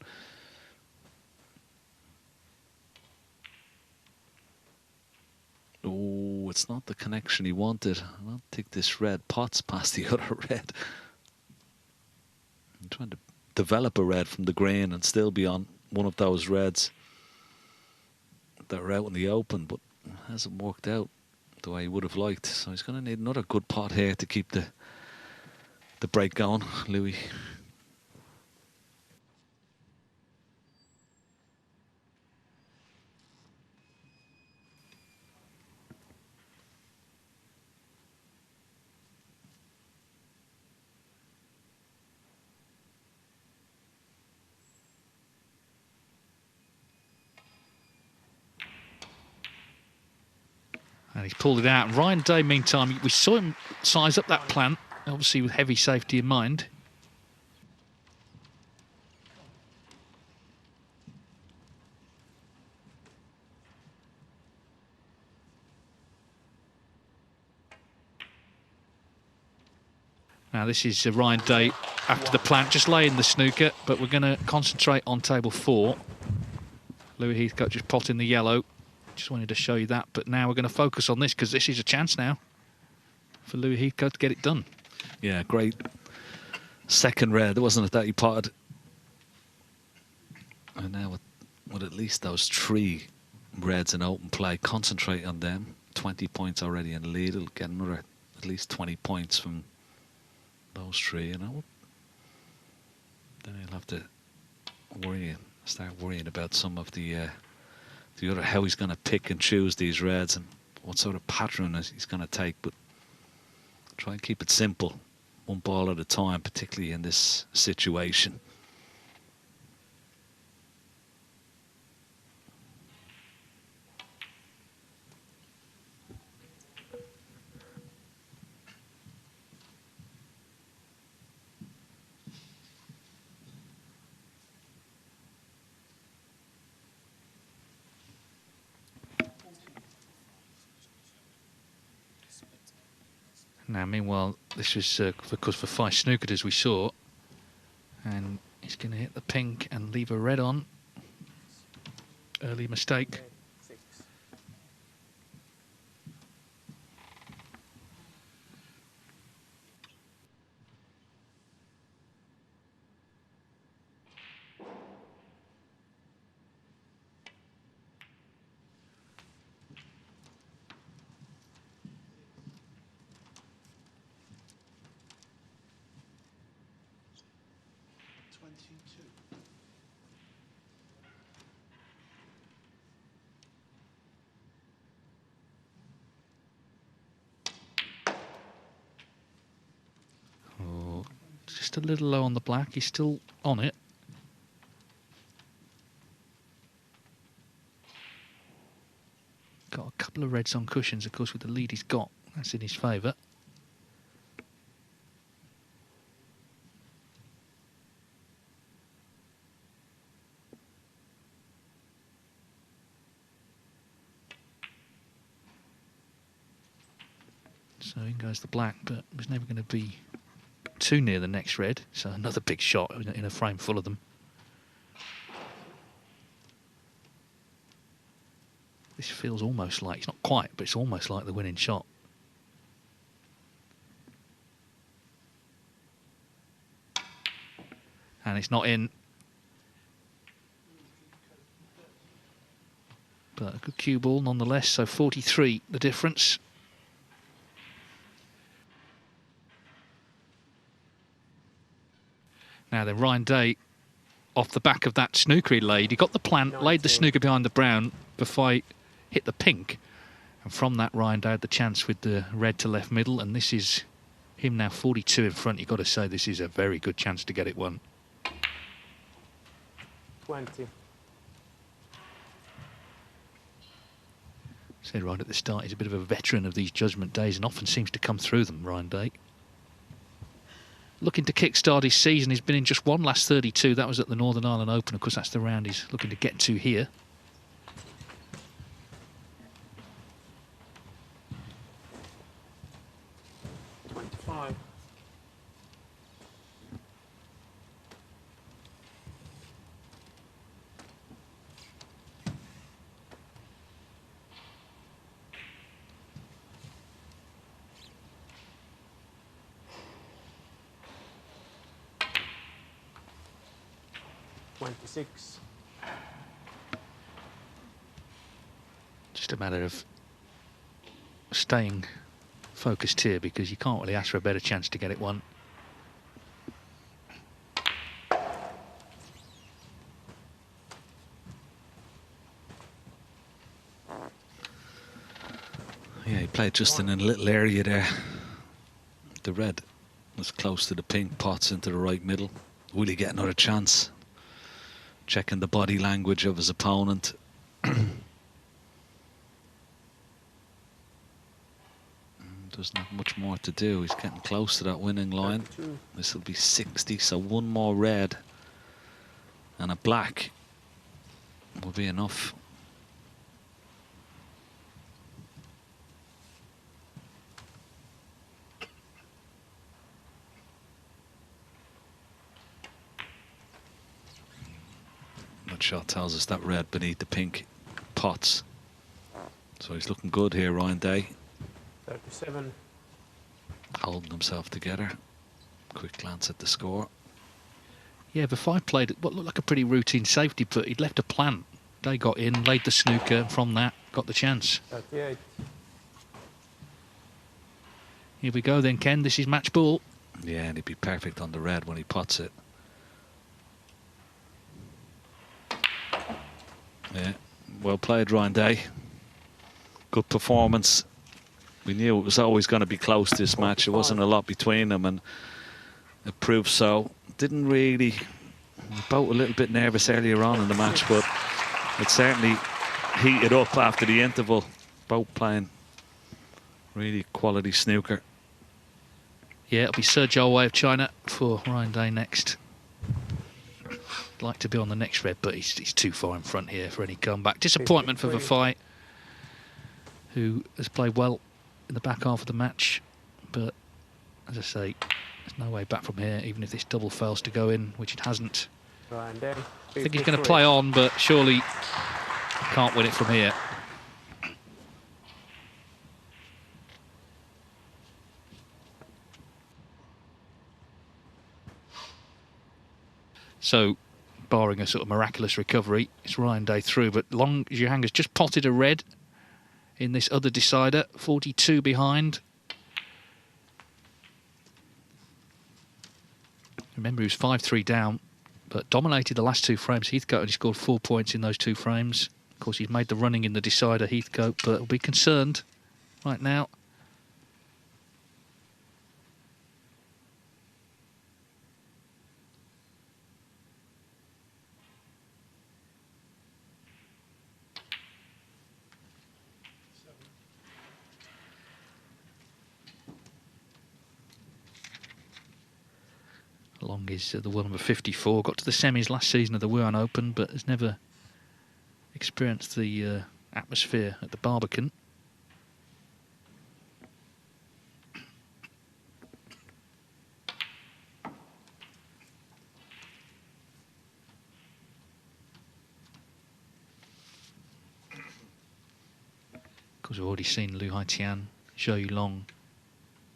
oh, it's not the connection he wanted. I don't think this red pots past the other red. I'm trying to develop a red from the green and still be on one of those reds that are out in the open, but it hasn't worked out the way he would have liked. So he's going to need another good pot here to keep the break going, Louis. And he's pulled it out. And Ryan Day, meantime, we saw him size up that plant, obviously with heavy safety in mind. Now this is Ryan Day after the plant, just laying the snooker, but we're going to concentrate on table 4. Louis Heathcote just potting the yellow. Just wanted to show you that, but now we're going to focus on this because this is a chance now for Louis Heathcote to get it done. Yeah, great second red, wasn't it, that he potted? And now with at least those 3 reds in open play, concentrate on them. 20 points already in the lead. He'll get another at least 20 points from those 3, you know. Then he'll have to start worrying about some of the other, how he's going to pick and choose these reds and what sort of pattern he's going to take. But try and keep it simple, one ball at a time, particularly in this situation. Now, meanwhile, this was because for 5 snookered, as we saw, and he's going to hit the pink and leave a red on. Early mistake. Just a little low on the black. He's still on it. Got a couple of reds on cushions, of course, with the lead he's got. That's in his favour. So in goes the black, but it was never going to be too near the next red. So another big shot in a frame full of them. This feels almost like, it's not quite, but it's almost like the winning shot. And it's not in. But a good cue ball nonetheless, so 43 the difference. Now then, Ryan Day, off the back of that snooker he laid, he got the plant, laid the snooker behind the brown before he hit the pink. And from that, Ryan Day had the chance with the red to left middle, and this is him now 42 in front. You've got to say this is a very good chance to get it won. 20. Said right at the start, he's a bit of a veteran of these judgment days and often seems to come through them, Ryan Day. Looking to kickstart his season. He's been in just one last 32. That was at the Northern Ireland Open. Of course, that's the round he's looking to get to here. $25. $26. Just a matter of staying focused here because you can't really ask for a better chance to get it won. Yeah, he played just in a little area there. The red was close to the pink, pots into the right middle. Will he get another chance? Checking the body language of his opponent. Doesn't have much more to do. He's getting close to that winning line. This will be 60, so one more red and a black will be enough. That shot tells us that red beneath the pink pots. So he's looking good here, Ryan Day. 37. Holding himself together. Quick glance at the score. Yeah, the five played what looked like a pretty routine safety put. He'd left a plant. They got in, laid the snooker, and from that, got the chance. 38. Here we go then, Ken. This is match ball. Yeah, and he'd be perfect on the red when he pots it. Yeah, well played, Ryan Day. Good performance. We knew it was always going to be close, this match. There wasn't a lot between them, and it proved so. Didn't really... Both a little bit nervous earlier on in the match, but it certainly heated up after the interval. Both playing really quality snooker. Yeah, it'll be Sergio Way of China for Ryan Day next. Like to be on the next red, but he's too far in front here for any comeback. Disappointment for the fight, who has played well in the back half of the match, but as I say, there's no way back from here, even if this double fails to go in, which it hasn't. Ryan Day. I think he's going to play on, but surely can't win it from here. So, barring a sort of miraculous recovery, it's Ryan Day through, but Long Zhihanga's just potted a red in this other decider, 42 behind. Remember, he was 5-3 down, but dominated the last two frames. Heathcote only scored 4 points in those two frames. Of course, he's made the running in the decider, Heathcote, but will be concerned right now. Long is the world number 54. Got to the semis last season of the Wuhan Open, but has never experienced the atmosphere at the Barbican. Of course, we've already seen Lu Haitian, Zhou Yulong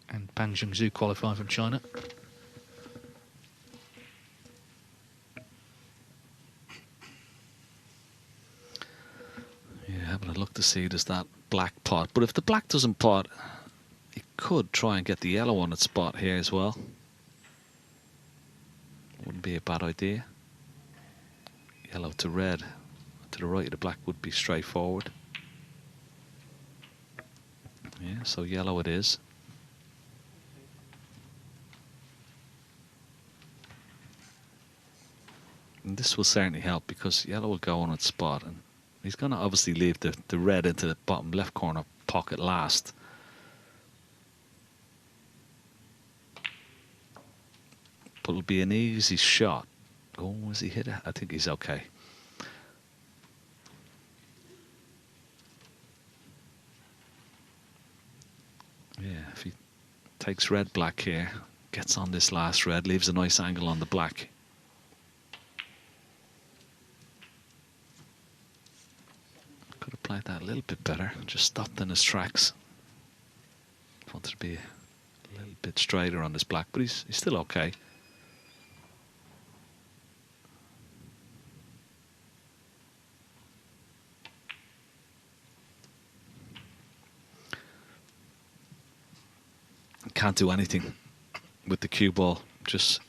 and Pang Zhengzhou qualify from China. Having a look to see does that black pot, but if the black doesn't pot, he could try and get the yellow on its spot here as well. Wouldn't be a bad idea. Yellow to red to the right of the black would be straightforward. Yeah, so yellow it is. And this will certainly help because yellow will go on its spot, and He's going to obviously leave the red into the bottom left corner pocket last. But it'll be an easy shot. Oh, has he hit it? I think he's okay. Yeah, if he takes red-black here, gets on this last red, leaves a nice angle on the black. Could have played that a little bit better, just stopped in his tracks. Wanted to be a little bit straighter on this black, but he's still okay. Can't do anything with the cue ball, just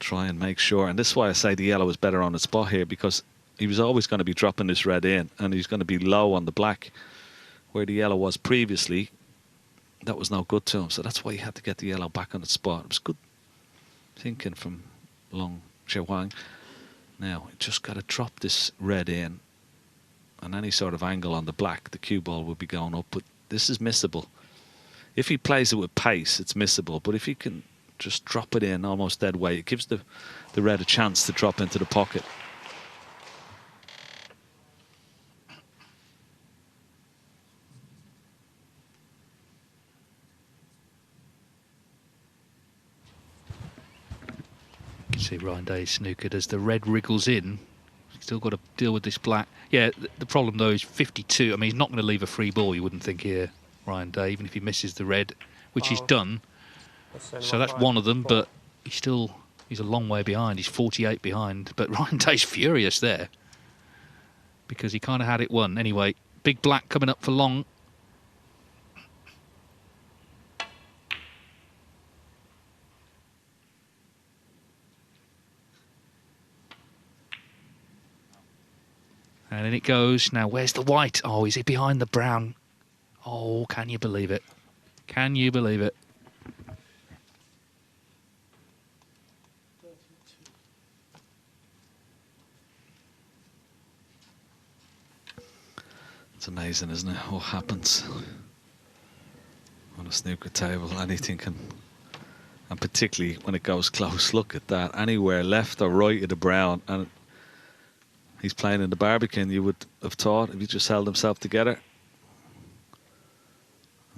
try and make sure. And this is why I say the yellow is better on the spot here, because he was always going to be dropping this red in and he's going to be low on the black where the yellow was previously. That was no good to him, so that's why he had to get the yellow back on its spot. It was good thinking from Long Chewang. Now you just got to drop this red in, and any sort of angle on the black, the cue ball will be going up, but this is missable. If he plays it with pace, it's missable. But if he can just drop it in almost dead weight, it gives the red a chance to drop into the pocket. You can see Ryan Day snookered as the red wriggles in. Still got to deal with this black. Yeah, the problem though is 52. I mean, he's not going to leave a free ball, you wouldn't think here, Ryan Day, even if he misses the red, which he's done. So that's one of them, but he's a long way behind. He's 48 behind, but Ryan Day's furious there because he kind of had it won. Anyway, big black coming up for Long. And in it goes. Now, where's the white? Oh, is he behind the brown? Oh, can you believe it? Can you believe it? It's amazing, isn't it? What happens on a snooker table? Anything can, and particularly when it goes close. Look at that. Anywhere left or right of the brown, and he's playing in the Barbican, you would have thought, if he just held himself together.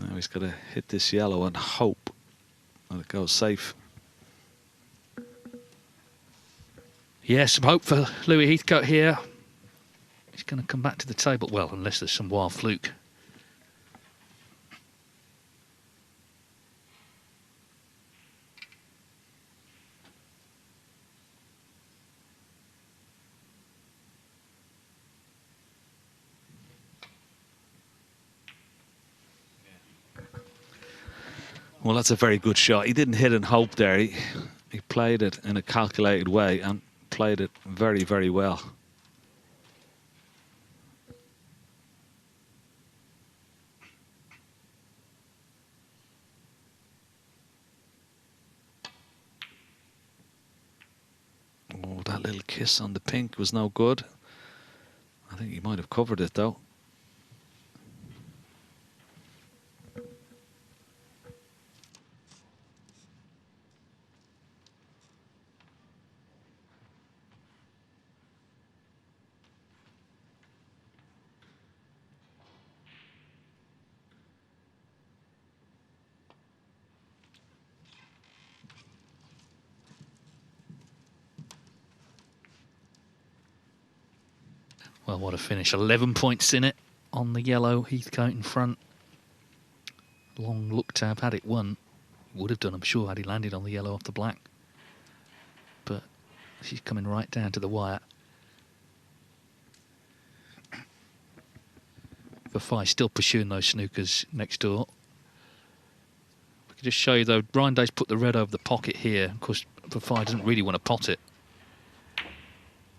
Now he's got to hit this yellow and hope that it goes safe. Yes, some hope for Louis Heathcote here. He's going to come back to the table. Well, unless there's some wild fluke. Well, that's a very good shot. He didn't hit and hope there. He played it in a calculated way and played it very, very well. Oh, that little kiss on the pink was no good. I think he might have covered it, though. Well, what a finish. 11 points in it on the yellow. Heathcote in front. Long looked to have had it won. Would have done, I'm sure, had he landed on the yellow off the black. But she's coming right down to the wire. Vafai still pursuing those snookers next door. I can just show you, though, Ryan Day's put the red over the pocket here. Of course, Vafai doesn't really want to pot it.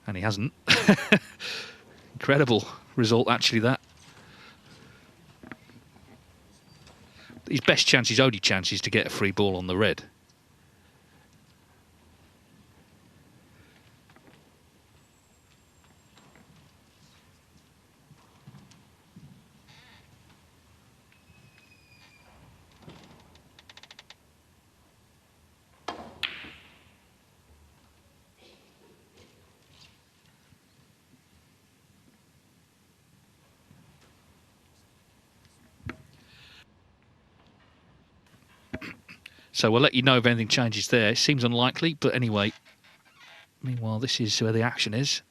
And he hasn't. Incredible result, actually, that. His best chance, his only chance, is to get a free ball on the red. So we'll let you know if anything changes there. It seems unlikely, but anyway. Meanwhile, this is where the action is.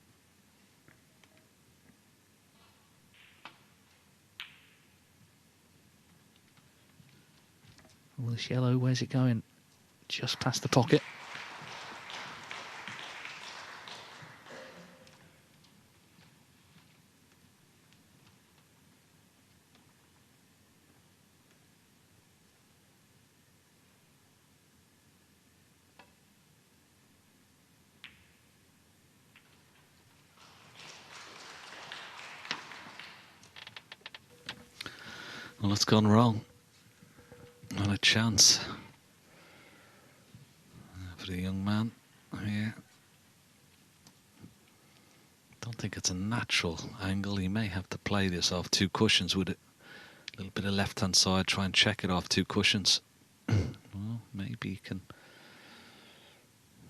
Well, this yellow, where's it going? Just past the pocket. Well, it's gone wrong. Not a chance for the young man here. Don't think it's a natural angle. He may have to play this off 2 cushions with it. A little bit of left-hand side, try and check it off 2 cushions. Well, maybe he can.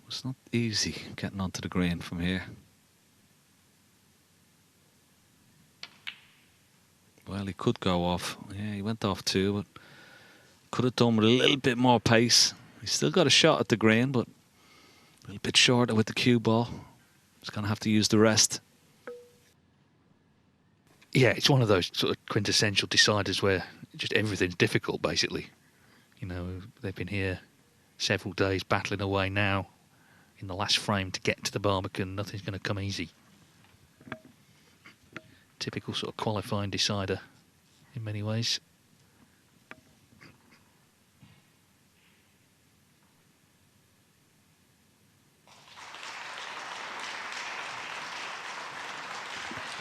It's not easy getting onto the green from here. Well, he could go off. Yeah, he went off 2, but could have done with a little bit more pace. He's still got a shot at the green, but a little bit shorter with the cue ball. He's going to have to use the rest. Yeah, it's one of those sort of quintessential deciders where just everything's difficult, basically. You know, they've been here several days battling away now in the last frame to get to the Barbican. Nothing's going to come easy. Typical sort of qualifying decider in many ways.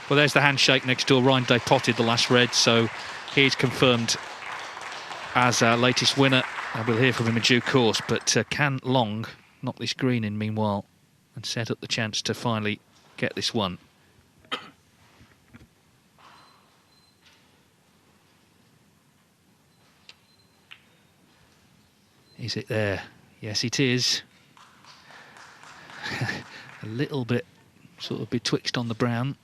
Well, there's the handshake next door. Ryan Day potted the last red, so he's confirmed as our latest winner. And we'll hear from him in due course. But can Long knock this green in meanwhile and set up the chance to finally get this one? Is it there? Yes, it is. A little bit sort of betwixt on the brown.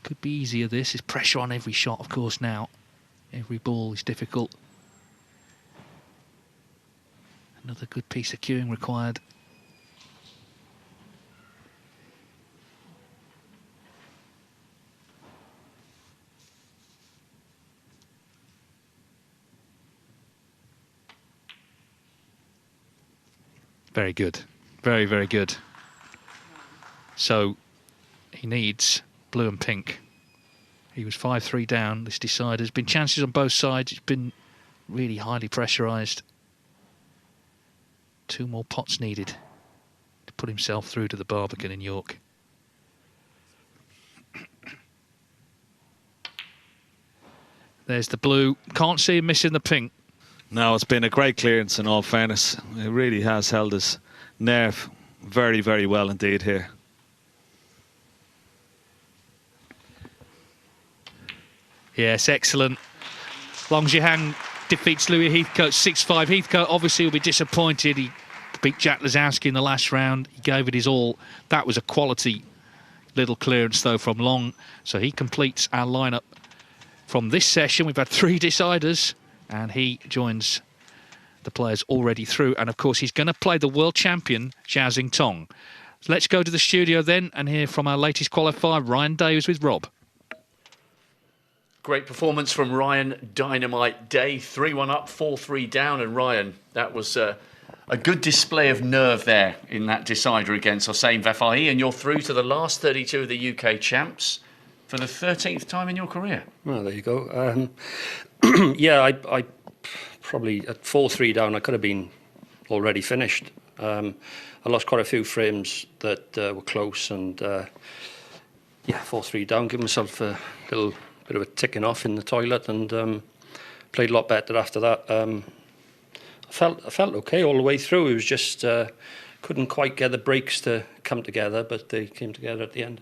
Could be easier, this. There's pressure on every shot, of course, now. Every ball is difficult. Another good piece of cueing required. Very good. Very, very good. So he needs blue and pink. He was 5-3 down. This decider. There's been chances on both sides. It's been really highly pressurised. 2 more pots needed to put himself through to the Barbican in York. There's the blue. Can't see him missing the pink. No, it's been a great clearance in all fairness. It really has held his nerve very, very well indeed here. Yes, excellent. Long Zhihang defeats Louis Heathcote 6-5. Heathcote obviously will be disappointed. He beat Jack Lazowski in the last round. He gave it his all. That was a quality little clearance, though, from Long. So he completes our lineup from this session. We've had 3 deciders, and he joins the players already through. And, of course, he's going to play the world champion, Zhao Xingtong. So let's go to the studio then and hear from our latest qualifier, Ryan Davies, with Rob. Great performance from Ryan Dynamite Day. 3-1 up, 4-3 down. And Ryan, that was a good display of nerve there in that decider against Hossein Vefai. And you're through to the last 32 of the UK champs for the 13th time in your career. Well, there you go. Yeah, I probably at 4-3 down, I could have been already finished. I lost quite a few frames that were close, and yeah, 4-3 down, give myself a little bit of a ticking off in the toilet, and played a lot better after that. I felt okay all the way through. It was just couldn't quite get the breaks to come together, but they came together at the end.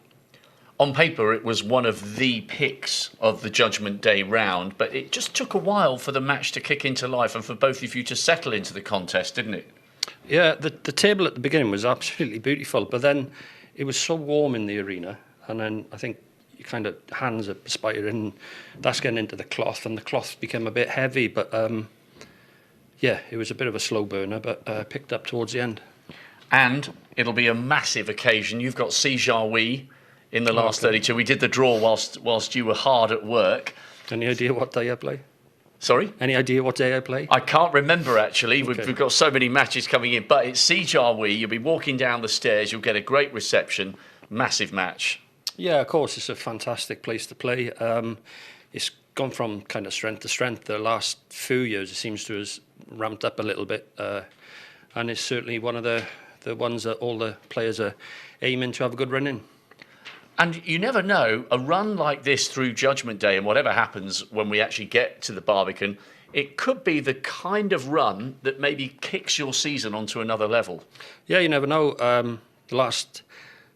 On paper, it was one of the picks of the Judgment Day round, but it just took a while for the match to kick into life and for both of you to settle into the contest, didn't it? Yeah, the table at the beginning was absolutely beautiful, but then it was so warm in the arena, and then I think your kind of hands are perspiring, that's getting into the cloth, and the cloth became a bit heavy, but yeah, it was a bit of a slow burner, but picked up towards the end. And it'll be a massive occasion. You've got Sijawi in the last 32. We did the draw whilst you were hard at work. Any idea what day I play? Sorry? Any idea what day I play? I can't remember, actually. Okay. We've got so many matches coming in. But it's Sijawi. You'll be walking down the stairs. You'll get a great reception. Massive match. Yeah, of course, it's a fantastic place to play. It's gone from kind of strength to strength. The last few years, it seems to have ramped up a little bit. And it's certainly one of the ones that all the players are aiming to have a good run in. And you never know, a run like this through Judgment Day and whatever happens when we actually get to the Barbican, it could be the kind of run that maybe kicks your season onto another level. Yeah, you never know. The last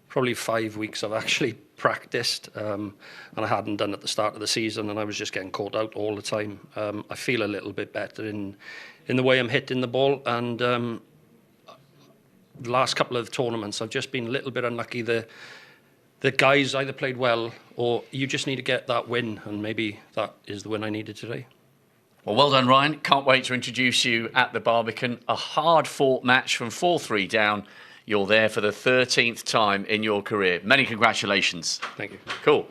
probably 5 weeks I've actually practiced, and I hadn't done at the start of the season, and I was just getting caught out all the time. I feel a little bit better in the way I'm hitting the ball, and the last couple of tournaments I've just been a little bit unlucky. The guys either played well, or you just need to get that win, and maybe that is the win I needed today. Well done, Ryan. Can't wait to introduce you at the Barbican. A hard-fought match from 4-3 down. You're there for the 13th time in your career. Many congratulations. Thank you. Cool.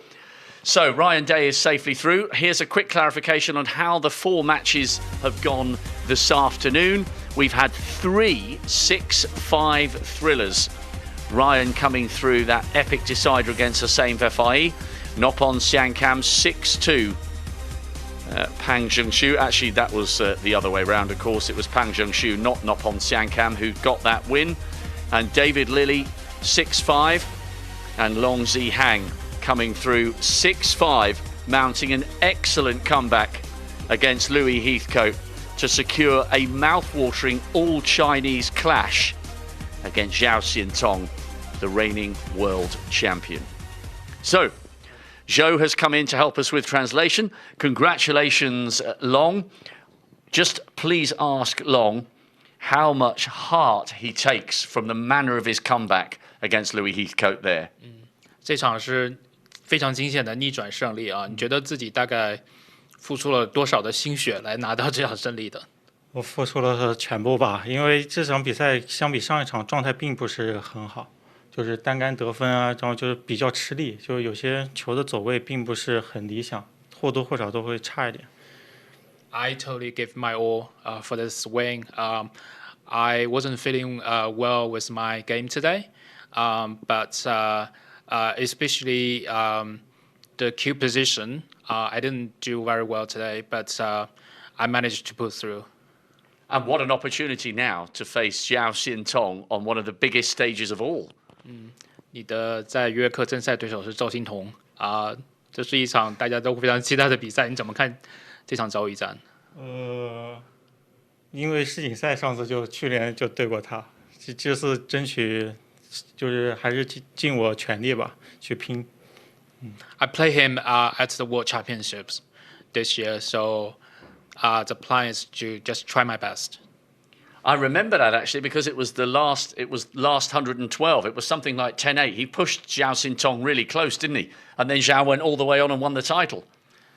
So Ryan Day is safely through. Here's a quick clarification on how the 4 matches have gone this afternoon. We've had 3 6-5 thrillers. Ryan coming through that epic decider against Hossein Vefai. Noppon Siankam 6-2. Pang Zhengshu. Actually, that was the other way round, of course. It was Pang Zhengshu, not Noppon Siankam, who got that win. And David Lilly 6-5. And Long Zihang coming through 6-5, mounting an excellent comeback against Louis Heathcote to secure a mouth-watering all-Chinese clash against Zhao Xiantong, the reigning world champion. So, Zhou has come in to help us with translation. Congratulations, Long. Just please ask Long how much heart he takes from the manner of his comeback against Louis Heathcote there. 这场是非常惊险的逆转胜利啊！你觉得自己大概付出了多少的心血来拿到这场胜利的？我付出了全部吧，因为这场比赛相比上一场状态并不是很好，就是单杆得分啊，然后就是比较吃力，就有些球的走位并不是很理想，或多或少都会差一点。I totally give my all for this win. I wasn't feeling well with my game today, but especially the cue position, I didn't do very well today, but I managed to pull through. And what an opportunity now to face Zhao Xiantong on one of the biggest stages of all. 你的在约克正赛对手是赵欣彤这是一场大家都非常期待的比赛，你怎么看这场遭遇战？因为世锦赛上次去年就对过他，这次争取就是还是尽我全力吧，去拼。I play him at the World Championships this year, so the plan is to just try my best. I remember that actually because it was last 112. It was something like 10-8. He pushed Zhao Xiantong really close, didn't he? And then Zhao went all the way on and won the title.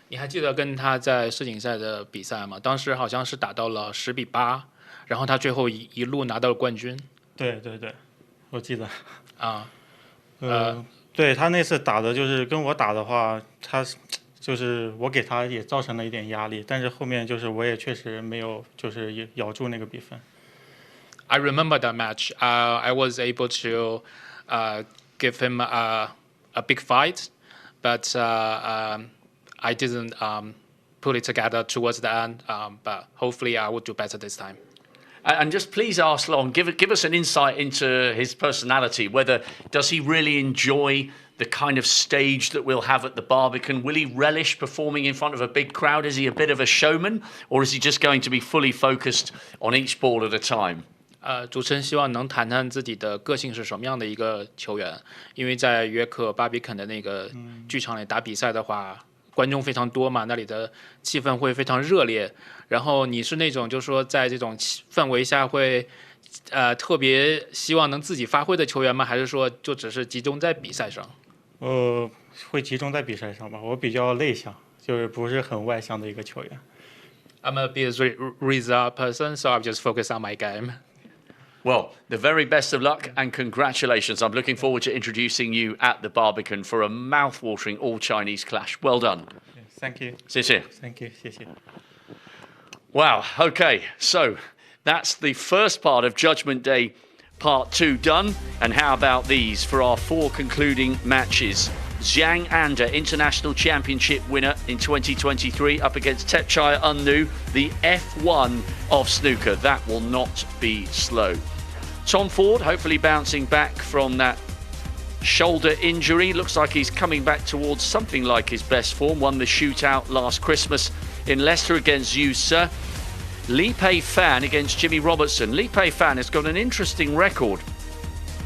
你还记得跟他在世锦赛的比赛吗？当时好像是打到了10-8，然后他最后一路拿到了冠军。对，我记得。啊，对他那次打的就是跟我打的话，他就是我给他也造成了一点压力，但是后面就是我也确实没有就是咬住那个比分。I remember that match. I was able to give him a big fight, but I didn't put it together towards the end. But hopefully, I will do better this time. And just please ask Long, give us an insight into his personality. Does he really enjoy the kind of stage that we'll have at the Barbican? Will he relish performing in front of a big crowd? Is he a bit of a showman, or is he just going to be fully focused on each ball at a time? 主持人希望能谈谈自己的个性是什么样的一个球员，因为在约克巴比肯的那个剧场里打比赛的话，观众非常多嘛，那里的气氛会非常热烈。然后你是那种就是说在这种氛围下会特别希望能自己发挥的球员吗？还是说就只是集中在比赛上？会集中在比赛上吧。我比较内向，就是不是很外向的一个球员。I'm a bit result person, so I'll just focus on my game. Well, the very best of luck and congratulations. I'm looking forward to introducing you at the Barbican for a mouth-watering all-Chinese clash. Well done. Thank you. 谢谢. Thank you. 谢谢. Wow, okay, so that's the first part of Judgment Day Part 2 done. And how about these for our 4 concluding matches? Zhang Anda, International Championship winner in 2023, up against Tepchai Unnu, the F1 of snooker. That will not be slow. Tom Ford, hopefully bouncing back from that shoulder injury. Looks like he's coming back towards something like his best form. Won the shootout last Christmas in Leicester against Yu Se. Li Pei Fan against Jimmy Robertson. Li Pei Fan has got an interesting record.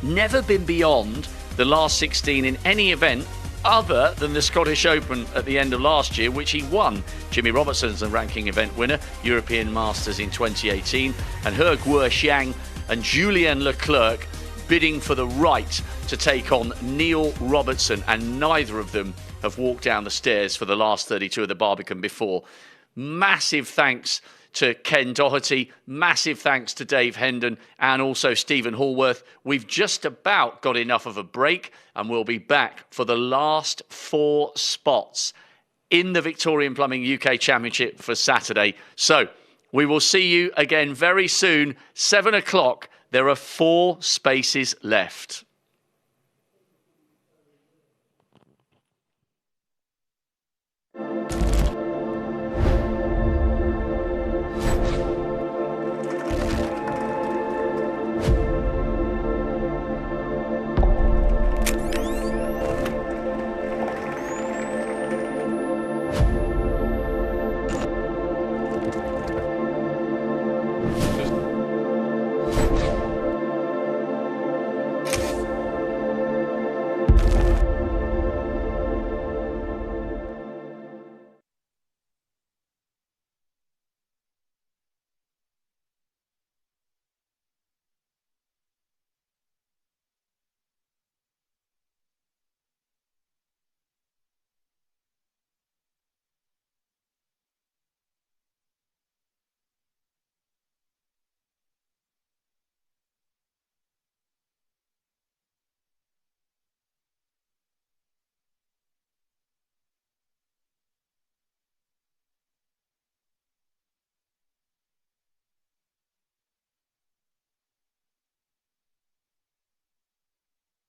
Never been beyond the last 16 in any event other than the Scottish Open at the end of last year, which he won. Jimmy Robertson's a ranking event winner, European Masters in 2018, and He Guoxiang and Julien Leclerc bidding for the right to take on Neil Robertson, and neither of them have walked down the stairs for the last 32 of the Barbican before. Massive thanks to Ken Doherty, massive thanks to Dave Hendon and also Steven Hallworth. We've just about got enough of a break and we'll be back for the last 4 spots in the Victorian Plumbing UK Championship for Saturday. So we will see you again very soon, 7 o'clock. There are 4 spaces left.